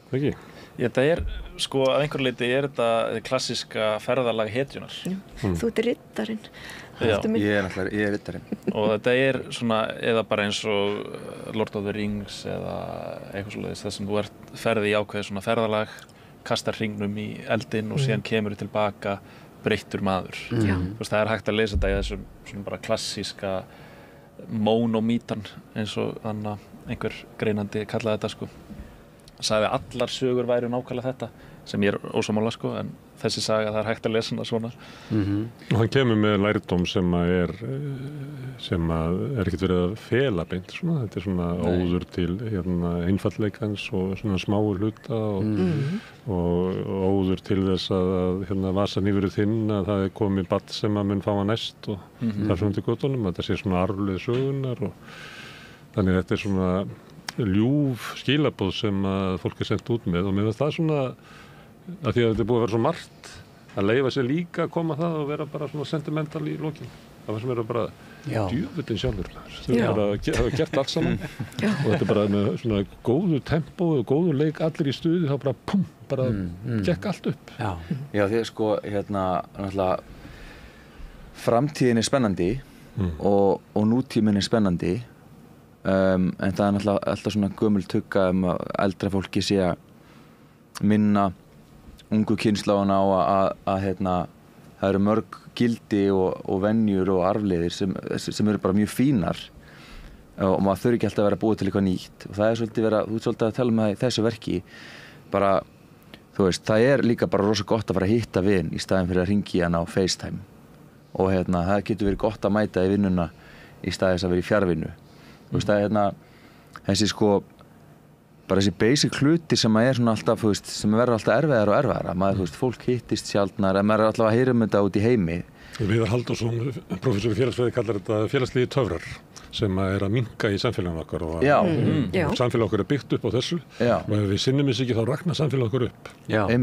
Ekki? Þetta að einhverju leyti þetta klassíska ferðalag hetjunar. Þú ert riddarinn. Ég er riddarinn. Og þetta svona, eða bara eins og Lord of the Rings eða eitthvað svoleiðis, þess sem þú ferði í ákveðið svona ferðalag, kastar hringnum í eldinn og síðan kemur tilbaka breyttur maður. Það hægt að lesa þetta í þessum svona bara klassíska monomítan eins og þannig einhver greinandi kallaði þetta sagði að allar sögur væru nákvæmlega þetta sem ég ósammála en þessi saga það hægt að lesa hana svona. Og hann kemur með lærdóm sem er ekkert verið að fela beint svona. Þetta svona óður til einfallleikans og svona smáur hluta og óður til þess að vasa nýfurinn þinn að það komið barn sem að mun fá að næst og þar svona til göttunum, þetta sé svona arfleið sögunar og þannig þetta svona ljúf skilaboð sem að fólk sendt út með og mér finnst það svona að því að þetta búið að vera svo margt að leyfa sér líka að koma það og vera bara svona sentimental í lokin. Það var sem er bara djöfullinn sjálfur. Þau hafa gert allt saman og þetta bara með svona góðu tempó og góðu leik allir í stuði þá bara gekk allt upp. Já því náttúrulega framtíðin er spennandi og nútíminn er spennandi en það er náttúrulega alltaf svona gömul tugga að eldra fólki sé að minna ungu kynslóðana á að það eru mörg gildi og venjur og arfleiðir sem eru bara mjög fínar og maður þurfi ekki alltaf að vera búið til eitthvað nýtt og það er svolítið þú ert svolítið að tala um það í þessu verki bara, það er líka bara rosa gott að fara að hitta vin í staðin fyrir að hringja hann á FaceTime og það getur verið gott að mæta í vinnuna í staðis að vera í fjarvinnu þessi bara þessi basic hluti sem er svona alltaf, sem verður alltaf erfiðar og erfiðar. Maður, fólk hittist sjaldnar, en maður er alltaf að heyra þetta út í heimi. Viðar Halldórsson, prófessor í félagsfræði, kallar þetta félagslegi töfrar sem að minnka í samfélaginu okkar og samfélag okkar er byggt upp á þessu og ef við sinnum þessu ekki þá ragnar samfélag okkar upp.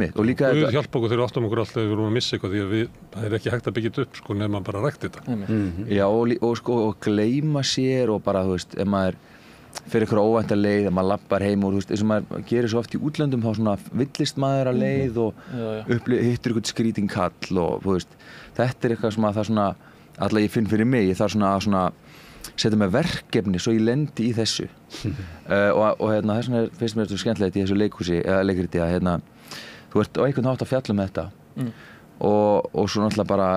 Og líka Guð hjálpa okkur þegar við áttum okkur alltaf ef við erum að missa eitthvað því að það er ekki hægt að byggja þetta upp nema bara að rækta þetta. Og gleyma sér og bara, ef maður fyrir eitthvað óvænta leið, að maður lappar heim og eins og maður gerir svo oft í útlöndum þá svona villist maður að leið og hittur eitthvað skrítin kall og þetta er eitthvað sem að það svona alltaf ég finn fyrir mig, ég þarf svona að setja mig verkefni svo ég lendi í þessu og þess vegna finnst mér þetta skemmtilegt í þessu leikhúsi eða leikriti að þú ert á einhvern hátt að fjalla með þetta og svo náttúrulega bara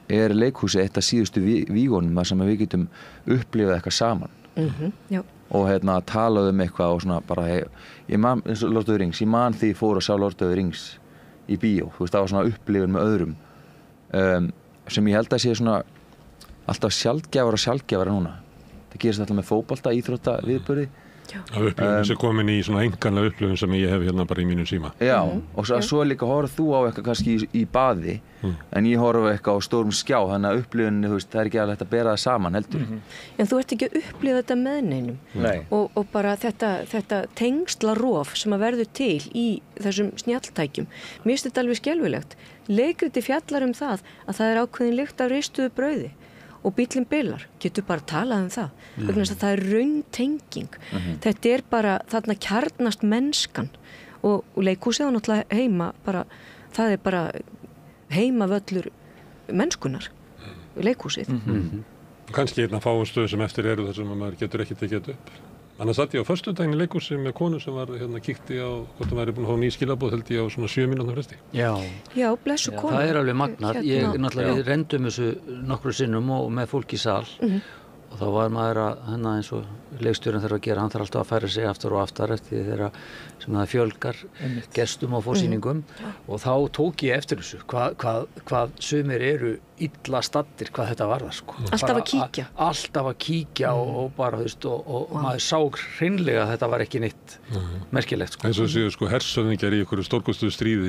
er leikhúsi eitt af síðustu vígunum þar sem við getum upplifað eitthvað saman og tala eitthvað og svona bara ég man, eins og Lord of the Rings, ég man því ég fór að sjá Lord of the Rings í bíó, það var svona upplifun með öðrum sem ég held að sé svona alltaf sjaldgæfara núna. Það gerist alltaf með fótbolta, íþrótta, viðburði. Upplifun sem komin í svona enganlega upplifun sem ég hef bara í mínum síma. Já, og svo líka horfðu þú á eitthvað kannski í baði en ég horfðu eitthvað á stórum skjá þannig að upplifun, það er ekki alveg að bera það saman heldur. En þú ert ekki að upplifa þetta með neinum og bara þetta tengslarof sem að verður til í þessum snjalltækjum. Mér finnst þetta alveg skelfilegt. Leikriti fjallar það að það er ákveðin lykt af ristuðu brauði og bíllinn bilar, getur bara talað það vegna þess að það er rauntenging þetta er bara, þarna kjarnast mennskan og leikhúsið og náttúrulega heima bara, það er bara heimavöllur mennskunar leikhúsið Kannski einn af fáum stöðum sem eftir eru þar sem maður getur ekki tekið upp Annars satt ég á föstudaginn í leikhúsi með konu sem var kíkti á hvort það væri búin að fá ný skilaboð held ég á svona 7 mínútna fresti. Já, blessu konu. Það er alveg magnar. Við reyndum þessu nokkru sinnum og með fólk í sal og þá var maður að eins og leikstjórinn þarf að gera, hann þarf alltaf að færa sig aftur og aftar eftir þeirra sem það fjölgar gestum á fórsýningum og þá tók ég eftir þessu hvað sumir eru illa stattir hvað þetta varðar sko. Alltaf að kíkja og bara og maður sá hreinlega að þetta var ekki neitt merkilegt sko. Eins og séu sko hersöðingjar í einhverju stórkostuðu stríði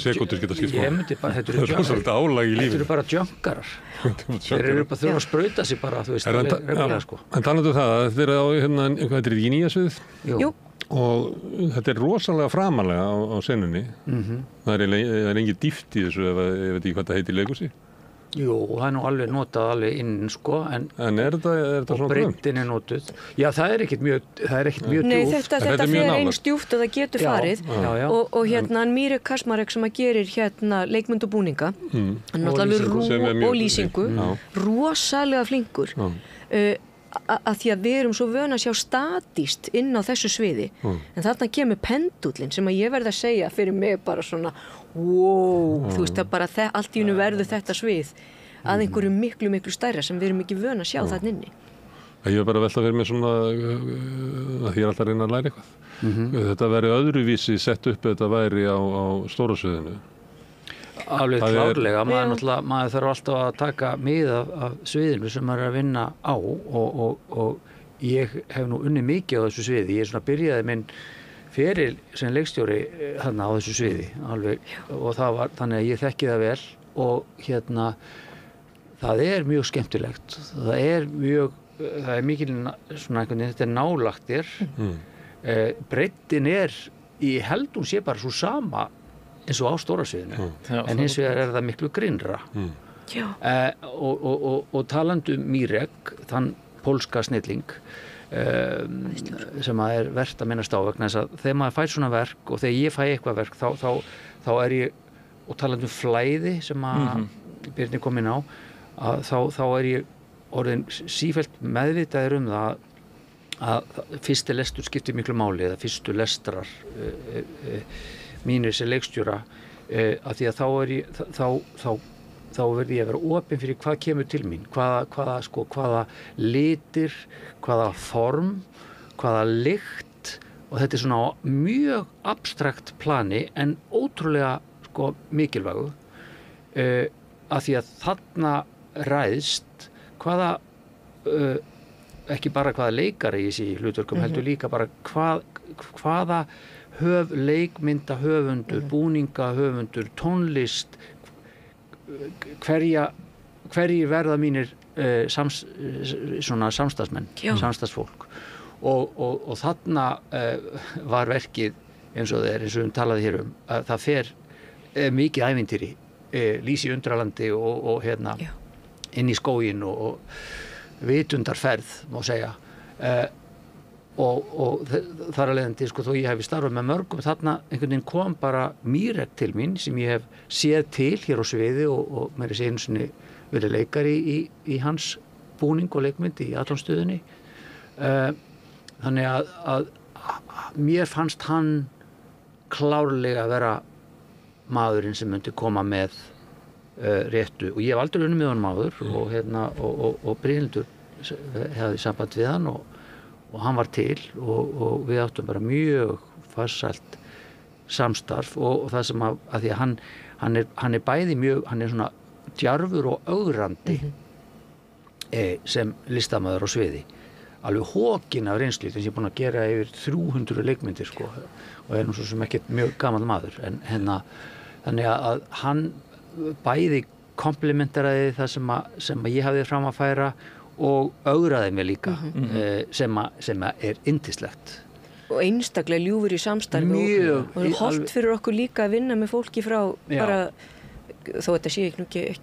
sekundur geta skipt þetta eru bara djönkarar þeir eru bara þurfa að sprauta sig bara reglulega sko. En talandu það, þetta á hvað heitir í Nýjasvið? Jú. Og þetta rosalega framalega á senunni. Það er engin dýft í þessu, ég veit ekki hvað það heitir í leikhúsi. Jú, það er nú alveg notað alveg inn sko, en er þetta og breiddin er notuð. Já, það er ekkert mjög Nei, djúpt. þetta fer eins djúpt og það getur farið og Mírek Kasmarek sem að gerir leikmynd og búninga hann náttúrulega og lýsingu rosalega flinkur að því að við erum svo vön að sjá statíst inn á þessu sviði en þarna kemur pendullin sem að ég verð að segja fyrir mig bara svona wow, þú veist að bara allt í einu verður þetta svið að einhverju miklu, miklu stærra sem við erum ekki vön að sjá þarna inni. Ég hef bara velt að vera með svona að ég er alltaf að reyna að læra eitthvað. Þetta væri öðruvísi sett upp þetta væri á stóra sviðinu. Alveg klárlega, maður þarf alltaf að taka mið af sviðinu sem maður er að vinna á og ég hef nú unnið mikið á þessu sviði. Ég byrjaði minn feril sem leikstjóri þarna á þessu sviði alveg, og þannig að ég þekki það vel og það er mjög skemmtilegt. Það er mikil svona einhvern veginn, þetta er nálagtir. Breiddin ég held hún sé bara svo sama eins og á stóra sviðinu, en hins vegar er það miklu grynnra. Og talandi Mírek, þann pólska snilling sem að er vert að minnast á vegna þess að þegar maður fær svona verk og þegar ég fæ eitthvað verk þá er ég, og talandi flæði sem að Birnir kom inn á, þá er ég orðin sífellt meðvitaður það að fyrsti lestur skiptir miklu máli, eða fyrstu lestrar mínir sem leikstjóra af því að þá verði ég að vera opinn fyrir hvað kemur til mín, hvaða litir, hvaða form, hvaða lykt, og þetta er svona á mjög abstrakt plani en ótrúlega mikilvægu af því að þarna ræðst ekki bara hvaða leikari ég sé í hlutverkum, heldur líka bara hvaða leikmynda höfundur, búninga höfundur, tónlist, hverjir verða mínir samstarfsmenn, samstarfsfólk og þarna var verkið eins og við talaði hér að það fer mikið ævintýri, Lýsi í Undralandi og inn í skóginn og vitundarferð má segja og þar að leiðandi þó ég hef starfað með mörgum, þarna einhvern veginn kom bara Mírek til mín sem ég hef séð til hér á sviði og mér er einu sinni verið leikari í hans búning og leikmynd í Atómstöðinni. Þannig að mér fannst hann klárlega að vera maðurinn sem myndi koma með réttu, og ég hef aldrei unnið með honum áður og Brynhildur hefði samband við hann og hann var til og við áttum bara mjög farsælt samstarf og það sem að því að hann er bæði mjög, hann er svona djarfur og ögrandi sem listamaður á sviði, alveg hókin af reynslu, þess að ég er búin að gera yfir 300 leikmyndir og er nú svo sem ekkert mjög gamall maður en þannig að hann bæði komplimentaraði það sem að ég hafði fram að færa og ögraði mig líka sem er yndislegt og einstaklega ljúfur í samstarfi og holdt fyrir okkur líka að vinna með fólki frá bara, þó þetta sé ekki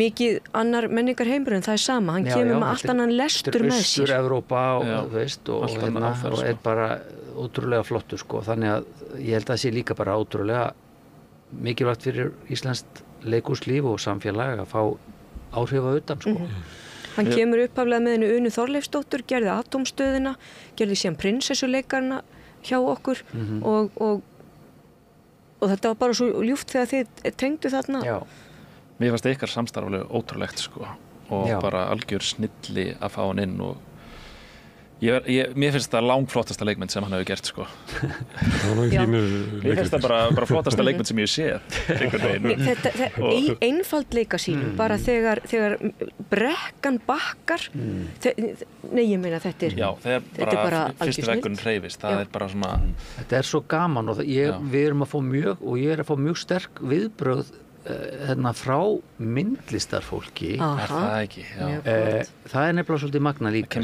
mikið annar menningar heimur en það er sama, hann kemur með allt annan lestur með sér. Austur-Evrópa og er bara ótrúlega flottur þannig að ég held að það sé líka bara ótrúlega mikilvægt fyrir íslenskt leikhúslíf og samfélag að fá áhrif að utan Hann kemur upphaflega með henni Unu Þorleifsdóttur, gerði Atómstöðina, gerði síðan prinsessuleikarna hjá okkur og þetta var bara svo ljúft þegar þið tengdu þarna. Já, mér fannst ykkar samstarflega ótrúlegt og bara algjör snilli að fá hann inn og mér finnst það langflottasta leikmynd sem hann hefur gert Mér finnst það bara flottasta leikmynd sem ég sé Einfaldleika sínum bara þegar brekkan bakkar nei ég meina þetta er bara fyrsti veggun hreyfist, það er bara svona þetta er svo gaman og við erum að fá mjög og ég er að fá mjög sterk viðbrögð frá myndlistarfólki. Er það ekki? Já. Það er nefnilega svolítið magna líka.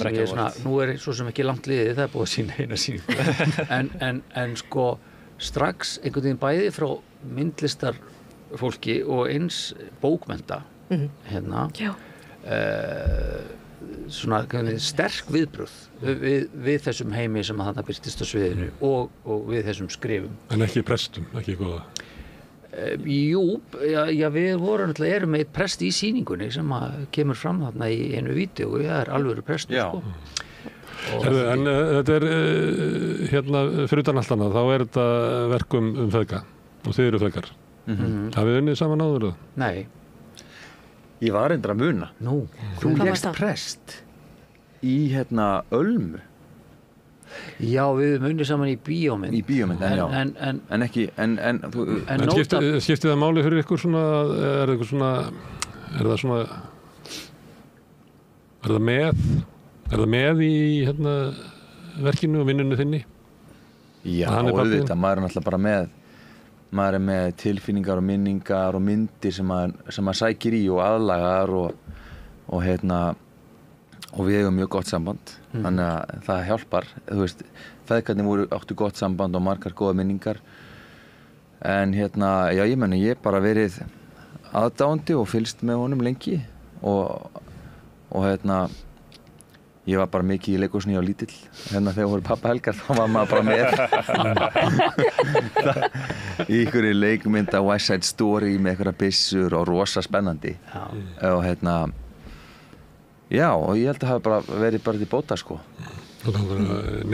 Nú er svo sem ekki langt liðið, það er búið að sína eina sýningu. en sko strax einhvern veginn bæði frá myndlistarfólki og eins bókmennta hérna. Svona sterk viðbrögð við þessum heimi sem að þarna birtist á sviðinu og við þessum skrifum. En ekki prestum, ekki góða? Jú, við erum með eitt prest í sýningunni sem kemur fram þarna í einu vídeo og það er alvöru prestur. Sko. En þetta er hérna fyrir utan allt annað, þá er þetta verkum feðga og þið eru feðgar. Hafið þið unnið saman áður? Nei. Ég var reyndar að muna. Nú. Þú lékst prest í Ölmu. Já, við unnið saman í bíómynd. Í bíómynd, já. En ekki, en skiptið það máli fyrir ykkur svona, er það með í verkinu og vinnunni þinni? Já, auðvitað, maður er náttúrulega bara maður er með tilfinningar og minningar og myndir sem maður sækir í og aðlagar og við eigum mjög gott samband, þannig að það hjálpar. Þú veist, feðgarnir áttu gott samband og margar góða minningar. En já, ég meni, ég bara verið aðdáandi og fylgst með honum lengi og ég var bara mikið í leikhúsinu, ég var lítill. Þegar voru pappahelgar, þá var maður bara með. Í einhverju leikmynd á West Side Story með einhverja byssur og rosa spennandi. Og já, og ég held að það hafi bara verið bara til bóta, sko. Og það var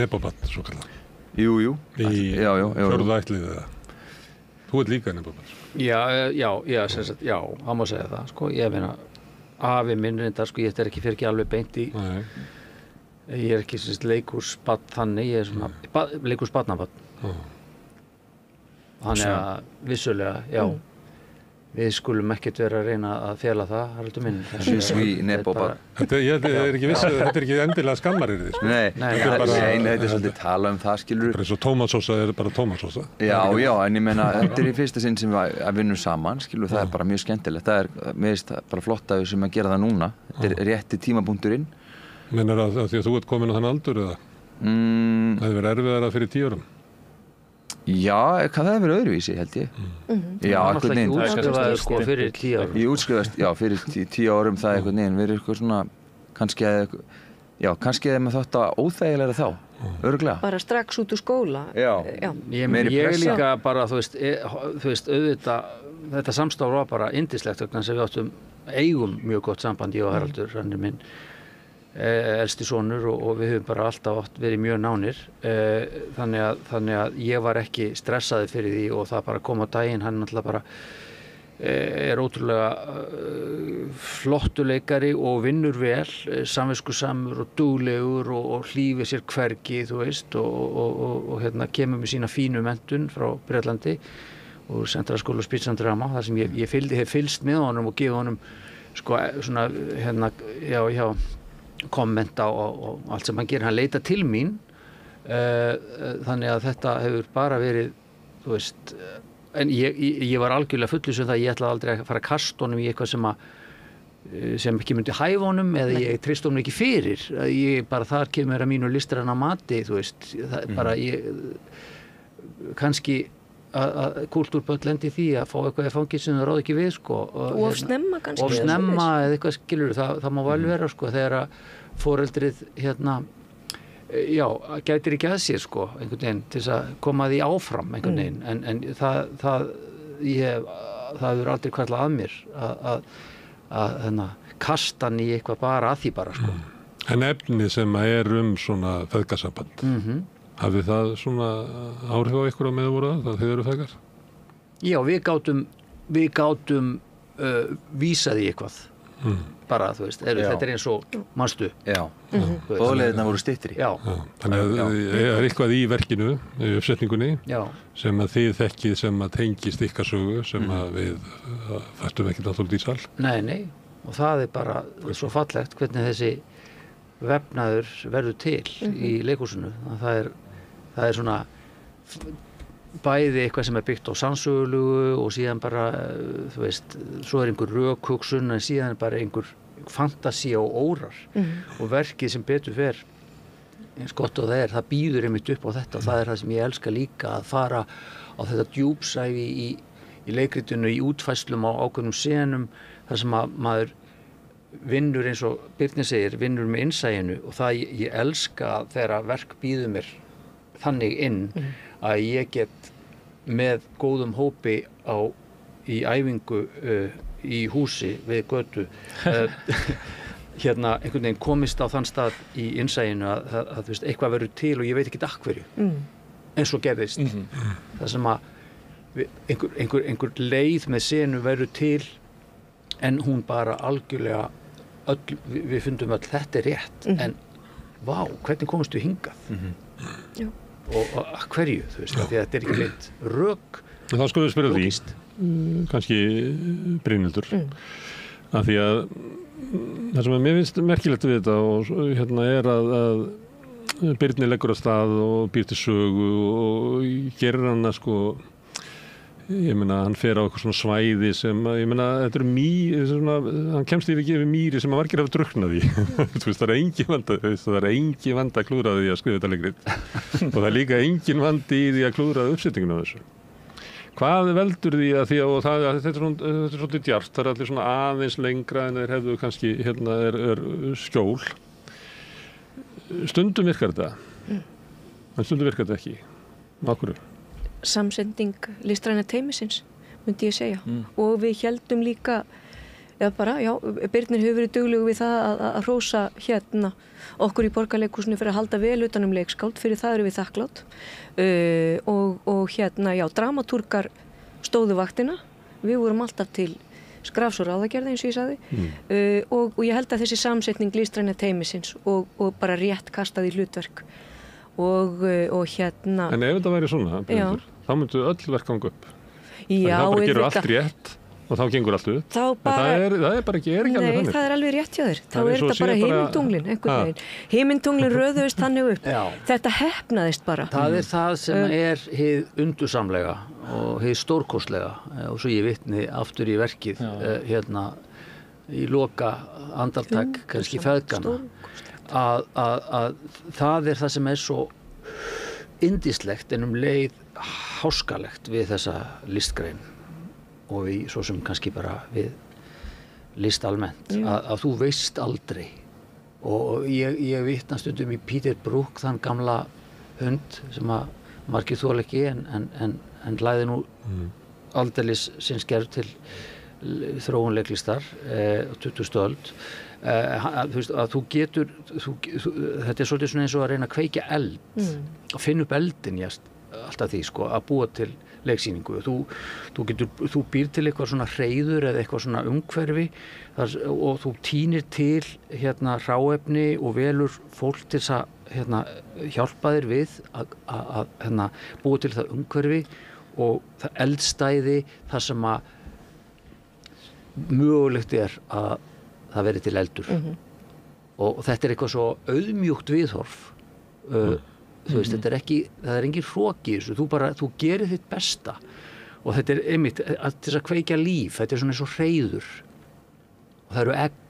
nebobarn, svo kallað. Jú. Í fjórðu ættlið eða. Þú ert líka nebobarn. Já, það má segja það, sko. Ég meina, afi minn reyndar, sko, ég fer ekki alveg beint í. Nei. Ég er ekki leikhúsbarn þannig, ég er svona leikhúsbarnabarn. Þannig að vissulega, já, við skulum ekkert vera að reyna að fela það, Haraldur minn. Þetta er ekki endilega skammarir þið, sko. Nei, þetta er svolítið tala það, skilur. Það er eins og tómatsósa er bara tómatsósa. Já, en ég meina, þetta er í fyrsta sinn sem við vinnum saman, skilur, það er bara mjög skemmtilegt. Mér finnst það bara flott að við sem að gera það núna. Þetta er rétti tímapunkturinn. Mennar það því að þú ert komin á þann aldur eða? Það hefur verið erfiðara fyrir 10 árum? Já, það hefur verið öðruvísi, held ég. Já, einhvern veginn. Þú útskrifaði sko fyrir 10 árum. Ég útskrifast, já, fyrir 10 árum það einhvern veginn. Við erum eitthvað svona, kannski með þetta óþægilega þá, örugglega. Bara strax út úr skóla. Já. Ég er líka bara, þú veist, auðvitað, þetta samstarf var bara yndislegt vegna sem við eigum mjög gott samband, ég og Haraldur, hann er minn elsti sonur og við höfum bara alltaf verið mjög nánir. Þannig að ég var ekki stressaði fyrir því og það bara kom á daginn. Hann náttúrulega bara er ótrúlega flottuleikari og vinnur vel, samviskusamur og duglegur og hlífir sér hvergi, þú veist, og kemur með sína fínu menntun frá Bretlandi og Sentraskóla Speech and Drama, þar sem ég hef fylgst með honum og gefið honum sko svona kommenta og allt sem hann gerir. Hann leita til mín, þannig að þetta hefur bara verið, þú veist, en ég var algjörlega fullviss um það að ég ætlaði aldrei að fara að kasta honum í eitthvað sem ekki myndi hæfa honum eða ég treysti honum ekki fyrir. Bara þar kemur að mínu listræna mati, þú veist, það er bara kannski að kúltúrböll lendi því að fá eitthvað í fangið sem það ráð ekki við, sko. Of snemma kannski. Of snemma eða eitthvað, skilur, það má vel vera, sko, þegar að foreldrið, gætir ekki að sér, sko, einhvern veginn, til þess að koma því áfram, einhvern veginn, en það hefur aldrei kvarlað að mér að kasta hann í eitthvað bara að því bara, sko. En efni sem er svona feðgasamband, hafði það svona áhrif á ykkur á meðu voru það þið eru feðgar? Já, við gátum vísað í eitthvað. Bara, þú veist, þetta er eins og manstu. Já, boðleiðirnar voru styttri. Já. Þannig að það er eitthvað í verkinu, í uppsetningunni, sem að þið þekkið sem að tengist ykkar sögu, sem að við fæstum ekki náttúrulega í sal. Nei, og það er bara svo fallegt hvernig þessi vefnaður verður til í leikhúsinu. Það er svona bæði eitthvað sem byggt á sannsögulegu og síðan bara, þú veist, svo einhver rökhugsun en síðan bara einhver fantasía og órar og verkið sem betur fer eins gott og það býður einmitt upp á þetta og það það sem ég elska líka að fara á þetta djúpsævi í leikritinu, í útfæslum á ákveðnum senum þar sem að maður vinnur eins og Birnir segir, vinnur með innsæinu og það ég elska þegar verk býður mér þannig inn að ég get með góðum hópi í æfingu í húsi við götu hérna einhvern veginn komist á þann stað í innsæinu að þú veist, eitthvað verður til og ég veit ekki af hverju eins og gerðist það sem að einhver leið með senu verður til en hún bara algjörlega við fundum öll þetta rétt en vá, hvernig komist við hingað og hverju, þú veist, því að þetta ekki leitt rök. Þá skulum við spyrja því, kannski Brynhildur, að því að það sem mér finnst merkilegt við þetta og hérna að Birnir leggur af stað og býr til sögu og gerir hana sko ég meina hann fer á eitthvað svona svæði sem ég meina þetta svona, hann kemst yfir mýri sem að margir hafa drukknað í þú veist það er engin vandi að klúðra því að skrifa þetta leikrit og það er líka engin vandi í því að klúðra uppsetninguna á þessu hvað veldur því að því að þetta er svolítið djarft, það er allir svona aðeins lengra en þeir hefðu kannski hérna er skjól stundum virkar þetta en stundum virkar þetta ekki af hverju? Samsending listræna teymisins myndi ég segja og við héldum líka Birnir hefur verið duglegur við það að hrósa hérna okkur í Borgarleikhúsinu fyrir að halda vel utan leikskáld, fyrir það erum við þakklátt og hérna dramatúrkar stóðu vaktina, við vorum alltaf til skrafs og ráðagerða eins og ég sagði og ég held að þessi samsetning listræna teymisins og bara rétt kastað í hlutverk og hérna En ef þetta væri svona, þá myndu öll verk ganga upp Já, þá bara gerur allt rétt og þá gengur allt upp það er bara ekki alveg þannig Nei, það er alveg rétt hjá þér þá er þetta bara himintunglin himintunglin röðuðist þannig upp þetta heppnaðist bara Það er það sem er hið undursamlega og hið stórkostlega og svo ég vitni aftur í verkið hérna í loka andaltak kannski feðgana að það er það sem er svo yndislegt en leið háskalegt við þessa listgrein og við svo sem kannski bara við list almennt að þú veist aldrei og ég vitna stundum í Peter Brook þann gamla hund sem að margir þola ekki en læði nú aldeilis sinns gerð til þróun leiklistar 20. öld að þú getur þetta er svolítið svona eins og að reyna að kveikja eld og finna upp eldin alltaf því sko að búa til leiksýningu þú býr til eitthvað svona hreiður eða eitthvað svona umhverfi og þú tínir til hérna hráefni og velur fólk til að hjálpa þér við að hérna búa til það umhverfi og það eldstæði þar sem að mögulegt er að það verið til eldur og þetta er eitthvað svo auðmjúkt viðhorf þú veist, það er engin hroki í þessu, þú gerir þitt besta og þetta er einmitt til þess að kveikja líf, þetta er svona eins og hreiður og það eru egg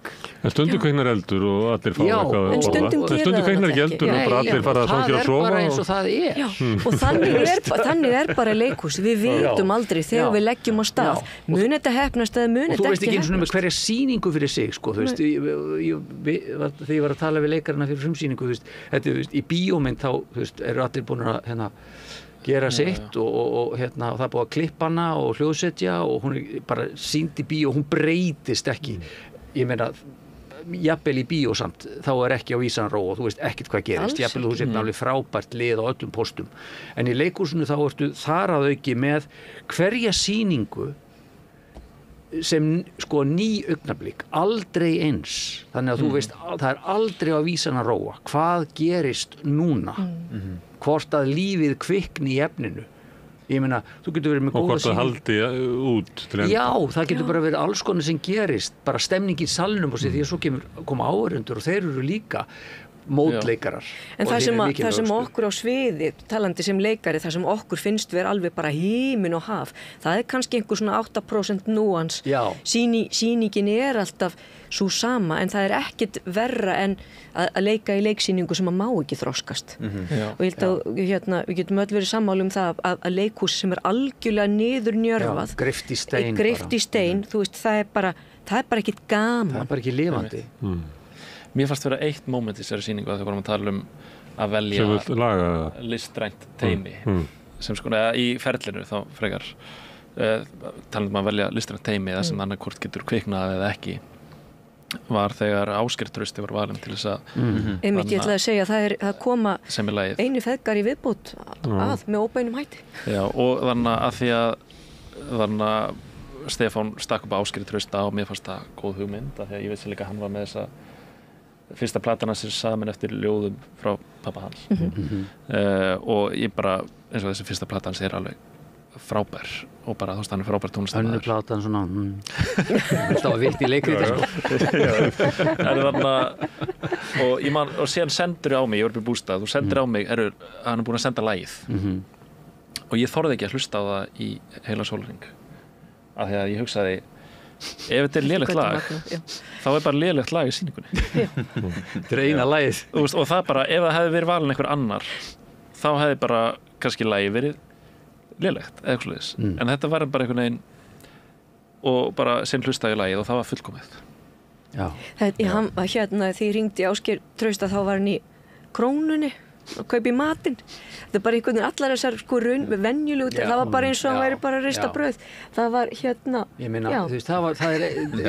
En stundum kveiknar eldur og allir fá eitthvað að borða en stundum kveiknar ekki eldur og bara allir fara að svangir að sofa það er bara eins og það er og þannig er bara leikhús við vitum aldrei þegar við leggjum á stað mun þetta heppnast eða mun þetta ekki heppnast og þú veist ekki eins og með hverja sýningu fyrir sig sko, þú veist, þegar ég var að tala við leikarana fyrir frumsýningu þetta, í bíómynd þá eru allir búin að gera sitt og það er búið að klippa hana og hljóðsetja og hún er bara sýnd í bíó og hún breytist ekki ég meina jafnvel í bíó samt þá er ekki á vísan ró og þú veist ekkert hvað gerist jafnvel þú setna alveg frábært lið á öllum postum en í leikhúsinu þá ertu þar að auki með hverja sýningu sem sko ný augnablik aldrei eins þannig að þú veist það er aldrei á vísan að róa hvað gerist núna hvort að lífið kvikni í efninu ég meina, þú getur verið með góða sýningu og hvort það haldi út til enda það getur bara verið alls konar sem gerist bara stemning í salnum og því að svo koma áhorfendur og þeir eru líka mótleikarar. En það sem okkur á sviði, talandi sem leikari, það sem okkur finnst vera alveg bara hímin og haf, það kannski einhver svona 8% núans. Sýningin alltaf svo sama, en það ekkert verra en að leika í leiksýningu sem má ekki þroskast. Og ég held að við getum öll verið sammála það að leikhús sem algjörlega niðurnjörvað, greift í stein, þú veist, það bara ekkert gaman. Það bara ekki lifandi. Mér fannst vera eitt moment í þessari sýningu að þau vorum að tala að velja listrænt teymi sem í ferlinu þá frekar tala að velja listrænt teymi eða sem annarkvort getur kviknað eða ekki var þegar Ásgeir Trausti var valinn til þess að Einmitt, ég ætlaði að segja að það koma einu feðgar í viðbót með óbeinum hætti. Já, og þannig að því að Stefán stakk upp Ásgeir Trausta og mér fannst það góð hugmynd af því að ég veit sér líka að hann var með þessa fyrsta platan hans saman eftir ljóðum frá pappa hans og ég bara, eins og þessi fyrsta platan hans alveg frábær og bara þú veist hann frábær tónlistarmaður. Önnu platan svona það var vilt í leikriti og síðan sendur á mig, ég var upp í bústað þú sendur á mig, hann búinn að senda lagið og ég þorði ekki að hlusta á það í heila sólarhring af því að ég hugsaði ef þetta lélegt lag þá bara lélegt lag í sýningunni þetta eina lagið og það bara, ef það hefði verið valin einhver annar þá hefði bara kannski lagið verið lélegt, eða eitthvað sliðis en þetta var bara einhvern veginn og bara sem hlustaði lagið og það var fullkomið. Því ég ringdi Ásgeir Trausta þá var hann í Krónunni og kaupi matinn. Það bara einhvern veginn allar þessar venjulegu, það var bara eins og hann væri bara að rista brauð. Það var Ég meina, þú veist, það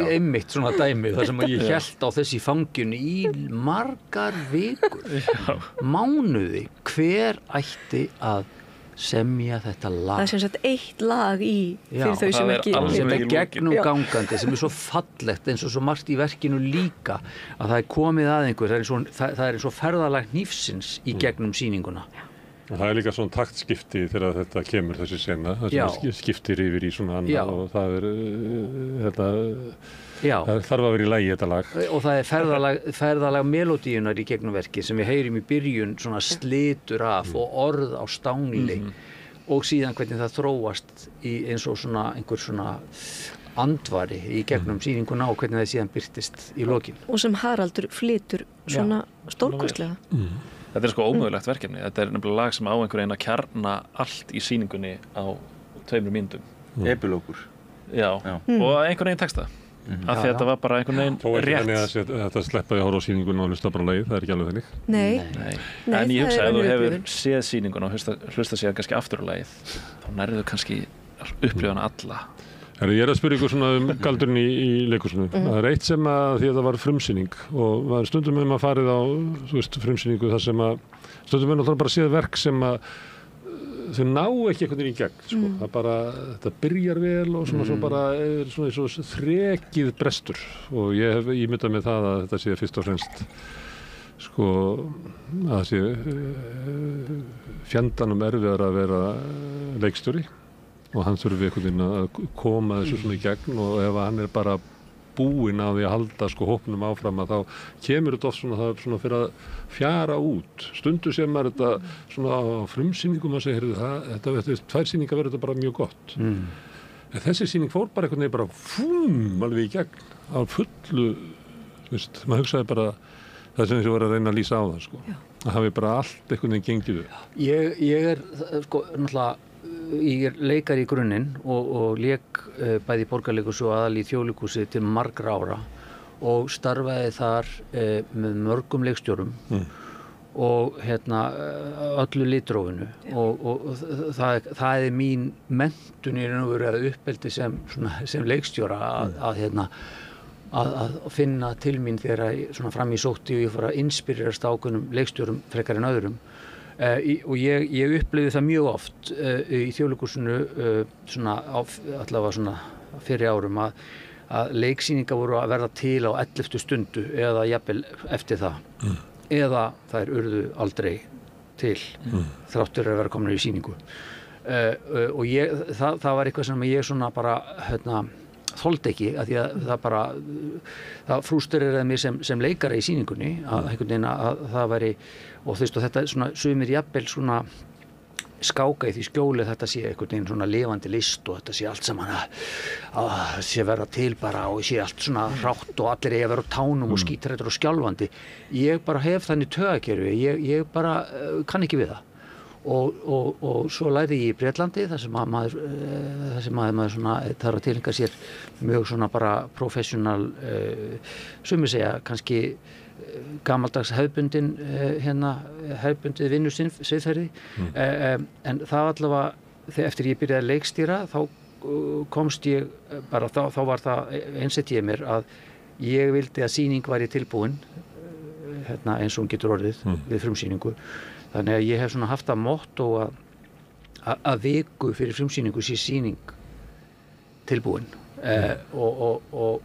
einmitt svona dæmi þar sem ég hélt á þessi fanginu í margar vikur, mánuði, hver ætti að semja þetta lag. Það sem sagt eitt lag fyrir þau sem ekki sem gegnum gangandi, sem svo fallegt eins og svo margt í verkinu líka að það komið að einhver, það eins og ferðalag hnífsins í gegnum sýninguna. Það líka svona taktskipti þegar þetta kemur þessi sena, það sem skiptir yfir í svona annað og það það þarf að vera í lagi þetta lag. Og það ferðalag melodíunar í gegnum verki sem við heyrim í byrjun svona slitur af og orð á stangli og síðan hvernig það þróast í eins og svona einhver svona andvari í gegnum sýninguna og hvernig það síðan birtist í lokin. Og sem Haraldur flytur svona stórkostlega. Þetta sko ómögulegt verkefni. Þetta nefnilega lag sem á einhver einn að kjarna allt í sýningunni á 2 mínútum. Epilókur. Já. Og einhvern veginn texta. Af því þetta var bara einhvern veginn rétt. Þó ekki þannig að þetta sleppaði að horfa á sýningunni og hlusta bara lagið, það ekki alveg þannig. Nei. En ég hugsa að þú hefur séð sýningunni og hlusta síðan kannski aftur á lagið, þá nærðu kannski upplifa hana alla. Ég að spyrja ykkur svona galdurinn í leikhúsinu. Það eitt sem að því að það var frumsýning og var stundum að farið á frumsýningu þar sem að stundum náttúrulega bara séð verk sem að þau ná ekki einhvern veginn í gegn það bara, þetta byrjar vel og svona svo bara svona eins og þrekið brestur og ég hef ímyndað með það að þetta sé fyrst og fremst að það sé fjandanum erfiðar að vera leikstjóri og hann þurfi einhvern veginn að koma þessu svona í gegn og ef hann bara búinn á því að halda hópnum áfram að þá kemur þetta oft svona fyrir að fjara út. Stundu sem maður þetta svona á frumsýningum að segja, þetta 2 sýningar verður þetta bara mjög gott. En þessi sýning fór bara einhvern veginn bara alveg í gegn á fullu, maður hugsaði bara það sem þessi var að reyna að lýsa á það, að hafi bara allt einhvern veginn gengið við. Ég náttúrulega ég leikari í grunninn og lék bæði í Borgarleikhúsi og aðal í Þjóðleikhúsi til margra ára og starfaði þar með mörgum leikstjórum og öllu litrófinu og það mín menntun í raun og veru að uppeldi sem leikstjóra að finna til mín þegar fram í sótti og ég fór að inspirerast ákveðnum leikstjórum frekar en öðrum. Og ég upplifði það mjög oft í Þjóðleikhúsinu allavega fyrir árum að leiksýningar voru að verða til á 11. stundu eða jafnvel eftir það eða þær urðu aldrei til þráttur að vera komnar í sýningu og það var eitthvað sem ég bara þoldi ekki að því að það frústreraði mig sem leikara í sýningunni að einhvern veginn að það væri og þú veist og þetta svona sumir jafnvel svona skáka í því skjóli þetta sé einhvern veginn svona lifandi list og þetta sé allt saman að sé vera til bara og sé allt svona hrátt og allir eigi að vera á tánum og skítrættur og skjálfandi. Ég bara hef þannig taugakerfi, ég bara kann ekki við það. Og svo lærði ég í Bretlandi þar sem maður svona þarf að tileinka sér mjög svona bara professional sumir segja kannski gamaldags hefðbundin hefðbundið vinnusviðferði en það allavega eftir ég byrjaði að leikstýra þá komst ég bara þá var það einsett ég mér að ég vildi að sýning væri tilbúin eins og hún getur orðið við frumsýningu þannig að ég hef svona haft að motto að viku fyrir frumsýningu sé sýning tilbúin og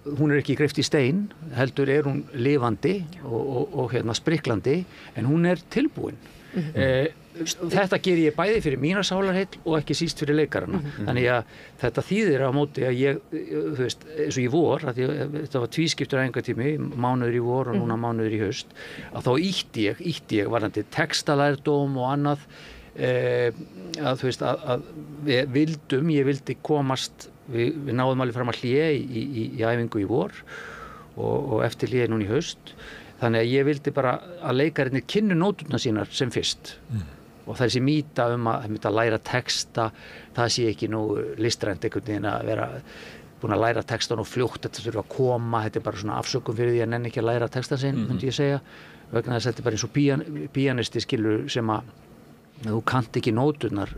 hún ekki greift í stein, heldur hún lifandi og spriklandi, en hún tilbúin. Þetta ger ég bæði fyrir mína sálarheill og ekki síst fyrir leikarana. Þannig að þetta þýðir á móti að ég, þú veist, eins og í vor, að þetta var tvískiptur æfingatími, mánuður í vor og núna mánuður í haust, að þá ítti ég varðandi textalærdóm og annað, að þú veist, að ég vildi komast við náðum alveg fram að hléa í æfingu í vor og eftir hléa núna í haust þannig að ég vildi bara að leikarinnir kynnu nóturnar sínar sem fyrst og það þessi mýta að læra texta það sé ekki nú listrænt einhvern veginn að vera búin að læra textan og fljótt þetta þurfa að koma, þetta bara svona afsökun fyrir því að nenni ekki að læra textan sinn myndi ég segja, vegna þess að þetta bara eins og píanisti skilur sem að þú kannt ekki nóturnar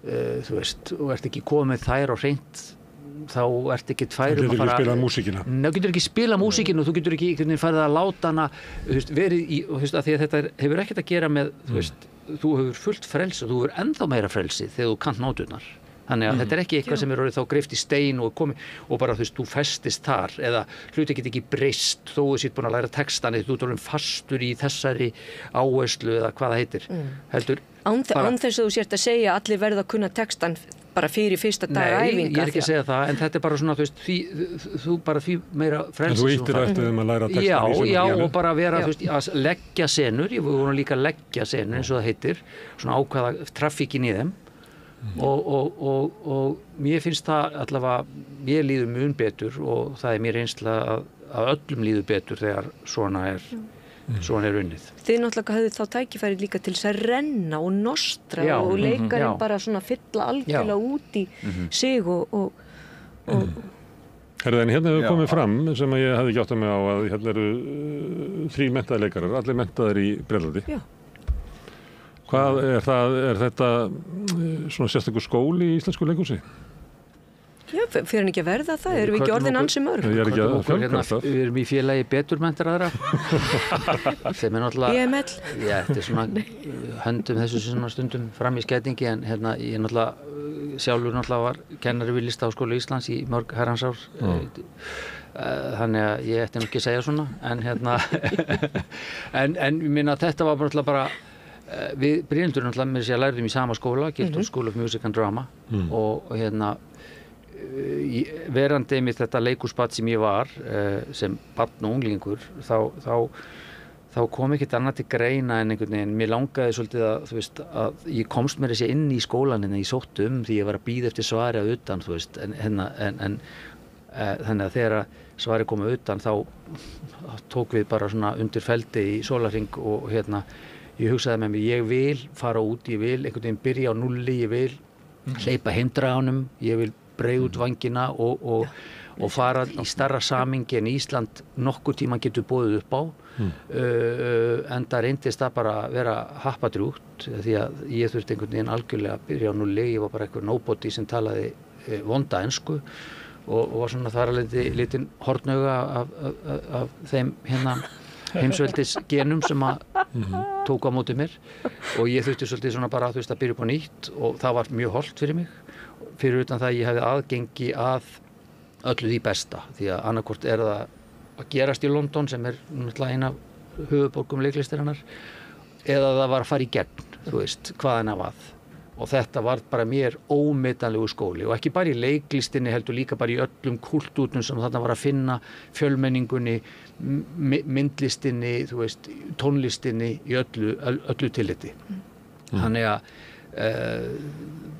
þú veist, og ert ekki komið þær og hreint þá ert ekki færum að fara... Þú getur ekki spilað músíkina. Nei, þú getur ekki spilað músíkina og þú getur ekki farið að láta hana, þú veist, verið í, þú veist, að því að þetta hefur ekkert að gera með, þú veist, þú hefur fullt frelsi og þú hefur ennþá meira frelsi þegar þú kannt nóturnar. Þannig að þetta ekki eitthvað sem orðið þá greift í stein og komið og bara þú veist, þú festist þar eða hluti get ekki breyst þó þú sétt búin að læra textan eða þú ert orðinn fastur í þessari áherslu eða hvað það heitir. Heldur án þess að þú sért að segja að allir verða að kunna textan bara fyrir fyrsta dag æfinga. Nei, ég ekki að segja það, en þetta bara svona, þú veist, þú bara því meira frelsi. En þú ýttir eftir þeim að læra textan Já, og bara vera, þú veist, að leggja senur, ég voru líka að leggja senur eins og það heitir, svona ákvaða traffíkin í þeim og mér finnst það allavega, mér líður mun betur og það mér reynsla að öllum líður betur þegar svona er unnið. Þið náttúrulega hafið þá tækifæri líka til þess að renna og nostra og leikarinn bara svona fylla algjörlega út í sig og Herðu, en hérna hefur komið fram sem að ég hefði ekki átt að mig á að hérna eru 3 menntaðir leikarar, allir menntaðir í Bretlandi. Já. Hvað er þetta svona sérstakur skóli í íslensku leikhúsi? Já, fyrir hann ekki að verða það, erum við ekki orðin ansi mörg? Ég ekki að fjölga það. Við erum í félagi beturmenntar aðra. Þeim náttúrulega... EML? Já, þetta svona höndum þessu svona stundum fram í skætingi en hérna ég náttúrulega sjálfur náttúrulega var kennari við Listaháskóla Íslands í mörg herrans ár. Þannig að ég ætti nú ekki að segja svona en hérna en ég minna að þetta var náttúrulega bara við Brynhildur náttúrulega með þess að lærðum í sama skóla, Guildhall School of Music and Drama og hérna verandi einmitt þetta leikhúsbarn sem ég var sem barn og unglingur þá kom ekkert annað til greina en einhvern veginn, mér langaði svolítið að þú veist, að ég komst mér þessi inn í skólan en ég sótti því ég var að bíða eftir svari að utan, þú veist, en þannig að þegar svari komið utan þá tók við bara svona undir feldi í sólarhring og hérna ég hugsaði með mér, ég vil fara út, ég vil einhvern veginn byrja á nulli, ég vil hleypa heimdraganum, ég vil breið út vangina og fara í starra samingi en Ísland nokkur tíma getur boðið upp á en það reyndist það bara að vera happadrjúgt því að ég þurfti einhvern veginn algjörlega að byrja á nulli, ég var bara eitthvað nobody sem talaði vonda ensku og var svona þar að litin hornauga af þeim hérna heimsveldis genum sem að tóku á móti mér og ég þurfti svolítið svona bara að byrja upp á nýtt og það var mjög hollt fyrir mig fyrir utan það að ég hefði aðgengi að öllu því besta því að annarkvort það að gerast í London sem náttúrulega eina höfuðborgum leiklistarinnar eða það var að fara í gegn, þú veist, hvaðan af að og þetta var bara mér ómetanlegu skóli og ekki bara í leiklistinni heldur líka bara í öllum kultúrnum sem þarna var að finna, fjölmenningunni, myndlistinni, þú veist, tónlistinni í öllu tilliti. Þannig að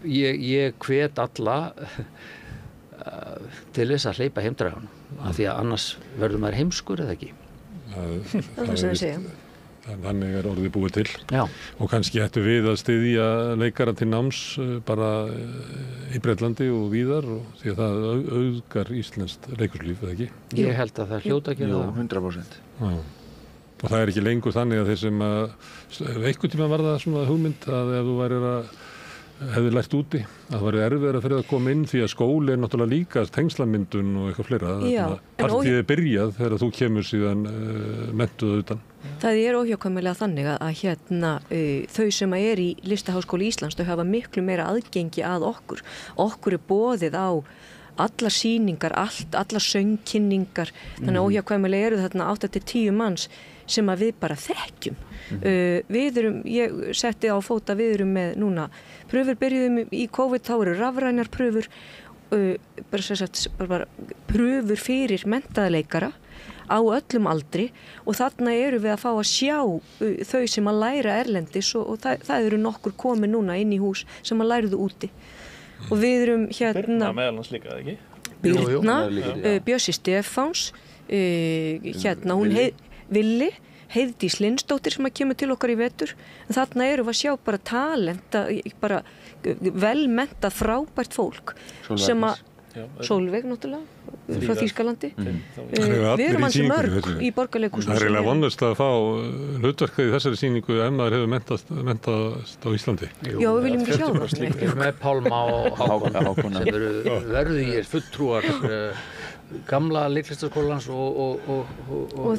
ég hvet alla til þess að hleypa heimdraganum af því að annars verður maður heimskur eða ekki. Þannig orðið búið til. Já. Og kannski ættu við að styðja leikara til náms bara í Bretlandi og víðar því að það auðgar íslenskt leikurslíf, eða ekki? Ég held að það hljóta að gera það. 100%. Já. Og það er ekki lengur þannig að þeir sem einhvern tíma var það svona hugmynd að ef þú hefði lært úti að það væri erfiðara fyrir að koma inn því að skóli er náttúrulega líka tengslamyndun og eitthvað fleira. Partíið er byrjað þegar þú kemur síðan menntuð utan. Það er óhjákvæmilega þannig að þau sem er í Listaháskóli Íslands, þau hafa miklu meira aðgengi að okkur. Okkur er boðið á allar sýningar, allar söngkynningar, þannig að óhjákvæmilega eru þarna 8-10 manns sem að við bara þekkjum. Ég setti á fóta, við erum með núna pröfur, byrjuðum í COVID, þá eru rafrænar pröfur, bara pröfur fyrir menntaða leikara á öllum aldri og þarna eru við að fá að sjá þau sem að læra erlendis og það eru nokkur komið núna inn í hús sem að læruðu úti. Og við erum Birna meðalans líka, ekki? Birna, Bjössi Stefáns, hún Villi, Heiðdís Lindsdóttir sem að kemur til okkar í vetur. En þarna erum við að sjá bara talent, bara velmentað frábært fólk sem að Sólveig náttúrulega frá Þýskalandi. Við erum hansi mörg í Borgarleikhúsinu. Það er eiginlega vonlust að fá hlutverkið í þessari sýningu ef maður hefur mentast á Íslandi. Já, við viljum ekki sjá það. Við erum með Pálma og Hákon sem eru verðugir fulltrúar gamla leiklistaskólans og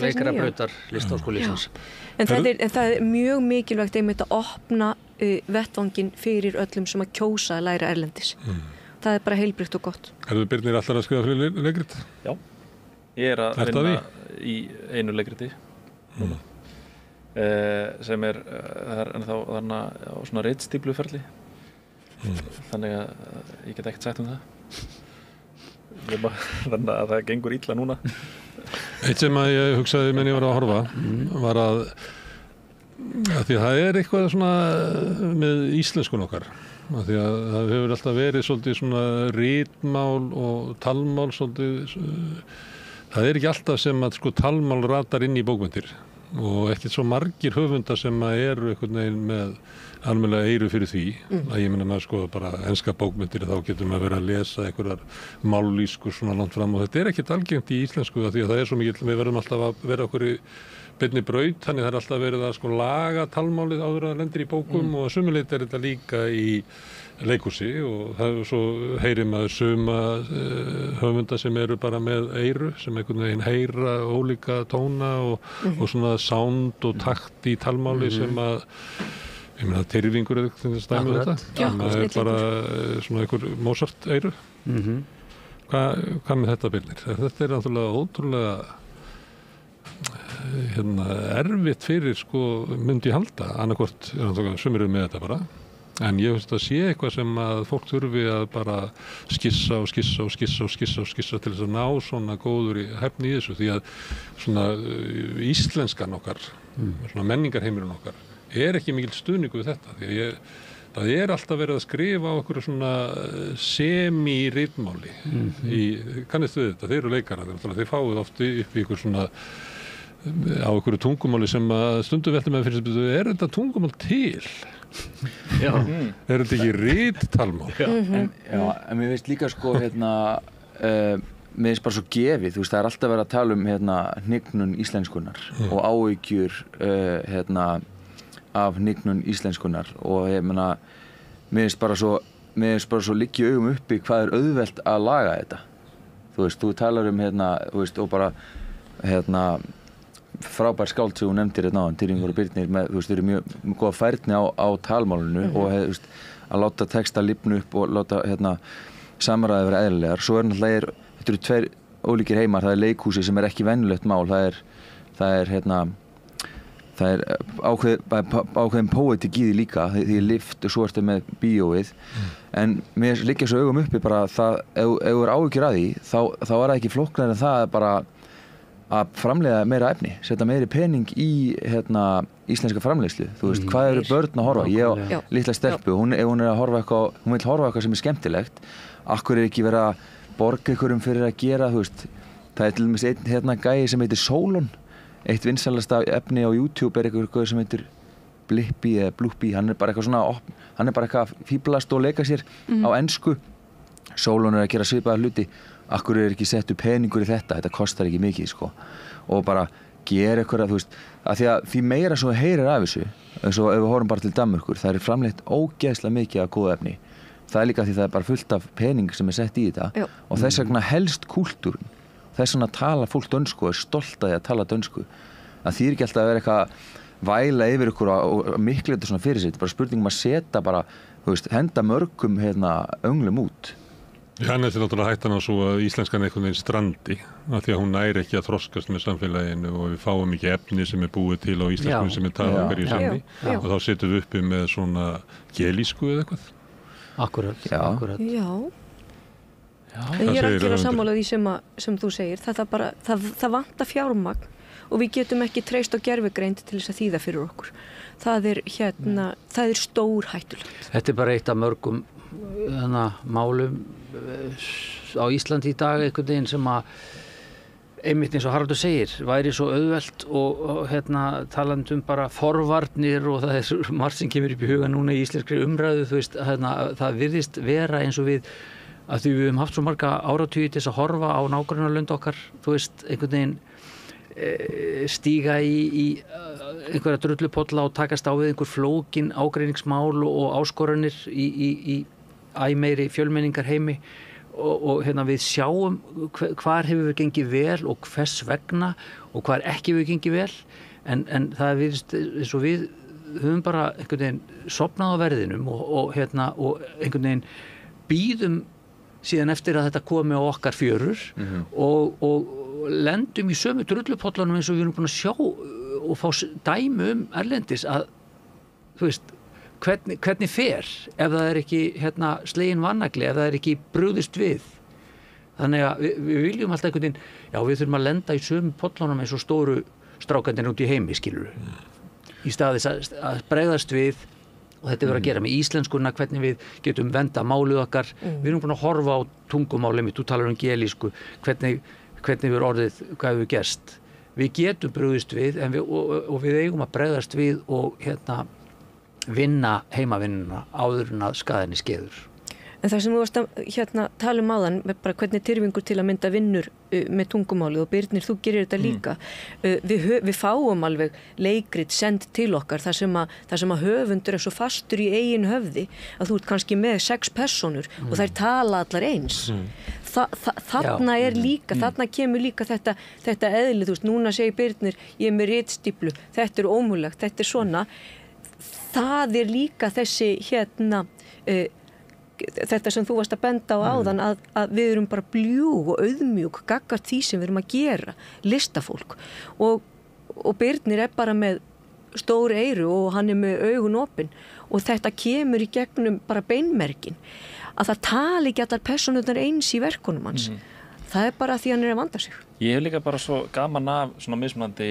leikarabrautar Listaháskóla Íslands. En það er mjög mikilvægt einmitt að opna vettvanginn fyrir öllum sem að kjósa að læra erlendis. Það er bara heilbrigt og gott. Erðu Birnir alltaf að skrifa fyrir leikrit? Já, ég er að vinna í einu leikriti sem er ennþá þarna á svona ritstýpluferli þannig að ég get ekkert sagt það. Þannig að það gengur illa núna. Eitt sem að ég hugsaði meðan ég var að horfa var að því að það er eitthvað svona með íslenskun okkar. Því að það hefur alltaf verið svolítið svona ritmál og talmál svolítið, það er ekki alltaf sem að talmál ratar inn í bókmyndir og ekkert svo margir höfundar sem að eru einhvern veginn með almennilega eyru fyrir því að ég meina maður skoða bara enska bókmyndir þá getur maður verið að lesa einhverjar mállýskur svona langt fram og þetta er ekkert algengt í íslensku því að það er svo mikið, við verðum alltaf að vera okkur í beinni braut, þannig það er alltaf verið að laga talmálið áður að lendir í bókum og sumuleitt er þetta líka í leikhúsi og það er svo heyrir maður suma höfunda sem eru bara með eyru sem einhvern veginn heyra ólíka tóna og svona sound og takt í talmáli sem að ég meina tyrfingur eða eitthvað stæmi þetta það er bara svona einhver Mozart eyru hvað með þetta Birnir? Þetta er náttúrulega ótrúlega erfitt fyrir myndi ég halda annarkvort sumir með þetta bara en ég finnst að sé eitthvað sem að fólk þurfi að bara skissa til þess að ná svona góður hæfni í þessu því að svona íslenskan okkar svona menningarheimurinn okkar er ekki mikil stuðningu við þetta því að það er alltaf verið að skrifa á okkur svona semi-ritmáli kannist við þetta, þeir eru leikarar þeir fáið oft upp í ykkur svona á einhverju tungumáli sem að stundum veltum með fyrir sem er þetta tungumál til? Já. Er þetta ekki rittalmál? En mér finnst líka mér finnst bara svo gefið, þú veist, það er alltaf verið að tala um hnignun íslenskunar og áhyggjur af hnignun íslenskunar og ég meina, mér finnst bara svo liggja augum uppi hvað er auðvelt að laga þetta. Þú veist, þú talar um þú veist, og bara frábær skáld sem þú nefndir áðan, Tyrfingur og Birnir þú veist, þeir eru mjög góða færni á talmálinu og þú veist, að láta texta lifna upp og láta samræði vera eðlilegar. Svo náttúrulega þetta eru tveir ólíkir heimar, það er leikhúsi sem er ekki venjulegt mál, það það er ákveðin póetík í því líka því Lift og svo ertu með bíóið en mér liggja svo augum uppi bara það, ef þú er áhyggjur að því þá er það ekki flóknara en það bara að framleiða meira efni, setja meiri pening í íslenska framleiðslu. Þú veist, hvað eru börn að horfa? Ég á litla stelpu, ef hún er að horfa eitthvað, hún vill horfa eitthvað sem er skemmtilegt, akkur er ekki verið að borga einhverjum fyrir að gera, þú veist, það er til dæmis einn gæi sem heitir Solon, eitt vinsælasta efni á YouTube er eitthvað sem heitir Blippi eða Bluppi, hann er bara eitthvað fíblast og leika sér á ensku. Solon er að gera svipaða hluti. Akkur er ekki settu peningur í þetta kostar ekki mikið sko og bara gera eitthvað þú veist að því meira svo heyrir af þessu eins og ef við horfum bara til Danmerkur það er framleitt ógeðslega mikið af góðu efni það er líka því það er bara fullt af pening sem er sett í þetta og þess vegna helst kúltúrin þess vegna tala fólk dönsku og er stolt að því að tala dönsku það þýðir ekki alltaf að vera eitthvað væla yfir ykkur og miklu þetta svona fyrir sig bara spurningum að setja bara þú veist henda mörgum önglum út Hann er til náttúrulega hættan á svo að íslenskan einhvern veginn strandi af því að hún næri ekki að þroskast með samfélaginu og við fáum ekki efni sem er búið til á íslenskunni sem er talað hverju sinni og þá setjum við uppi með svona gelísku eða eitthvað. Akkurat. Já. En ég er ekki að sammála því sem þú segir. Það vantar fjármagn og við getum ekki treyst á gervigreind til þess að þýða fyrir okkur. Það er stór hættulegt. Þetta er bara eitt af mörgum málum á Íslandi í dag einhvern veginn sem að einmitt eins og Haraldur segir væri svo auðvelt og talandi bara forvarnir og það er margt sem kemur upp í huga núna í íslenskri umræðu þú veist, það virðist vera eins og við að því við höfum haft svo marga áratugi til þess að horfa á nágrannalönd okkar þú veist, einhvern veginn stíga í einhverja drullupolla og takast á við einhver flókin ágreiningsmál og áskoranir í æmeiri fjölmenningar heimi og við sjáum hvar hefur við gengið vel og hvers vegna og hvar ekki hefur gengið vel en það er eins og við höfum bara einhvern veginn sofnað á verðinum og einhvern veginn bíðum síðan eftir að þetta komi á okkar fjörur og lendum í sömu drullupollanum eins og við erum búin að sjá og fá dæmi erlendis að þú veist hvernig fer ef það er ekki slegin vannagli, ef það er ekki brugðist við þannig að við viljum alltaf einhvern veginn við þurfum að lenda í sömu pollunum eins og stóru strákandinn út í heimi skilur í staðis að bregðast við og þetta er verið að gera með íslenskuna hvernig við getum venda málið okkar við erum búin að horfa á tungumálið þú talar gelísku hvernig við orðið, hvað hefur gerst við getum brugðist við og við eigum að bregðast við og vinna heimavinnuna áður en að skaðinni skeður. En það sem þú varst að tala áðan, bara hvernig tyrfingur til að mynda vinnur með tungumálið og Birnir, þú gerir þetta líka. Við fáum alveg leikrit send til okkar þar sem að höfundur er svo fastur í eigin höfði að þú ert kannski með 6 persónur og þær tala allar eins. Þarna er líka, þarna kemur líka þetta eðli, þú veist, núna segir Birnir, ég er með ritstíplu, þetta er ómögulegt, þetta er svona. Það er líka þessi þetta sem þú varst að benda á áðan að við erum bara bljúg og auðmjúk gagnvart því sem við erum að gera listafólk og Birnir er bara með stór eyru og hann er með augun opin og þetta kemur í gegnum bara beinmerkin að það tali ekki allar persónurnar eins í verkunum hans það er bara því hann er að vanda sig. Ég hef líka bara svo gaman af svona mismunandi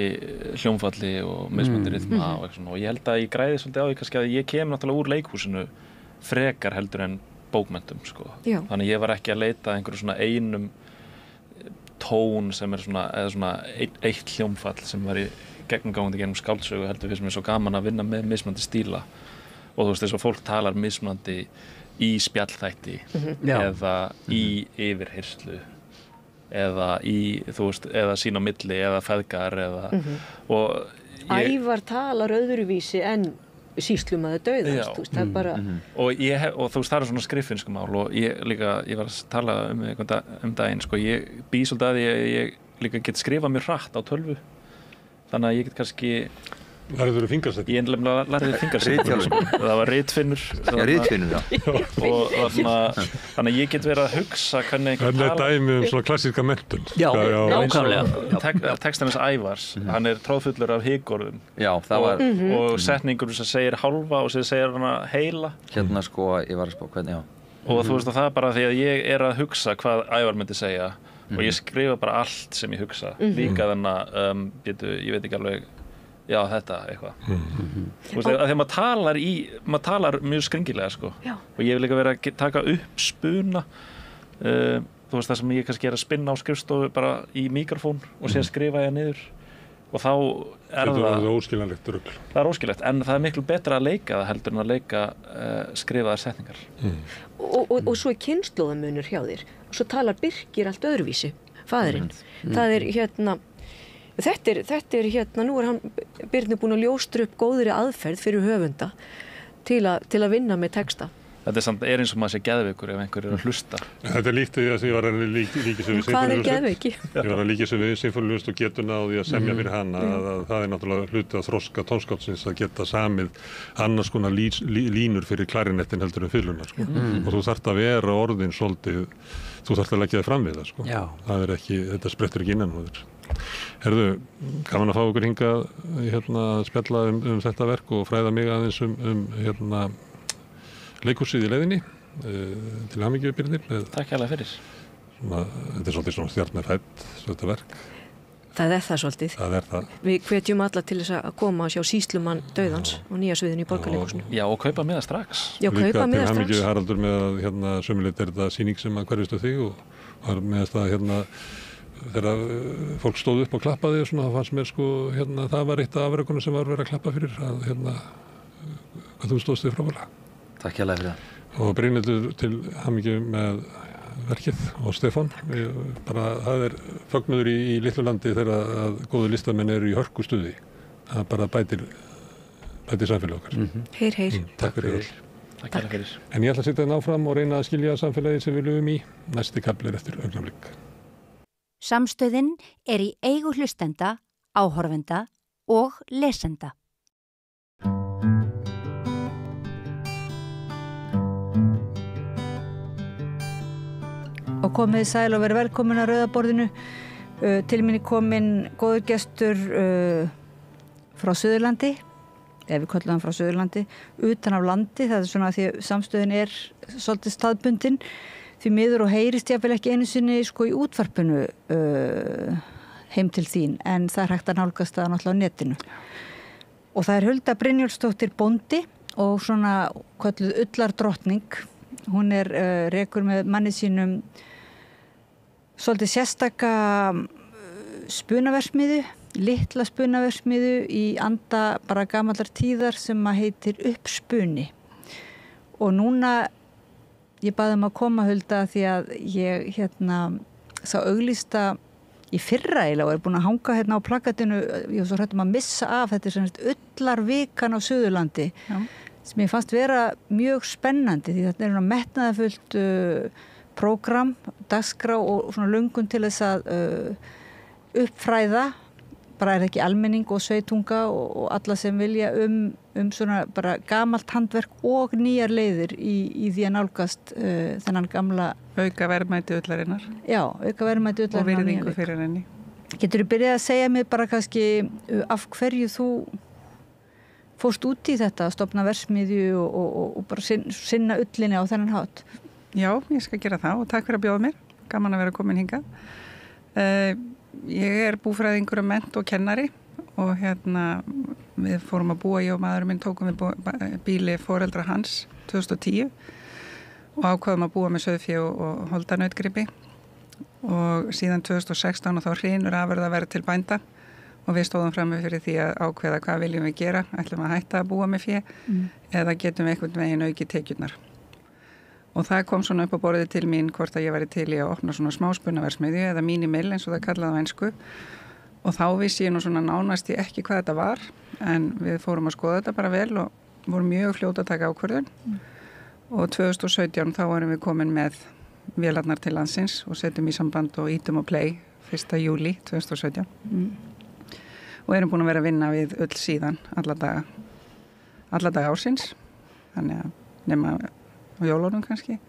hljómfalli og mismunandi rytma og eitthvað svona og ég held að ég græði svolítið á því kannski að ég kem náttúrulega úr leikhúsinu frekar heldur en bókmenntum sko. Þannig ég var ekki að leita einhverju svona einum tón sem er svona eða svona eitt hljómfall sem var í gegnumgangandi gegnum skáldsögu heldur við sem er svo gaman að vinna með mismunandi stíla og þú veist þess að fólk talar mismunandi í spjallþætti eða í yfirheyrslu eða þú veist, eða sín á milli eða feðgar eða Ævar talar öðruvísi en sýslumaður dauðans, þú veist, það er bara og þú veist, það er svona skriffinsku mál og ég var að tala daginn, sko, ég bý svolítið að ég líka get skrifað mér hratt á tölvu þannig að ég get kannski Lærður þú fingarsetningu? Ég nefnilega lærði fingarsetningu. Það var ritfinnur. Já, ritfinnur, já. Og þannig að ég get verið að hugsa hvernig einhver talar. Það er dæmi svona klassíska menntun. Já, nákvæmlega. Textan hans Ævars, hann tróðfullur af higorðum. Já, það var. Og setningur sem segir hálfa og sem segir hana heila. Hérna sko, ég var að spá hvernig, já. Og þú veist að það er bara því að ég að hugsa hvað Ævar myndi segja og ég skrifa bara allt sem ég hugsa. Líka þennan, ég veit ekki alveg, já þetta, eitthvað. Þú veist að þegar maður talar mjög skringilega, sko. Já. Og ég vil líka vera að taka upp spuna, þú veist það sem ég kannski að spinna á skrifstofu bara í mikrofón og síðan skrifa ég niður. Og þá það óskiljanlegt rugl. Það er óskiljanlegt, en það er miklu betra að leika það heldur en að leika skrifaðar setningar. Og svo er kynslóðamunur hjá þér. Og svo talar Birkir allt öðruvísi, faðirinn. Það er þetta er nú er hann Birnir búinn að ljóstra upp góðri aðferð fyrir höfunda til að vinna með texta. Þetta er eins og maður sé geðveikur ef einhver að hlusta. Þetta er líkt því að ég var að líkja sig við sinfóníuljónsveit. Hvað er geðveiki? Ég var að líkja sig við sinfóníuljónsveit og getuna á því að semja fyrir hana. Það er náttúrulega hluti að þroska tónskáldsins að geta samið annars konar línur fyrir klarinettin heldur en fiðluna. Sko. Og þú þarft að vera orðin svolítið, þú þarft að leggja þig fram við það. Sko. Það er ekki, þetta sprettur ekki innan þér. Herðu, gaman að fá okkur hingað að spjalla þetta verk og fræða mig aðeins leikhúsið í leiðinni til hamingju Birnir. Takk hérlega fyrir. Þetta er svolítið svona stjarnarhætt þetta verk. Það er það svolítið. Það er það. Við hvetjum alla til þess að koma að sjá Sýslumann dauðans og nýja sviðinu í Borgarleikhúsinu. Já, og kaupa miða strax. Já, kaupa miða strax. Líka til hamingju Haraldur með að sömulegt er þetta sýning sem að hverjustu þig og var með það þegar fólk stóð upp og klappaði og svona, það fannst mér sko það var eitt af afrekunum sem var verið að klappa fyrir að hvað þú stóðst þig frábærlega. Takk hérlega fyrir það. Og Brynhildur til hamingju með verkið og Stefán. Það er fögnuður í litlu landi þegar að góðu listamenn eru í hörkustuði. Það bara bætir samfélagi okkar. Heyr. Takk fyrir. Takk hérlega fyrir. En ég ætla að sitja þarna áfram og reyna að skilja samfélagið sem við lifum í. Næsti kafli er eftir augnablik. Samstöðin er í eigu hlustenda, áhorfenda og lesenda. Og komið sæl og verið velkomin að Rauðaborðinu. Til mín er komin góður gestur frá Suðurlandi, ef við köllum hann frá Suðurlandi, utan af landi. Það er svona því að samstöðin er svolítið staðbundin því miður og heyrist jafnvel ekki einu sinni sko í útvarpinu heim til þín, en það er hægt að nálgast það náttúrulega á netinu. Og það er Hulda Brynjólfsdóttir bóndi og svona kölluð ullardrottning. Hún er rekur með manni sínum svolítið sérstaka spunaverksmiðju, litla spunaverksmiðju í anda bara gamallar tíðar sem að heitir Uppspuni. Og núna, ég baði að koma Hulda því að ég sá auglýsta í fyrra eiginlega og er búin að hanga á plakatinu, ég var svo hrædd að missa af, þetta er svona ullarvikan á Suðurlandi. Já. Sem ég fannst vera mjög spennandi því þetta er metnaðarfullt prógram, dagskrá og svona löngun til þess að uppfræða, bara er ekki almenning og sveitunga og alla sem vilja svona bara gamalt handverk og nýjar leiðir í því að nálgast þennan gamla auka verðmæti ullarinnar. Já, auka verðmæti ullarinnar. Og virðingu fyrir henni. Getur þú byrjað að segja mér bara kannski af hverju þú fórst út í þetta að stofna verksmiðju og bara sinna ullinni á þennan hátt? Já, ég skal gera það og takk fyrir að bjóða mér. Gaman að vera komin hingað. Ég er búfræðingur og mennt og kennari og við fórum að búa, ég og maðurinn minn tókum við bíli foreldra hans 2010 og ákvaðum að búa með sauðfé og holda nautgripi og síðan 2016 og þá hrynur afurð að vera til bænda. Og við stóðum fram með fyrir því að ákveða hvað viljum við gera, ætlum að hætta að búa með fé eða getum við einhvern veginn auki tekjurnar. Og það kom svona upp á borðið til mín hvort að ég væri til í að opna svona smáspunaverksmiðju eða mínimill eins og það kallaði á ensku. Og þá vissi ég nú svona nánast ég ekki hvað þetta var, en við fórum að skoða þetta bara vel og vorum mjög fljót að taka ákvörðun. Og 2017 þá erum við komin með vélarnar til landsins og setjum í samband og ítum á play 1. júlí 2017. og erum búin að vera að vinna við ull síðan alla daga ársins, þannig að nema á jólunum kannski,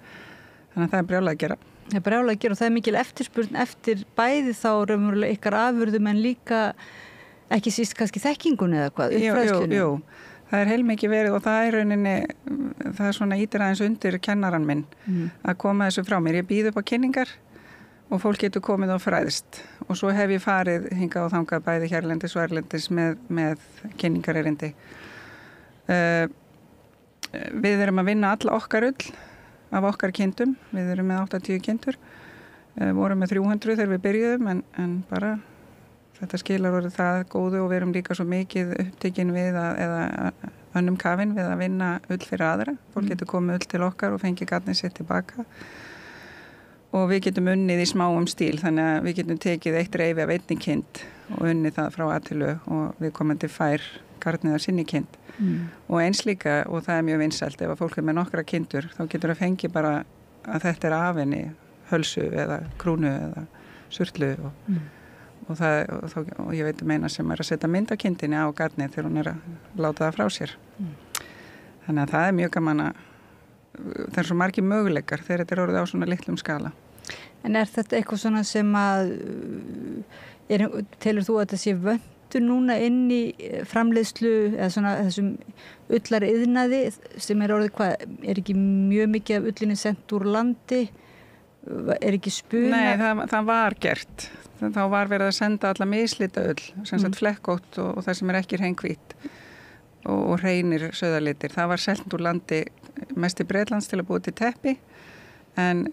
þannig að það er brjálægt að gera. Það er brjálægt að gera og það er mikil eftirspurn eftir bæði þá raunverulega ykkar afurðum en líka ekki síst kannski þekkingun eða hvað, uppfræðslunni. Jú, það er heilmikið verið og það er rauninni, það er svona ítir aðeins undir kennaran minn að koma þessu frá mér. Ég býð upp á kynningar og fólk getur komið og fræðist og svo hef ég farið hingað og þangað bæði hérlendis og erlendis með kynningarerindi. Við erum að vinna alla okkar ull af okkar kindum, við erum með 80 kindur, vorum með 300 þegar við byrjuðum en bara þetta skilar orðið það góðu og við erum líka svo mikið upptekinn við eða önnum kafinn við að vinna ull fyrir aðra, fólk getur komið ull til okkar og fengið garnið sitt tilbaka og við getum unnið í smáum stíl, þannig að við getum tekið eitt reifi af einni kind og unnið það frá að til og við komandi fær garnið af sinni kind. Og eins líka, og það er mjög vinsælt ef að fólk er með nokkra kindur, þá getur það fengið bara að þetta er af henni hölsu eða krúnu eða surtlu og ég veit meina sem er að setja mynd á kindinni á garnið þegar hún er að láta það frá sér. Þannig að það er mjög gaman að það er svo margir möguleikar þegar þetta er orðið á svona litlum skala. En er þetta eitthvað svona sem að telur þú að þetta sé vönd núna inn í framleiðslu eða svona þessum ullari iðnaði sem er orðið hvað, er ekki mjög mikið af ullinni sent úr landi, er ekki spuna? Nei, það var gert. Þá var verið að senda alla mislita ull, sem sagt flekkótt og það sem er ekki hreingvít og hreinir sauðalitir. Það var selt úr landi mest í Bretlands til að búa til teppi en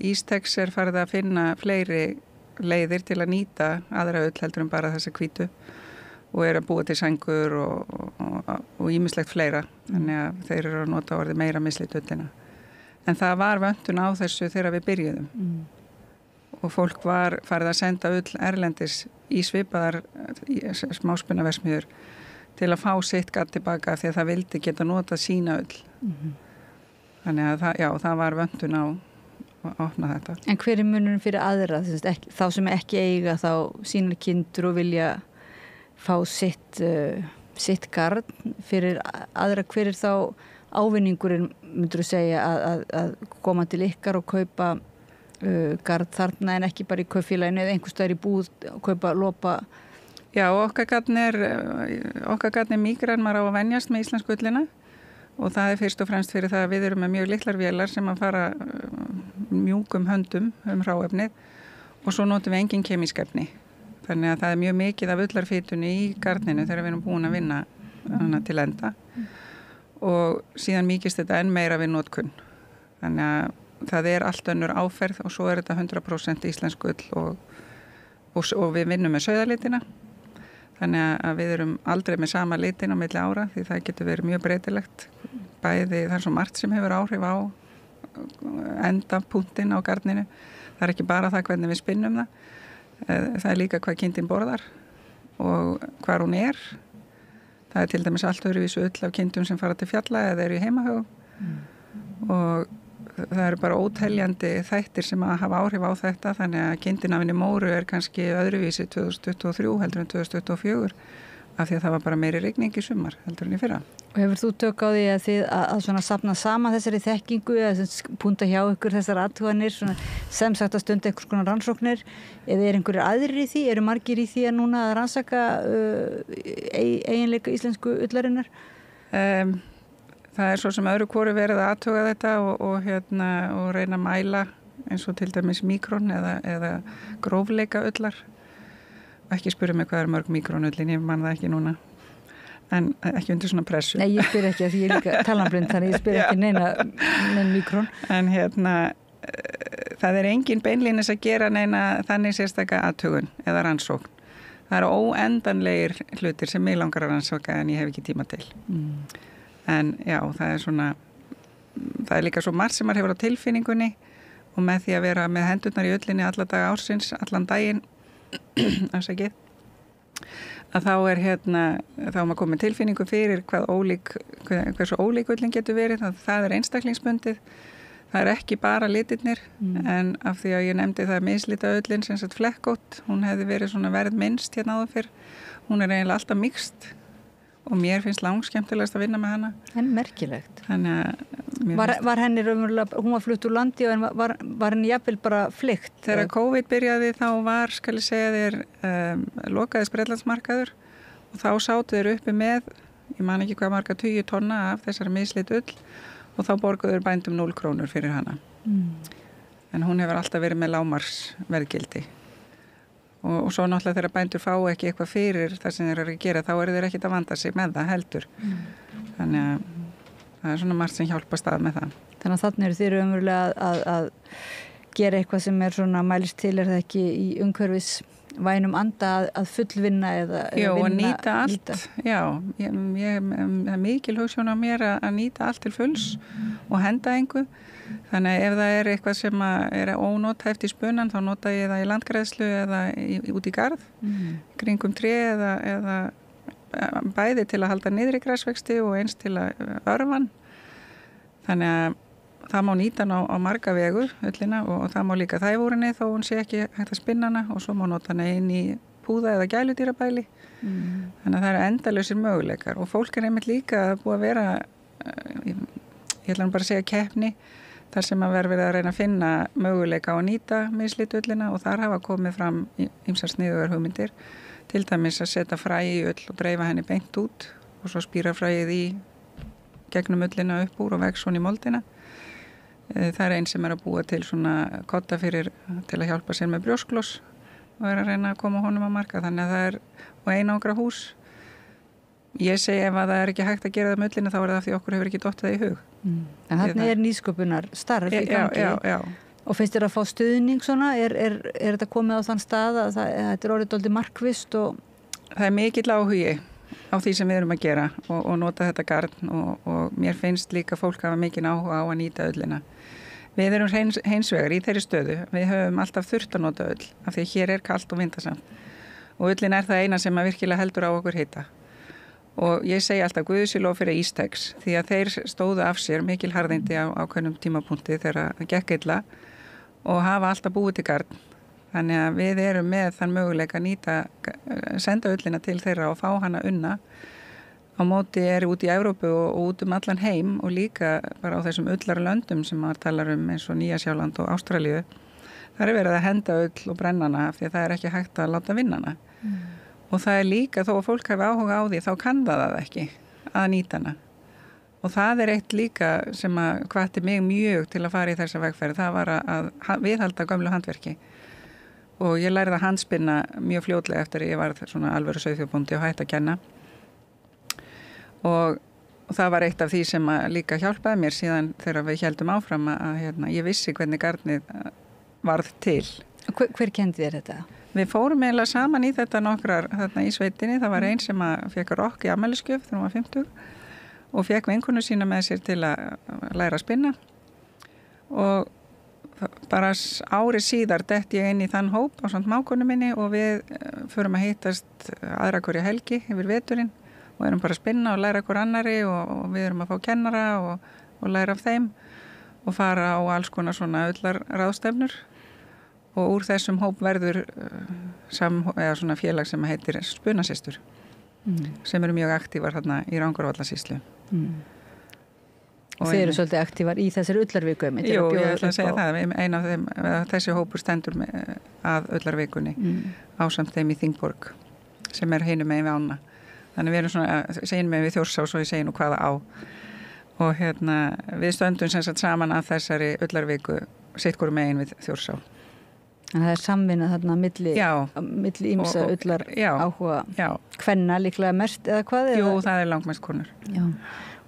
Ístex er farið að finna fleiri leiðir til að nýta aðra ull heldur en bara þessa hvítu og er að búa til sængur og ýmislegt fleira, þannig að þeir eru að nota orðið meira mislit ullina. En það var vöntun á þessu þegar við byrjuðum og fólk var farið að senda ull erlendis í svipaðar smáspunaversmiður til að fá sitt garn tilbaka því að það vildi geta notað sína ull. Þannig að það var vöntun á að opna þetta. En hver er munurinn fyrir aðra, þá sem ekki eiga þá sínar kindur og vilja fá sitt garn fyrir aðra, hver er þá ávinningurinn, myndur þú segja, að koma til ykkar og kaupa garn þarna en ekki bara í kaupfélaginu eða einhvers staðar í búð og kaupa lopa? Já, okkar garn er mýkra en maður á að venjast með íslensku ullina og það er fyrst og fremst fyrir það að við erum með mjög litlar vélar sem að fara mjúkum höndum hráefnið og svo notum við engin kemísk efni. Þannig að það er mjög mikið af ullarfitunni í garninu þegar við erum búin að vinna hana til enda og síðan mýkist þetta enn meira við notkun. Þannig að það er allt önnur áferð og svo er þetta 100% íslensk ull og við vinnum með sauðalitina. Þannig að við erum aldrei með sama litin á milli ára því það getur verið mjög breytilegt. Bæði það er svo margt sem hefur áhrif á endapunktinn á garninu. Það er ekki bara það hvernig við spinnum það. Það er líka hvað kindin borðar og hvar hún er. Það er til dæmis allt öðruvísu ull af kindum sem fara til fjalla eða eru í heimahögum og það eru bara óteljandi þættir sem að hafa áhrif á þetta þannig að kindin af henni Móru er kannski öðruvísi 2023 heldur en 2024 af því að það var bara meiri rigning í sumar heldur en í fyrra. Og hefur þú tök á því að þið að svona safna saman þessari þekkingu eða punta hjá ykkur þessar athuganir sem sagt að stunda einhvers konar rannsóknir eða er einhverjir aðrir í því? Eru margir í því að núna að rannsaka eiginleika íslensku ullarinnar? Það er svo sem öðru hvoru verið að athuga þetta og reyna að mæla eins og til dæmis míkrón eða grófleika ullar. Ekki spyrja mig hvað er mörg míkrónullin, ég man það ekki núna. En ekki undir svona pressu. Nei, ég spyr ekki að því ég er líka talanblind, þannig ég spyr ekki neina míkrón. En það er engin beinlínis að gera neina þannig sérstaka athugun eða rannsókn. Það eru óendanlegir hlutir sem mig langar að rannsóka en ég hef ekki tíma til. En já, það er líka svo margt sem maður hefur á tilfinningunni og með því að vera með hendurnar í ullinni alla daga ársins, allan daginn afsakið að þá er þá maður komið tilfinningu fyrir hversu ólík ullin getur verið, það er einstaklingsbundið Það ekki bara litirnir en af því að ég nefndi það mislita öllin sem sagt flekkótt, hún hefði verið svona verð minnst hérna áður fyrr. Hún eiginlega alltaf mixed og mér finnst langskemmtilegast að vinna með hana. En merkilegt. Þannig að var henni raunverulega, hún var flutt úr landi en var henni jafnvel bara flykt? Þegar COVID byrjaði þá var, skal ég segja þér, lokaðis Bretlandsmarkaður og þá sátu þeir uppi með, ég man ekki hvað marga 20 tonna af þessari mislit ull og þá borguður bændum 0 krónur fyrir hana. En hún hefur alltaf verið með lágmarksverðgildi. Og svo náttúrulega þegar bændur fá ekki eitthvað fyrir það sem þeir eru að gera, þá eru þeir ekkert að vanda sig með það heldur. Þannig að það svona margt sem hjálpast að með það. Þannig að þannig eru þeir umverulega að gera eitthvað sem svona mælist til, það ekki í umhverfis vænum anda að fullvinna eða vinna. Og nýta allt. Já, ég mikil hugsjón á mér að nýta allt til fulls og henda engu. Þannig að ef það eitthvað sem er ónótæft í spunan þá nota ég það í landgræðslu eða út í garð, kringum tré eða bæði til að halda niðri græsvexti og eins til að örvan. Þannig að það má nýta hana á marga vegu, ullina, og það má líka þæfúrinni þó hún sé ekki hægt að spinna hana og svo má nota hana inn í púða eða gæludýrabæli. Þannig að það eru endalausir möguleikar og fólk einmitt líka búið að vera, ég ætla bara að segja keppni, þar sem að verið að reyna að finna möguleika á að nýta mislit ullina og þar hafa komið fram ýmsar sniðugar hugmyndir, til dæmis að setja fræ í ull og dreifa henni beint út og svo spíra fræið í gegnum ullina upp úr og vex svona í moldina. Það einn sem að búa til svona kotta til að hjálpa sér með brjóskloss og að reyna að koma honum á marka, þannig að það og einangra hús. Ég segi ef að það ekki hægt að gera það með ullina þá það því okkur hefur ekki dottið það í hug. En þarna nýsköpunar starf í gangi. Já. Og finnst þér að fá stuðning svona? Er þetta komið á þann stað að þetta orðið dálítið markvisst? Það mikill áhugi á því sem við erum að gera og nota þetta garn og mér finnst líka fólk hafa mikinn áhuga á að nýta ullina. Við erum hreinsvegar í þeirri stöðu. Við höfum alltaf þurft að nota ull af því að hér kalt og vindasamt. Og ullin það eina sem að virkilega heldur á okkur hita. Og ég segi alltaf guðsílóf fyrir Ístex því að þeir stóðu af sér mikil harðindi á ákveðnum tímapunkti þegar það gekk illa og hafa alltaf búið til garn. Þannig að við erum með þann möguleika að senda ullina til þeirra og fá hana unna. Á móti út í Evrópu og út allan heim og líka bara á þessum ullarlöndum sem maður talar eins og Nýja-Sjáland og Ástralíu. Það verið að henda ull og brenna hana því að það ekki hægt að láta vinna hana. Og það líka, þó að fólk hafi áhuga á því, þá kann það ekki að nýta hana. Og það eitt líka sem að hvatti mig mjög til að fara í þessa vegferð, það var að viðhalda gömlu handverki. Og ég lærði að handspinna mjög fljótlega eftir að ég var svona alvöru sauðfjárbóndi og hætti að kenna. Og það var eitt af því sem að líka hjálpaði mér síðan þegar við héldum áfram að ég vissi hvernig garnið varð til. Hver kendi þér þetta? Við fórum eiginlega saman í þetta nokkrar þarna í sveitinni. Það var einn sem fekk rokk í afmælisgjöf þegar hún var 50 og fekk vinkonu sína með sér til að læra að spinna. Og bara ári síðar dett ég inn í þann hóp á samt mákonu minni og við förum að hittast aðra hverja helgi yfir veturinn og erum bara að spinna og læra hver annari og við erum að fá kennara og læra af þeim og fara á alls konar svona ullarráðstefnur. Og úr þessum hóp verður svona félag sem heitir Spunasystur sem eru mjög aktívar þarna í Rangárvallasýslu. Og þeir eru svolítið aktívar í þessari ullarviku? Jú, ég ætla að segja það. Ein af þeim, þessi hópur stendur að ullarvikunni ásamt þeim í Þingborg sem hinum megin við ána. Þannig við erum svona, segjum megin við Þjórsá svo ég segi nú hvaða á. Og við stöndum sem sagt saman að þessari ullarviku sitt hvoru megin við Þjórsá. En það samvinna þarna milli ýmsa ullar áhuga kvenna líklega mest eða hvað? Jú, það langmest konur. Já.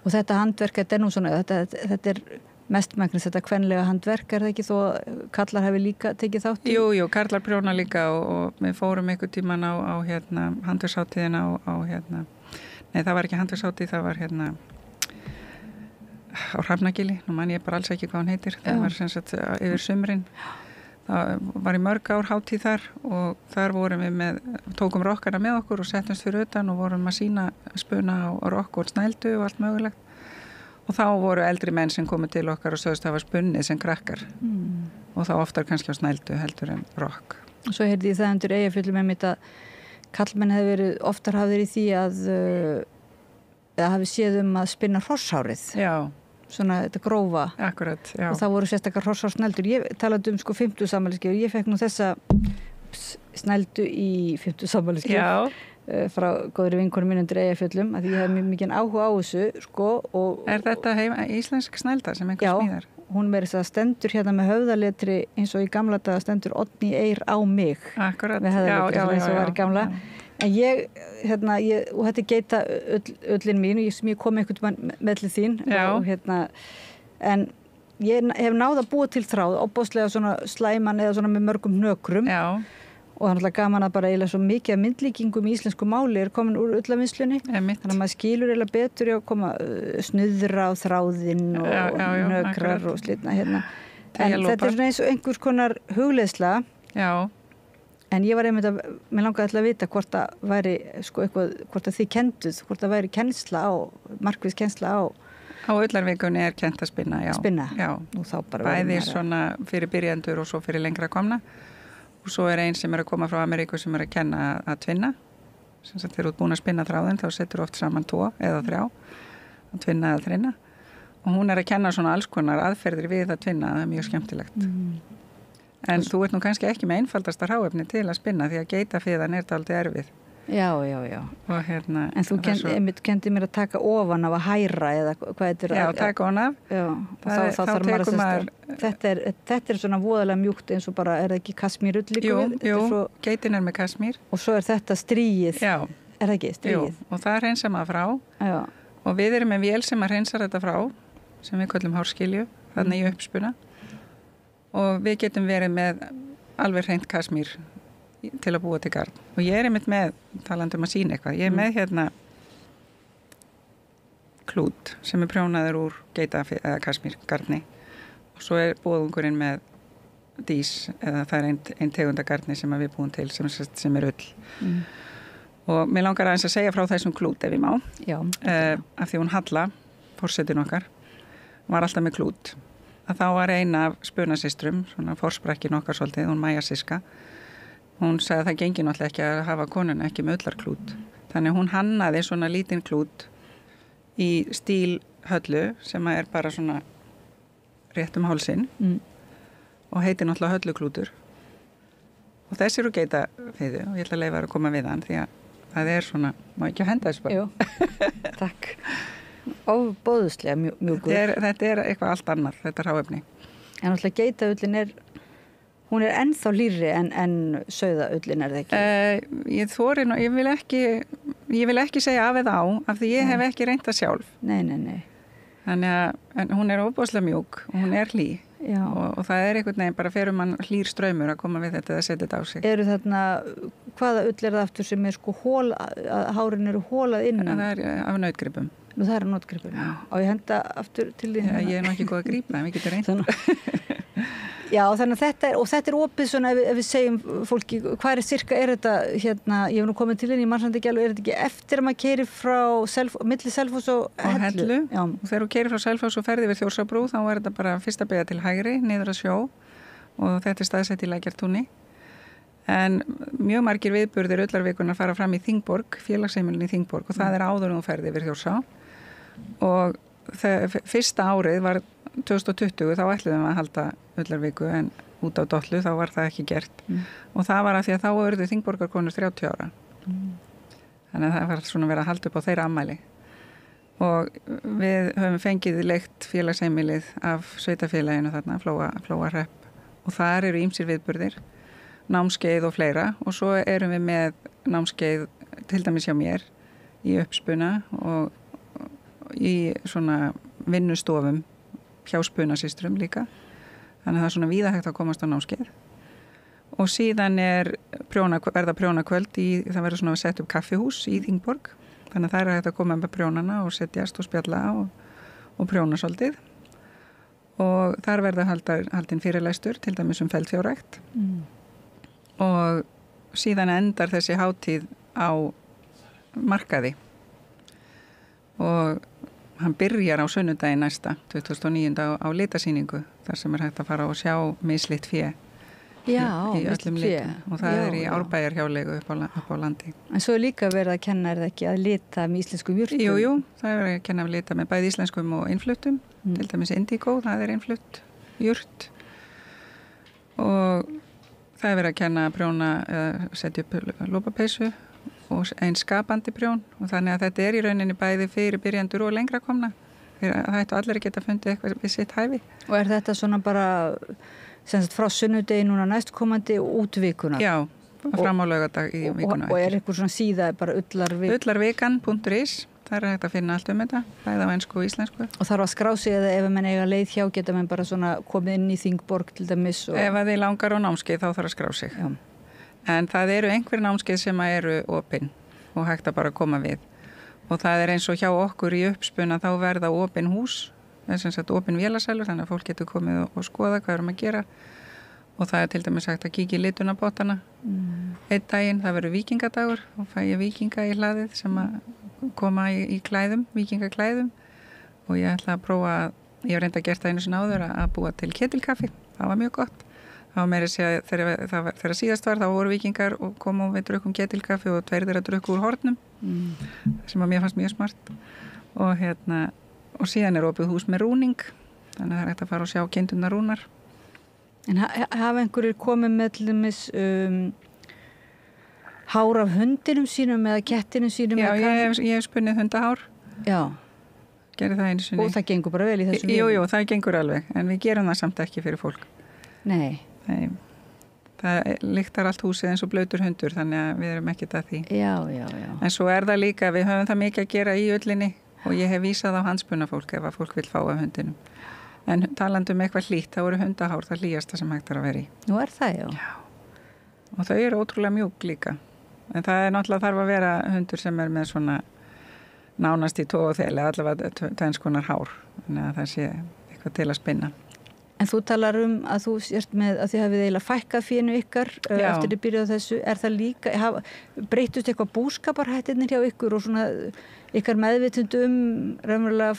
Og þetta handverk, þetta nú svona, þetta mestmægnis þetta kvenlega handverk, það ekki þó karlar hafi líka tekið þátt í? Jú, karlar prjóna líka og við fórum einhvern tíman á handverkshátíðina nei, það var ekki handverkshátíð, það var á Hrafnagili, nú man ég bara alls ekki hvað hann heitir, það var sem sagt yfir sumrin. Það var í mörg ár hátíð þar og þar vorum við tókum rokkana með okkur og settumst fyrir utan og vorum að sýna spuna og rokk og snældu og allt mögulegt og þá voru eldri menn sem komu til okkar og sögðust hafa spunnið sem krakkar og þá oftar kannski á snældu heldur en rokk. Og svo heyrði ég það undir Eyjafjöllum einmitt að kallmenn hefði verið oftar hafðir í því að eða hafi séð að spinna hrosshárið. Já. Svona þetta grófa. Akkurat, já. Og það voru sérstakar hrosshársnældur. Ég talaði 50 afmælisgjöf. Ég fekk nú þessa snældu í 50 afmælisgjöf frá góðri vinkonu mín undir Eyjafjöllum að ég hef mjög mikið áhuga á þessu sko. Og, þetta íslensk snælda sem einhver smíðar? Já, hún verið það stendur hérna með höfðaletri eins og í gamla daga stendur Oddný Eyr á mig. Akkurat, já. Eins og var í gamla. En ég, og þetta er geita öllin mín sem ég kom einhvern með til þín og en ég hef náð að búa til þráð óbáslega svona slæman eða svona með mörgum hnökrum og það er náttúrulega gaman að bara eiginlega svo mikið af myndlíkingum í íslensku máli er komin úr ullavinnslunni þannig að maður skilur eiginlega betur í að koma snuðra á þráðinn og hnökrar og slitna en þetta er svona eins og einhvers konar hugleiðsla en ég var einmitt mér langaði alltaf að vita hvort það væri sko eitthvað, hvort að þið kenduð, hvort það væri kennsla á, markviss kennsla á. Á Ullarvíkunni er kennt að spinna, já. Spinna? Já. Og þá bara bæði svona fyrir byrjendur og svo fyrir lengra komna. Og svo er einn sem er að koma frá Ameríku sem er að kenna að tvinna. Sem sagt, þegar þú ert búin að spinna þráðinn, þá setur oft saman 2 eða 3 að tvinna eða þrinna. Og hún er að kenna svona alls konar aðferðir við að tvinna, það er mjög skemmtilegt. En þú ert nú kannski ekki með einfaldasta hráefni til að spinna því að geitafiðan er dálítið erfið. Já. Og en þú kendi mér að taka ofan af að hæra eða hvað þetta er? Já, taka ofan af. Já, þá þarf maður þetta er svona voðalega mjúkt eins og bara, er það ekki kasmírull líka við? Jú, geitin er með kasmír. Og svo er þetta stríið. Já. Er það ekki, stríið? Jú, og það hreinsa maður frá. Já. Og við erum með vél sem að hreinsar þetta frá, sem við köllum hárskilju, þannig í uppspuna. Og við getum verið með alveg hreint kasmír til að búa til garn. Og ég er einmitt með, talandi að sína eitthvað, ég er með klút sem er prjónaður úr geita eða kasmír garni. Og svo er búðungurinn með dís, eða það er ein tegundagarni sem við búum til sem er ull. Og mér langar aðeins að segja frá þessum klút ef ég má. Já. Af því hún Halla, forsetin okkar, var alltaf með klút. Að þá var eina af spunasystrum, svona forsprakkin okkar svolítið, hún Maja Siska. Hún sagði að það gengi náttúrulega ekki að hafa konuna ekki með ullarklút. Þannig hún hannaði svona lítinn klút í stíl Höllu sem er bara svona rétt hálsinn og heitir náttúrulega Hölluklútur. Og þessi eru geitafiðu og ég ætla að leyfa þær að koma við hann því að það er svona, má ekki henda þessu bara? Jú, takk. Óbóðslega mjúkur. Þetta er eitthvað allt annað, þetta hráefni. En alltaf geitaullin hún er ennþá hlýrri en sauðaullin er það ekki? Ég vil ekki segja af eða á, af því ég hef ekki reynt það sjálf. Nei. Þannig að hún er óbóðslega mjúk og hún er hlý. Og það er einhvern veginn, bara ferum mann hlýr straumur að koma við þetta að setja þetta á sig. Eru þarna, hvaða ull er það aftur sem er sko hárin eru hólað innan? Það er af nautgripum. Nú það er nautgripum, og ég henda aftur til því. Já, ég er nú ekki góð að grípa, en við getum reynt. Já, þannig að þetta er opið svona ef við segjum fólki, hvað er þetta hérna, ég hef nú komið til henni í Mannsandi Gælu, er þetta ekki eftir að maður keyrir frá milli Selfoss og Hellu? Já, og þegar þú keyrir frá Selfoss og ferði við Þjórsábrú, þá er þetta bara fyrsta beygja til hægri, niður að sjó og þetta er staðsett í Lækjartúni. En mjög margir viðburðir Ullarvíkunar fara fram í Þingborg, félagsheimilin í Þingborg og það er áður þú ferði við Þjórsá og fyrsta árið var 2020 þá ætluðum við að halda Ullarvíku en út á Dollu þá var það ekki gert og það var af því að þá urðu Þingborgarkonur 30 ára þannig að það var svona verið að halda upp á þeirra afmæli og við höfum fengið leigt félagsheimilið af sveitafélaginu þarna, Flóahrepp og þar eru ýmsir viðburðir námskeið og fleira og svo erum við með námskeið til dæmis hjá mér í uppspuna og í svona vinnustofum hjá spunasystrum líka þannig að það er svona víða hægt að komast á námskeið og síðan verða prjónakvöld það verður svona að setja upp kaffihús í Þingborg þannig að það er hægt að koma með prjónana og setjast og spjalla og prjóna svolítið og þar verða haldin fyrirlestur til dæmis feldfjárrækt og síðan endar þessi hátíð á markaði og hann byrjar á sunnudaginn næsta 2009 á litasýningu þar sem hægt að fara og sjá mislit fé í öllum litum og það í Árbæjarhjáleigu upp á landi. En svo líka verið að kenna ekki að lita með íslenskum jurtum? Jú, það verið að kenna að lita með bæði íslenskum og innfluttum, til dæmis indigo, það innflutt jurt og það verið að kenna að prjóna, setja upp lopapeysu og einn skapandi prjón og þannig að þetta í rauninni bæði fyrir byrjandur og lengra komna. Það ættu allir að geta fundið eitthvað við sitt hæfi. Og þetta svona bara frá sunnudegi núna næstkomandi út vikunar? Já, fram á laugardag í vikuna. Og eitthvað svona síða bara ullarvikan.is, það hægt að finna allt þetta, bæði á ensku og íslensku. Og þarf að skrá sig eða ef menn eiga leið hjá geta menn bara svona komið inn í Þingborg til dæmis? Ef að þið langar á námskeið þá þarf að skrá sig. Já. En það eru einhver námskeið sem eru opin og hægt að bara koma við. Og það eins og hjá okkur í uppspuna þá verða opin hús, sem sagt opin vélasælur, þannig að fólk getur komið og skoða hvað erum að gera. Og það til dæmis hægt að kíkja í litunabótana. Einn daginn, það verður víkingadagur og fæ ég víkinga í hlaðið sem að koma í klæðum, víkingaklæðum. Og ég ætla að prófa, ég hef reynda að gert það einu sinni áður að búa til ketilkaffi, það var mjög gott. Það var meira að segja, þegar síðast var, þá voru víkingar og komu og við drukkum ketilkaffi og tveir þeirra drukku úr hornum, sem að mér fannst mjög smart. Og síðan opið hús með rúning, þannig að það hægt að fara og sjá kindurnar rúnar. En hafa einhverjir komið með til dæmis hár af hundinum sínum eða kettinum sínum? Já, ég hef spunnið hundahár. Já. Gerði það einu sinni. Og það gengur bara vel í þessum Jú, það gengur alveg, en við gerum það samt ekki fyrir fólk. Nei. Það lyktar allt húsið eins og blautur hundur, þannig að við erum ekkert að því. Já. En svo það líka, við höfum það mikið að gera í ullinni og ég hef vísað á handspunafólk ef að fólk vil fá af hundinum. En talandi eitthvað hlýtt, það voru hundahár, það hlýjasta sem hægt að vera í. Nú það, já. Og þau eru ótrúlega mjúk líka. En það náttúrulega þarf að vera hundur sem með svona nánast í tóð og þeli, allavega tveins konar hár. Þannig að það sé eitthvað til að spinna. En þú talar að þú sért með að þið hafið eiginlega fækkað fénu ykkar eftir þið byrjuð á þessu. Er það líka, breytust eitthvað búskaparhættirnir hjá ykkur og svona ykkar meðvitund raunverulega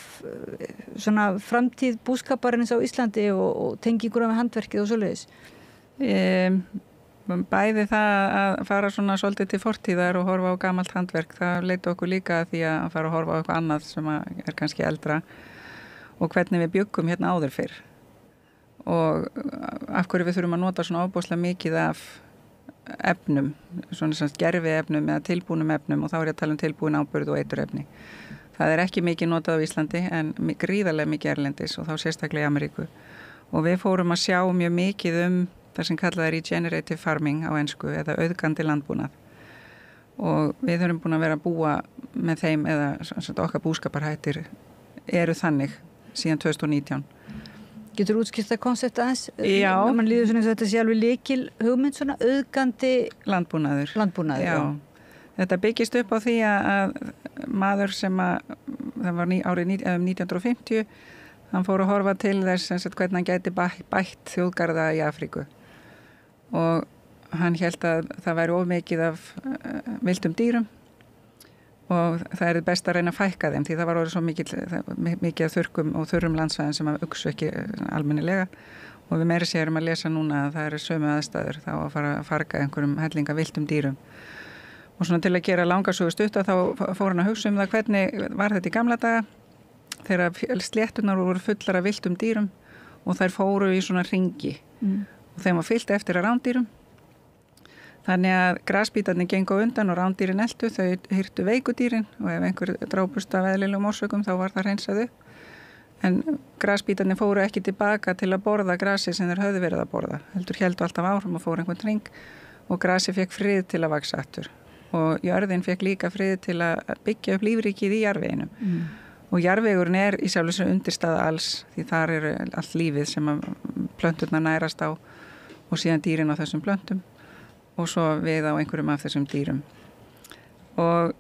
svona framtíð búskaparins á Íslandi og tengingur með handverkið og svoleiðis? Bæði það að fara svona svolítið til fortíðar og horfa á gamalt handverk, það leiti okkur líka að því að fara að horfa á eitthvað annað sem kannski eldra og hvernig við bjuggum hérna áður fyrr. Og af hverju við þurfum að nota svona ábúslega mikið af efnum, svona gerfi efnum eða tilbúnum efnum og þá ég að tala tilbúin áburð og eiturefni. Það ekki mikið notað á Íslandi en gríðarlega mikið erlendis og þá sérstaklega í Ameríku. Og við fórum að sjá mjög mikið það sem kallað regenerative farming á ensku eða auðgandi landbúnað. Og við höfum búin að vera að búa með þeim eða okkar búskaparhættir eru þannig síðan 2019. Getur útskýrt konsept aðeins? Já. Man líður svona eins og þetta sé alveg lykil hugmynd svona auðgandi landbúnaður. Já. Þetta byggist upp á því að maður sem það var árið 1950, hann fór að horfa til þess hvernig hann gæti bætt þjóðgarða í Afríku. Og hann hélt að það væri of mikið af villtum dýrum og það best að reyna að fækka þeim því það var orðið svo mikið af þurrkum og þurrum landsvæðin sem uksu ekki almennilega og við meira séum að lesa núna að það sömu aðstæður þá að fara að farga einhverjum hellinga villtum dýrum og svona til að gera langasögu stutt þá fór hann að hugsa það hvernig var þetta í gamla daga þegar sléttunar voru fullar af villtum dýrum og þær fóru í svona ringi og þeim var fyllt eftir að rándýrum. Þannig að grasbítarnir gengu undan og rándýrin eltu, þau hirtu veikudýrin og ef einhver drápust af eðlilegum orsökum þá var það hreinsað upp. En grasbítarnir fóru ekki tilbaka til að borða grasi sem þeir höfðu verið að borða. Heldur héldu alltaf áfram og fóru einhvern ring og grasi fekk frið til að vaxa aftur. Og jörðin fekk líka frið til að byggja upp lífríkið í jarðveginum. Og jarðvegurinn í sjálfu sér undirstaða alls því þar allt lífið sem plönturnar nærast á og síðan dýrin á þessum plöntum. Og svo við á einhverjum af þessum dýrum. Og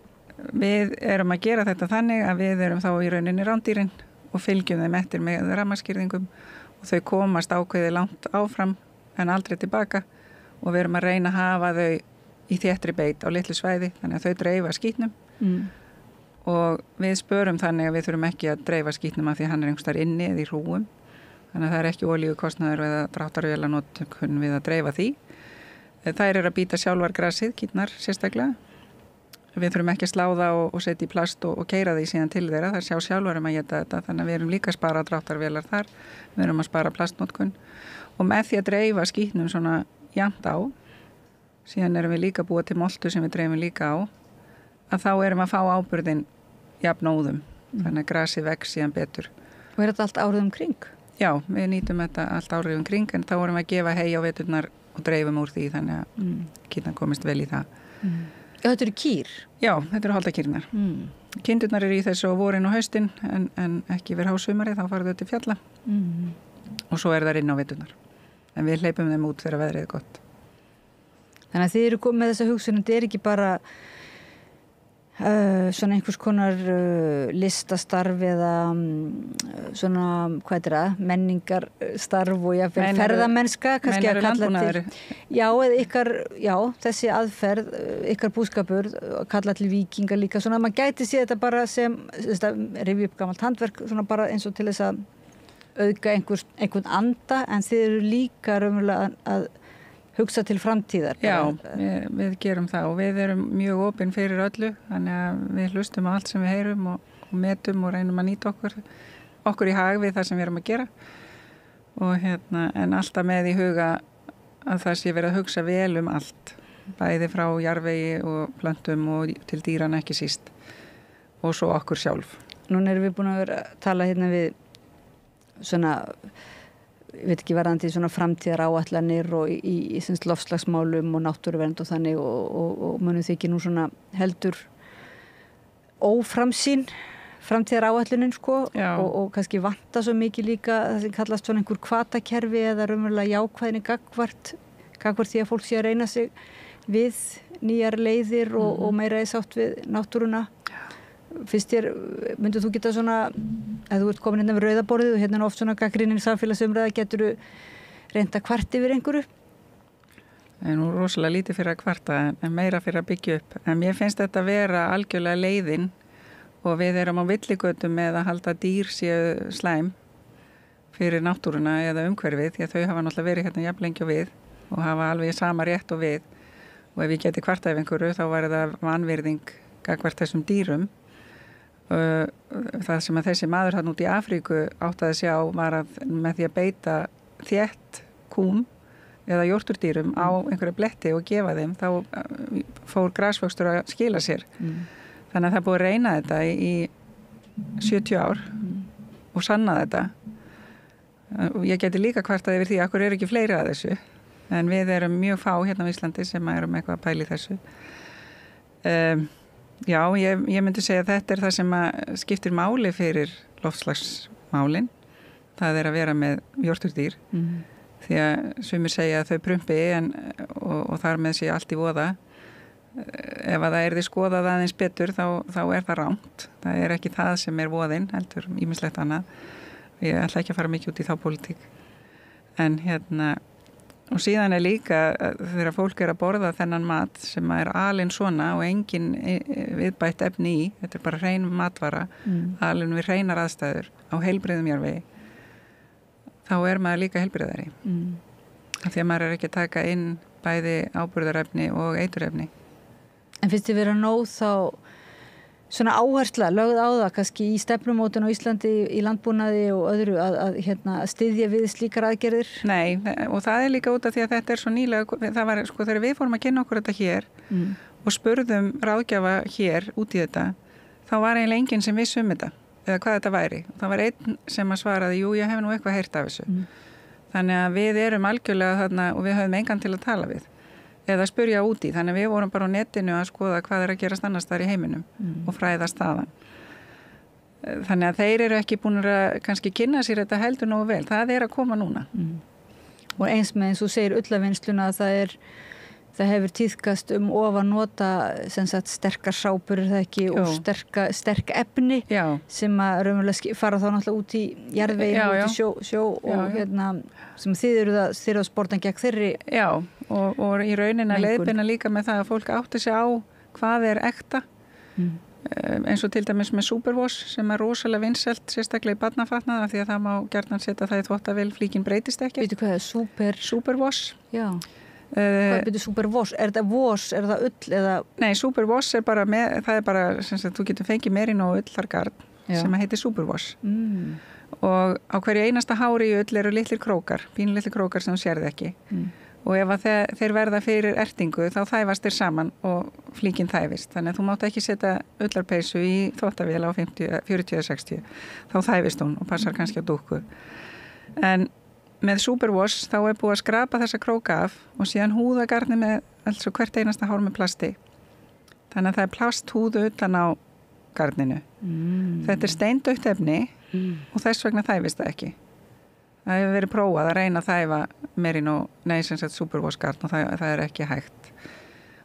við erum að gera þetta þannig að við erum þá í rauninni rándýrin og fylgjum þeim eftir með rafmagnskirðingum og þau komast ákveðið langt áfram en aldrei tilbaka og við erum að reyna að hafa þau í þéttri beit á litlu svæði þannig að þau dreifa skítnum og við spörum þannig að við þurfum ekki að dreifa skítnum af því hann einhvers þar inni eða í hrúum. Þannig að það ekki olíukostnaður eða dráttarvélanótkun við að dreifa því. Þær að býta sjálfar grasið, kýtnar sérstaklega. Við þurfum ekki að slá það og setja í plast og keyra því síðan til þeirra. Það sjá sjálfur að geta þetta. Þannig að við erum líka að spara dráttarvélar þar. Við erum að spara plastnótkun. Og með því að dreifa skítnum svona jafnt á, síðan erum við líka búið til moltu sem við dreifum líka á, að þá erum að fá áburðin jafnóðum. Þannig að grasið vex síðan betur. Og þetta allt árið kring? Já, við nýtum þetta allt árið kring, en þá erum við að gefa hey á veturnar og dreifum úr því, þannig að kýrnar komist vel í það. Þetta eru kýr? Já, þetta eru holdakýrnar. Kindurnar eru í þessu á vorin og haustin, en ekki við hásumari, þá fara þau til fjalla. Og svo það inn á veturnar. En við hleypum þeim út þegar veðrið gott. Þannig að þið eru komið með þessa hugsun, þetta er ekki bara svona einhvers konar listastarf eða svona, hvað það, menningarstarf og jafnvel ferðamennska, kannski að kalla til, já, eða ykkar, já, þessi aðferð, ykkar búskapur, kalla til víkinga líka, svona að maður gæti séð þetta bara sem, rifja upp gamalt handverk, svona bara eins og til þess að auðga einhvern anda, en þið eru líka raunverulega að hugsa til framtíðar. Já, við gerum það og við erum mjög opin fyrir öllu, þannig að við hlustum á allt sem við heyrum og metum og reynum að nýta okkur í hag við það sem við erum að gera. Og en alltaf með í huga að það sé verið að hugsa vel allt, bæði frá jarðvegi og plöntum og til dýran ekki síst, og svo okkur sjálf. Núna erum við búin að tala við svona, ég veit ekki, varðandi svona framtíðar áætlanir og í loftslagsmálum og náttúruvernd og þannig og munum þykir nú svona heldur óframsýn framtíðar áætlunin og kannski vanta svo mikið líka það sem kallast svona einhver hvatakerfi eða raunverulega jákvæðinni gagvart því að fólk sé að reyna sig við nýjar leiðir og meira í sátt við náttúruna. Fyrst myndir þú geta svona, ef þú ert komin við rauðaborðið og hérna er oft svona gagnrýnin samfélagsumræða, getur þú reynda kvart yfir einhverju? Það er nú rosalega lítið fyrir að kvarta en meira fyrir að byggja upp. En mér finnst þetta vera algjörlega leiðin og við erum á villigötum með að halda dýr séu slæm fyrir náttúruna eða umhverfið, því að þau hafa náttúrulega verið hérna jafn lengi og við og hafa alveg sama rétt og við. Og ef ég geti kvartað yfir einhverju þá var það vanvirðing gagnvart þessum dýrum. Það sem að þessi maður hann út í Afríku áttaði sig á var að með því að beita þétt kúm eða jórturdýrum á einhverju bletti og gefa þeim, þá fór grasvöxtur að skila sér. Þannig að það er búið að reyna þetta í 70 ár og sanna þetta. Og ég geti líka kvartað yfir því að okkur ekki fleiri að þessu, en við erum mjög fá hérna á Íslandi sem erum eitthvað að pæla í þessu. Já, ég myndi segja að þetta er það sem skiptir máli fyrir loftslagsmálin. Það er að vera með jórturdýr. Því að sumir segja að þau prumpi og þar með sé allt í voða. Ef að það því skoðað aðeins betur þá er það rangt. Það er ekki það sem er voðinn, heldur ýmislegt annað. Ég ætla ekki að fara mikið út í þá pólitík. En og síðan er líka þegar fólk að borða þennan mat sem er alinn svona og engin viðbætt efni í, þetta er bara hrein matvara, alinn við hreinar aðstæður á heilbrigðum jarðvegi, þá er maður líka heilbrigðari. Því að maður ekki að taka inn bæði áburðarefni og eiturefni. En finnst þið vera nóg þá svona áhersla lögð á það kannski í stefnumótun á Íslandi í landbúnaði og öðru að styðja við slíkar aðgerðir? Nei, og það er líka út af því að þetta er svo nýlega, það var þegar við fórum að kynna okkur þetta hér og spurðum ráðgjafa hér út í þetta, þá var eiginlega enginn sem vissi þetta eða hvað þetta væri. Það var einn sem að svaraði, jú, ég hef nú eitthvað heyrt af þessu. Þannig að við erum algjörlega þarna og við höfum engan til að tala við eða spurja út í, þannig að við vorum bara á netinu að skoða hvað er að gerast annars þar í heiminum og fræðast þaðan. Þannig að þeir eru ekki búin að kannski kynna sér þetta heldur nógu vel, það er að koma núna. Og eins með eins og segir ullavinnsluna að það hefur tíðkast of að nota sterkar sápur það ekki og sterk efni sem að raunverulega fara þá náttúrulega út í jarðveginn, út í sjó og sem þið eru að sportan gegn þeirri. Já, og í rauninni leiðbina líka með það að fólk átti sig á hvað er ekta eins og til dæmis með Superwash sem rosalega vinsælt sérstaklega í barnafatnað af því að það má gjarnan setja það í þvottavél, flíkin breytist ekki. Býtu hvað er Superwash? Já. Hvað býtu Superwash? Er það wash, er það ull eða? Nei, Superwash það er bara sem sagt, þú getur fengið merino og ullargarn sem heitir Superwash. Og á hverju einasta hári í ull eru litlir krókar, pínulitlir krókar sem þú sérði ekki. Og ef þeir verða fyrir ertingu þá þæfast þeir saman og flíkin þæfist. Þannig að þú mátt ekki setja ullarpeysu í þvottavél á 40-60. Þá þæfist hún og passar kannski á dúkku. En með Superwash þá er búið að skrapa þessa króka af og síðan húða garnið með alls og hvert einasta hár með plasti. Þannig að það er plasthúðu utan á garninu. Þetta er steindautt efni og þess vegna þæfist það ekki. Það hefur verið prófað að reyna að þæfa Superwash garn og það er ekki hægt.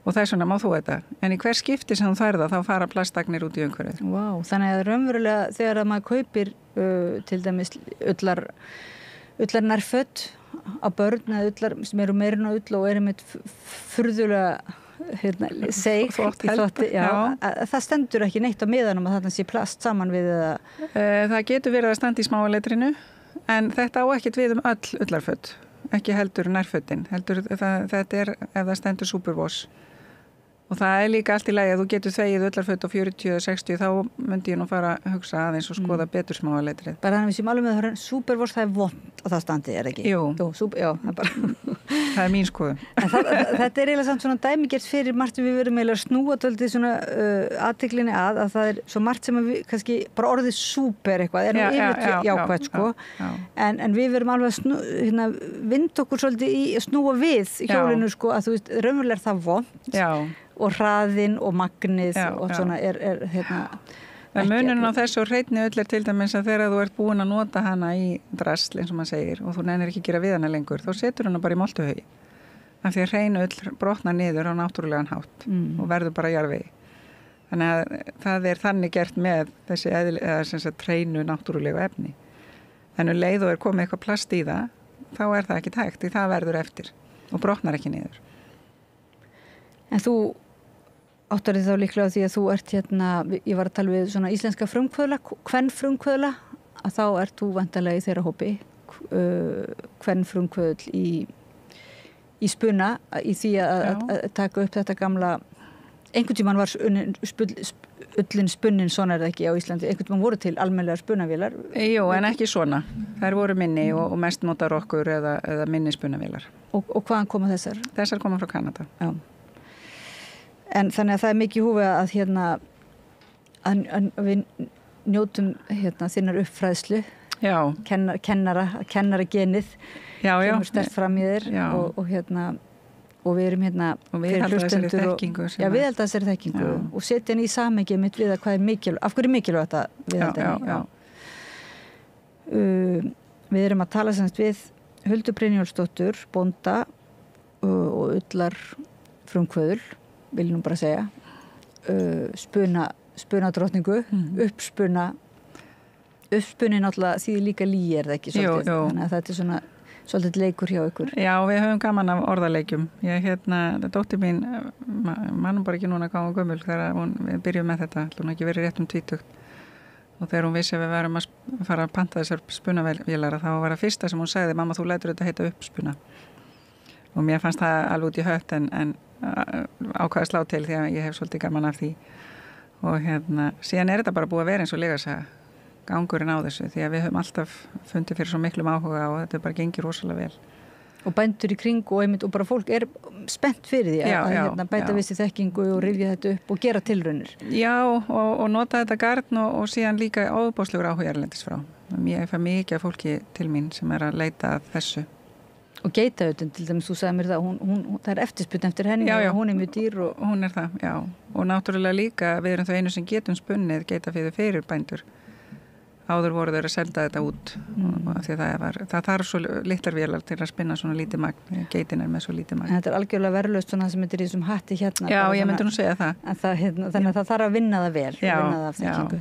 Og það er svona, má þú þetta. En í hver skipti sem þú þærða þá fara plastagnir út í umhverfið. Vá, þannig að raunverulega þegar að maður kaupir til dæmis ullar nærföt á börn eða ullar sem eru meirinn á ull og eru með furðulega seig í þvotti, það stendur ekki neitt á miðanum að þarna sé plast saman við eða? Það getur verið að standa í smáaletrinu en þetta á ekkert við öll ullarföt, ekki heldur nærfötin, þetta er ef það stendur Superwash. Og það er líka allt í lagi að þú getur þvegið ullarföt á 40-60 þá myndi ég nú fara að hugsa aðeins og skoða betur smáaletrið. Bara þannig að við séum alveg með það Superwash, það er vont að það standi, er ekki? Jú. Já, það er mín skoðun. Þetta er eiginlega samt svona dæmigert fyrir margt við verum eiginlega snúa tóltið svona athyglinni að það er svo margt sem við kannski bara orðið super eitthvað, er nú yfir jákvætt sko, en við verum alveg að vind okkur svolítið í að snúa við hjólinu sko, að þú veist, raunverulega er það vont og hraðinn og magnið og svona er Það er munurinn á þessu og hreinni ull til dæmis að þegar þú ert búin að nota hana í drasl eins og maður segir og þú nennir ekki að gera við hana lengur, þá setur hana bara í moltuhaugi. Af því að hreinu ull brotnar niður á náttúrulegan hátt og verður bara jarðvegi. Þannig að það er þannig gert með þessi hreinu náttúrulegu efni. En leið og komið eitthvað plast í það, þá er það ekki hægt, því það verður eftir og brotnar ekki niður. En þú áttar þið þá líklega því að þú ert ég var að tala við svona íslenska frumkvöðla, kvenfrumkvöðla, að þá ert þú væntanlega í þeirra hópi, kvenfrumkvöðl í spuna, í því að taka upp þetta gamla, einhvern tímann var ullin spunnin, svona er það ekki á Íslandi, einhvern tímann voru til almennilegar spunavélar. Jú, en ekki svona. Þær voru minni og mest notar okkur eða minni spunavélar. Og hvaðan koma þessar? Þessar koma frá Kanada. Já. En þannig að það er mikið húfi að við njótum þinnar uppfræðslu, kennara genið, kemur sterkt fram í þér og við erum fyrir hlustendur við held að þessari þekkingu og setja henni í samhengið mitt við að hvað er mikilvægt, af hverju er mikilvægt að við held henni. Við erum að tala semst við Huldu Brynjólfsdóttur, bónda og ullar frumkvöðul, vil nú bara segja, spunadrottningu, uppspunni náttúrulega því líka líi er það ekki svolítið, þannig að þetta er svona svolítið leikur hjá ykkur. Já, við höfum gaman af orðaleikjum. Dóttir mín, mannum bara ekki núna hvað hún gömul þegar við byrjum með þetta, hún ekki verið rétt 20 og þegar hún vissi að við værum að fara að panta þessar spunavélar þá var það fyrsta sem hún sagði, mamma þú lætur þetta heita uppspuna og mér fannst það alveg út í hött en ákvaða slá til því að ég hef svolítið gaman af því og síðan er þetta bara búið að vera eins og legasaga gangurinn á þessu því að við höfum alltaf fundið fyrir svo miklum áhuga og þetta bara gengir rosalega vel. Og bændur í kring og bara fólk er spennt fyrir því að bæta við sér þekkingu og rifja þetta upp og gera tilraunir. Já, og nota þetta garn og síðan líka óbóðslegur áhuga erlendis frá. Ég fæ mikið af fólki til mín sem er að leita að þessu. Og geitautun, til dæmis, þú sagði mér það, það er eftirspurn eftir henni og hún er mjög dýr. Hún er það, já. Og náttúrulega líka, við erum þau einu sem getum spunnið geitafíðu fyrir bændur. Áður voru þeir að selda þetta út því það þarf svo litlar vélar til að spinna svona lítið magn, geitin er með svo lítið magn. Þetta er algjörlega verðlaust svona sem þetta er í þessum hatti hérna. Já, ég myndi nú segja það. Þannig að það þarf að vinna það vel, vinna það af þekkingu.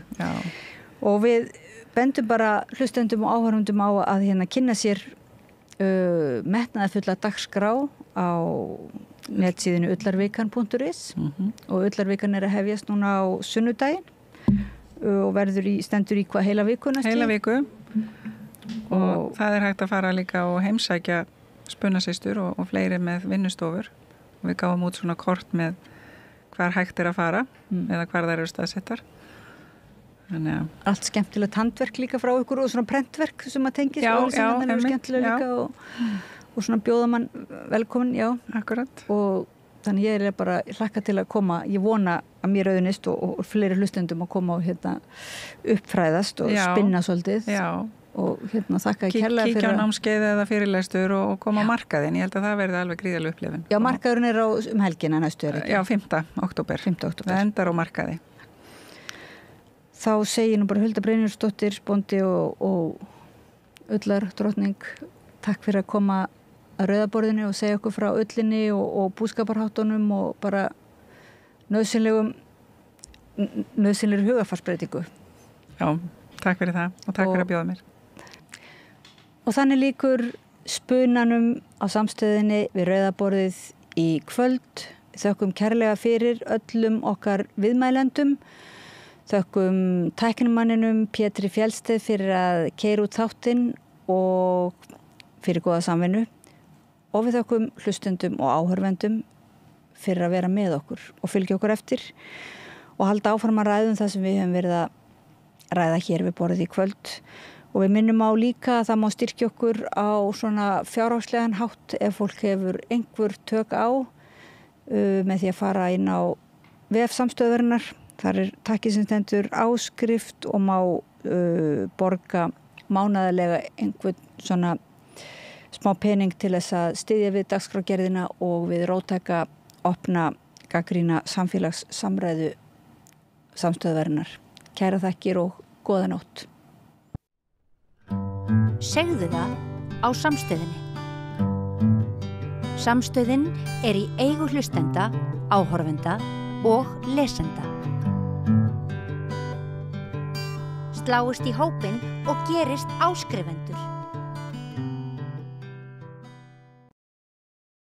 Og við bendum bara hlustendum og áhorfendum á að kynna sér metnaðarfulla dagskrá á netsíðinu ullarvikan.is og ullarvikan að hefjast núna á sunnudaginn og stendur í hvað heila viku næstu? Heila viku og það hægt að fara líka og heimsækja spunasystur og fleiri með vinnustofur og við gáum út svona kort með hvar hægt að fara eða hvar þær eru staðsettar. Allt skemmtilegt handverk líka frá ykkur og svona prentverk sem að tengist og sem eru skemmtilega líka og svona bjóða mann velkomin, já. Akkurat. Og þannig ég bara hlakka til að koma, ég vona að mér auðnist og fleiri hlustendum að koma og uppfræðast og spinna svolítið. Já. Og þakka kærlega fyrir kíkja á námskeið eða fyrirlestur og koma á markaðinn, ég held að það verði alveg gríðarlega upplifun. Já, markaðurinn er helgina næstu er ekki? Já, 5. október. Það endar á markaði. Þá segir nú bara Hulda Brynjólfsdóttir, bóndi og ullardrottning, takk fyrir að koma að rauðaborðinu og segja okkur frá ullinni og búskaparháttunum og bara nauðsynlegri hugarfarsbreytingu. Já, takk fyrir það og takk fyrir að bjóða mér. Og þannig lýkur spunanum á samstöðinni við rauðaborðið í kvöld. Þökkum kærlega fyrir öllum okkar viðmælendum. Þökkum tæknimanninum Pétri Fjellsteð fyrir að keyra út þáttinn og fyrir góða samvinnu. Og við þökkum hlustendum og áhorfendum fyrir að vera með okkur og fylgja okkur eftir og halda áfram að ræða það sem við hefum verið að ræða hér við borðið í kvöld. Og við minnum á líka að það má styrkja okkur á svona fjárhagslegan hátt ef fólk hefur einhver tök á með því að fara inn á vef samstöðvarinnar. Þar takkið sem stendur áskrift og má borga mánaðarlega einhvern svona smá pening til þess að styðja við dagskrárgerðina og við róttæka opna gagnrýna samfélagssamræðu samstöðvarinnar. Kæra þakkir og góða nótt. Segðu það á samstöðinni. Samstöðin er í eigu hlustenda, áhorfenda og lesenda. Sláist í hópinn og gerist áskrifendur.